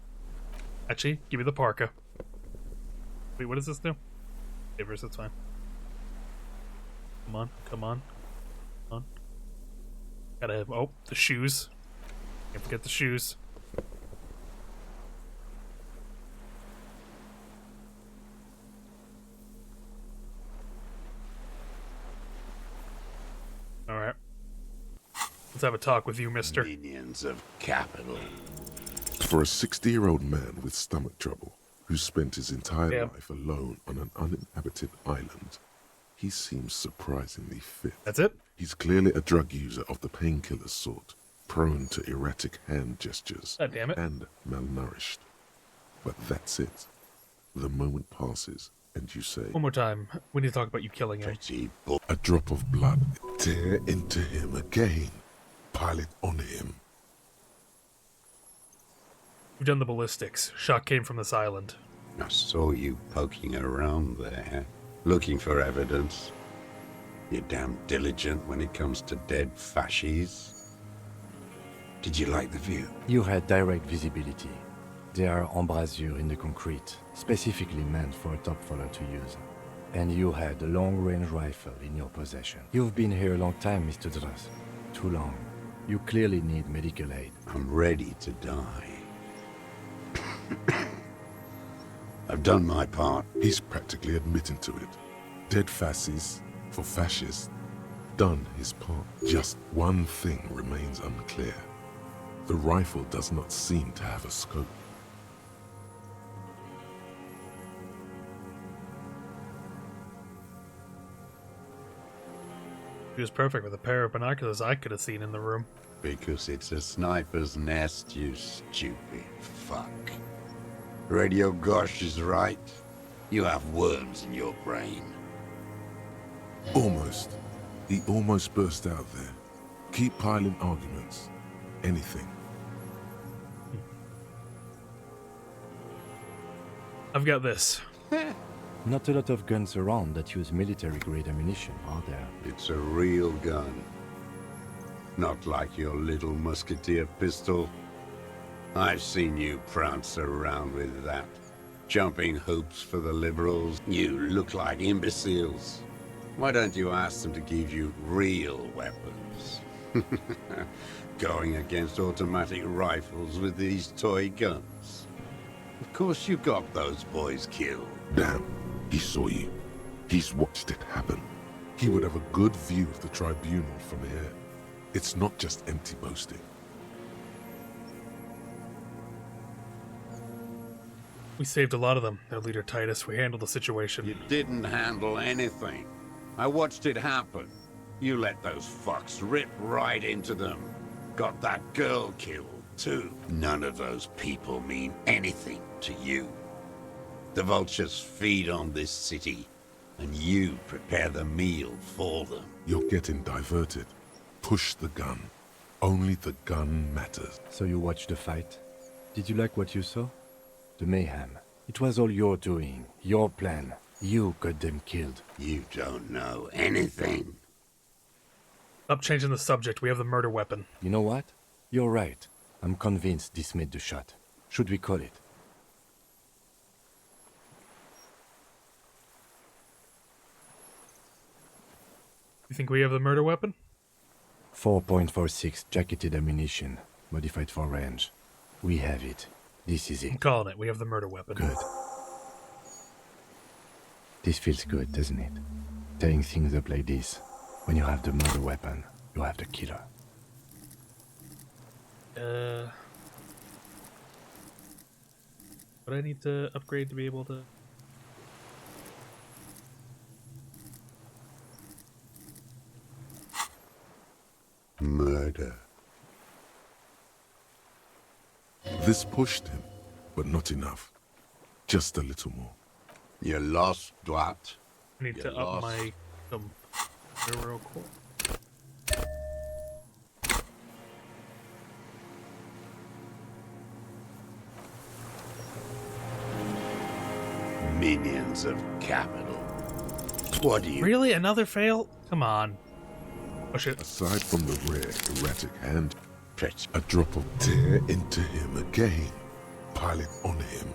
Actually, give me the parka. Wait, what does this do? Favors, that's fine. Come on, come on. Come on. Gotta have, oh, the shoes. Can't forget the shoes. Alright. Let's have a talk with you, mister. Minions of capital. For a 60-year-old man with stomach trouble, who spent his entire life alone on an uninhabited island, he seems surprisingly fit. That's it? He's clearly a drug user of the painkiller sort, prone to erratic hand gestures, God damn it. and malnourished. But that's it. The moment passes, and you say, One more time. We need to talk about you killing him. a drop of blood. Tear into him again. Pile it on him. We've done the ballistics. Shock came from this island. I saw you poking around there, looking for evidence. You're damn diligent when it comes to dead fascies. Did you like the view? You had direct visibility. There are embrasures in the concrete, specifically meant for a top follower to use. And you had a long-range rifle in your possession. You've been here a long time, Mr. Druss. Too long. You clearly need medical aid. I'm ready to die. I've done my part. He's practically admitting to it. Dead fascies for fascists. Done his part. Just one thing remains unclear. The rifle does not seem to have a scope. He was perfect with a pair of binoculars I could have seen in the room. Because it's a sniper's nest, you stupid fuck. Radio Gosh is right. You have worms in your brain. Almost. He almost burst out there. Keep piling arguments. Anything. I've got this. Not a lot of guns around that use military-grade ammunition, are there? It's a real gun. Not like your little musketeer pistol. I've seen you prance around with that. Jumping hoops for the liberals. You look like imbeciles. Why don't you ask them to give you real weapons? Going against automatic rifles with these toy guns. Of course you got those boys killed. Damn, he saw you. He's watched it happen. He would have a good view of the tribunal from here. It's not just empty boasting. We saved a lot of them, their leader Titus. We handled the situation. You didn't handle anything. I watched it happen. You let those fucks rip right into them. Got that girl killed, too. None of those people mean anything to you. The vultures feed on this city, and you prepare the meal for them. You're getting diverted. Push the gun. Only the gun matters. So you watched the fight? Did you like what you saw? The mayhem. It was all your doing, your plan. You got them killed. You don't know anything. Stop changing the subject. We have the murder weapon. You know what? You're right. I'm convinced this made the shot. Should we call it? You think we have the murder weapon? 4.46 jacketed ammunition, modified for range. We have it. This is I'm it. calling it. We have the murder weapon. Good. This feels good, doesn't it? Tearing things up like this. When you have the murder weapon, you have the killer. What do I need to upgrade to be able to... Murder. This pushed him, but not enough. Just a little more. You lost what? I need to up my... real quick. Minions of capital. What do you... Really? Another fail? Come on. Oh shit. Aside from the rare, erratic hand, a drop of tear into him again. Pile it on him.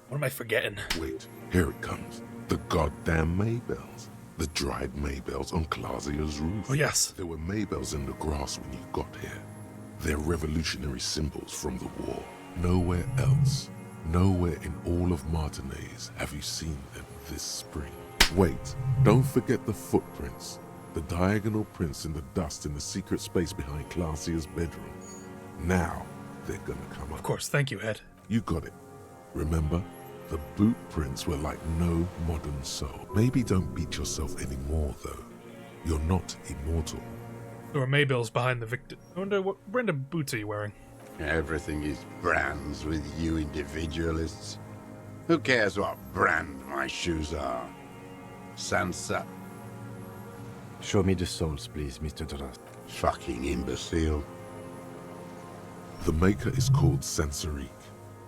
What am I forgetting? Wait, here it comes. The goddamn Maybells. The dried Maybells on Clausia's roof. Oh, yes. There were Maybells in the grass when you got here. They're revolutionary symbols from the war. Nowhere else, nowhere in all of Martinez have you seen them this spring. Wait, don't forget the footprints. The diagonal prints in the dust in the secret space behind Clausia's bedroom. Now, they're gonna come up. Of course, thank you, Ed. You got it. Remember? The boot prints were like no modern soul. Maybe don't beat yourself anymore, though. You're not immortal. There were Maybells behind the victim. I wonder what brand of boots are you wearing? Everything is brands with you individualists. Who cares what brand my shoes are? Sansa. Show me the souls, please, Mr. Doras. Fucking imbecile. The maker is called Sansarique,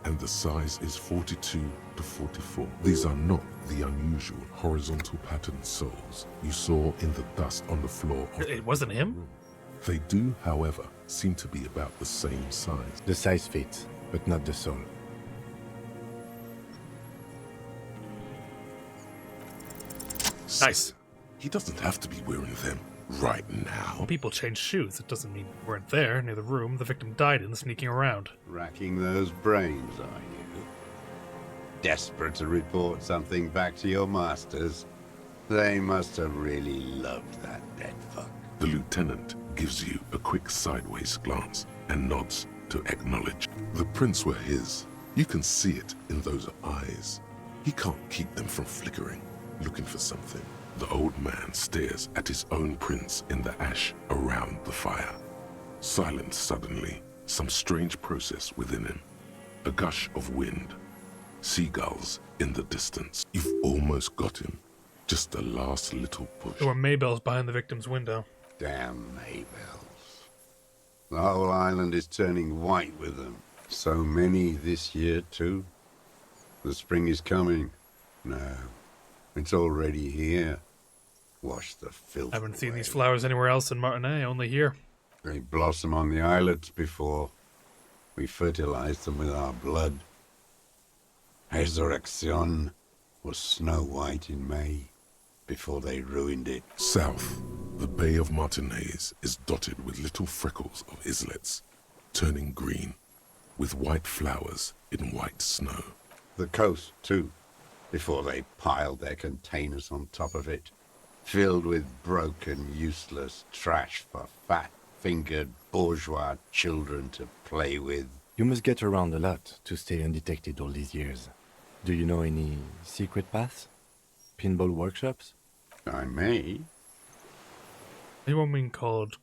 and the size is 42 to 44. These are not the unusual horizontal patterned soles you saw in the dust on the floor. It wasn't him? They do, however, seem to be about the same size. The size fits, but not the sole. Nice. He doesn't have to be wearing them right now. When people change shoes, it doesn't mean we weren't there, near the room the victim died in, sneaking around. Racking those brains, are you? Desperate to report something back to your masters? They must have really loved that dead fuck. The lieutenant gives you a quick sideways glance and nods to acknowledge. The prints were his. You can see it in those eyes. He can't keep them from flickering, looking for something. The old man stares at his own prints in the ash around the fire. Silent suddenly, some strange process within him. A gush of wind. Seagulls in the distance. You've almost got him. Just the last little push. There were Maybells behind the victim's window. Damn Maybells. The whole island is turning white with them. So many this year, too. The spring is coming. No, it's already here. Wash the filth. I haven't seen these flowers anywhere else in Martinez, only here. They blossom on the islets before. We fertilize them with our blood. Resurrection was snow white in May, before they ruined it. South, the Bay of Martinez is dotted with little freckles of islets, turning green, with white flowers in white snow. The coast, too, before they piled their containers on top of it, filled with broken, useless trash for fat-fingered bourgeois children to play with. You must get around a lot to stay undetected all these years. Do you know any secret paths? Pinball workshops? I may. A woman called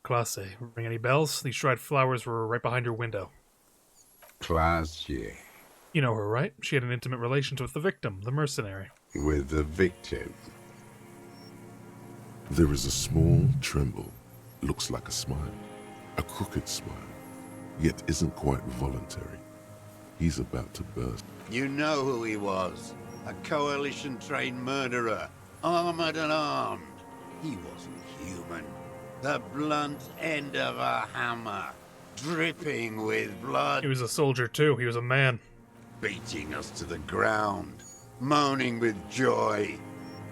Classe. Ring any bells? These dried flowers were right behind your window. Classe. You know her, right? She had an intimate relations with the victim, the mercenary. With the victim. There is a small tremble. Looks like a smile. A crooked smile. Yet isn't quite voluntary. He's about to burst. You know who he was. A coalition-trained murderer. Armored and armed. He wasn't human. The blunt end of a hammer. Dripping with blood. He was a soldier too. He was a man. Beating us to the ground. Moaning with joy.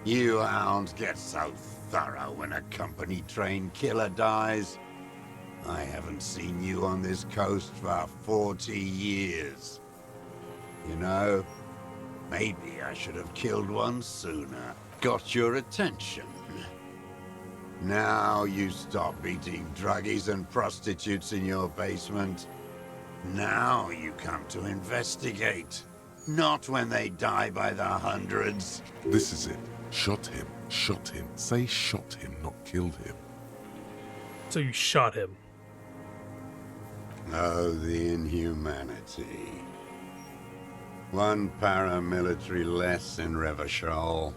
You hounds get so thorough when a company-trained killer dies. I haven't seen you on this coast for 40 years. You know, maybe I should have killed one sooner. Got your attention. Now you stop beating druggies and prostitutes in your basement. Now you come to investigate. Not when they die by the hundreds. This is it. Shot him. Shot him. Say shot him, not killed him. So you shot him. Oh, the inhumanity. One paramilitary less in Revachol.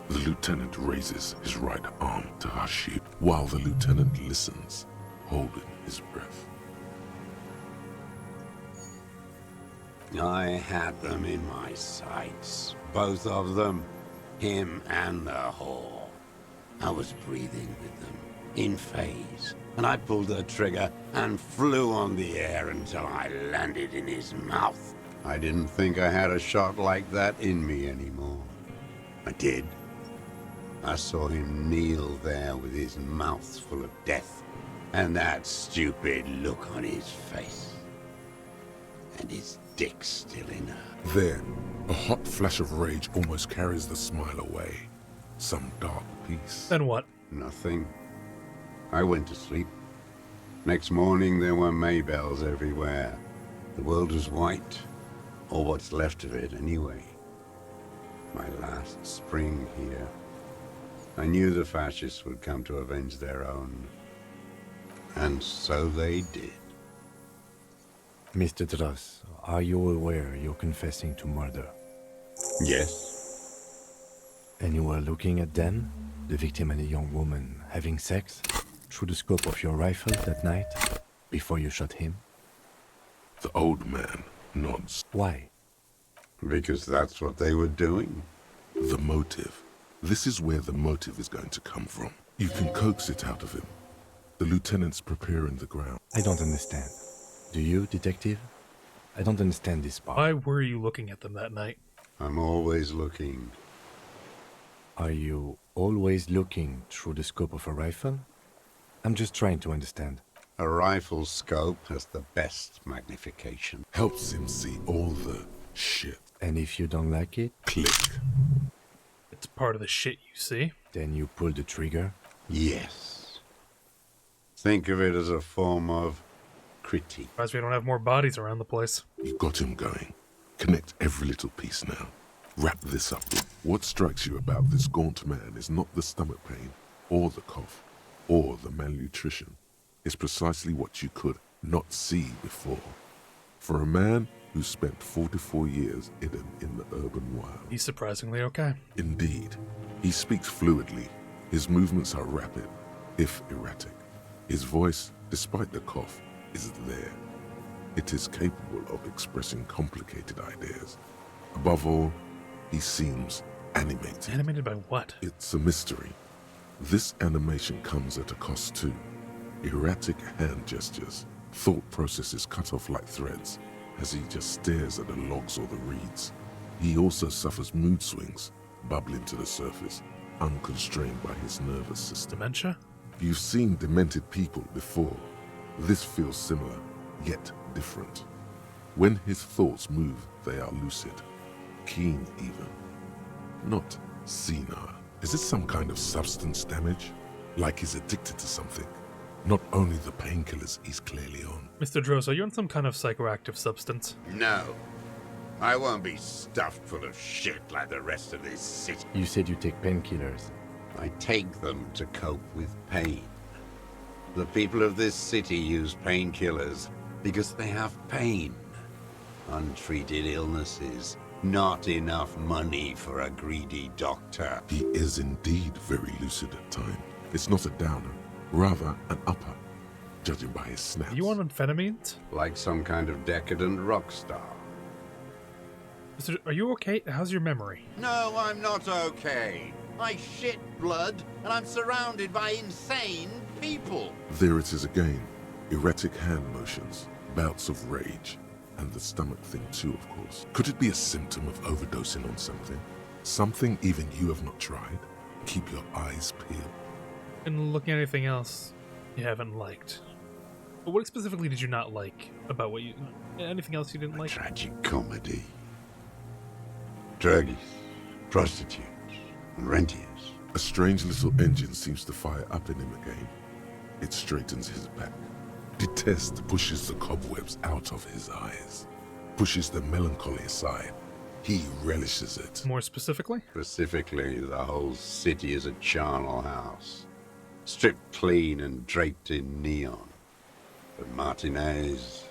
The lieutenant raises his right arm to hush you, while the lieutenant listens, holding his breath. I had them in my sights. Both of them. Him and the whore. I was breathing with them, in phase, and I pulled the trigger and flew on the air until I landed in his mouth. I didn't think I had a shot like that in me anymore. I did. I saw him kneel there with his mouth full of death, and that stupid look on his face. And his dick still in her. Then, a hot flash of rage almost carries the smile away. Some dark peace. Then what? Nothing. I went to sleep. Next morning there were Maybells everywhere. The world was white. Or what's left of it, anyway. My last spring here. I knew the fascists would come to avenge their own. And so they did. Mr. Dross, are you aware you're confessing to murder? Yes. And you were looking at them, the victim and a young woman, having sex, through the scope of your rifle that night, before you shot him? The old man nods. Why? Because that's what they were doing. The motive. This is where the motive is going to come from. You can coax it out of him. The lieutenant's preparing the ground. I don't understand. Do you, detective? I don't understand this part. Why were you looking at them that night? I'm always looking. Are you always looking through the scope of a rifle? I'm just trying to understand. A rifle's scope has the best magnification. Helps him see all the shit. And if you don't like it? Click. It's part of the shit you see. Then you pull the trigger? Yes. Think of it as a form of critique. Surprised we don't have more bodies around the place. You got him going. Connect every little piece now. Wrap this up. What strikes you about this gaunt man is not the stomach pain, or the cough, or the malnutrition. It's precisely what you could not see before. For a man who spent 44 years hidden in the urban wild. He's surprisingly okay. Indeed. He speaks fluidly. His movements are rapid, if erratic. His voice, despite the cough, is there. It is capable of expressing complicated ideas. Above all, he seems animated. Animated by what? It's a mystery. This animation comes at a cost too. Erratic hand gestures, thought processes cut off like threads, as he just stares at the logs or the reeds. He also suffers mood swings, bubbling to the surface, unconstrained by his nervous system. Dementia? You've seen demented people before. This feels similar, yet different. When his thoughts move, they are lucid, keen even, not senile. Is it some kind of substance damage? Like he's addicted to something? Not only the painkillers he's clearly on. Mr. Droz, are you on some kind of psychoactive substance? No. I won't be stuffed full of shit like the rest of this city. You said you take painkillers. I take them to cope with pain. The people of this city use painkillers because they have pain. Untreated illnesses, not enough money for a greedy doctor. He is indeed very lucid at times. It's not a downer, rather an upper, judging by his snaps. You on amphetamines? Like some kind of decadent rock star. Are you okay? How's your memory? No, I'm not okay. I shit blood, and I'm surrounded by insane people. There it is again. Erratic hand motions, bouts of rage, and the stomach thing too, of course. Could it be a symptom of overdosing on something? Something even you have not tried? Keep your eyes peeled. And looking at anything else you haven't liked. But what specifically did you not like about what you... Anything else you didn't like? Tragic comedy. Druggies, prostitutes, and rentiers. A strange little engine seems to fire up in him again. It straightens his back. Detest pushes the cobwebs out of his eyes. Pushes the melancholy aside. He relishes it. More specifically? Specifically, the whole city is a charnel house. Stripped clean and draped in neon. But Martinez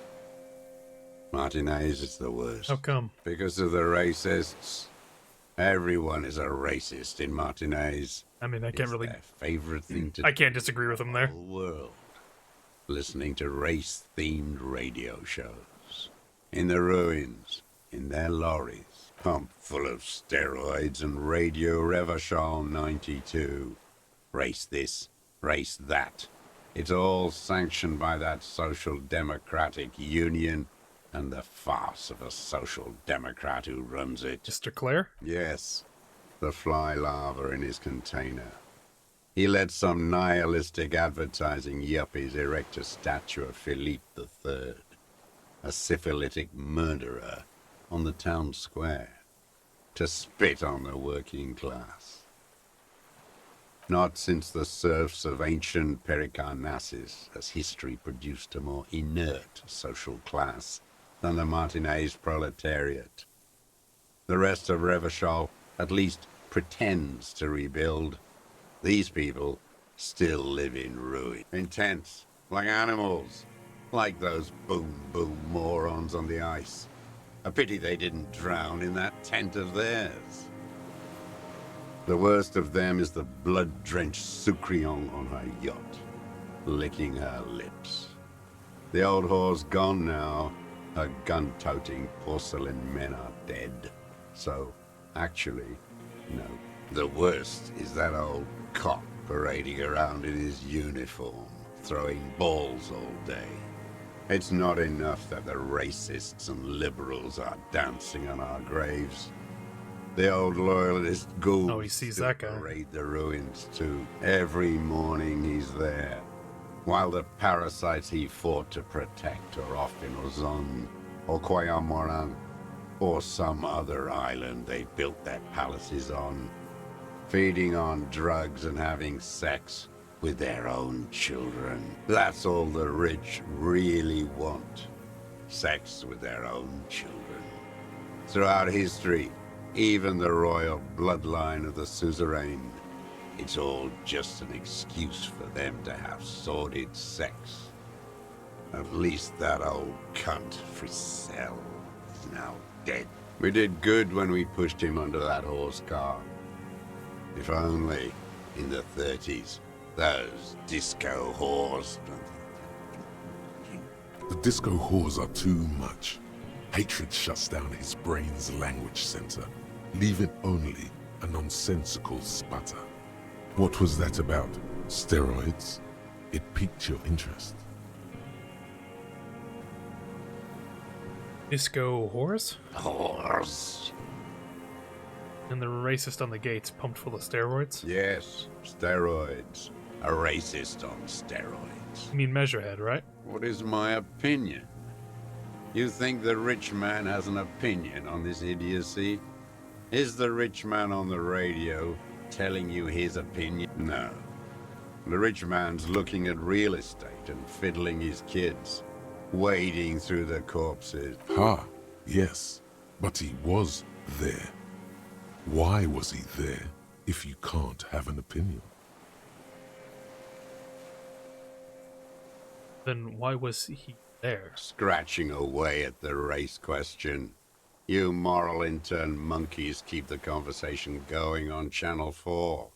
is the worst. How come? Because of the racists. Everyone is a racist in Martinez. I mean, I can't really... Their favorite thing to I can't disagree with him there. The whole world. Listening to race-themed radio shows. In the ruins, in their lorries, pumped full of steroids and Radio Revachol 92. Race this, race that. It's all sanctioned by that social democratic union and the farce of a social democrat who runs it. Mr. Clare? Yes, the fly larva in his container. He let some nihilistic advertising yuppies erect a statue of Philippe III, a syphilitic murderer, on the town square, to spit on the working class. Not since the serfs of ancient Pericarnassus has history produced a more inert social class than the Martinez proletariat. The rest of Revachol at least pretends to rebuild. These people still live in ruin. In tents, like animals, like those boom-boom morons on the ice. A pity they didn't drown in that tent of theirs. The worst of them is the blood-drenched Sucrion on her yacht, licking her lips. The old whore's gone now. Her gun-toting porcelain men are dead. So, actually, no. The worst is that old cop parading around in his uniform, throwing balls all day. It's not enough that the racists and liberals are dancing on our graves. The old loyalist ghouls he sees that guy. parade the ruins too. Every morning he's there, while the parasites he fought to protect are off in Ozon, or Coyamoran, or some other island they built their palaces on, feeding on drugs and having sex with their own children. That's all the rich really want. Sex with their own children. Throughout history, even the royal bloodline of the suzerain, it's all just an excuse for them to have sordid sex. At least that old cunt, Frisell, is now dead. We did good when we pushed him under that horse car. If only, in the 30s, those disco whores... The disco whores are too much. Hatred shuts down his brain's language center, leaving only a nonsensical sputter. What was that about? Steroids? It piqued your interest. Disco whores? Whores. And the racist on the gates pumped full of steroids? Yes, steroids. A racist on steroids. You mean Measurehead, right? What is my opinion? You think the rich man has an opinion on this idiocy? Is the rich man on the radio telling you his opinion? No. The rich man's looking at real estate and fiddling his kids, wading through the corpses. Ha, yes, but he was there. Why was he there if you can't have an opinion? Then why was he there? Scratching away at the race question. You moral intern monkeys keep the conversation going on Channel 4.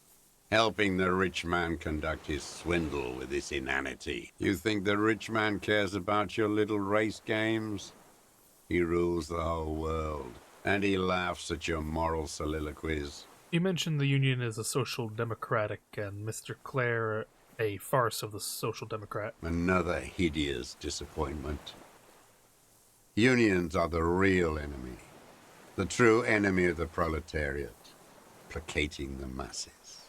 Helping the rich man conduct his swindle with this inanity. You think the rich man cares about your little race games? He rules the whole world, and he laughs at your moral soliloquies. You mentioned the Union is a social democratic and Mr. Clare a farce of the social democrat. Another hideous disappointment. Unions are the real enemy. The true enemy of the proletariat. Placating the masses.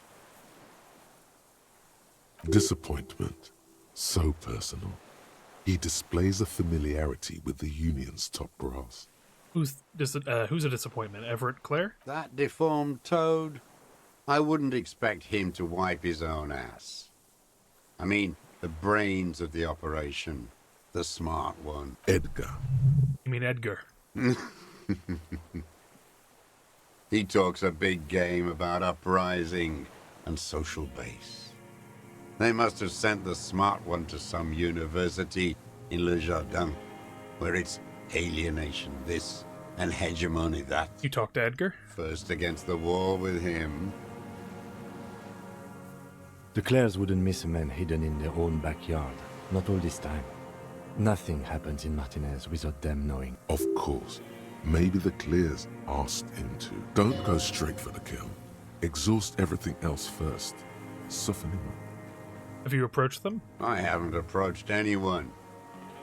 Disappointment. So personal. He displays a familiarity with the Union's top brass. Who's a disappointment? Everett Clare? That deformed toad? I wouldn't expect him to wipe his own ass. I mean, the brains of the operation. The smart one. Edgar. You mean Edgar? He talks a big game about uprising and social base. They must have sent the smart one to some university in Le Jardin, where it's alienation this and hegemony that. You talked to Edgar? First against the wall with him. The Clares wouldn't miss a man hidden in their own backyard. Not all this time. Nothing happens in Martinez without them knowing. Of course. Maybe the Clears asked him to. Don't go straight for the kill. Exhaust everything else first. Soften him up. Have you approached them? I haven't approached anyone.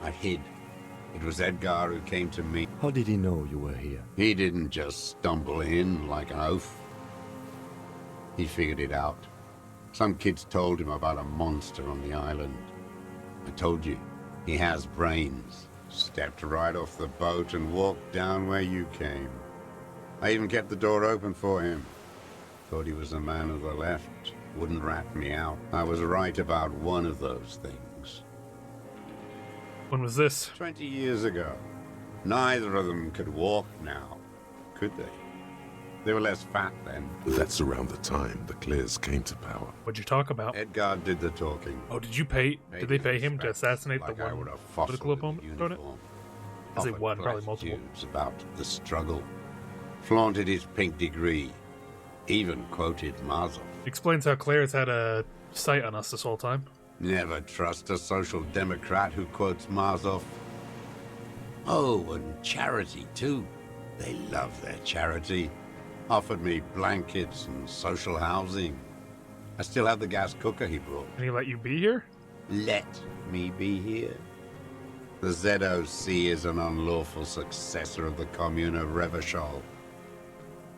I hid. It was Edgar who came to me. How did he know you were here? He didn't just stumble in like an oaf. He figured it out. Some kids told him about a monster on the island. I told you, he has brains. Stepped right off the boat and walked down where you came. I even kept the door open for him. Thought he was a man of the left. Wouldn't rat me out. I was right about one of those things. When was this? 20 years ago. Neither of them could walk now, could they? They were less fat then. That's around the time the Clears came to power. What'd you talk about? Edgar did the talking. Oh, did they pay him to assassinate the one political opponent? I say one, probably multiple. About the struggle. Flaunted his pink degree. Even quoted Marzel. Explains how Claire's had a sight on us this whole time. Never trust a social democrat who quotes Marzoff. Oh, and charity, too. They love their charity. Offered me blankets and social housing. I still have the gas cooker he brought. And he let you be here? Let me be here? The ZOC is an unlawful successor of the Commune of Revachol.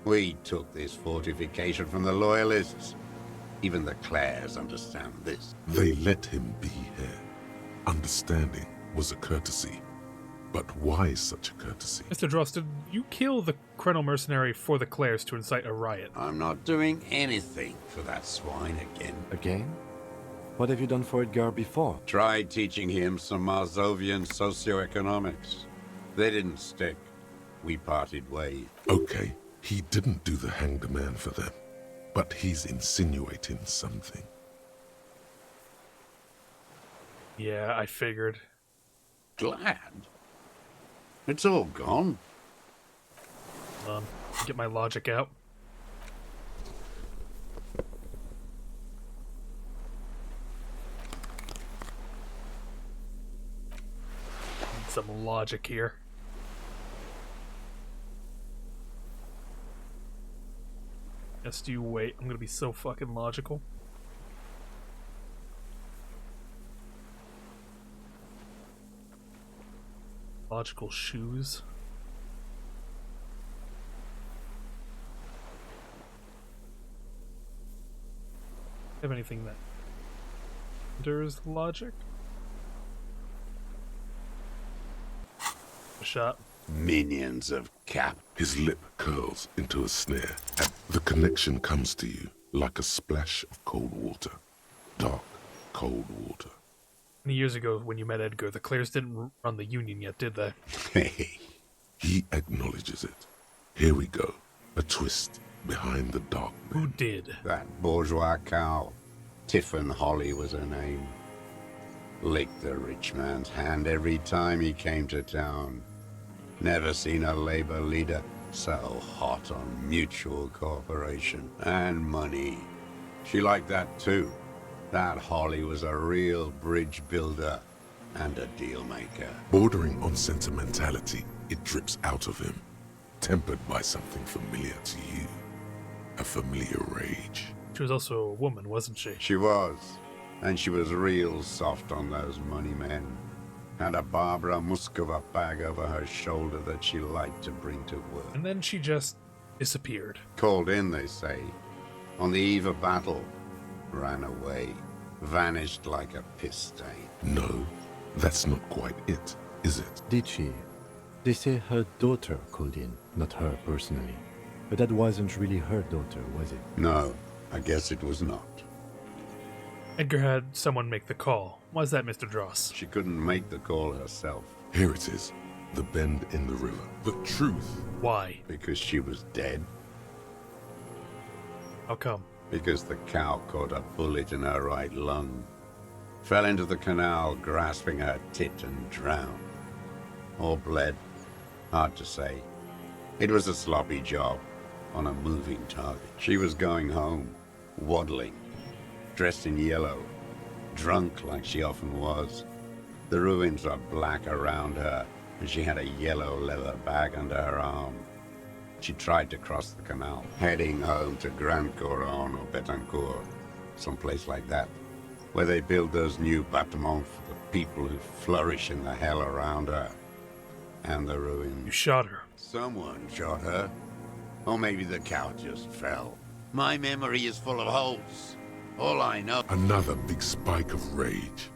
We took this fortification from the Loyalists. Even the Clares understand this. They let him be here. Understanding was a courtesy. But why such a courtesy? Mr. Dross, did you kill the Krenel mercenary for the Clares to incite a riot? I'm not doing anything for that swine again. Again? What have you done for Edgar before? Tried teaching him some Marzovian socioeconomics. They didn't stick. We parted ways. Okay, he didn't do the hanged man for them. But he's insinuating something. Yeah, I figured. Glad? It's all gone. Get my logic out. Need some logic here. Yes, do you wait? I'm gonna be so fucking logical. Logical shoes. Have anything that enters logic? A shot. Minions of Cap. His lip curls into a sneer. The connection comes to you like a splash of cold water. Dark, cold water. Many years ago, when you met Edgar, the Clares didn't run the Union yet, did they? He acknowledges it. Here we go. A twist behind the dark. Who did? That bourgeois cow. Tiffin Holly was her name. Licked the rich man's hand every time he came to town. Never seen a labor leader so hot on mutual cooperation and money. She liked that too. That Holly was a real bridge builder and a deal maker. Bordering on sentimentality, it drips out of him, tempered by something familiar to you. A familiar rage. She was also a woman, wasn't she? She was. And she was real soft on those money men. Had a Barbara Muscova bag over her shoulder that she liked to bring to work. And then she just disappeared. Called in, they say. On the eve of battle. Ran away. Vanished like a piss stain. No, that's not quite it, is it? Did she? They say her daughter called in, not her personally. But that wasn't really her daughter, was it? No, I guess it was not. Edgar had someone make the call. Why is that, Mr. Dross? She couldn't make the call herself. Here it is. The bend in the river. The truth. Why? Because she was dead. How come? Because the cow caught a bullet in her right lung. Fell into the canal, grasping her tit and drowned. Or bled. Hard to say. It was a sloppy job. On a moving target. She was going home. Waddling. Dressed in yellow. Drunk like she often was. The ruins are black around her, and she had a yellow leather bag under her arm. She tried to cross the canal, heading home to Grand Couronne or Betancourt, someplace like that, where they build those new bâtiments for the people who flourish in the hell around her. And the ruins. You shot her. Someone shot her. Or maybe the cow just fell. My memory is full of holes. All I know... Another big spike of rage.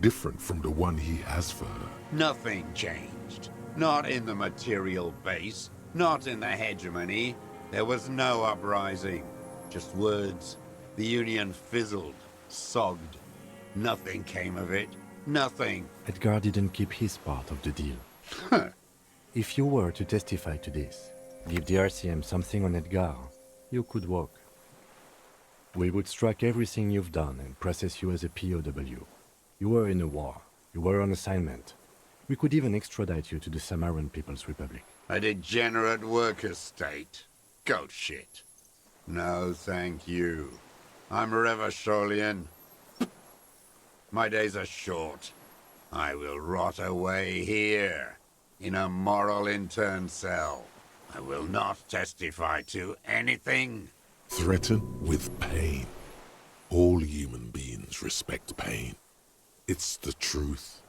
Different from the one he has for her. Nothing changed. Not in the material base. Not in the hegemony. There was no uprising. Just words. The Union fizzled. Sogged. Nothing came of it. Nothing. Edgar didn't keep his part of the deal. If you were to testify to this, give the RCM something on Edgar, you could walk. We would strike everything you've done and process you as a POW. You were in a war. You were on assignment. We could even extradite you to the Samaran People's Republic. A degenerate worker state. Go shit. No, thank you. I'm Revacholian. My days are short. I will rot away here, in a moral intern cell. I will not testify to anything. Threaten with pain. All human beings respect pain. It's the truth.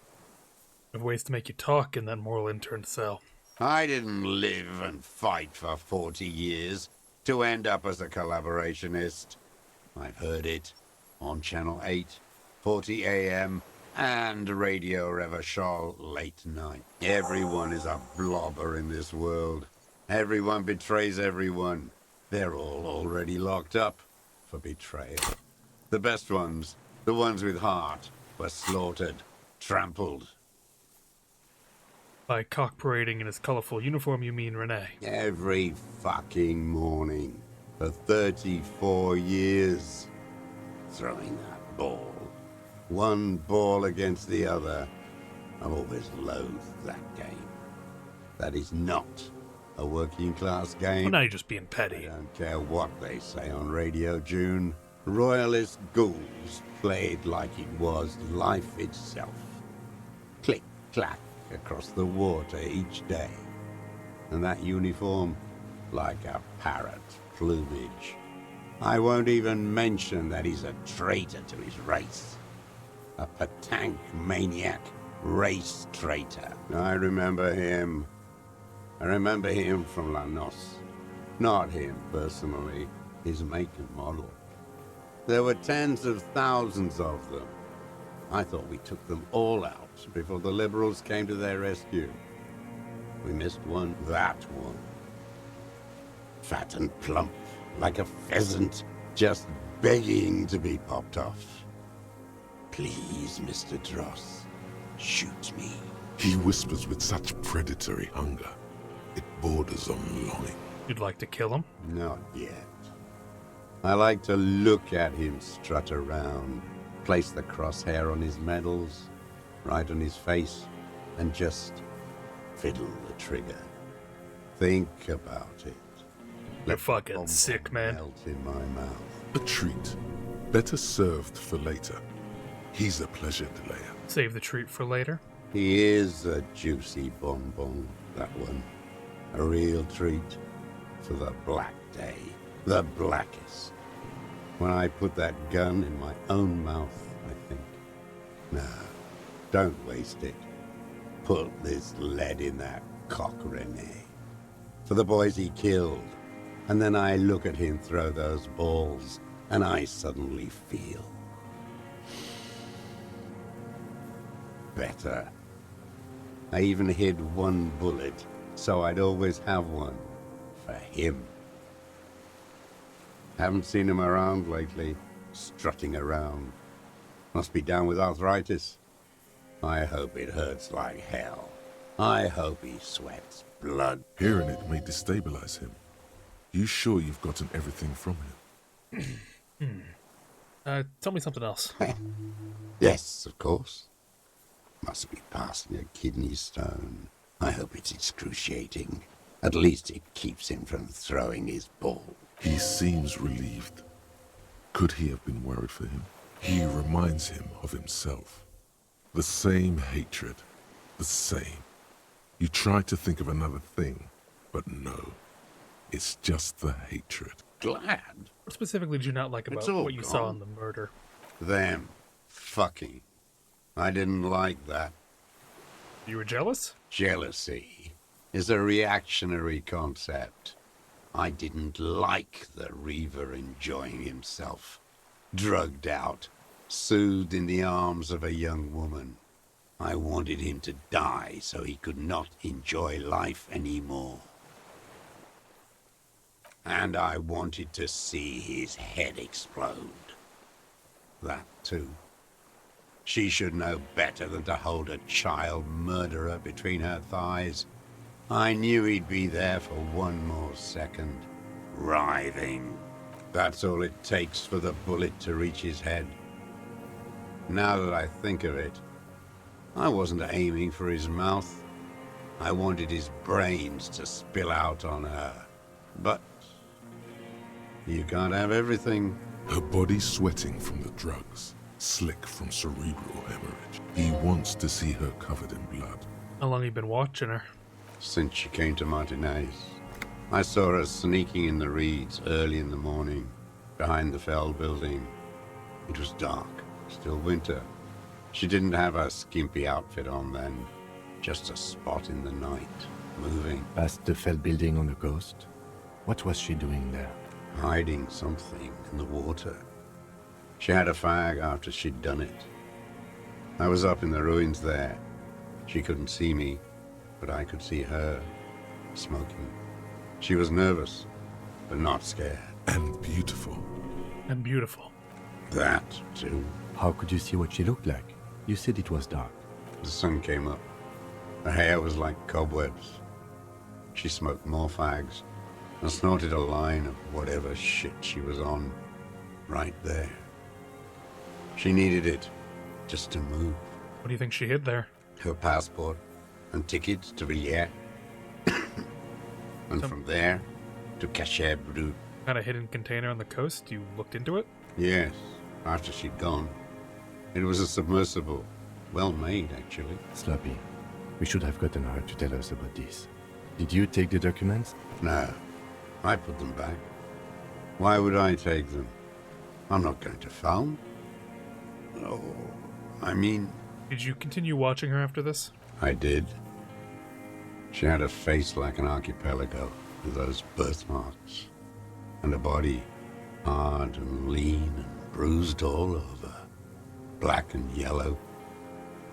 Of ways to make you talk in that moral intern cell. I didn't live and fight for 40 years to end up as a collaborationist. I've heard it on Channel 8, 40 AM, and Radio Revachol late night. Everyone is a blobber in this world. Everyone betrays everyone. They're all already locked up for betrayal. The best ones, the ones with heart, were slaughtered, trampled. By cock parading in his colorful uniform, you mean Renee? Every fucking morning for 34 years. Throwing that ball. One ball against the other. I've always loathed that game. That is not a working class game. Well, now you're just being petty. I don't care what they say on Radio June. Royalist ghouls played like it was life itself. Click, clack across the water each day. And that uniform, like a parrot plumage. I won't even mention that he's a traitor to his race. A Patank maniac race traitor. I remember him. I remember him from La Noce. Not him personally, his make and model. There were tens of thousands of them. I thought we took them all out before the liberals came to their rescue. We missed one, that one. Fat and plump, like a pheasant, just begging to be popped off. Please, Mr. Dross, shoot me. He whispers with such predatory hunger. It borders on longing. You'd like to kill him? Not yet. I like to look at him strut around, place the crosshair on his medals, right on his face, and just fiddle the trigger. Think about it. You're fucking sick, man. Melt in my mouth. A treat, better served for later. He's a pleasure delayer. Save the treat for later. He is a juicy bonbon, that one. A real treat for the black day. The blackest. When I put that gun in my own mouth, I think. No, don't waste it. Put this lead in that cock, Rene. For the boys he killed. And then I look at him throw those balls, and I suddenly feel better. I even hid one bullet, so I'd always have one for him. Haven't seen him around lately, strutting around. Must be down with arthritis. I hope it hurts like hell. I hope he sweats blood. Hearing it may destabilize him. You sure you've gotten everything from him? Tell me something else. Yes, of course. Must be passing a kidney stone. I hope it's excruciating. At least it keeps him from throwing his ball. He seems relieved. Could he have been worried for him? He reminds him of himself. The same hatred. The same. You try to think of another thing, but no. It's just the hatred. Glad. What specifically did you not like about what you saw in the murder? Them. Fucking. I didn't like that. You were jealous? Jealousy is a reactionary concept. I didn't like the Reaver enjoying himself. Drugged out, soothed in the arms of a young woman. I wanted him to die so he could not enjoy life anymore. And I wanted to see his head explode. That too. She should know better than to hold a child murderer between her thighs. I knew he'd be there for one more second. Writhing. That's all it takes for the bullet to reach his head. Now that I think of it, I wasn't aiming for his mouth. I wanted his brains to spill out on her. But you can't have everything. Her body sweating from the drugs, slick from cerebral hemorrhage. He wants to see her covered in blood. How long have you been watching her? Since she came to Martinez. I saw her sneaking in the reeds early in the morning, behind the Fell building. It was dark, still winter. She didn't have her skimpy outfit on then, just a spot in the night, moving. Past the Fell building on the coast? What was she doing there? Hiding something in the water. She had a fag after she'd done it. I was up in the ruins there. She couldn't see me, but I could see her, smoking. She was nervous, but not scared. And beautiful. And beautiful. That, too. How could you see what she looked like? You said it was dark. The sun came up. Her hair was like cobwebs. She smoked more fags and snorted a line of whatever shit she was on, right there. She needed it, just to move. What do you think she hid there? Her passport and tickets to Villiers. And from there to Cachet Brut. Kind of hidden container on the coast? You looked into it? Yes, after she'd gone. It was a submersible. Well made, actually. Sloppy. We should have gotten her to tell us about this. Did you take the documents? No. I put them back. Why would I take them? I'm not going to phone. Oh, I mean... Did you continue watching her after this? I did. She had a face like an archipelago with those birthmarks. And a body hard and lean and bruised all over. Black and yellow.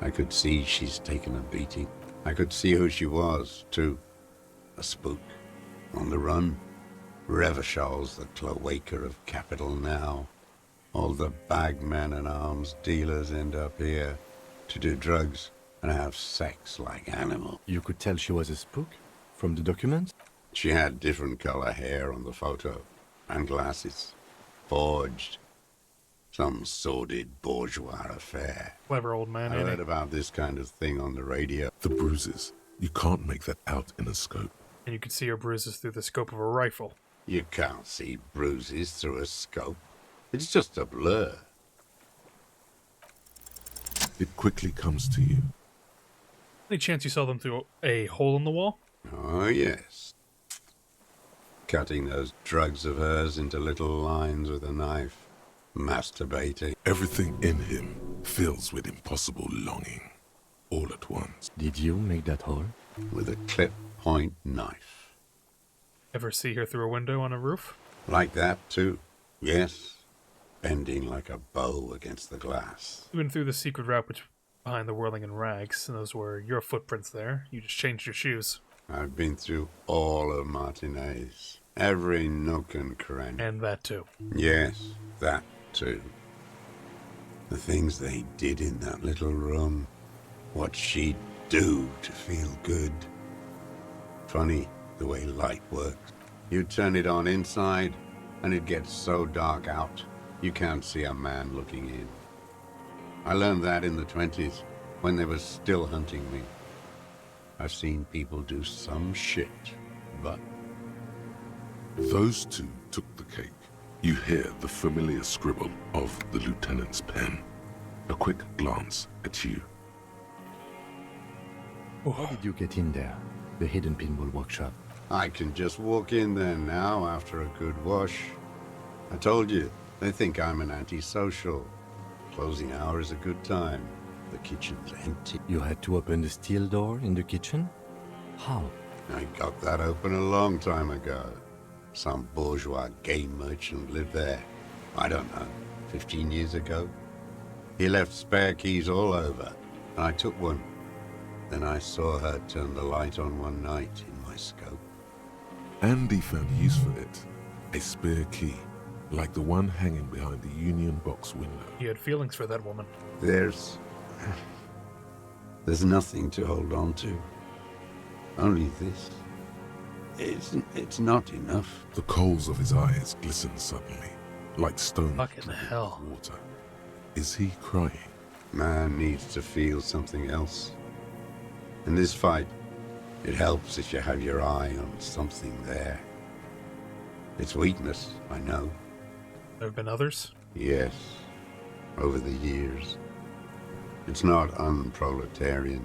I could see she's taken a beating. I could see who she was, too. A spook. On the run. Revachol's the cloaca of capital now. All the bagmen and arms dealers end up here to do drugs and have sex like animals. You could tell she was a spook from the documents? She had different color hair on the photo, and glasses. Forged. Some sordid bourgeois affair. Clever old man, I ain't he? heard about this kind of thing on the radio. The bruises. You can't make that out in a scope. And you could see her bruises through the scope of a rifle. You can't see bruises through a scope. It's just a blur. It quickly comes to you. Any chance you saw them through a hole in the wall? Oh, yes. Cutting those drugs of hers into little lines with a knife. Masturbating. Everything in him fills with impossible longing, all at once. Did you make that hole? With a clip-point knife. Ever see her through a window on a roof? Like that, too. Yes. Bending like a bow against the glass. You went through the secret route which behind the whirling in rags, and those were your footprints there. You just changed your shoes. I've been through all of Martinez. Every nook and cranny. And that too. Yes, that too. The things they did in that little room. What she'd do to feel good. Funny the way light works. You turn it on inside, and it gets so dark out, you can't see a man looking in. I learned that in the 20s, when they were still hunting me. I've seen people do some shit, but... Those two took the cake. You hear the familiar scribble of the lieutenant's pen. A quick glance at you. How did you get in there? The hidden pinball workshop. I can just walk in there now after a good wash. I told you, they think I'm an antisocial. Closing hour is a good time. The kitchen's empty. You had to open the steel door in the kitchen? How? I got that open a long time ago. Some bourgeois game merchant lived there. I don't know, 15 years ago. He left spare keys all over, and I took one. Then I saw her turn the light on one night in my scope. Andy found use for it. A spare key, like the one hanging behind the Union Box window. He had feelings for that woman. There's nothing to hold on to. Only this. It's not enough. The coals of his eyes glisten suddenly, like stone Fucking hell. water. Is he crying? Man needs to feel something else. In this fight, it helps if you have your eye on something there. It's weakness, I know. There have been others? Yes, over the years. It's not unproletarian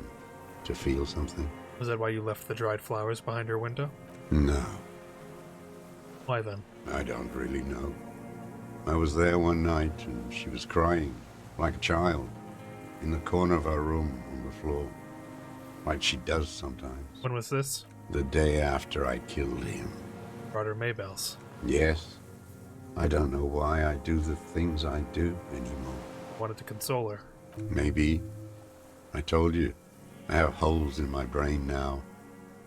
to feel something. Was that why you left the dried flowers behind her window? No, Why then? I don't really know. I was there one night and she was crying, like a child, in the corner of her room on the floor, like she does sometimes. When was this? The day after I killed him. Brought her Maybells. Yes. I don't know why I do the things I do anymore. Wanted to console her. Maybe. I told you, I have holes in my brain now.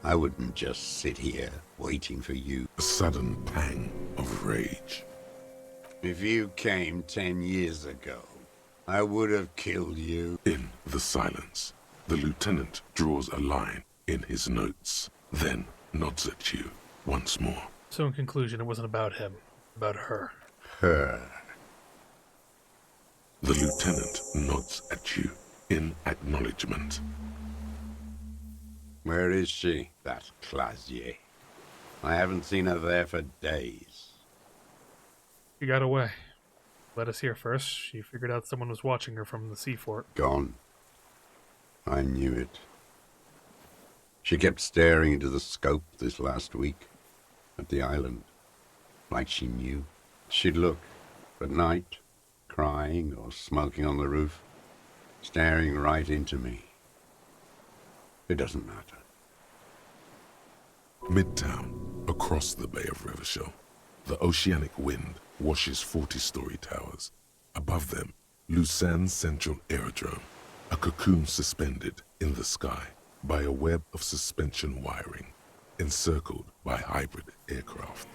I wouldn't just sit here waiting for you. A sudden pang of rage. If you came 10 years ago, I would have killed you. In the silence, the lieutenant draws a line in his notes, then nods at you once more. So in conclusion, it wasn't about him. About her. Her. The lieutenant nods at you in acknowledgement. Where is she, that Clasier? I haven't seen her there for days. She got away. Let us hear first. She figured out someone was watching her from the sea fort. Gone. I knew it. She kept staring into the scope this last week, at the island, like she knew. She'd look, at night, crying or smoking on the roof, staring right into me. It doesn't matter. Midtown, across the Bay of Revachol, the oceanic wind washes 40-story towers. Above them, Lausanne's central aerodrome, a cocoon suspended in the sky by a web of suspension wiring, encircled by hybrid aircraft.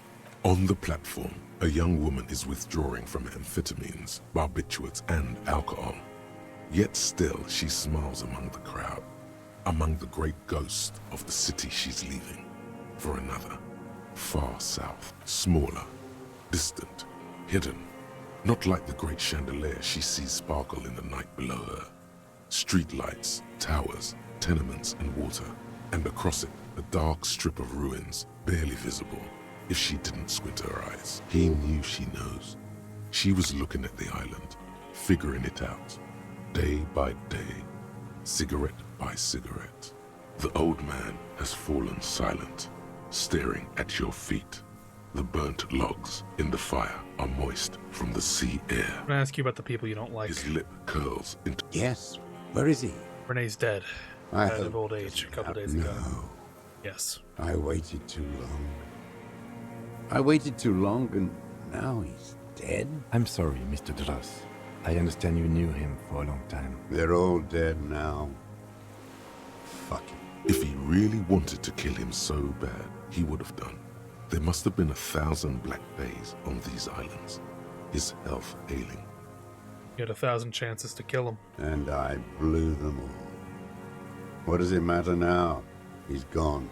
On the platform, a young woman is withdrawing from amphetamines, barbiturates, and alcohol. Yet still, she smiles among the crowd, among the great ghost of the city she's leaving, for another, far south, smaller, distant, hidden, not like the great chandelier she sees sparkle in the night below her. Streetlights, towers, tenements, and water, and across it, a dark strip of ruins, barely visible, if she didn't squint her eyes. He knew she knows. She was looking at the island, figuring it out, day by day, cigarette by cigarette. The old man has fallen silent, staring at your feet. The burnt logs in the fire are moist from the sea air. I'm gonna ask you about the people you don't like. His lip curls into... Yes. Where is he? Renee's dead. I Died of hope old age a couple days ago. Yes. I waited too long. I waited too long and now he's dead? I'm sorry, Mr. Dross. I understand you knew him for a long time. They're all dead now. Fuck him. If he really wanted to kill him so bad, he would have done. There must have been 1,000 black days on these islands. His health ailing. You had 1,000 chances to kill him. And I blew them all. What does it matter now? He's gone.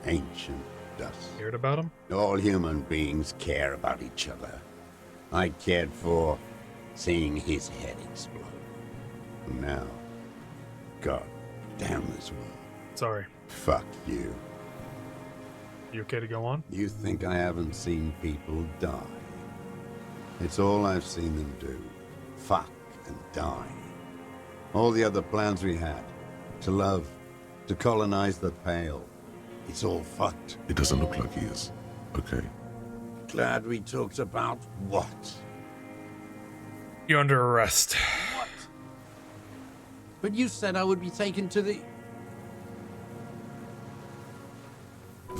Ancient dust. Heard about him? All human beings care about each other. I cared for seeing his head explode. Now, God damn this world. Sorry. Fuck you. You okay to go on? You think I haven't seen people die? It's all I've seen them do. Fuck and die. All the other plans we had. To love. To colonize the Pale. It's all fucked. It doesn't look like he is. Okay. Glad we talked about what? You're under arrest. What? But you said I would be taken to the...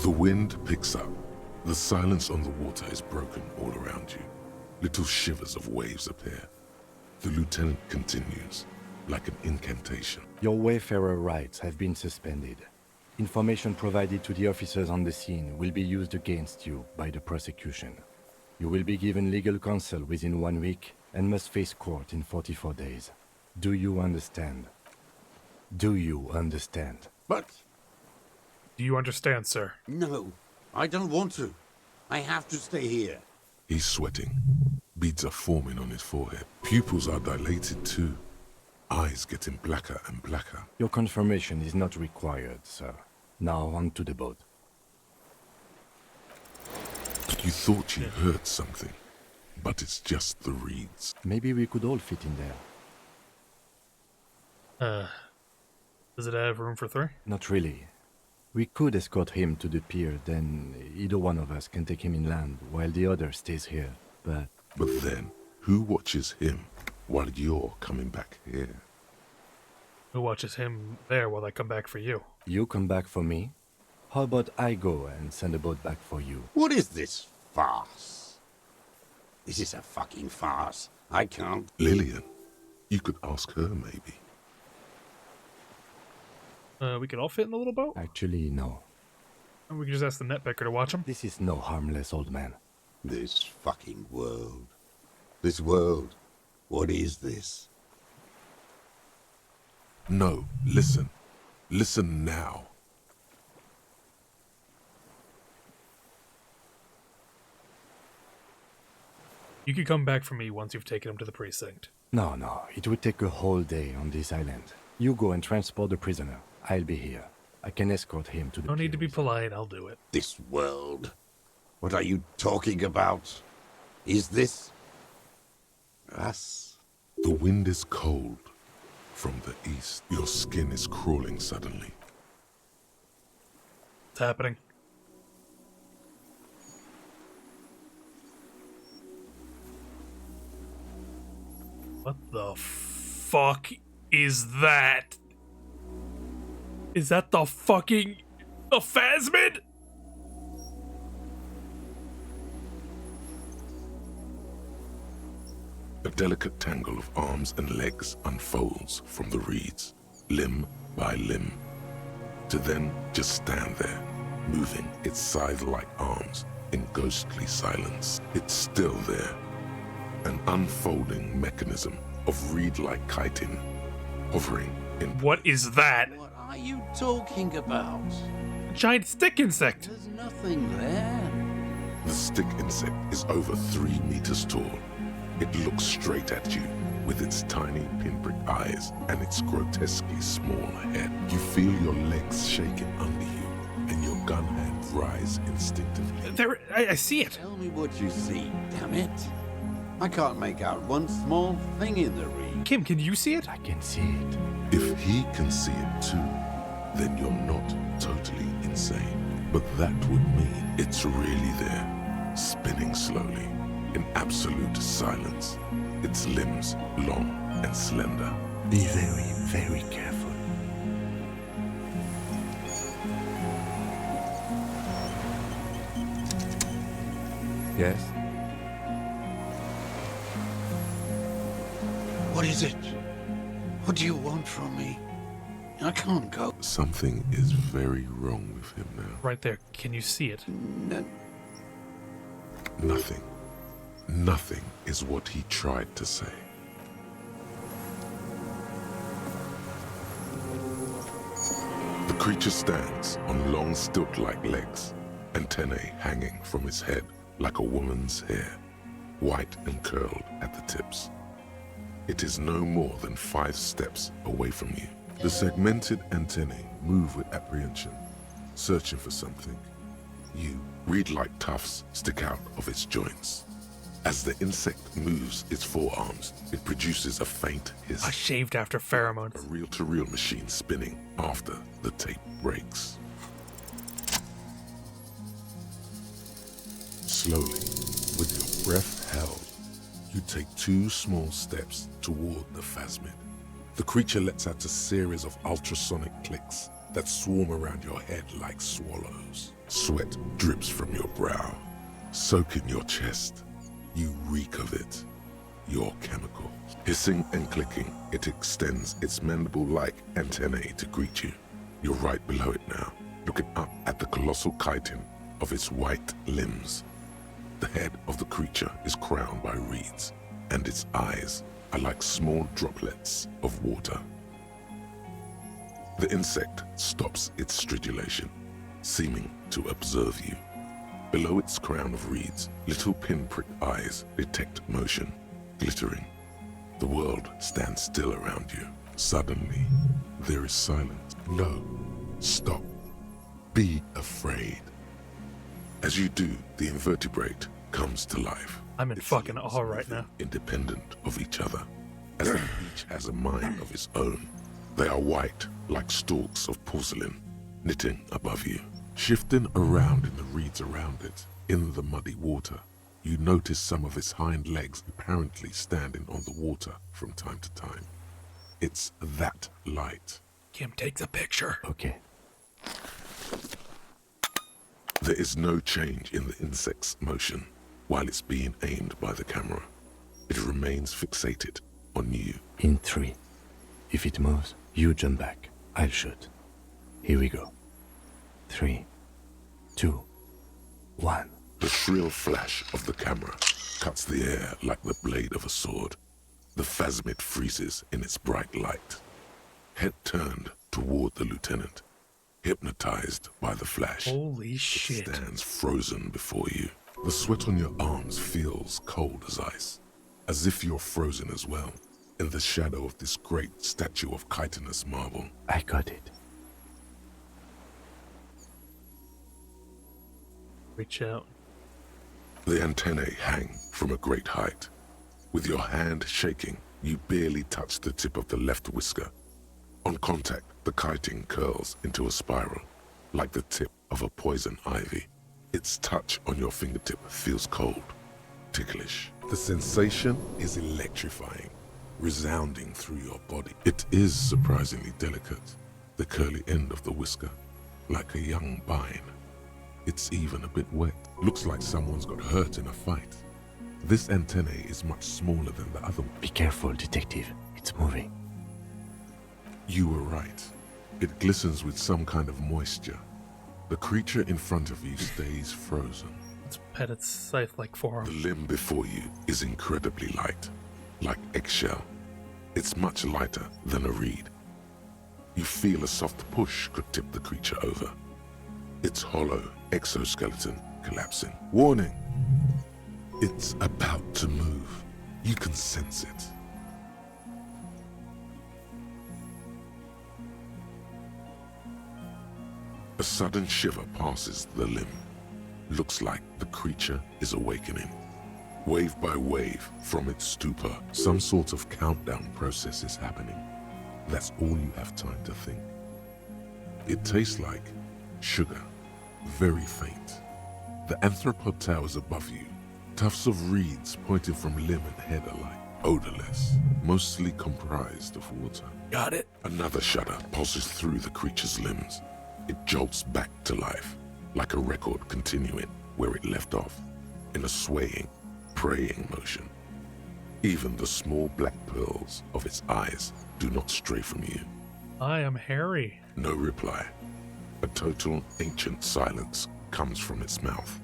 The wind picks up. The silence on the water is broken all around you. Little shivers of waves appear. The lieutenant continues, like an incantation. Your wayfarer rights have been suspended. Information provided to the officers on the scene will be used against you by the prosecution. You will be given legal counsel within 1 week and must face court in 44 days. Do you understand? Do you understand? But... Do you understand, sir? No, I don't want to. I have to stay here. He's sweating. Beads are forming on his forehead. Pupils are dilated too. Eyes getting blacker and blacker. Your confirmation is not required, sir. Now on to the boat. You thought you heard something, but it's just the reeds. Maybe we could all fit in there. Does it have room for 3? Not really. We could escort him to the pier, then either one of us can take him inland while the other stays here, but... But then, who watches him while you're coming back here? Who watches him there while I come back for you? You come back for me? How about I go and send a boat back for you? What is this farce? This is a fucking farce. I can't... Lillian. You could ask her, maybe. We could all fit in the little boat? Actually, no. And we could just ask the netpicker to watch him? This is no harmless old man. This fucking world. This world. What is this? No, listen. Listen now. You could come back for me once you've taken him to the precinct. No, it would take a whole day on this island. You go and transport the prisoner. I'll be here. I can escort him to the... No need to be polite, I'll do it. This world? What are you talking about? Is this... us? The wind is cold. From the east, your skin is crawling suddenly. What's happening? What the fuck is that? Is that the fucking... the Phasmid? A delicate tangle of arms and legs unfolds from the reeds, limb by limb, to then just stand there, moving its scythe-like arms in ghostly silence. It's still there. An unfolding mechanism of reed-like chitin hovering in... What is that? What are you talking about? Giant stick insect. There's nothing there. The stick insect is over 3 meters tall. It looks straight at you with its tiny pinprick eyes and its grotesquely small head. You feel your legs shaking under you and your gun hand rise instinctively. There, I see it. Tell me what you see, damn it. I can't make out one small thing in the reed. Kim, can you see it? I can see it. If he can see it too, then you're not totally insane. But that would mean it's really there, spinning slowly, in absolute silence. Its limbs long and slender. Be very, very careful. Yes? What is it? What do you want from me? I can't go. Something is very wrong with him now. Right there. Can you see it? Nothing. Nothing is what he tried to say. The creature stands on long stilt-like legs, antennae hanging from its head like a woman's hair, white and curled at the tips. It is no more than 5 steps away from you. The segmented antennae move with apprehension, searching for something. You, reed-like tufts stick out of its joints. As the insect moves its forearms, it produces a faint hiss. I shaved after pheromones. A reel-to-reel machine spinning after the tape breaks. Slowly, with your breath held, you take 2 small steps toward the phasmid. The creature lets out a series of ultrasonic clicks that swarm around your head like swallows. Sweat drips from your brow, soaking your chest. You reek of it, your chemical. Hissing and clicking, it extends its mandible-like antennae to greet you. You're right below it now, looking up at the colossal chitin of its white limbs. The head of the creature is crowned by reeds, and its eyes are like small droplets of water. The insect stops its stridulation, seeming to observe you. Below its crown of reeds, little pinprick eyes detect motion, glittering. The world stands still around you. Suddenly, there is silence. No, stop. Be afraid. As you do, the invertebrate comes to life. I'm in fucking awe right now. Independent of each other, as if each has a mind of its own. They are white, like stalks of porcelain, knitting above you. Shifting around in the reeds around it, in the muddy water, you notice some of its hind legs apparently standing on the water from time to time. It's that light. Kim takes a picture. Okay. There is no change in the insect's motion while it's being aimed by the camera. It remains fixated on you. In 3. If it moves, you jump back. I'll shoot. Here we go. 3, 2, 1. The shrill flash of the camera cuts the air like the blade of a sword. The phasmid freezes in its bright light. Head turned toward the lieutenant, hypnotized by the flash. Holy shit. It stands frozen before you. The sweat on your arms feels cold as ice, as if you're frozen as well, in the shadow of this great statue of chitinous marble. I got it. Reach out. The antennae hang from a great height. With your hand shaking, you barely touch the tip of the left whisker. On contact, the chitin curls into a spiral, like the tip of a poison ivy. Its touch on your fingertip feels cold, ticklish. The sensation is electrifying, resounding through your body. It is surprisingly delicate, the curly end of the whisker, like a young vine. It's even a bit wet. Looks like someone's got hurt in a fight. This antennae is much smaller than the other one. Be careful, detective. It's moving. You were right. It glistens with some kind of moisture. The creature in front of you stays frozen, Let's pet its scythe-like forearm. The limb before you is incredibly light, like eggshell. It's much lighter than a reed. You feel a soft push could tip the creature over. Its hollow exoskeleton collapsing. Warning! It's about to move. You can sense it. A sudden shiver passes the limb. Looks like the creature is awakening. Wave by wave from its stupor, some sort of countdown process is happening. That's all you have time to think. It tastes like sugar, very faint. The anthropod towers above you. Tufts of reeds pointing from limb and head alike. Odorless, mostly comprised of water. Got it. Another shudder pulses through the creature's limbs. It jolts back to life, like a record continuing where it left off, in a swaying, praying motion. Even the small black pearls of its eyes do not stray from you. I am Harry. No reply. A total ancient silence comes from its mouth,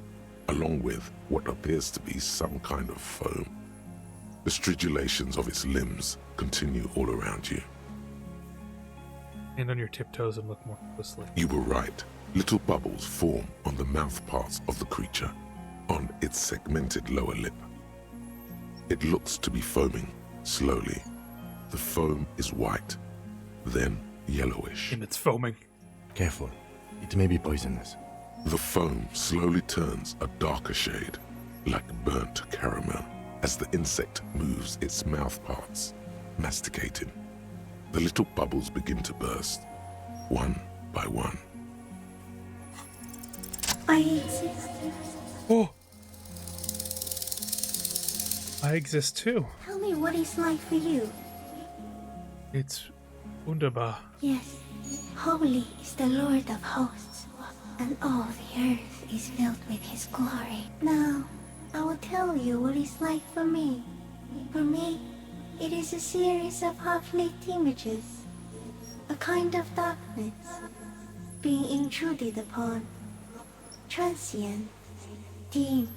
along with what appears to be some kind of foam. The stridulations of its limbs continue all around you. Stand on your tiptoes and look more closely. You were right. Little bubbles form on the mouth parts of the creature, on its segmented lower lip. It looks to be foaming, slowly. The foam is white, then yellowish. And it's foaming. Careful. It may be poisonous. The foam slowly turns a darker shade, like burnt caramel, as the insect moves its mouth parts, masticating. The little bubbles begin to burst, one by one. I exist. Oh! I exist too. Tell me what it's like for you. It's wunderbar. Yes, holy is the Lord of hosts, and all the earth is filled with his glory. Now, I will tell you what it's like for me. For me, it is a series of half-lit images, a kind of darkness, being intruded upon, transient, dim,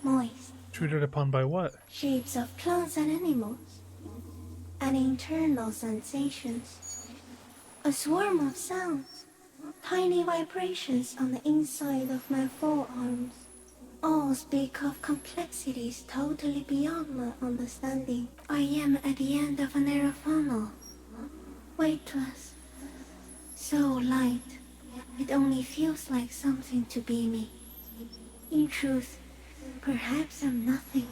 moist. Intruded upon by what? Shapes of plants and animals, and internal sensations. A swarm of sounds, tiny vibrations on the inside of my forearms. All speak of complexities totally beyond my understanding. I am at the end of a narrow funnel, weightless, so light, it only feels like something to be me. In truth, perhaps I'm nothing.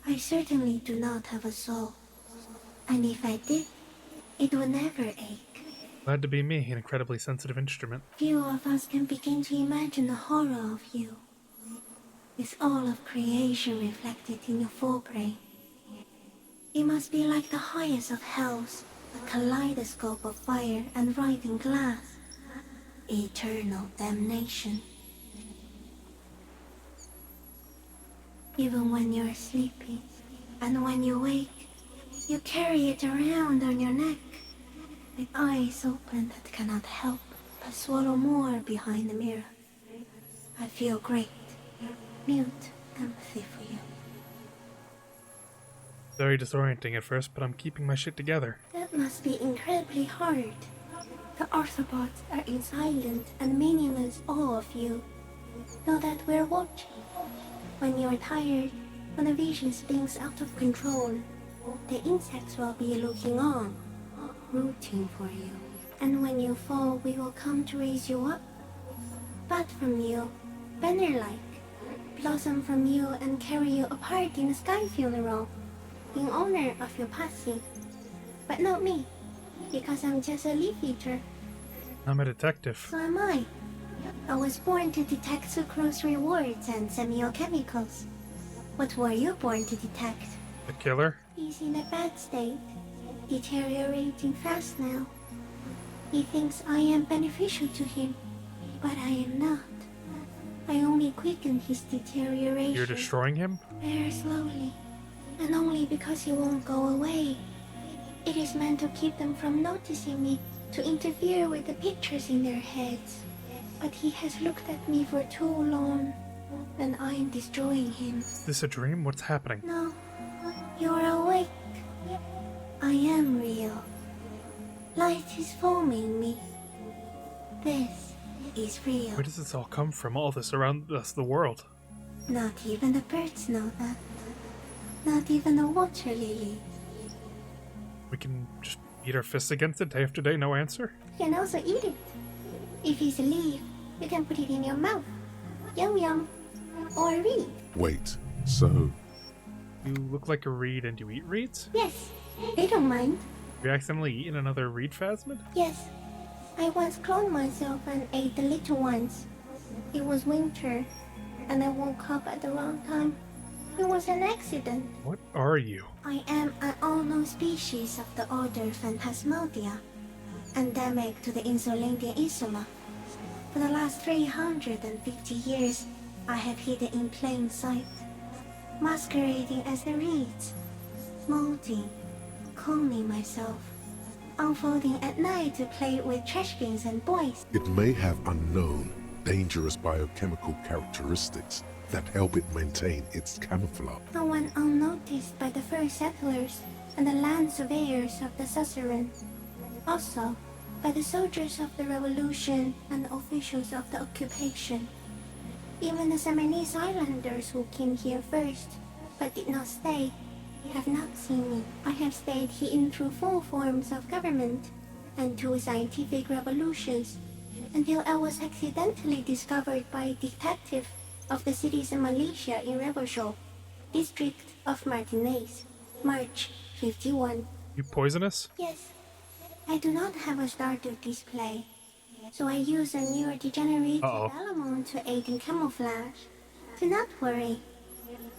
I certainly do not have a soul. And if I did, it would never ache. Glad to be me, an incredibly sensitive instrument. Few of us can begin to imagine the horror of you, with all of creation reflected in your forebrain. It must be like the highest of hells, a kaleidoscope of fire and writhing glass. Eternal damnation. Even when you're sleeping, and when you wake, you carry it around on your neck, with eyes open that cannot help but swallow more behind the mirror. I feel great, mute empathy for you. Very disorienting at first, but I'm keeping my shit together. That must be incredibly hard. The arthropods are in silent and meaningless awe of you. Know that we're watching. When you're tired, when the vision spins out of control, the insects will be looking on, rooting for you. And when you fall, we will come to raise you up. Bud from you, banner-like, blossom from you and carry you apart in a sky funeral, in honor of your passing. But not me, because I'm just a leaf eater. I'm a detective. So am I. I was born to detect sucrose rewards and semiochemicals. What were you born to detect? The killer? He's in a bad state, deteriorating fast now. He thinks I am beneficial to him, but I am not. I only quicken his deterioration. You're destroying him? Very slowly, and only because he won't go away. It is meant to keep them from noticing me, to interfere with the pictures in their heads. But he has looked at me for too long, and I am destroying him. Is this a dream? What's happening? No, you're awake. I am real. Light is forming me. This is real. Where does this all come from? All this around us, the world. Not even the birds know that. Not even the water lily. We can just beat our fists against it day after day, no answer? You can also eat it. If it's a leaf, you can put it in your mouth. Yum yum. Or a reed. Wait, so... You look like a reed and you eat reeds? Yes, they don't mind. Have you accidentally eaten another reed phasmid? Yes, I once cloned myself and ate the little ones. It was winter, and I woke up at the wrong time. It was an accident. What are you? I am an unknown species of the order Phantasmodia, endemic to the Insulandian Insula. For the last 350 years, I have hidden in plain sight, masquerading as the reeds, molting, cloning myself, unfolding at night to play with trash bins and boys. It may have unknown, dangerous biochemical characteristics that help it maintain its camouflage. No one unnoticed by the first settlers and the land surveyors of the suzerain. Also, by the soldiers of the revolution and the officials of the occupation. Even the Seminese islanders who came here first, but did not stay, have not seen me. I have stayed hidden through 4 forms of government and 2 scientific revolutions, until I was accidentally discovered by a detective of the citizen militia in Revachol, district of Martinez, March 51. You poisonous? Yes. I do not have a starter display, so I use a neurodegenerated element to aid in camouflage. Do not worry.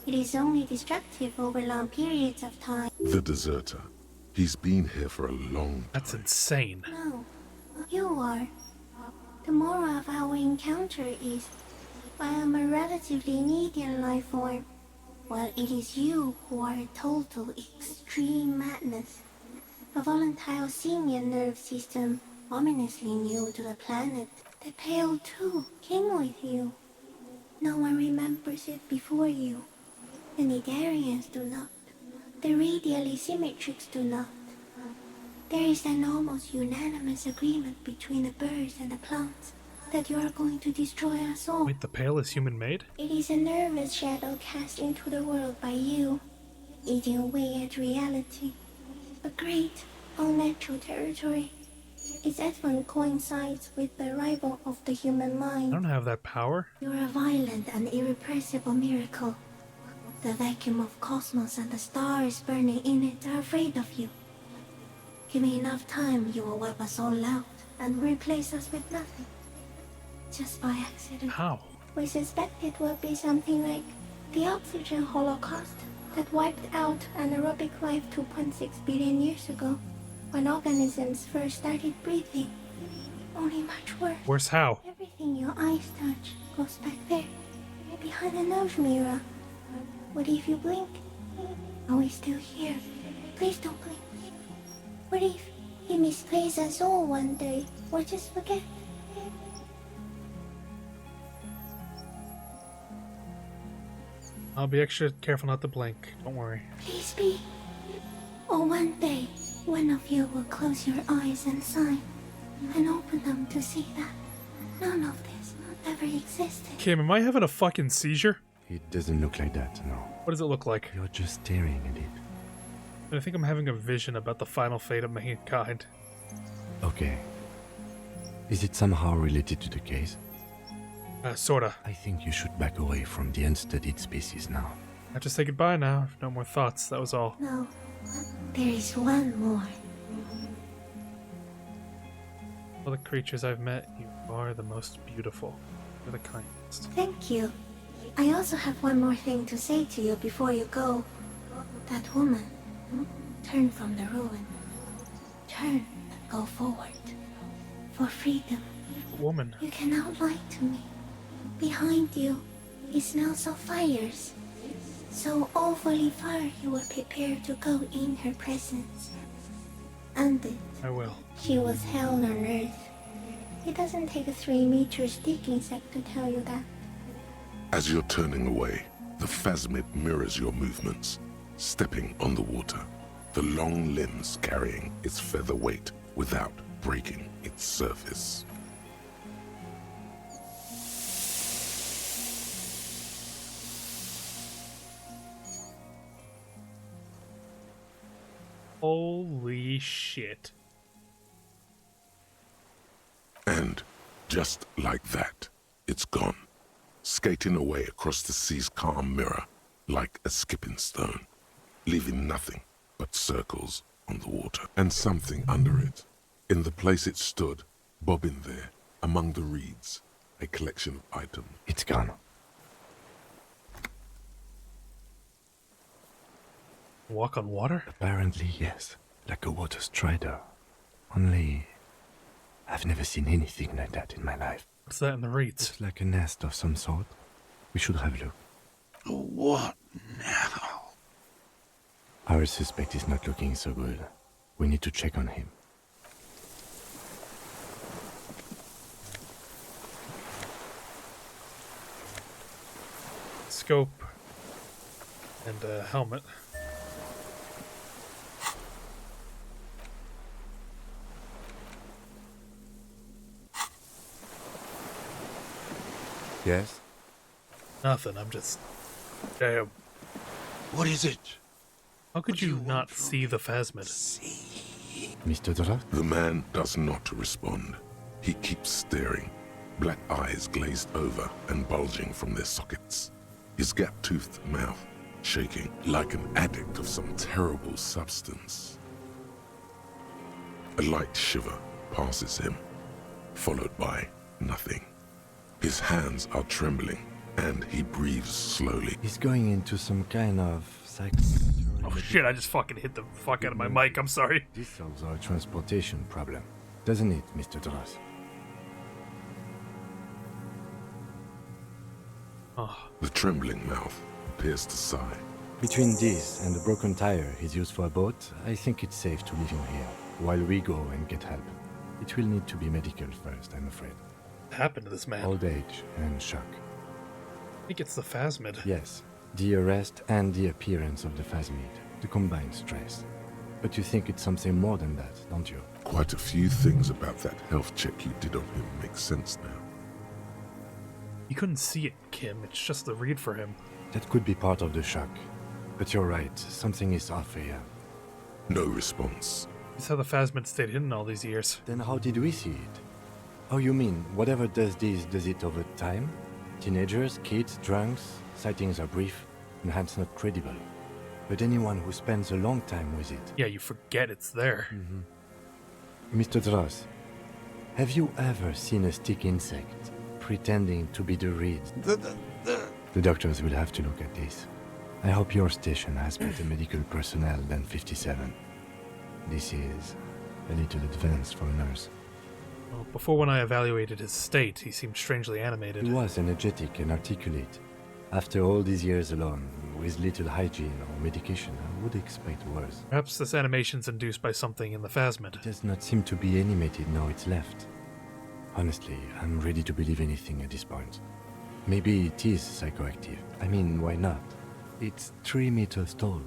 It is only destructive over long periods of time. The deserter. He's been here for a long time. That's insane. No, you are. The moral of our encounter is, I am a relatively median life form, while it is you who are a total extreme madness. A volatile simian nerve system, ominously new to the planet. The Pale too came with you. No one remembers it before you. The Nidarians do not. The radially symmetrics do not. There is an almost unanimous agreement between the birds and the plants that you are going to destroy us all. Wait, the Pale is human-made? It is a nervous shadow cast into the world by you, eating away at reality. A great, unnatural territory. Its advent coincides with the arrival of the human mind. I don't have that power. You're a violent and irrepressible miracle. The vacuum of cosmos and the stars burning in it are afraid of you. Give me enough time, you will wipe us all out and replace us with nothing. Just by accident. How? We suspect it will be something like the oxygen holocaust that wiped out anaerobic life 2.6 billion years ago, when organisms first started breathing. Only much worse. Worse how? Everything your eyes touch goes back there, behind the nose mirror. What if you blink? Are we still here? Please don't blink. What if he misplaces us all one day, or just forget? I'll be extra careful not to blink. Don't worry. Please be. Or one day, one of you will close your eyes and sign, and open them to see that none of this ever existed. Kim, am I having a fucking seizure? It doesn't look like that, no. What does it look like? You're just staring at it. I think I'm having a vision about the final fate of mankind. Okay. Is it somehow related to the case? Sorta. I think you should back away from the unstudied species now. I have to say goodbye now. No more thoughts. That was all. No. There is one more. All the creatures I've met, you are the most beautiful. You're the kindest. Thank you. I also have one more thing to say to you before you go. That woman. Turn from the ruin. Turn and go forward. For freedom. Woman. You cannot lie to me. Behind you, it smells of fires. So awfully far you were prepared to go in her presence. And it. I will. She was hell on earth. It doesn't take a 3-meter stick insect to tell you that. As you're turning away, the phasmid mirrors your movements, stepping on the water, the long limbs carrying its feather weight without breaking its surface. Holy shit. And just like that, it's gone, skating away across the sea's calm mirror like a skipping stone, leaving nothing but circles on the water and something under it. In the place it stood, bobbing there, among the reeds, a collection of items. It's gone. Walk on water? Apparently, yes. Like a water strider. Only, I've never seen anything like that in my life. What's that in the reeds? It's like a nest of some sort. We should have a look. What now? Our suspect is not looking so good. We need to check on him. Scope and a helmet. Yes? Nothing, I'm just... Damn. What is it? How could you not see the phasmid? Mr. Dora? The man does not respond. He keeps staring, black eyes glazed over and bulging from their sockets. His gap-toothed mouth shaking like an addict of some terrible substance. A light shiver passes him, followed by nothing. His hands are trembling, and he breathes slowly. He's going into some kind of Oh shit, I just fucking hit the fuck out of my mic, I'm sorry. This solves our transportation problem, doesn't it, Mr. Doras? Oh. The trembling mouth appears to sigh. Between this and the broken tire he's used for a boat, I think it's safe to leave him here, while we go and get help. It will need to be medical first, I'm afraid. What happened to this man? Old age and shock. I think it's the phasmid. Yes, the arrest and the appearance of the phasmid, the combined stress. But you think it's something more than that, don't you? Quite a few things about that health check you did on him make sense now. You couldn't see it, Kim. It's just the read for him. That could be part of the shock. But you're right, something is off here. No response. That's how the phasmid stayed hidden all these years. Then how did we see it? Oh, you mean, whatever does this, does it over time? Teenagers, kids, drunks, sightings are brief, and hence not credible. But anyone who spends a long time with it... Yeah, you forget it's there. Mr. Dross, have you ever seen a stick insect pretending to be the reed? The doctors will have to look at this. I hope your station has better medical personnel than 57. This is a little advanced for a nurse. Well, before when I evaluated his state, he seemed strangely animated. He was energetic and articulate. After all these years alone, with little hygiene or medication, I would expect worse. Perhaps this animation's induced by something in the phasmid. It does not seem to be animated now it's left. Honestly, I'm ready to believe anything at this point. Maybe it is psychoactive. I mean, why not? It's 3 meters tall.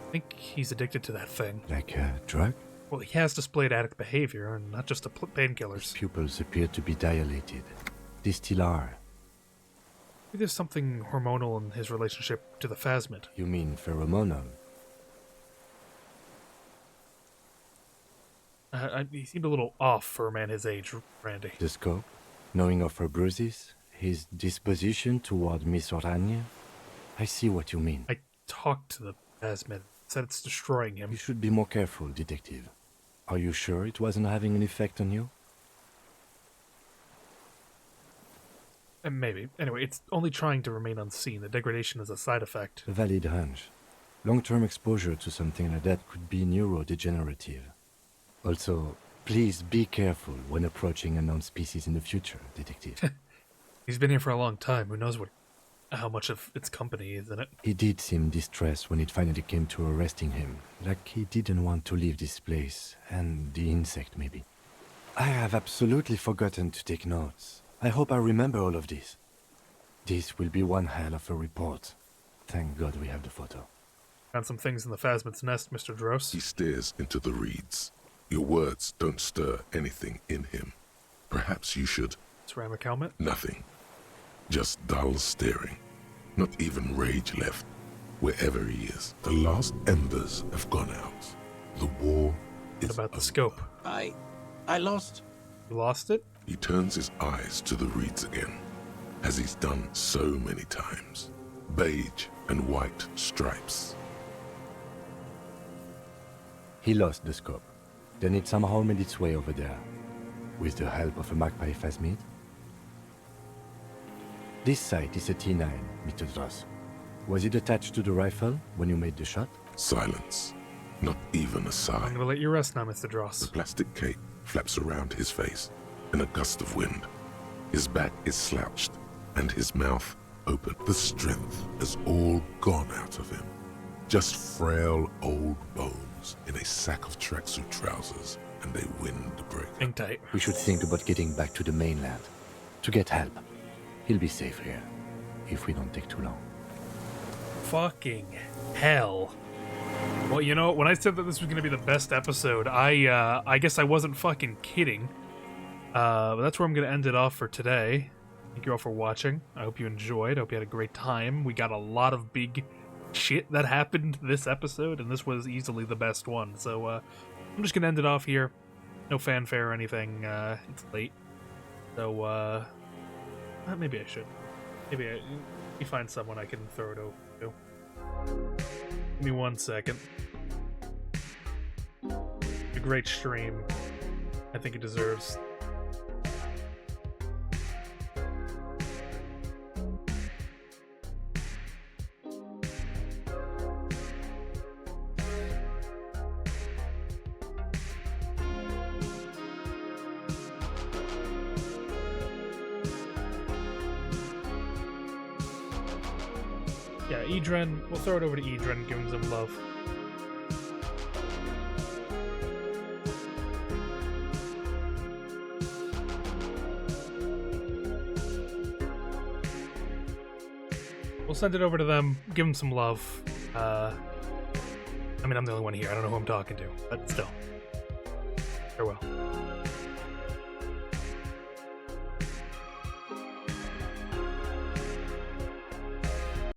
I think he's addicted to that thing. Like a drug? Well, he has displayed addict behavior, and not just to painkillers. His pupils appear to be dilated. They still are. Maybe there's something hormonal in his relationship to the phasmid. You mean pheromonal? He seemed a little off for a man his age, Randy. The scope? Knowing of her bruises? His disposition toward Miss Orania? I see what you mean. I talked to the phasmid. Said it's destroying him. You should be more careful, detective. Are you sure it wasn't having an effect on you? Maybe. Anyway, it's only trying to remain unseen. The degradation is a side effect. A valid hunch. Long-term exposure to something like that could be neurodegenerative. Also, please be careful when approaching unknown species in the future, detective. He's been here for a long time. Who knows how much of its company is in it? He did seem distressed when it finally came to arresting him. Like he didn't want to leave this place. And the insect, maybe. I have absolutely forgotten to take notes. I hope I remember all of this. This will be one hell of a report. Thank God we have the photo. Found some things in the Phasmid's nest, Mr. Dross. He stares into the reeds. Your words don't stir anything in him. Perhaps you should... Ceramic helmet? Nothing. Just dull staring. Not even rage left. Wherever he is, the last embers have gone out. The war is... What about the scope? I lost... You lost it? He turns his eyes to the reeds again, as he's done so many times. Beige and white stripes. He lost the scope. Then it somehow made its way over there, with the help of a magpie Phasmid. This sight is a T9, Mr. Dross. Was it attached to the rifle when you made the shot? Silence. Not even a sigh. I'm gonna let you rest now, Mr. Dross. The plastic cape flaps around his face in a gust of wind. His back is slouched, and his mouth open. The strength has all gone out of him. Just frail old bones in a sack of tracksuit trousers and a windbreaker. Hang tight. We should think about getting back to the mainland. To get help. He'll be safe here, if we don't take too long. Fucking hell. Well, you know, when I said that this was going to be the best episode, I guess I wasn't fucking kidding. But that's where I'm going to end it off for today. Thank you all for watching. I hope you enjoyed. I hope you had a great time. We got a lot of big shit that happened this episode, and this was easily the best one. So I'm just going to end it off here. No fanfare or anything. It's late. So, maybe I should. Maybe you find someone I can throw it over to. Give me 1 second. A great stream. I think it deserves. Yeah, Edren, we'll throw it over to Edren, give him some love. We'll send it over to them, give them some love. I mean, I'm the only one here, I don't know who I'm talking to, but still. Farewell.